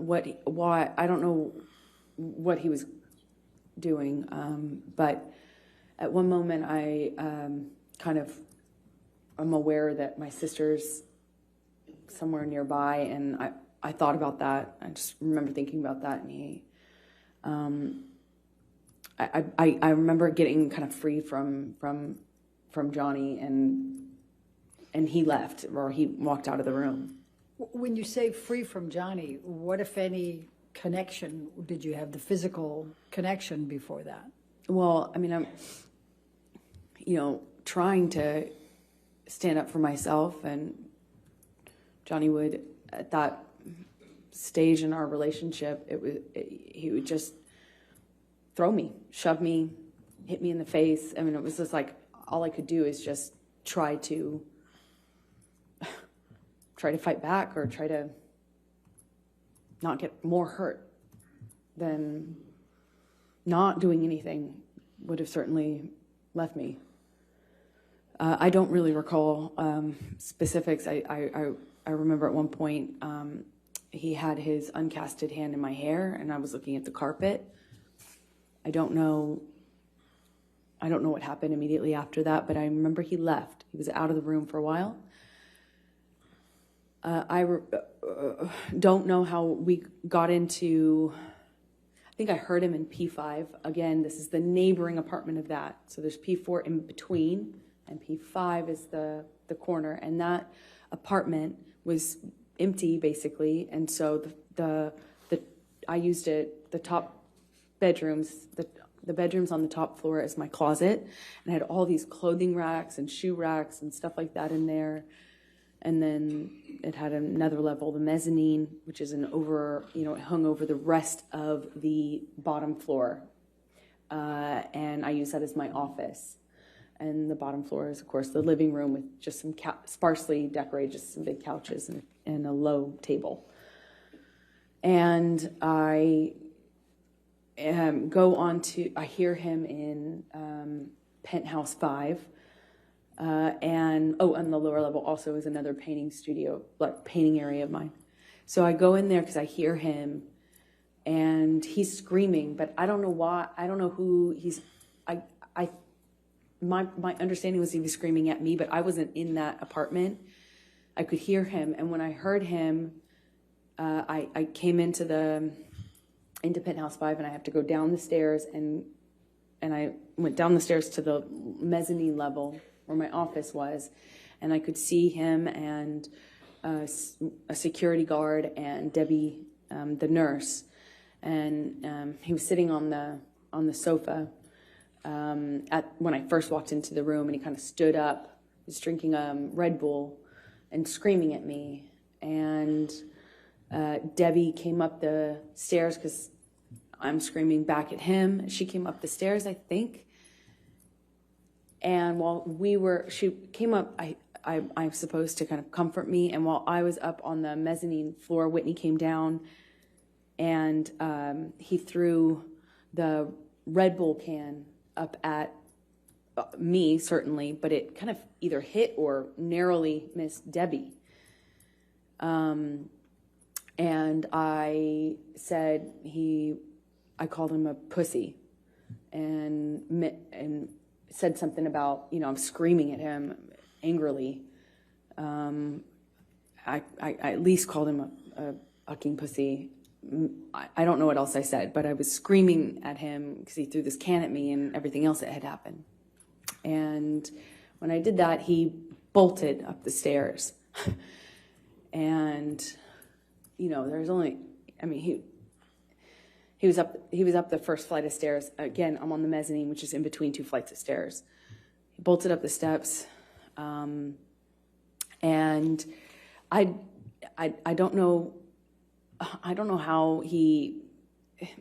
why. I don't know what he was doing, but at one moment I I'm aware that my sister's somewhere nearby, and I thought about that. I just remember thinking about that, and he, I remember getting kind of free from Johnny, and he left, or he walked out of the room. When you say free from Johnny, what, if any, connection did you have, the physical connection before that? Well, I mean, I'm, trying to stand up for myself, and Johnny would, at that stage in our relationship, he would just throw me, shove me, hit me in the face. I mean, it was just like, all I could do is just try to fight back, or try to not get more hurt than not doing anything would have certainly left me. I don't really recall specifics. I remember at one point he had his uncasted hand in my hair, and I was looking at the carpet. I don't know what happened immediately after that, but I remember he left. He was out of the room for a while. I don't know how we got into, I think I heard him in P5. Again, this is the neighboring apartment of that. So there's P4 in between, and P5 is the corner. And that apartment was empty, basically. And so I used it, the top bedrooms, the bedrooms on the top floor as my closet. And I had all these clothing racks and shoe racks and stuff like that in there. And then it had another level, the mezzanine, which is it hung over the rest of the bottom floor. And I use that as my office. And the bottom floor is, of course, the living room with just some sparsely decorated, just some big couches and a low table. And I I hear him in penthouse 5. And on the lower level also is another painting studio, like painting area of mine. So I go in there because I hear him, and he's screaming, but I don't know why. I don't know who he's. My understanding was he was screaming at me, but I wasn't in that apartment. I could hear him, and when I heard him, I came into penthouse 5, and I have to go down the stairs, and I went down the stairs to the mezzanine level where my office was, and I could see him and a security guard and Debbie, the nurse, and he was sitting on the sofa when I first walked into the room, and he kind of stood up. He was drinking Red Bull and screaming at me, and Debbie came up the stairs because I'm screaming back at him. She came up the stairs, I think. And while she came up, I'm supposed to kind of comfort me. And while I was up on the mezzanine floor, Whitney came down, and he threw the Red Bull can up at me, certainly, but it kind of either hit or narrowly missed Debbie. And I said I called him a pussy, and said something about, I'm screaming at him angrily. I at least called him a fucking pussy. I don't know what else I said, but I was screaming at him because he threw this can at me and everything else that had happened. And when I did that, he bolted up the stairs. And, there's only, he was up the first flight of stairs. Again, I'm on the mezzanine, which is in between two flights of stairs. He bolted up the steps. And I don't know how he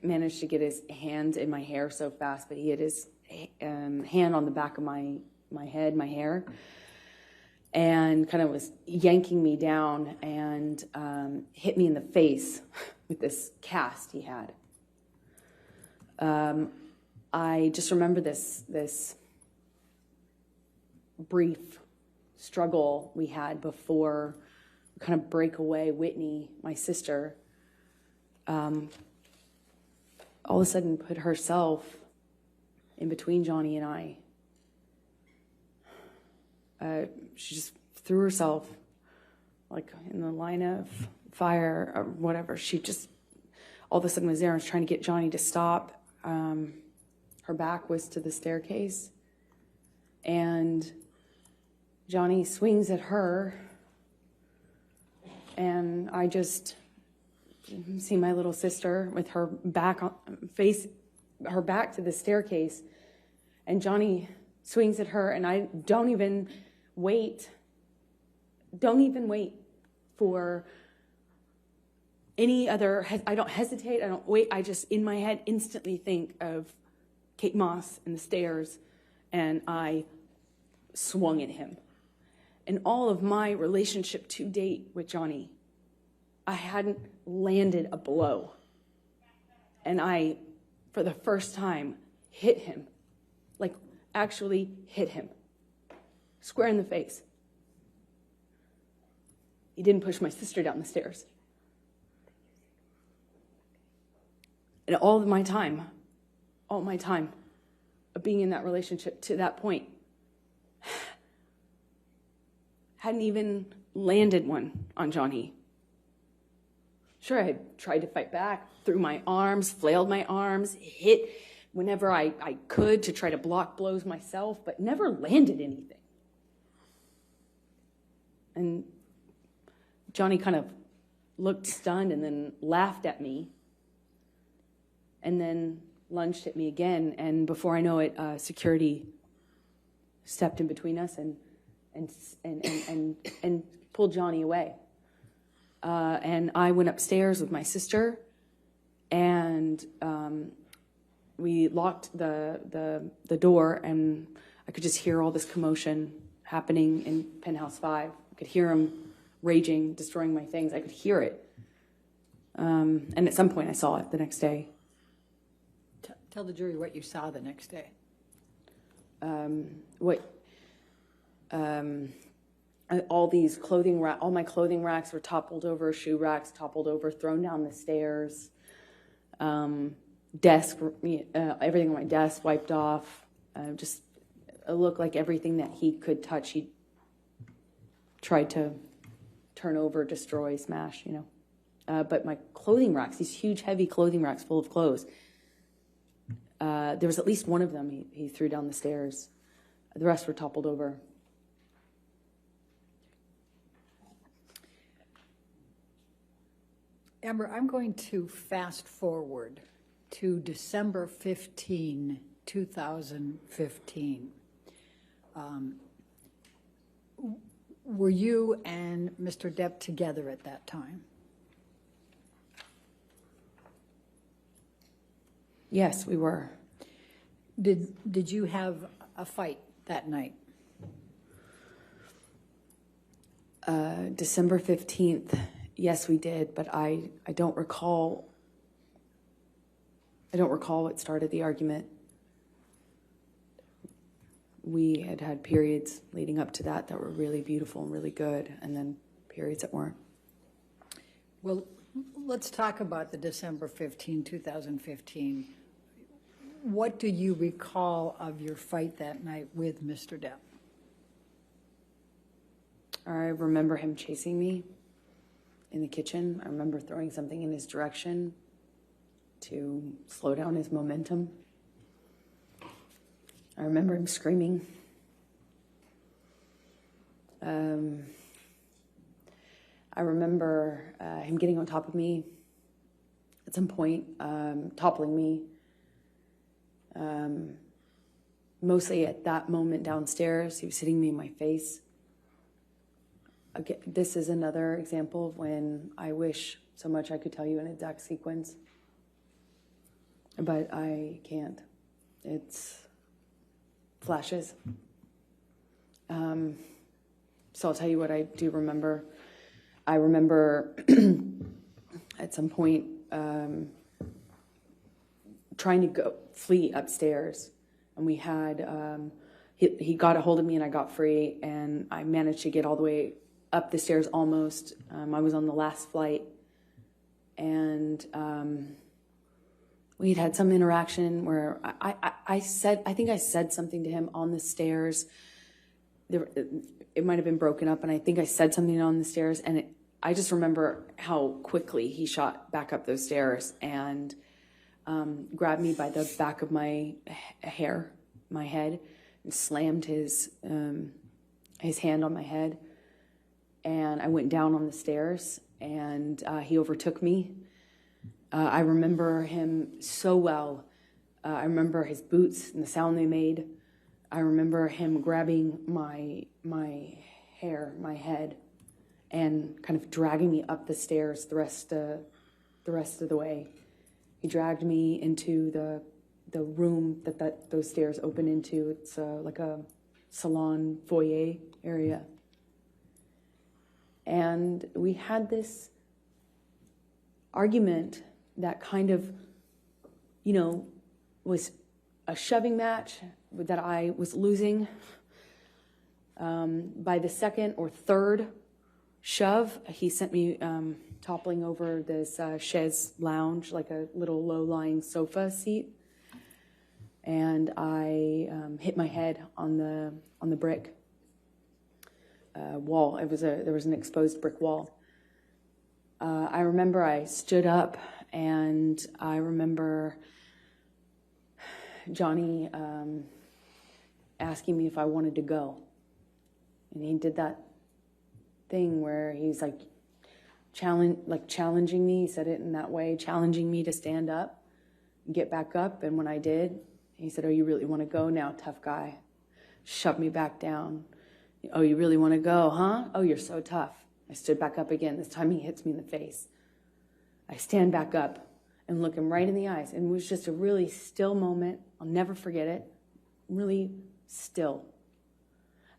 managed to get his hands in my hair so fast, but he had his hand on the back of my head, my hair, and kind of was yanking me down and hit me in the face with this cast he had. I just remember this brief struggle we had before we kind of break away. Whitney, my sister, all of a sudden put herself in between Johnny and I. She just threw herself like in the line of fire or whatever. She just all of a sudden was there and was trying to get Johnny to stop. Her back was to the staircase, and Johnny swings at her, and I just see my little sister with her back to the staircase, and Johnny swings at her, and I don't even wait for any other, I don't hesitate, I don't wait, I just in my head instantly think of Kate Moss and the stairs, and I swung at him. In all of my relationship to date with Johnny, I hadn't landed a blow. And I, for the first time, hit him. Like, actually hit him. Square in the face. He didn't push my sister down the stairs. And all my time of being in that relationship to that point, hadn't even landed one on Johnny. Sure, I had tried to fight back, threw my arms, flailed my arms, hit whenever I could to try to block blows myself, but never landed anything. And Johnny kind of looked stunned and then laughed at me and then lunged at me again. And before I know it, security stepped in between us and pulled Johnny away. And I went upstairs with my sister, and we locked the door, and I could just hear all this commotion happening in Penthouse 5. I could hear him raging, destroying my things. I could hear it. And at some point I saw it the next day. Tell the jury what you saw the next day. All these all my clothing racks were toppled over, shoe racks toppled over, thrown down the stairs. Desk, everything on my desk wiped off. Just it looked like everything that he could touch, he tried to turn over, destroy, smash, But my clothing racks, these huge, heavy clothing racks full of clothes, there was at least one of them he threw down the stairs. The rest were toppled over. Amber, I'm going to fast forward to December 15, 2015. Were you and Mr. Depp together at that time? Yes, we were. Did you have a fight that night? December 15th, yes, we did, but I don't recall. I don't recall what started the argument. We had periods leading up to that were really beautiful and really good, and then periods that weren't. Well, let's talk about the December 15, 2015. what do you recall of your fight that night with Mr. Depp? I remember him chasing me in the kitchen. I remember throwing something in his direction to slow down his momentum. I remember him screaming. I remember him getting on top of me at some point, toppling me. Mostly at that moment downstairs, he was hitting me in my face. Again, this is another example of when I wish so much I could tell you an exact sequence, but I can't. It's flashes. So I'll tell you what I do remember. I remember at some point trying to flee upstairs, and we had he got a hold of me and I got free, and I managed to get all the way up the stairs almost. I was on the last flight, and we'd had some interaction where I think I said something to him on the stairs. It might have been broken up, and I think I said something on the stairs, and I just remember how quickly he shot back up those stairs and grabbed me by the back of my hair, my head, and slammed his hand on my head. And I went down on the stairs, and he overtook me. I remember him so well. I remember his boots and the sound they made. I remember him grabbing my hair, my head, and kind of dragging me up the stairs the rest of the way. He dragged me into the room that those stairs open into. It's like a salon foyer area. And we had this argument that kind of, was a shoving match that I was losing. By the second or third shove, he sent me toppling over this chaise lounge, like a little low-lying sofa seat. And I hit my head on the brick wall. There was an exposed brick wall. I remember I stood up, and I remember Johnny asking me if I wanted to go. And he did that thing where he's like challenging me. He said it in that way, challenging me to stand up and get back up. And when I did, he said, "Oh, you really want to go now, tough guy?" Shoved me back down. "Oh, you really want to go, huh? Oh, you're so tough." I stood back up again. This time he hits me in the face. I stand back up and look him right in the eyes. And it was just a really still moment. I'll never forget it. Really still.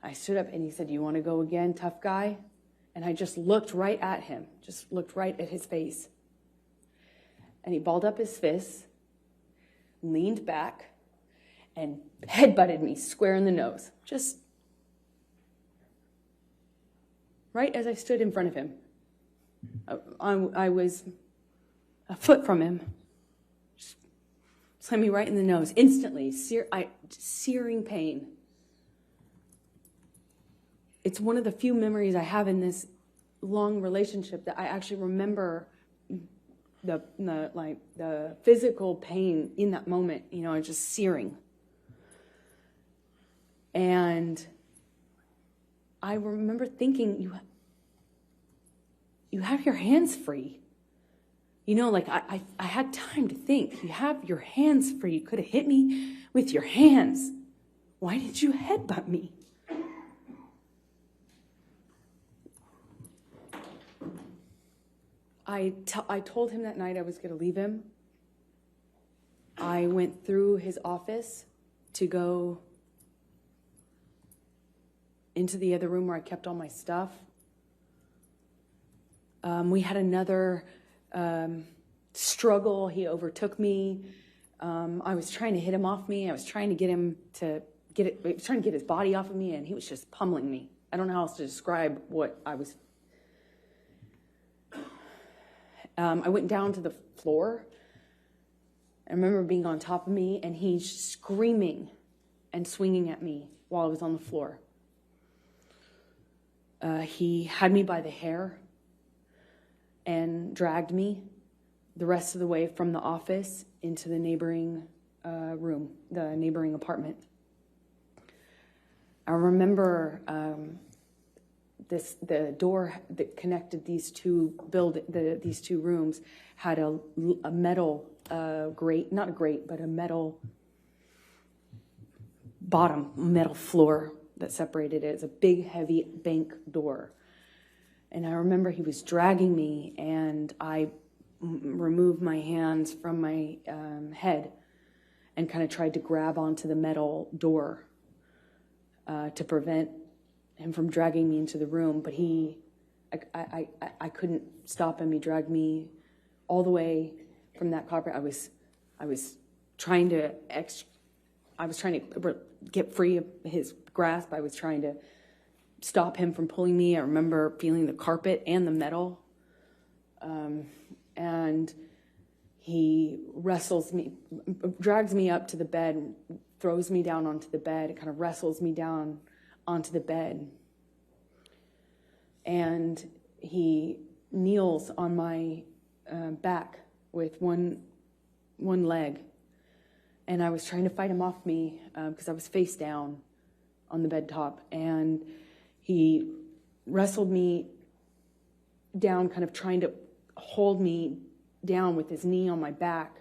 I stood up and he said, "You want to go again, tough guy?" And I just looked right at him, just looked right at his face. And he balled up his fists, leaned back, and headbutted me square in the nose. Just right as I stood in front of him. I was a foot from him. Just slammed me right in the nose. Instantly, searing pain. It's one of the few memories I have in this long relationship that I actually remember the physical pain in that moment, just searing. And I remember thinking, you have your hands free. I had time to think. You have your hands free. You could have hit me with your hands. Why did you headbutt me? I told him that night I was going to leave him. I went through his office to go into the other room where I kept all my stuff. We had another struggle. He overtook me. I was trying to hit him off me. I was trying to get him to trying to get his body off of me, and he was just pummeling me. I don't know how else to describe what I was. I went down to the floor, I remember being on top of me, and he's screaming and swinging at me while I was on the floor. He had me by the hair and dragged me the rest of the way from the office into the neighboring room, the neighboring apartment. I remember the door that connected these two rooms had a metal grate, not a grate, but a metal bottom, metal floor that separated it. It's a big, heavy bank door. And I remember he was dragging me, and I removed my hands from my head and kind of tried to grab onto the metal door to prevent him from dragging me into the room. But I couldn't stop him. He dragged me all the way from that carpet. I was trying to get free of his grasp. I was trying to stop him from pulling me. I remember feeling the carpet and the metal. And he drags me up to the bed, throws me down onto the bed. It kind of wrestles me down onto the bed. And he kneels on my back with one leg. And I was trying to fight him off me because I was face down on the bed top. And he wrestled me down, kind of trying to hold me down with his knee on my back.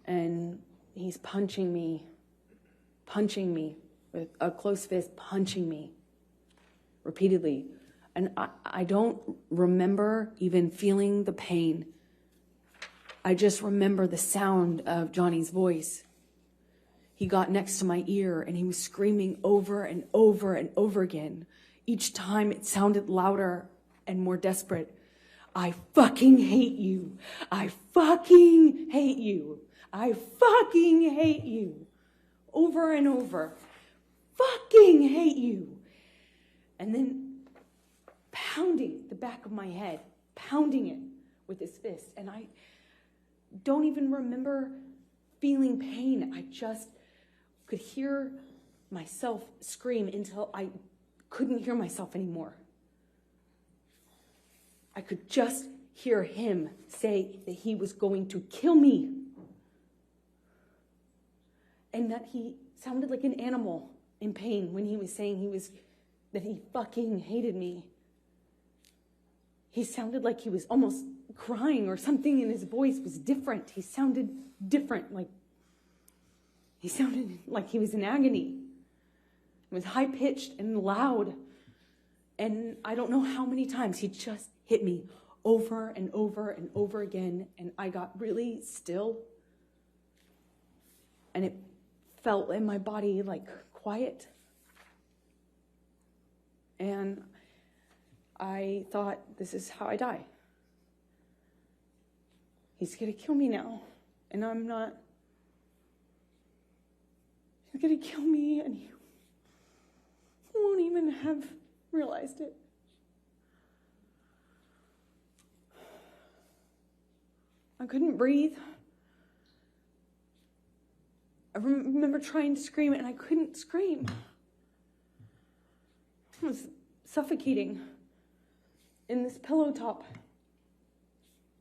And he's punching me with a closed fist, punching me repeatedly. And I don't remember even feeling the pain. I just remember the sound of Johnny's voice. He got next to my ear and he was screaming over and over and over again. Each time it sounded louder and more desperate. I fucking hate you. I fucking hate you. I fucking hate you. Over and over. Fucking hate you. And then pounding the back of my head, pounding it with his fist. And I don't even remember feeling pain. I just could hear myself scream until I couldn't hear myself anymore. I could just hear him say that he was going to kill me. And that he sounded like an animal in pain when he was saying that he fucking hated me. He sounded like he was almost crying, or something in his voice was different. He sounded different, he sounded like he was in agony. It was high-pitched and loud. And I don't know how many times he just hit me over and over and over again. And I got really still. And it felt in my body like quiet. And I thought, this is how I die. He's going to kill me now. And I'm not. He's going to kill me, and he won't even have realized it. I couldn't breathe. I remember trying to scream, and I couldn't scream. I was suffocating in this pillow top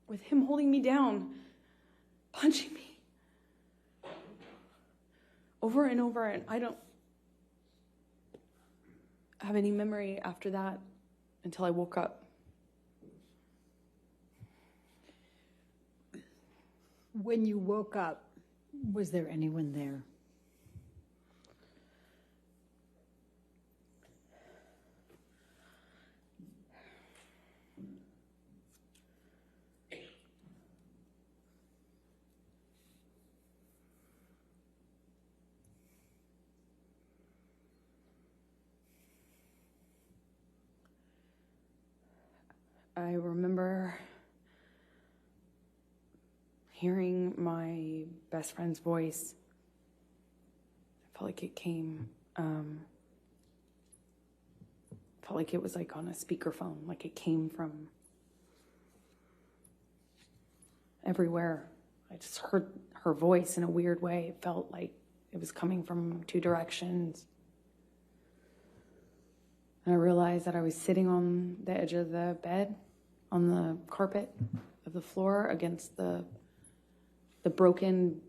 with him holding me down, punching me over and over. And I don't have any memory after that until I woke up. When you woke up, was there anyone there? I remember hearing my best friend's voice. I felt like it came, felt like it was like on a speakerphone, like it came from everywhere. I just heard her voice in a weird way. It felt like it was coming from two directions. And I realized that I was sitting on the edge of the bed, on the carpet of the floor against the broken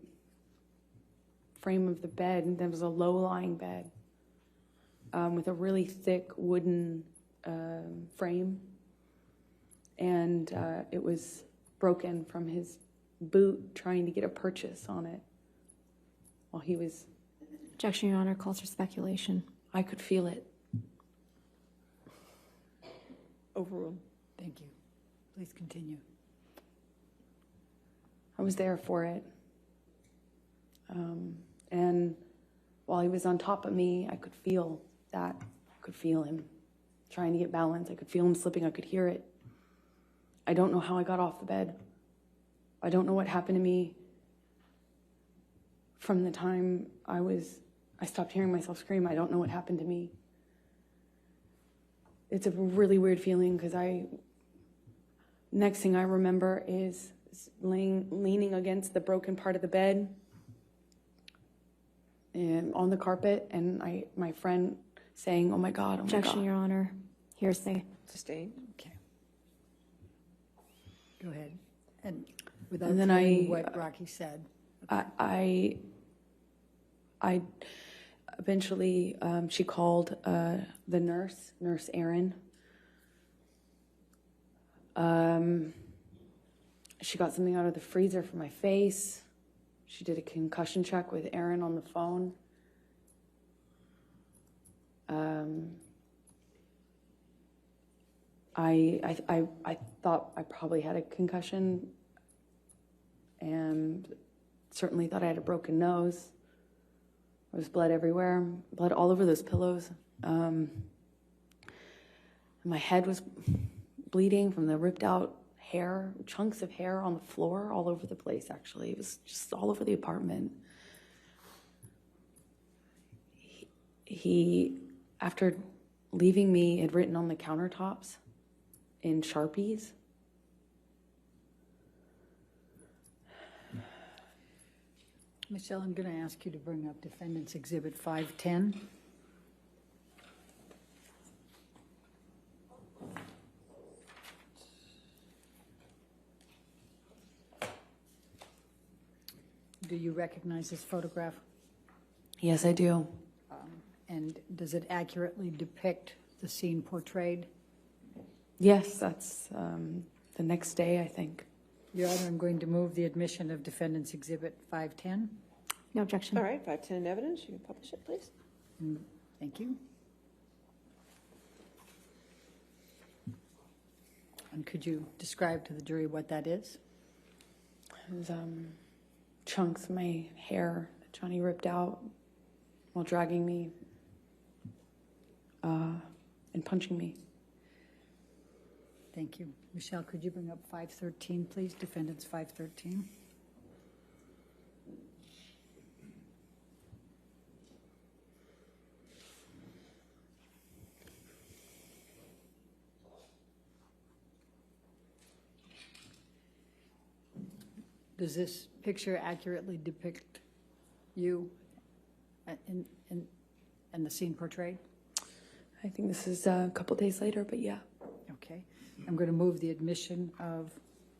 frame of the bed. And there was a low-lying bed with a really thick wooden frame. And it was broken from his boot trying to get a purchase on it while he was... Objection, Your Honor, calls for speculation. I could feel it. Overruled. Thank you. Please continue. I was there for it. And while he was on top of me, I could feel that. I could feel him trying to get balance. I could feel him slipping. I could hear it. I don't know how I got off the bed. I don't know what happened to me from the time I stopped hearing myself scream. I don't know what happened to me. It's a really weird feeling because next thing I remember is leaning against the broken part of the bed and on the carpet, and my friend saying, "Oh my God, oh my God." Objection, Your Honor. Hearsay. Sustained. Okay. Go ahead. And without And then throwing what Rocky said. I eventually, she called the nurse Erin. She got something out of the freezer for my face. She did a concussion check with Erin on the phone. I thought I probably had a concussion, and certainly thought I had a broken nose. There was blood everywhere, blood all over those pillows. My head was bleeding from the ripped out hair, chunks of hair on the floor all over the place, actually. It was just all over the apartment. He after leaving me, had written on the countertops in Sharpies. Michelle, I'm going to ask you to bring up Defendant's Exhibit 510. Do you recognize this photograph? Yes, I do. And does it accurately depict the scene portrayed? Yes, that's the next day, I think. Your Honor, I'm going to move the admission of Defendant's Exhibit 510. No objection. All right, 510 in evidence. You can publish it, please. Thank you. And could you describe to the jury what that is? It was chunks of my hair that Johnny ripped out while dragging me and punching me. Thank you. Michelle, could you bring up 513, please? Defendant's 513. Does this picture accurately depict you and the scene portrayed? I think this is a couple days later, but yeah. Okay. I'm going to move the admission of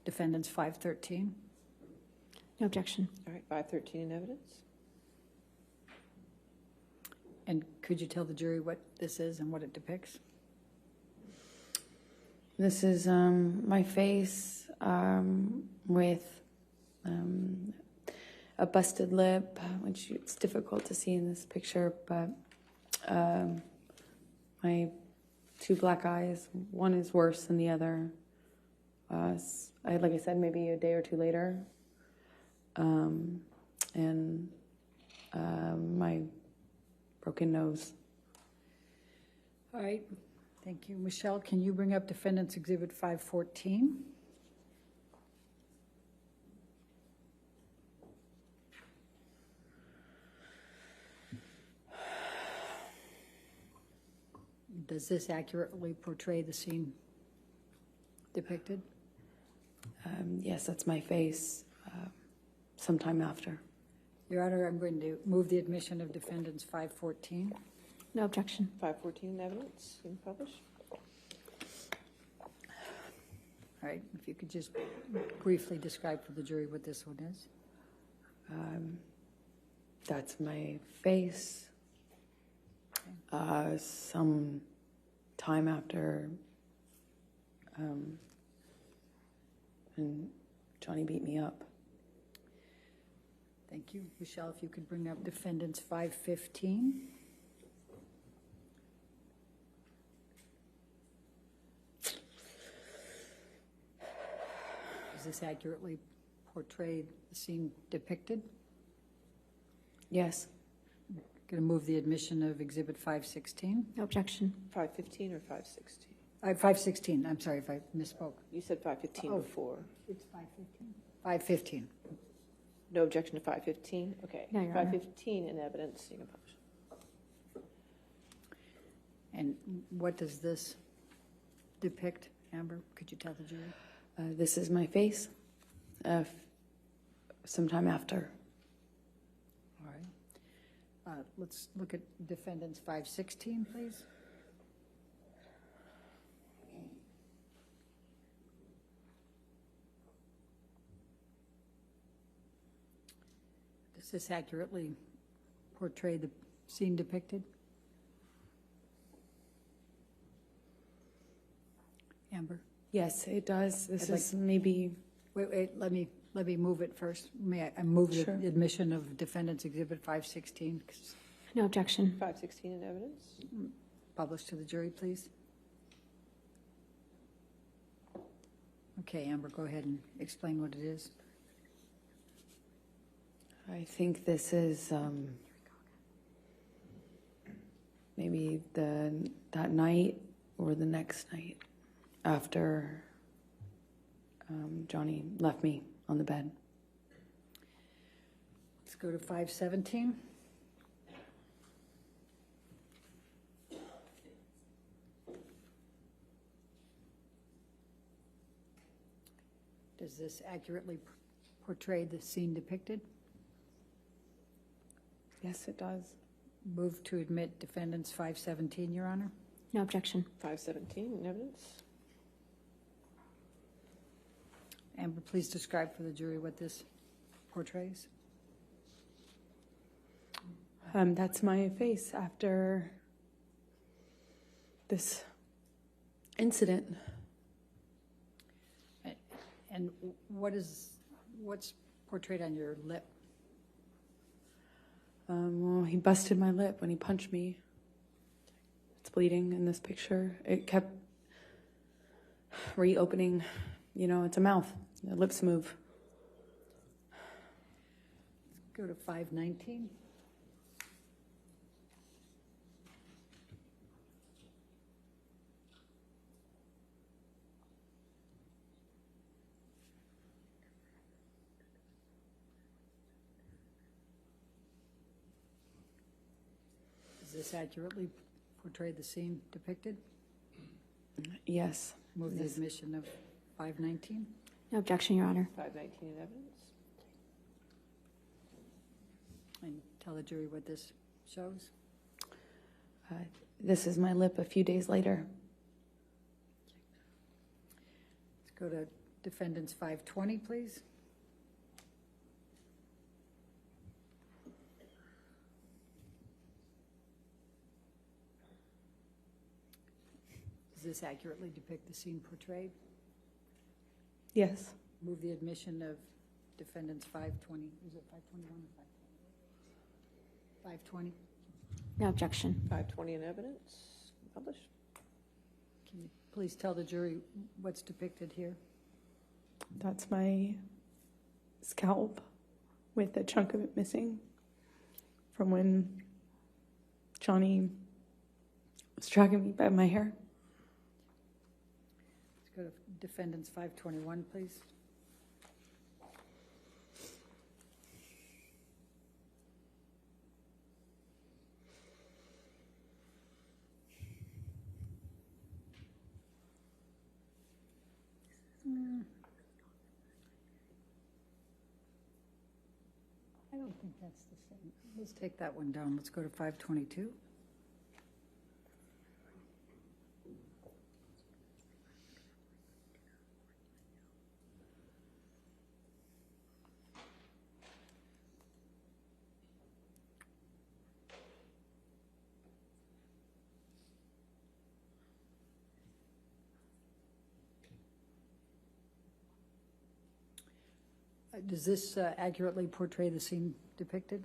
Defendant's 513. No objection. All right, 513 in evidence. And could you tell the jury what this is and what it depicts? This is my face with a busted lip, which it's difficult to see in this picture, but my two black eyes, one is worse than the other. Like I said, maybe a day or two later. And my broken nose. All right. Thank you. Michelle, can you bring up Defendant's Exhibit 514? Does this accurately portray the scene depicted? Yes, that's my face sometime after. Your Honor, I'm going to move the admission of defendants 514. No objection. 514 in evidence, you can publish. All right, if you could just briefly describe for the jury what this one is. That's my face. Some time after, and Johnny beat me up. Thank you. Michelle, if you could bring up defendants 515. Does this accurately portray the scene depicted? Yes. Going to move the admission of exhibit 516. No objection. 515 or 516? 516, I'm sorry if I misspoke. You said 515 Oh. before. It's 515? 515. No objection to 515? Okay. No, Your Honor. 515 in evidence, you can publish. And what does this depict, Amber? Could you tell the jury? This is my face. Sometime after. All right. Let's look at defendants 516, please. Does this accurately portray the scene depicted? Amber? Yes, it does. This I'd like- is maybe, Wait, let me move it first. May I move the Sure. admission of defendants exhibit 516, No objection. 516 in evidence? published to the jury, please? Okay, Amber, go ahead and explain what it is. I think this is maybe that night or the next night after Johnny left me on the bed. Let's go to 517. Does this accurately portray the scene depicted? Yes, it does. Move to admit defendants 517, Your Honor. No objection. 517 in evidence? Amber, please describe for the jury what this portrays. That's my face after this incident. And what's portrayed on your lip? Well, he busted my lip when he punched me. It's bleeding in this picture. It kept reopening. You know, it's a mouth. The lips move. Go to 519. Does this accurately portray the scene depicted? Yes. Move the Yes. admission of 519. No objection, Your Honor. 519 in evidence? And tell the jury what this shows. This is my lip a few days later. Let's go to defendants 520, please. Does this accurately depict the scene portrayed? Yes. Move the admission of defendants 520. Is it 521 or 520? 520. No objection. 520 in evidence? Publish. Can you please tell the jury what's depicted here? That's my scalp with a chunk of it missing from when Johnny was dragging me by my hair. Let's go to defendants 521, please. don't think that's the same. Let's take that one down. Let's go to 522. Does this accurately portray the scene depicted?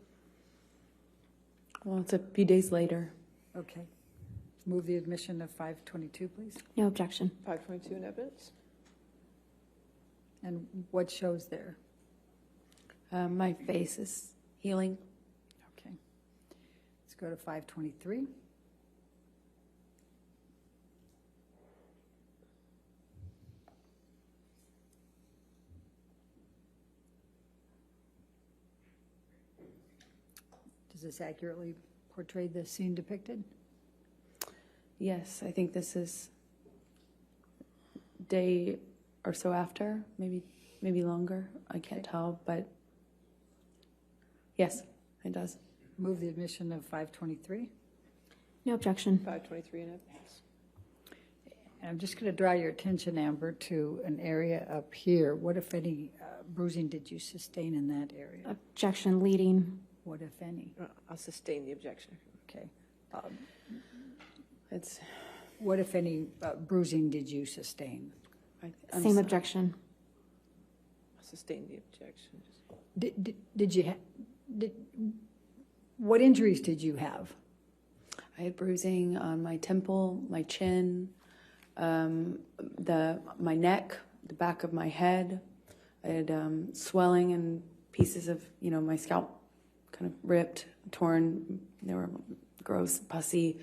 Well, it's a few days later. Okay. Move the admission of 522, please. No objection. 522 in evidence? And what shows there? My face is healing. Okay. Let's go to 523. Does this accurately portray the scene depicted? Yes, I think this is day or so after, maybe longer. I can't tell, but yes, it does. Move the admission of 523. No objection. 523 in evidence? And I'm just going to draw your attention, Amber, to an area up here. What, if any, bruising did you sustain in that area? Objection leading. What, if any? I'll sustain the objection. Okay. It's What, if any, bruising did you sustain? I'm Same so- objection. I'll sustain the objection. Did you what injuries did you have? I had bruising on my temple, my chin, my neck, the back of my head. I had swelling and pieces of, my scalp kind of ripped, torn. They were gross, pussy.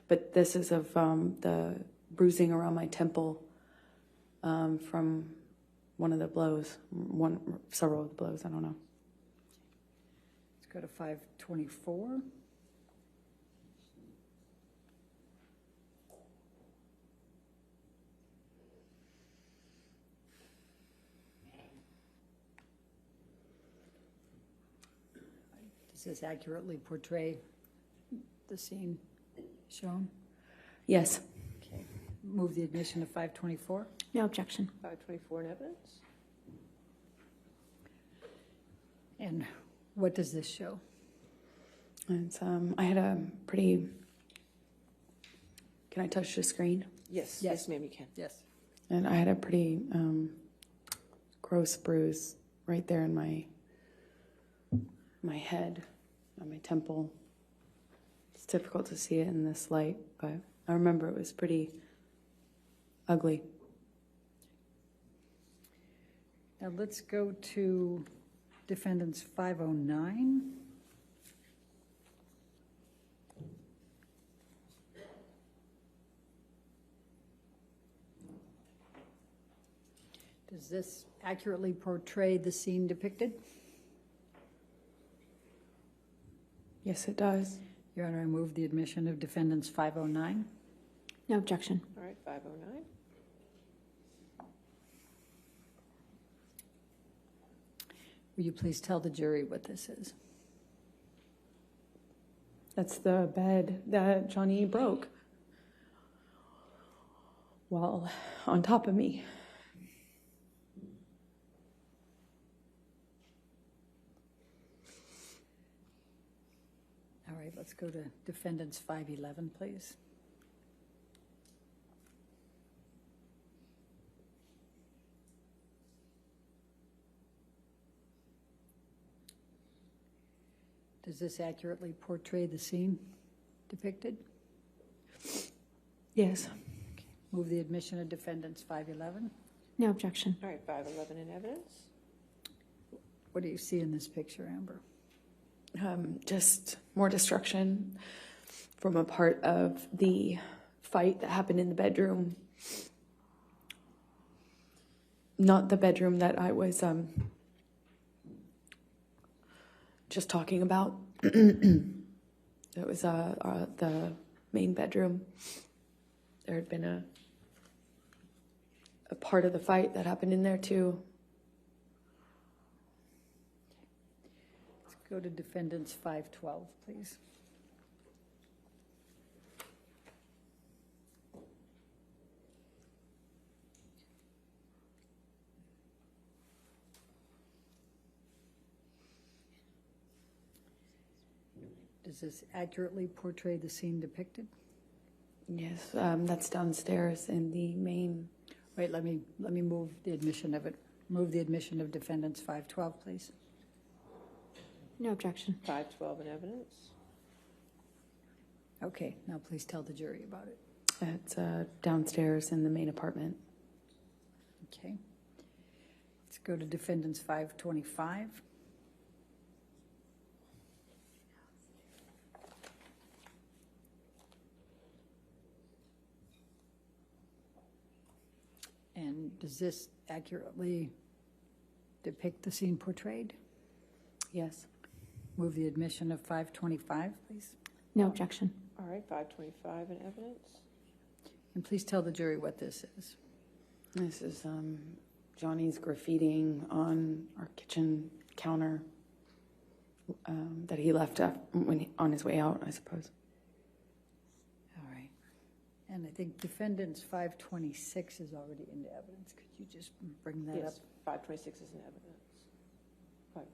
But this is of the bruising around my temple from one of the blows, several of the blows, I don't know. Let's go to 524. Does this accurately portray the scene shown? Yes. Okay. Move the admission of 524. No objection. 524 in evidence? And what does this show? It's, I had a pretty, can I touch the screen? Yes, Yes. yes, ma'am, you can. Yes. And I had a pretty gross bruise right there in my head, on my temple. It's difficult to see it in this light, but I remember it was pretty ugly. Now let's go to defendants 509. Does this accurately portray the scene depicted? Yes, it does. Your Honor, I move the admission of defendants 509. No objection. All right, 509. Will you please tell the jury what this is? That's the bed that Johnny broke. Well, on top of me. All right, let's go to defendants 511, please. Does this accurately portray the scene depicted? Yes. Move the admission of defendants 511. No objection. All right, 511 in evidence? What do you see in this picture, Amber? Just more destruction from a part of the fight that happened in the bedroom. Not the bedroom that I was just talking about. It was the main bedroom. There had been a part of the fight that happened in there too. Let's go to defendants 512, please. Does this accurately portray the scene depicted? Yes, that's downstairs in the main. Wait, let me move the admission of it. Move the admission of defendants 512, please. No objection. 512 in evidence. Okay, now please tell the jury about it. It's downstairs in the main apartment. Okay. Let's go to defendants 525. And does this accurately depict the scene portrayed? Yes. Move the admission of 525, please. No objection. All right, 525 in evidence. And please tell the jury what this is. This is Johnny's graffitiing on our kitchen counter that he left on his way out, I suppose. All right. And I think defendants 526 is already into evidence. Could you just bring that up? Yes, 526 is in evidence. Five.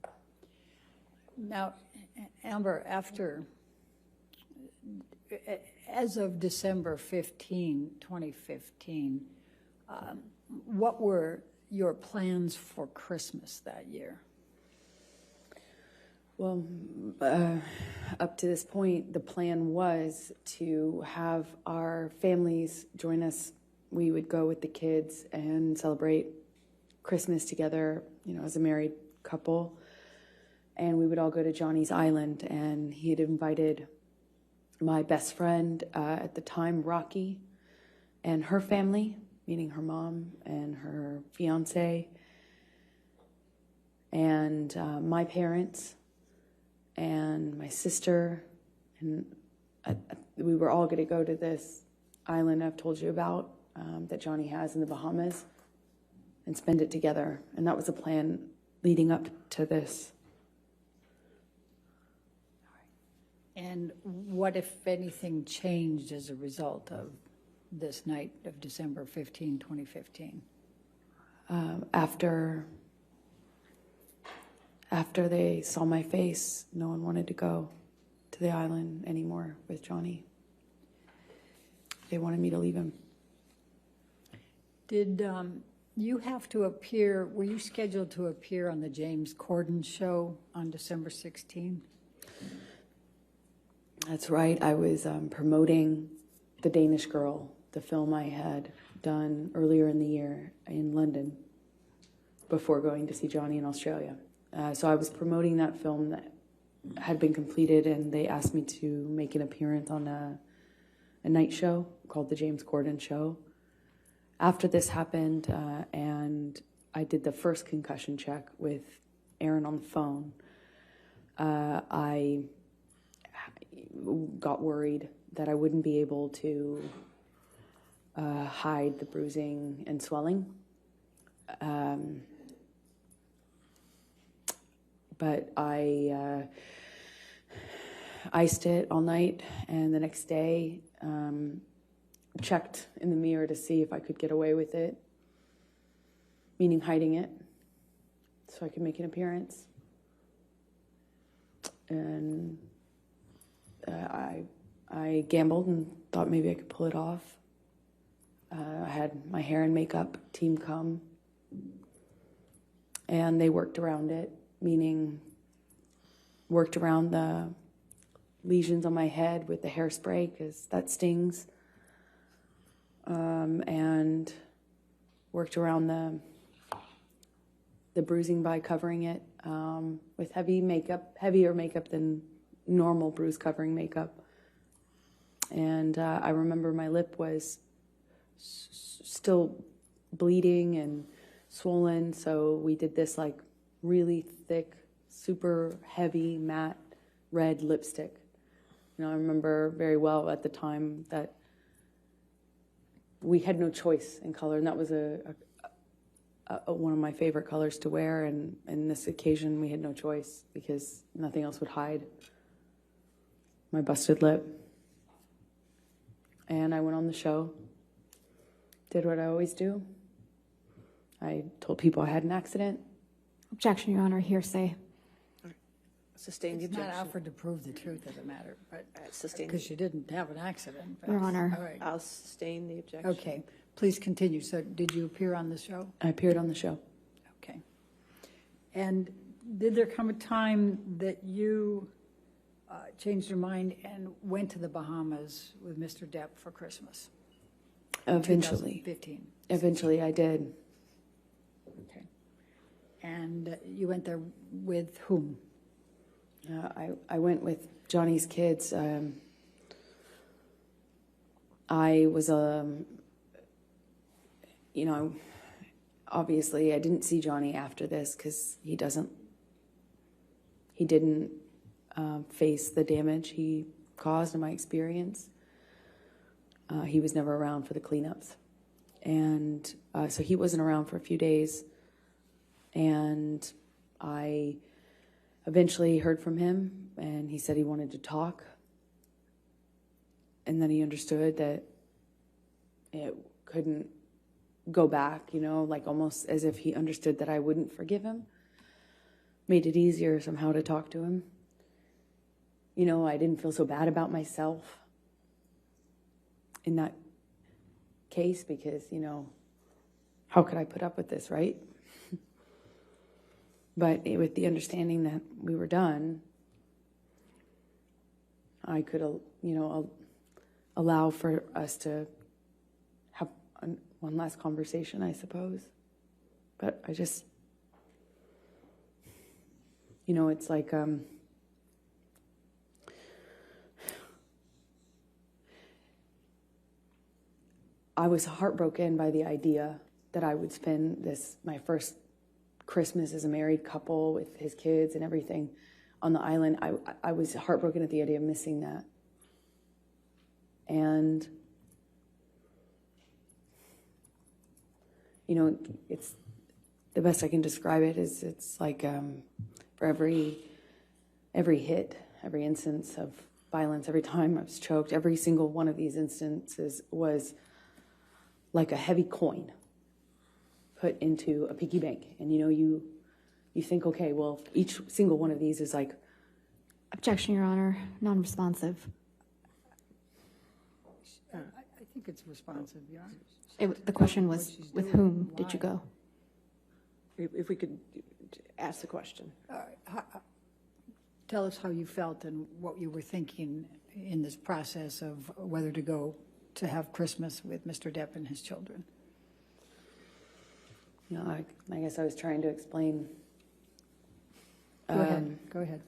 All right. Now, Amber, as of December 15, 2015, what were your plans for Christmas that year? Well, up to this point, the plan was to have our families join us. We would go with the kids and celebrate Christmas together, as a married couple. And we would all go to Johnny's Island, and he had invited my best friend at the time, Rocky, and her family, meaning her mom and her fiance, and my parents, and my sister, and we were all going to go to this island I've told you about that Johnny has in the Bahamas and spend it together. And that was the plan leading up to this. And what, if anything, changed as a result of this night of December 15, 2015? After they saw my face, no one wanted to go to the island anymore with Johnny. They wanted me to leave him. Did you have to appear, were you scheduled to appear on the James Corden show on December 16? That's right. I was promoting The Danish Girl, the film I had done earlier in the year in London before going to see Johnny in Australia. So I was promoting that film that had been completed, and they asked me to make an appearance on a night show called The James Corden Show. After this happened, and I did the first concussion check with Aaron on the phone, I got worried that I wouldn't be able to hide the bruising and swelling. But I iced it all night, and the next day checked in the mirror to see if I could get away with it, meaning hiding it, so I could make an appearance. And I gambled and thought maybe I could pull it off. I had my hair and makeup team come, and they worked around it, meaning worked around the lesions on my head with the hairspray, because that stings, and worked around the bruising by covering it with heavier makeup than normal bruise covering makeup. And I remember my lip was still bleeding and swollen, so we did this like really thick, super heavy, matte red lipstick. I remember very well at the time that we had no choice in color, and that was a one of my favorite colors to wear, and this occasion we had no choice because nothing else would hide my busted lip. And I went on the show, did what I always do. I told people I had an accident. Objection, Your Honor, hearsay. Sustain the It's not objection. offered to prove the truth of the matter, but, Sustain. because you didn't have an accident. but- Your Honor. All right. I'll sustain the objection. Okay, please continue. So did you appear on the show? I appeared on the show. Okay. And did there come a time that you changed your mind and went to the Bahamas with Mr. Depp for Christmas? Eventually. 2015. Eventually I did. Okay. And you went there with whom? I went with Johnny's kids. I was, obviously I didn't see Johnny after this because he didn't face the damage he caused in my experience. He was never around for the cleanups. And so he wasn't around for a few days. And I eventually heard from him, and he said he wanted to talk. And then he understood that it couldn't go back, like almost as if he understood that I wouldn't forgive him. Made it easier somehow to talk to him. I didn't feel so bad about myself in that case because, how could I put up with this, right? But with the understanding that we were done, I could, allow for us to have one last conversation, I suppose. But I just, it's like, I was heartbroken by the idea that I would spend my first Christmas as a married couple with his kids and everything on the island. I was heartbroken at the idea of missing that. And, it's the best I can describe it is it's like for every hit, every instance of violence, every time I was choked, every single one of these instances was like a heavy coin put into a piggy bank. And you think, okay, well, each single one of these is like... Objection, Your Honor, non-responsive. I think it's responsive, Your Honor. The question was, with whom did you go? If we could ask the question. Tell us how you felt and what you were thinking in this process of whether to go to have Christmas with Mr. Depp and his children. I guess I was trying to explain. Go ahead.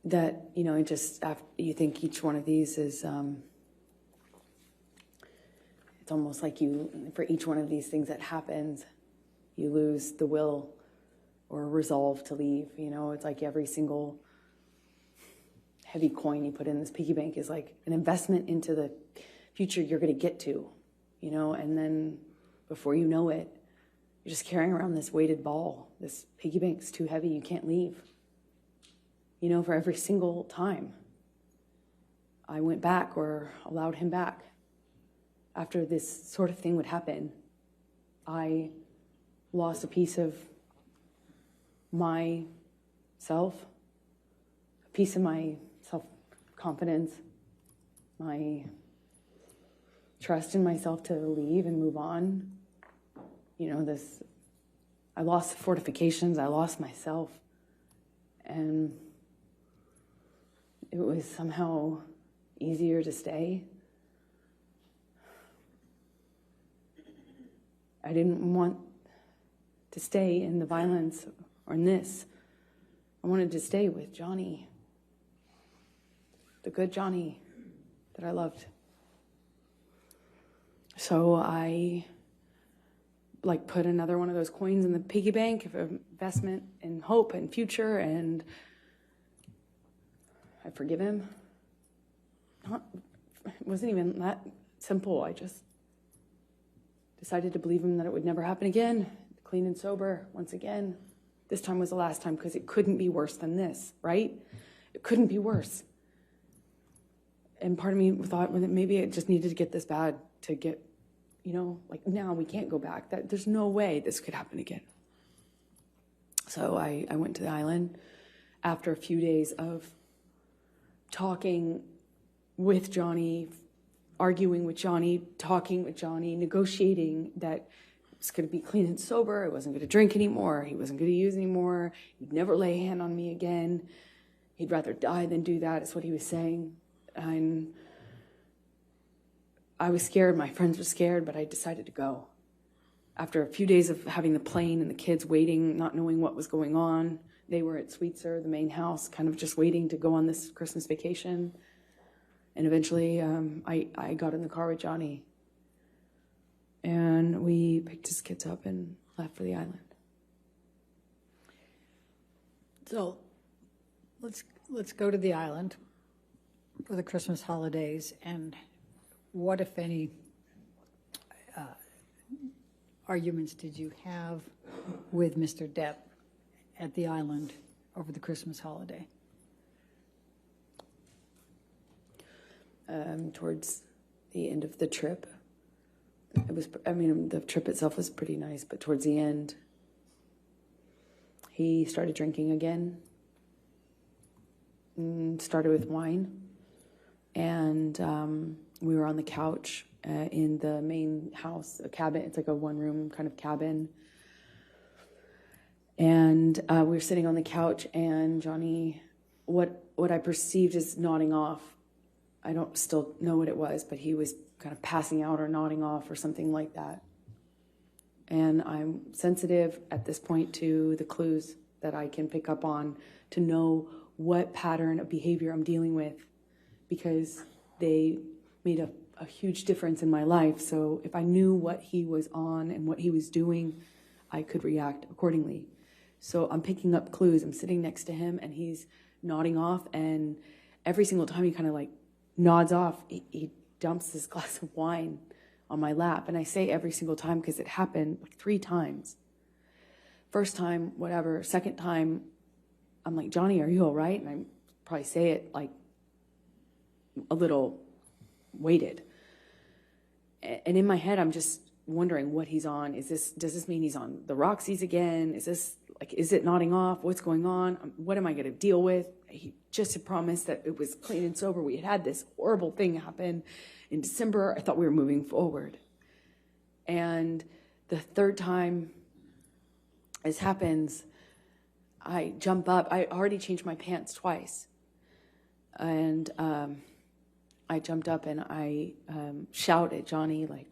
That, just after you think each one of these is, it's almost like for each one of these things that happens, you lose the will or resolve to leave. It's like every single heavy coin you put in this piggy bank is like an investment into the future you're going to get to, and then before you know it, you're just carrying around this weighted ball. This piggy bank's too heavy, you can't leave. For every single time I went back or allowed him back after this sort of thing would happen, I lost a piece of myself, a piece of my self-confidence, my trust in myself to leave and move on. I lost the fortifications, I lost myself, and it was somehow easier to stay. I didn't want to stay in the violence or in this. I wanted to stay with Johnny, the good Johnny that I loved. So I put another one of those coins in the piggy bank of investment in hope and future, and I forgive him. It wasn't even that simple. I just decided to believe him that it would never happen again. Clean and sober once again. This time was the last time because it couldn't be worse than this, right? It couldn't be worse. And part of me thought that maybe it just needed to get this bad to get, like now we can't go back. There's no way this could happen again. So I went to the island after a few days of talking with Johnny, arguing with Johnny, talking with Johnny, negotiating that it's going to be clean and sober. I wasn't going to drink anymore. He wasn't going to use anymore. He'd never lay a hand on me again. He'd rather die than do that, is what he was saying. And I was scared. My friends were scared, but I decided to go. After a few days of having the plane and the kids waiting, not knowing what was going on, they were at Sweetser, the main house, kind of just waiting to go on this Christmas vacation. And eventually, I got in the car with Johnny. And we picked his kids up and left for the island. So let's go to the island for the Christmas holidays. And what, if any, arguments did you have with Mr. Depp at the island over the Christmas holiday? Towards the end of the trip, the trip itself was pretty nice, but towards the end, he started drinking again, started with wine, and we were on the couch in the main house, a cabin. It's like a one-room kind of cabin. And we were sitting on the couch, and Johnny, what I perceived as nodding off, I don't still know what it was, but he was kind of passing out or nodding off or something like that. And I'm sensitive at this point to the clues that I can pick up on to know what pattern of behavior I'm dealing with, because they made a huge difference in my life. So if I knew what he was on and what he was doing, I could react accordingly. So I'm picking up clues. I'm sitting next to him, and he's nodding off, and every single time he kind of like nods off, he dumps this glass of wine on my lap. And I say every single time because it happened like 3 times. First time, whatever. Second time, I'm like, Johnny, are you all right? And I probably say it like a little weighted. And in my head, I'm just wondering what he's on. Does this mean he's on the Roxy's again? Is it nodding off? What's going on? What am I going to deal with? He just had promised that it was clean and sober. We had this horrible thing happen in December. I thought we were moving forward. And the third time this happens, I jump up. I already changed my pants twice. And I jumped up and I shout at Johnny, like,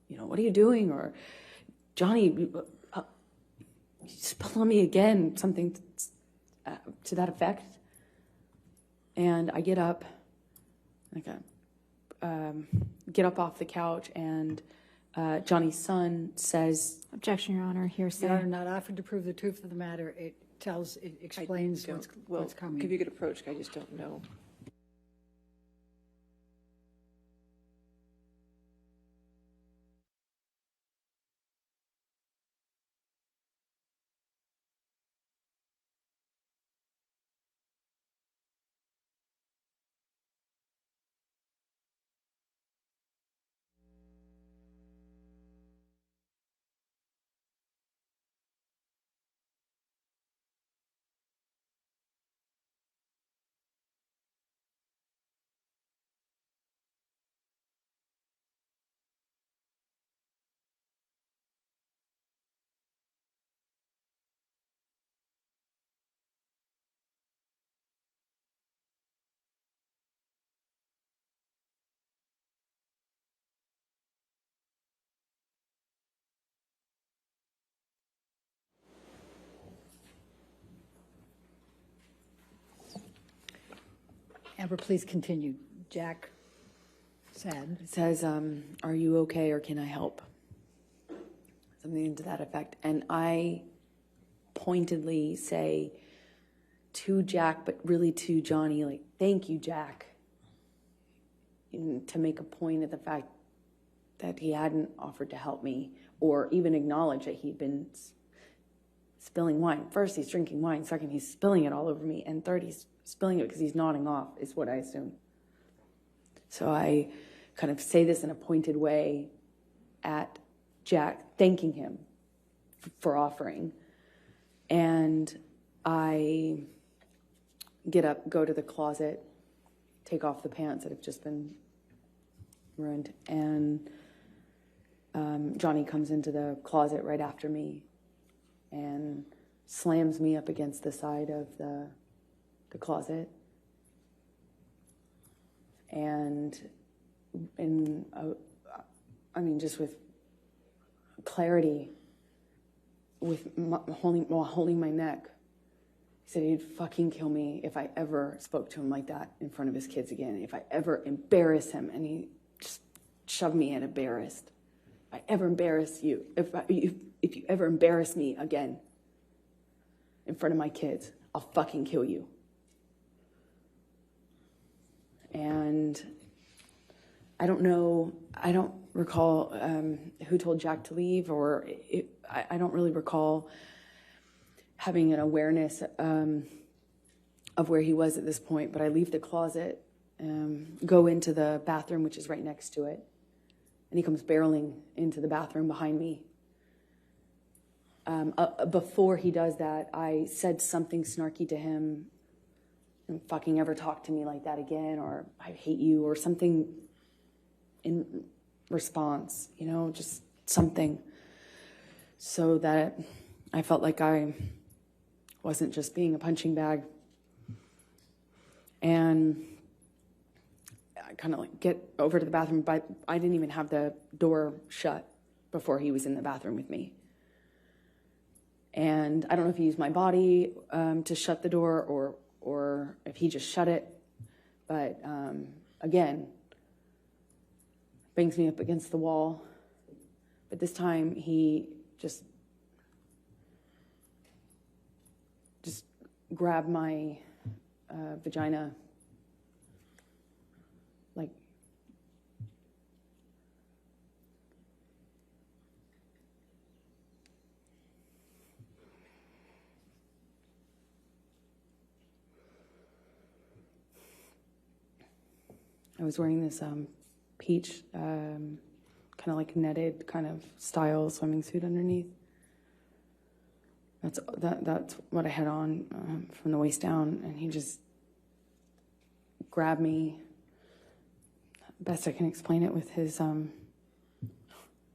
what are you doing? Or, Johnny, you spilled on me again, something to that effect. And I get up, get up off the couch, and Johnny's son says, Objection, Your Honor. Hearsay. Your Honor, not offered to prove the truth of the matter. It explains what's coming. Give you a good approach. I just don't know. Amber, please continue. Jack said. It says, are you okay or can I help? Something to that effect. And I pointedly say to Jack, but really to Johnny, like, thank you, Jack. And to make a point of the fact that he hadn't offered to help me or even acknowledge that he'd been spilling wine. First, he's drinking wine. Second, he's spilling it all over me. And third, he's spilling it because he's nodding off, is what I assume. So I kind of say this in a pointed way at Jack, thanking him for offering. And I get up, go to the closet, take off the pants that have just been ruined, and Johnny comes into the closet right after me and slams me up against the side of the closet. And I mean, just with clarity, while holding my neck, he said he'd fucking kill me if I ever spoke to him like that in front of his kids again, if I ever embarrass him. And he just shoved me at embarrassed. If I ever embarrass you, if you ever embarrass me again in front of my kids, I'll fucking kill you. And I don't recall who told Jack to leave, or I don't really recall having an awareness of where he was at this point, but I leave the closet, go into the bathroom, which is right next to it, and he comes barreling into the bathroom behind me. Before he does that, I said something snarky to him, "Don't fucking ever talk to me like that again," or "I hate you," or something in response, just something, so that I felt like I wasn't just being a punching bag. And I kind of get over to the bathroom, but I didn't even have the door shut before he was in the bathroom with me. And I don't know if he used my body to shut the door or if he just shut it. But again, bangs me up against the wall. But this time he just grabbed my vagina, like, I was wearing this peach, kind of like netted kind of style swimming suit underneath. That's what I had on from the waist down, and he just grabbed me. Best I can explain it with his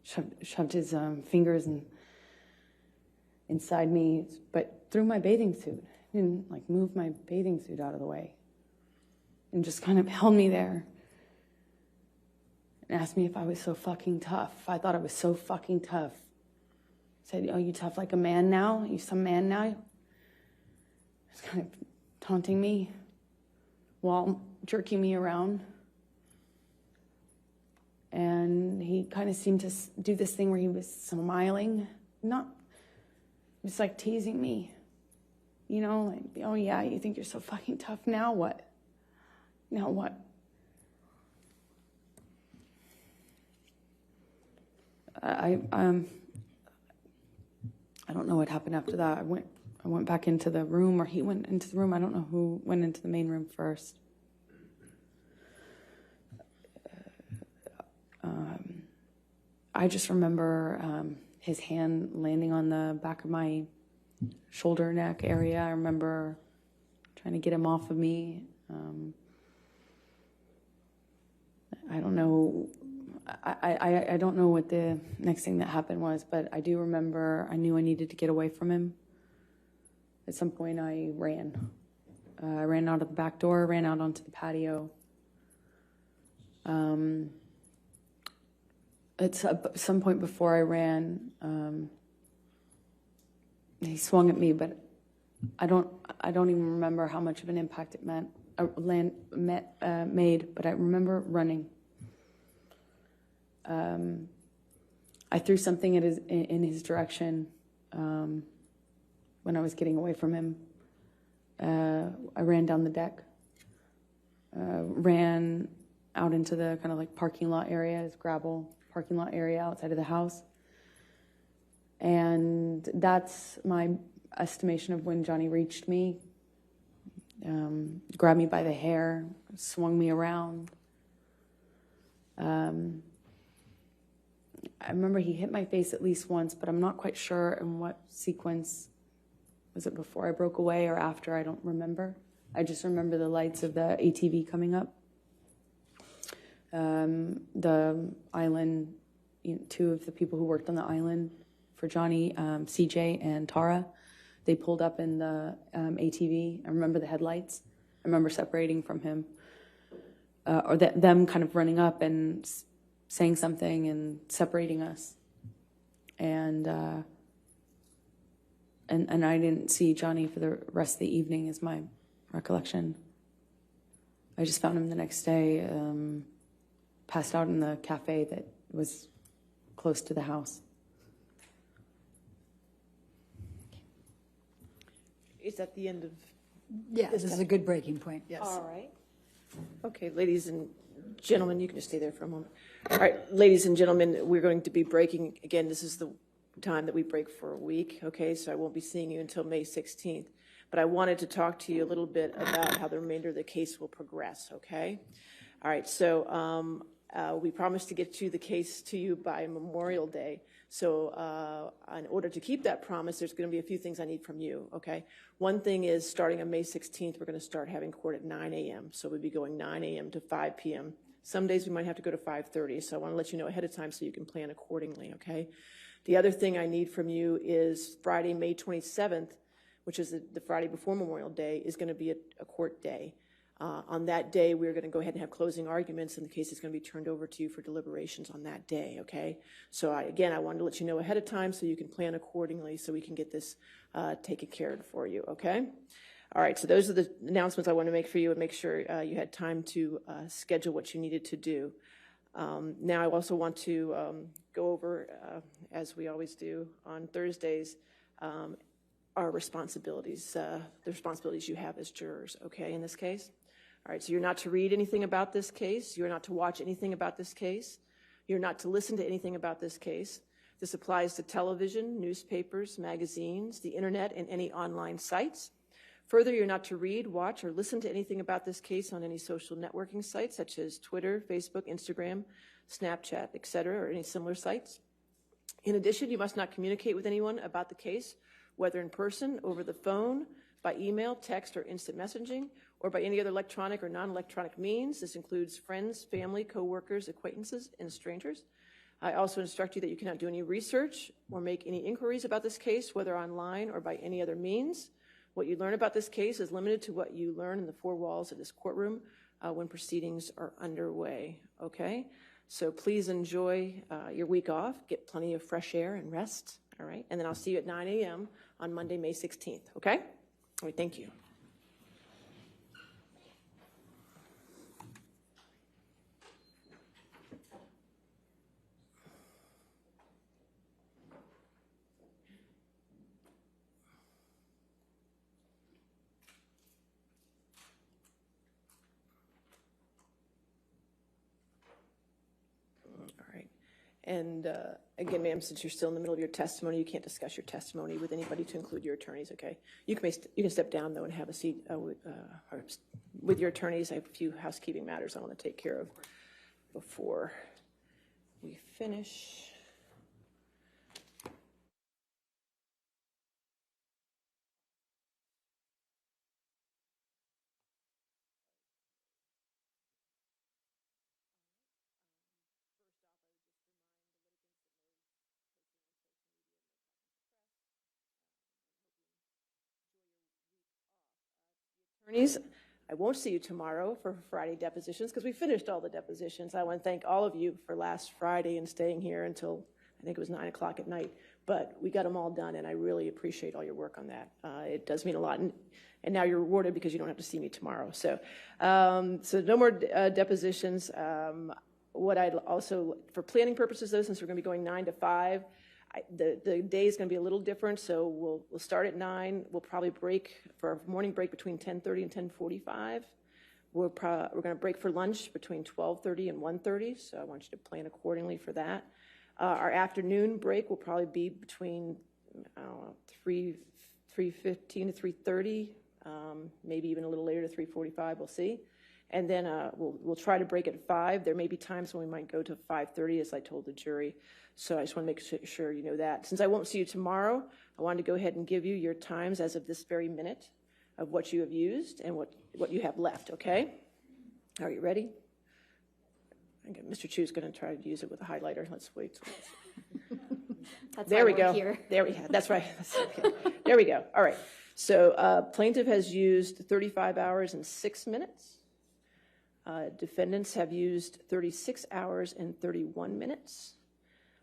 shoved his fingers inside me, but through my bathing suit. He didn't move my bathing suit out of the way, and just kind of held me there and asked me if I was so fucking tough. If I thought I was so fucking tough. Said, "Oh, you tough like a man now? You some man now?" Just kind of taunting me while jerking me around. And he kind of seemed to do this thing where he was smiling. It was like teasing me. Like, "Oh yeah, you think you're so fucking tough. Now what? Now what?" I don't know what happened after that. I went back into the room, or he went into the room. I don't know who went into the main room first. I just remember his hand landing on the back of my shoulder neck area. I remember trying to get him off of me. I don't know. I don't know what the next thing that happened was, but I do remember I knew I needed to get away from him. At some point, I ran. I ran out of the back door, ran out onto the patio. At some point before I ran, he swung at me, but I don't even remember how much of an impact it made, but I remember running. I threw something in his direction when I was getting away from him. I ran down the deck, ran out into the kind of like parking lot area, it's gravel, parking lot area outside of the house. And that's my estimation of when Johnny reached me, grabbed me by the hair, swung me around. I remember he hit my face at least once, but I'm not quite sure in what sequence. Was it before I broke away or after? I don't remember. I just remember the lights of the ATV coming up. The island, two of the people who worked on the island for Johnny, CJ and Tara, they pulled up in the ATV. I remember the headlights. I remember separating from him, or them kind of running up and saying something and separating us. And I didn't see Johnny for the rest of the evening, is my recollection. I just found him the next day, passed out in the cafe that was close to the house. Is that the end of? Yeah, this is a good breaking point. Yes. All right. Okay, ladies and gentlemen, you can just stay there for a moment. All right, ladies and gentlemen, we're going to be breaking, again, this is the time that we break for a week, okay? So I won't be seeing you until May 16th. But I wanted to talk to you a little bit about how the remainder of the case will progress, okay? All right, so we promised to get the case to you by Memorial Day. So in order to keep that promise, there's going to be a few things I need from you, okay? One thing is, starting on May 16th, we're going to start having court at 9 a.m. So we'll be going 9 a.m. to 5 p.m. Some days we might have to go to 5:30, so I want to let you know ahead of time so you can plan accordingly, okay? The other thing I need from you is Friday, May 27th, which is the Friday before Memorial Day, is going to be a court day. On that day, we're going to go ahead and have closing arguments, and the case is going to be turned over to you for deliberations on that day, okay? So again, I wanted to let you know ahead of time so you can plan accordingly so we can get this taken care of for you, okay? All right, so those are the announcements I want to make for you and make sure you had time to schedule what you needed to do. Now I also want to go over, as we always do on Thursdays, our responsibilities, the responsibilities you have as jurors, okay, in this case? All right, so you're not to read anything about this case. You're not to watch anything about this case. You're not to listen to anything about this case. This applies to television, newspapers, magazines, the internet, and any online sites. Further, you're not to read, watch, or listen to anything about this case on any social networking sites such as Twitter, Facebook, Instagram, Snapchat, etc., or any similar sites. In addition, you must not communicate with anyone about the case, whether in person, over the phone, by email, text, or instant messaging, or by any other electronic or non-electronic means. This includes friends, family, coworkers, acquaintances, and strangers. I also instruct you that you cannot do any research or make any inquiries about this case, whether online or by any other means. What you learn about this case is limited to what you learn in the four walls of this courtroom when proceedings are underway, okay? So please enjoy your week off, get plenty of fresh air and rest, all right? And then I'll see you at 9 a.m. on Monday, May 16th, okay? All right, thank you. And again, ma'am, since you're still in the middle of your testimony, you can't discuss your testimony with anybody to include your attorneys, okay? You can step down, though, and have a seat with your attorneys. I have a few housekeeping matters I want to take care of before we finish. Attorneys, I won't see you tomorrow for Friday depositions because we finished all the depositions. I want to thank all of you for last Friday and staying here until I think it was 9 o'clock at night. But we got them all done, and I really appreciate all your work on that. It does mean a lot. And now you're rewarded because you don't have to see me tomorrow. So, no more depositions. What I'd also, for planning purposes, though, since we're going to be going 9 to 5, the day is going to be a little different, so we'll start at 9. We'll probably break for a morning break between 10:30 and 10:45. we're going to break for lunch between 12:30 and 1:30, so I want you to plan accordingly for that. Our afternoon break will probably be between 3:15 to 3:30, maybe even a little later to 3:45, we'll see. And then we'll try to break at 5. There may be times when we might go to 5:30, as I told the jury. So I just want to make sure you know that. Since I won't see you tomorrow, I wanted to go ahead and give you your times as of this very minute of what you have used and what you have left, okay? Are you ready? Okay, Mr. Chu's going to try to use it with a highlighter. Let's wait. That's There why we we're go. here. There we go. That's right. Okay. There we go. All right. So plaintiff has used 35 hours and 6 minutes. Defendants have used 36 hours and 31 minutes,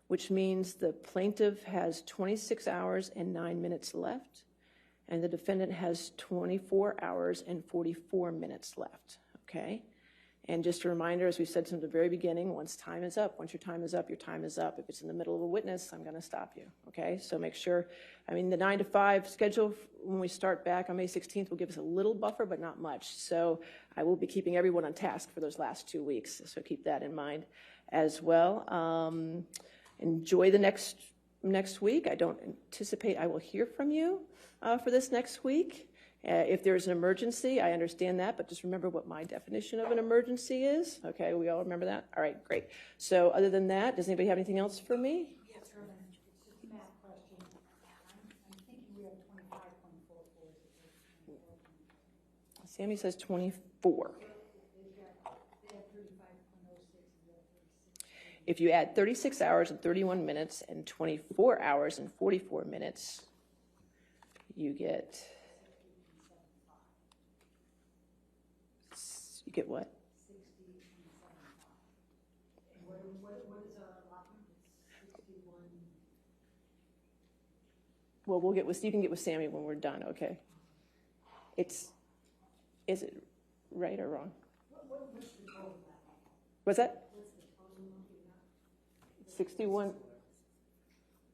which means the plaintiff has 26 hours and 9 minutes left, and the defendant has 24 hours and 44 minutes left, okay? And just a reminder, as we said from the very beginning, once time is up, once your time is up, your time is up. If it's in the middle of a witness, I'm going to stop you, okay? So make sure, I mean, the 9 to 5 schedule when we start back on May 16th will give us a little buffer, but not much. So I will be keeping everyone on task for those last 2 weeks, so keep that in mind as well. Enjoy the next week. I don't anticipate I will hear from you for this next week. If there's an emergency, I understand that, but just remember what my definition of an emergency is. Okay, we all remember that? All right, great. So other than that, does anybody have anything else for me? Yes, sir. It's just a math question. I'm thinking we have 25.44. Sammy says 24. If you add 36 hours and 31 minutes and 24 hours and 44 minutes, you get... You get what? 60 and 75. What is our allotment? 61. Well, you can get with Sammy when we're done, okay? Is it right or wrong? What's the total? What's that? What's the total?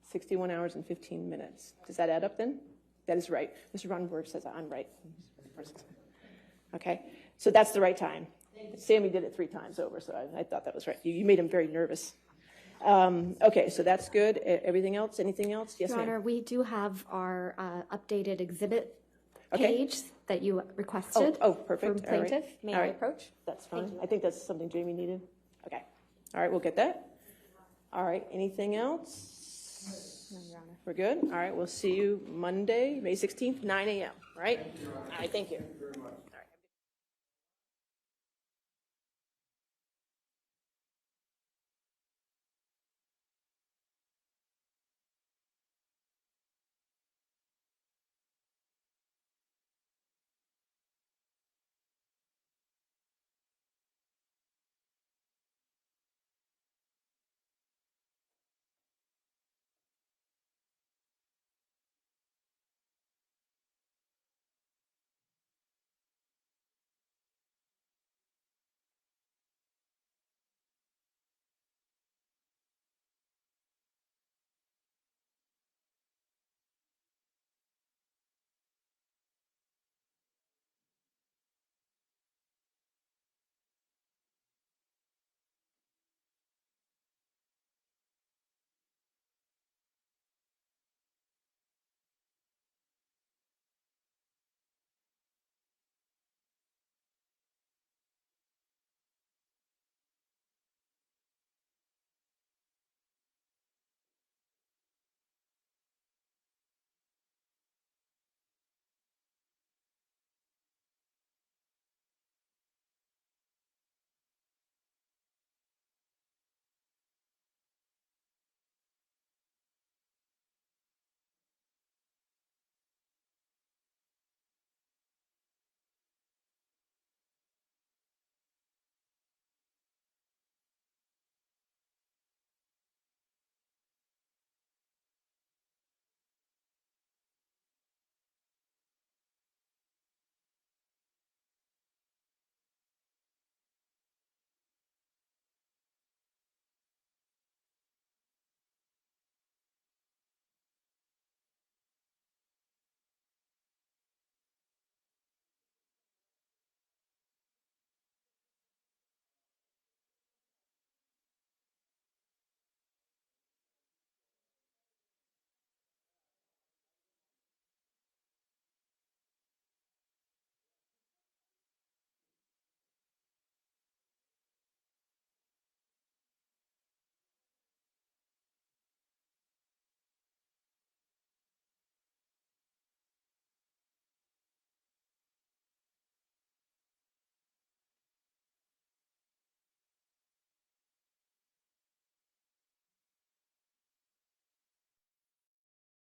61 hours and 15 minutes. Does that add up then? That is right. Mr. Ronenberg says I'm right. Okay. So that's the right time. Sammy did it 3 times over, so I thought that was right. You made him very nervous. Okay, so that's good. Everything else? Anything else? Yes, Your ma'am. Honor, we do have our updated exhibit Okay. page that you requested. Oh, perfect. From All right. plaintiff. May All I right. approach? That's fine. I think that's something Jamie needed. Okay. All right, we'll get that. All right, anything else? No, Your Honor. We're good? All right, we'll see you Monday, May 16th, 9 a.m., right? All right, thank you. Thank you very much. All right.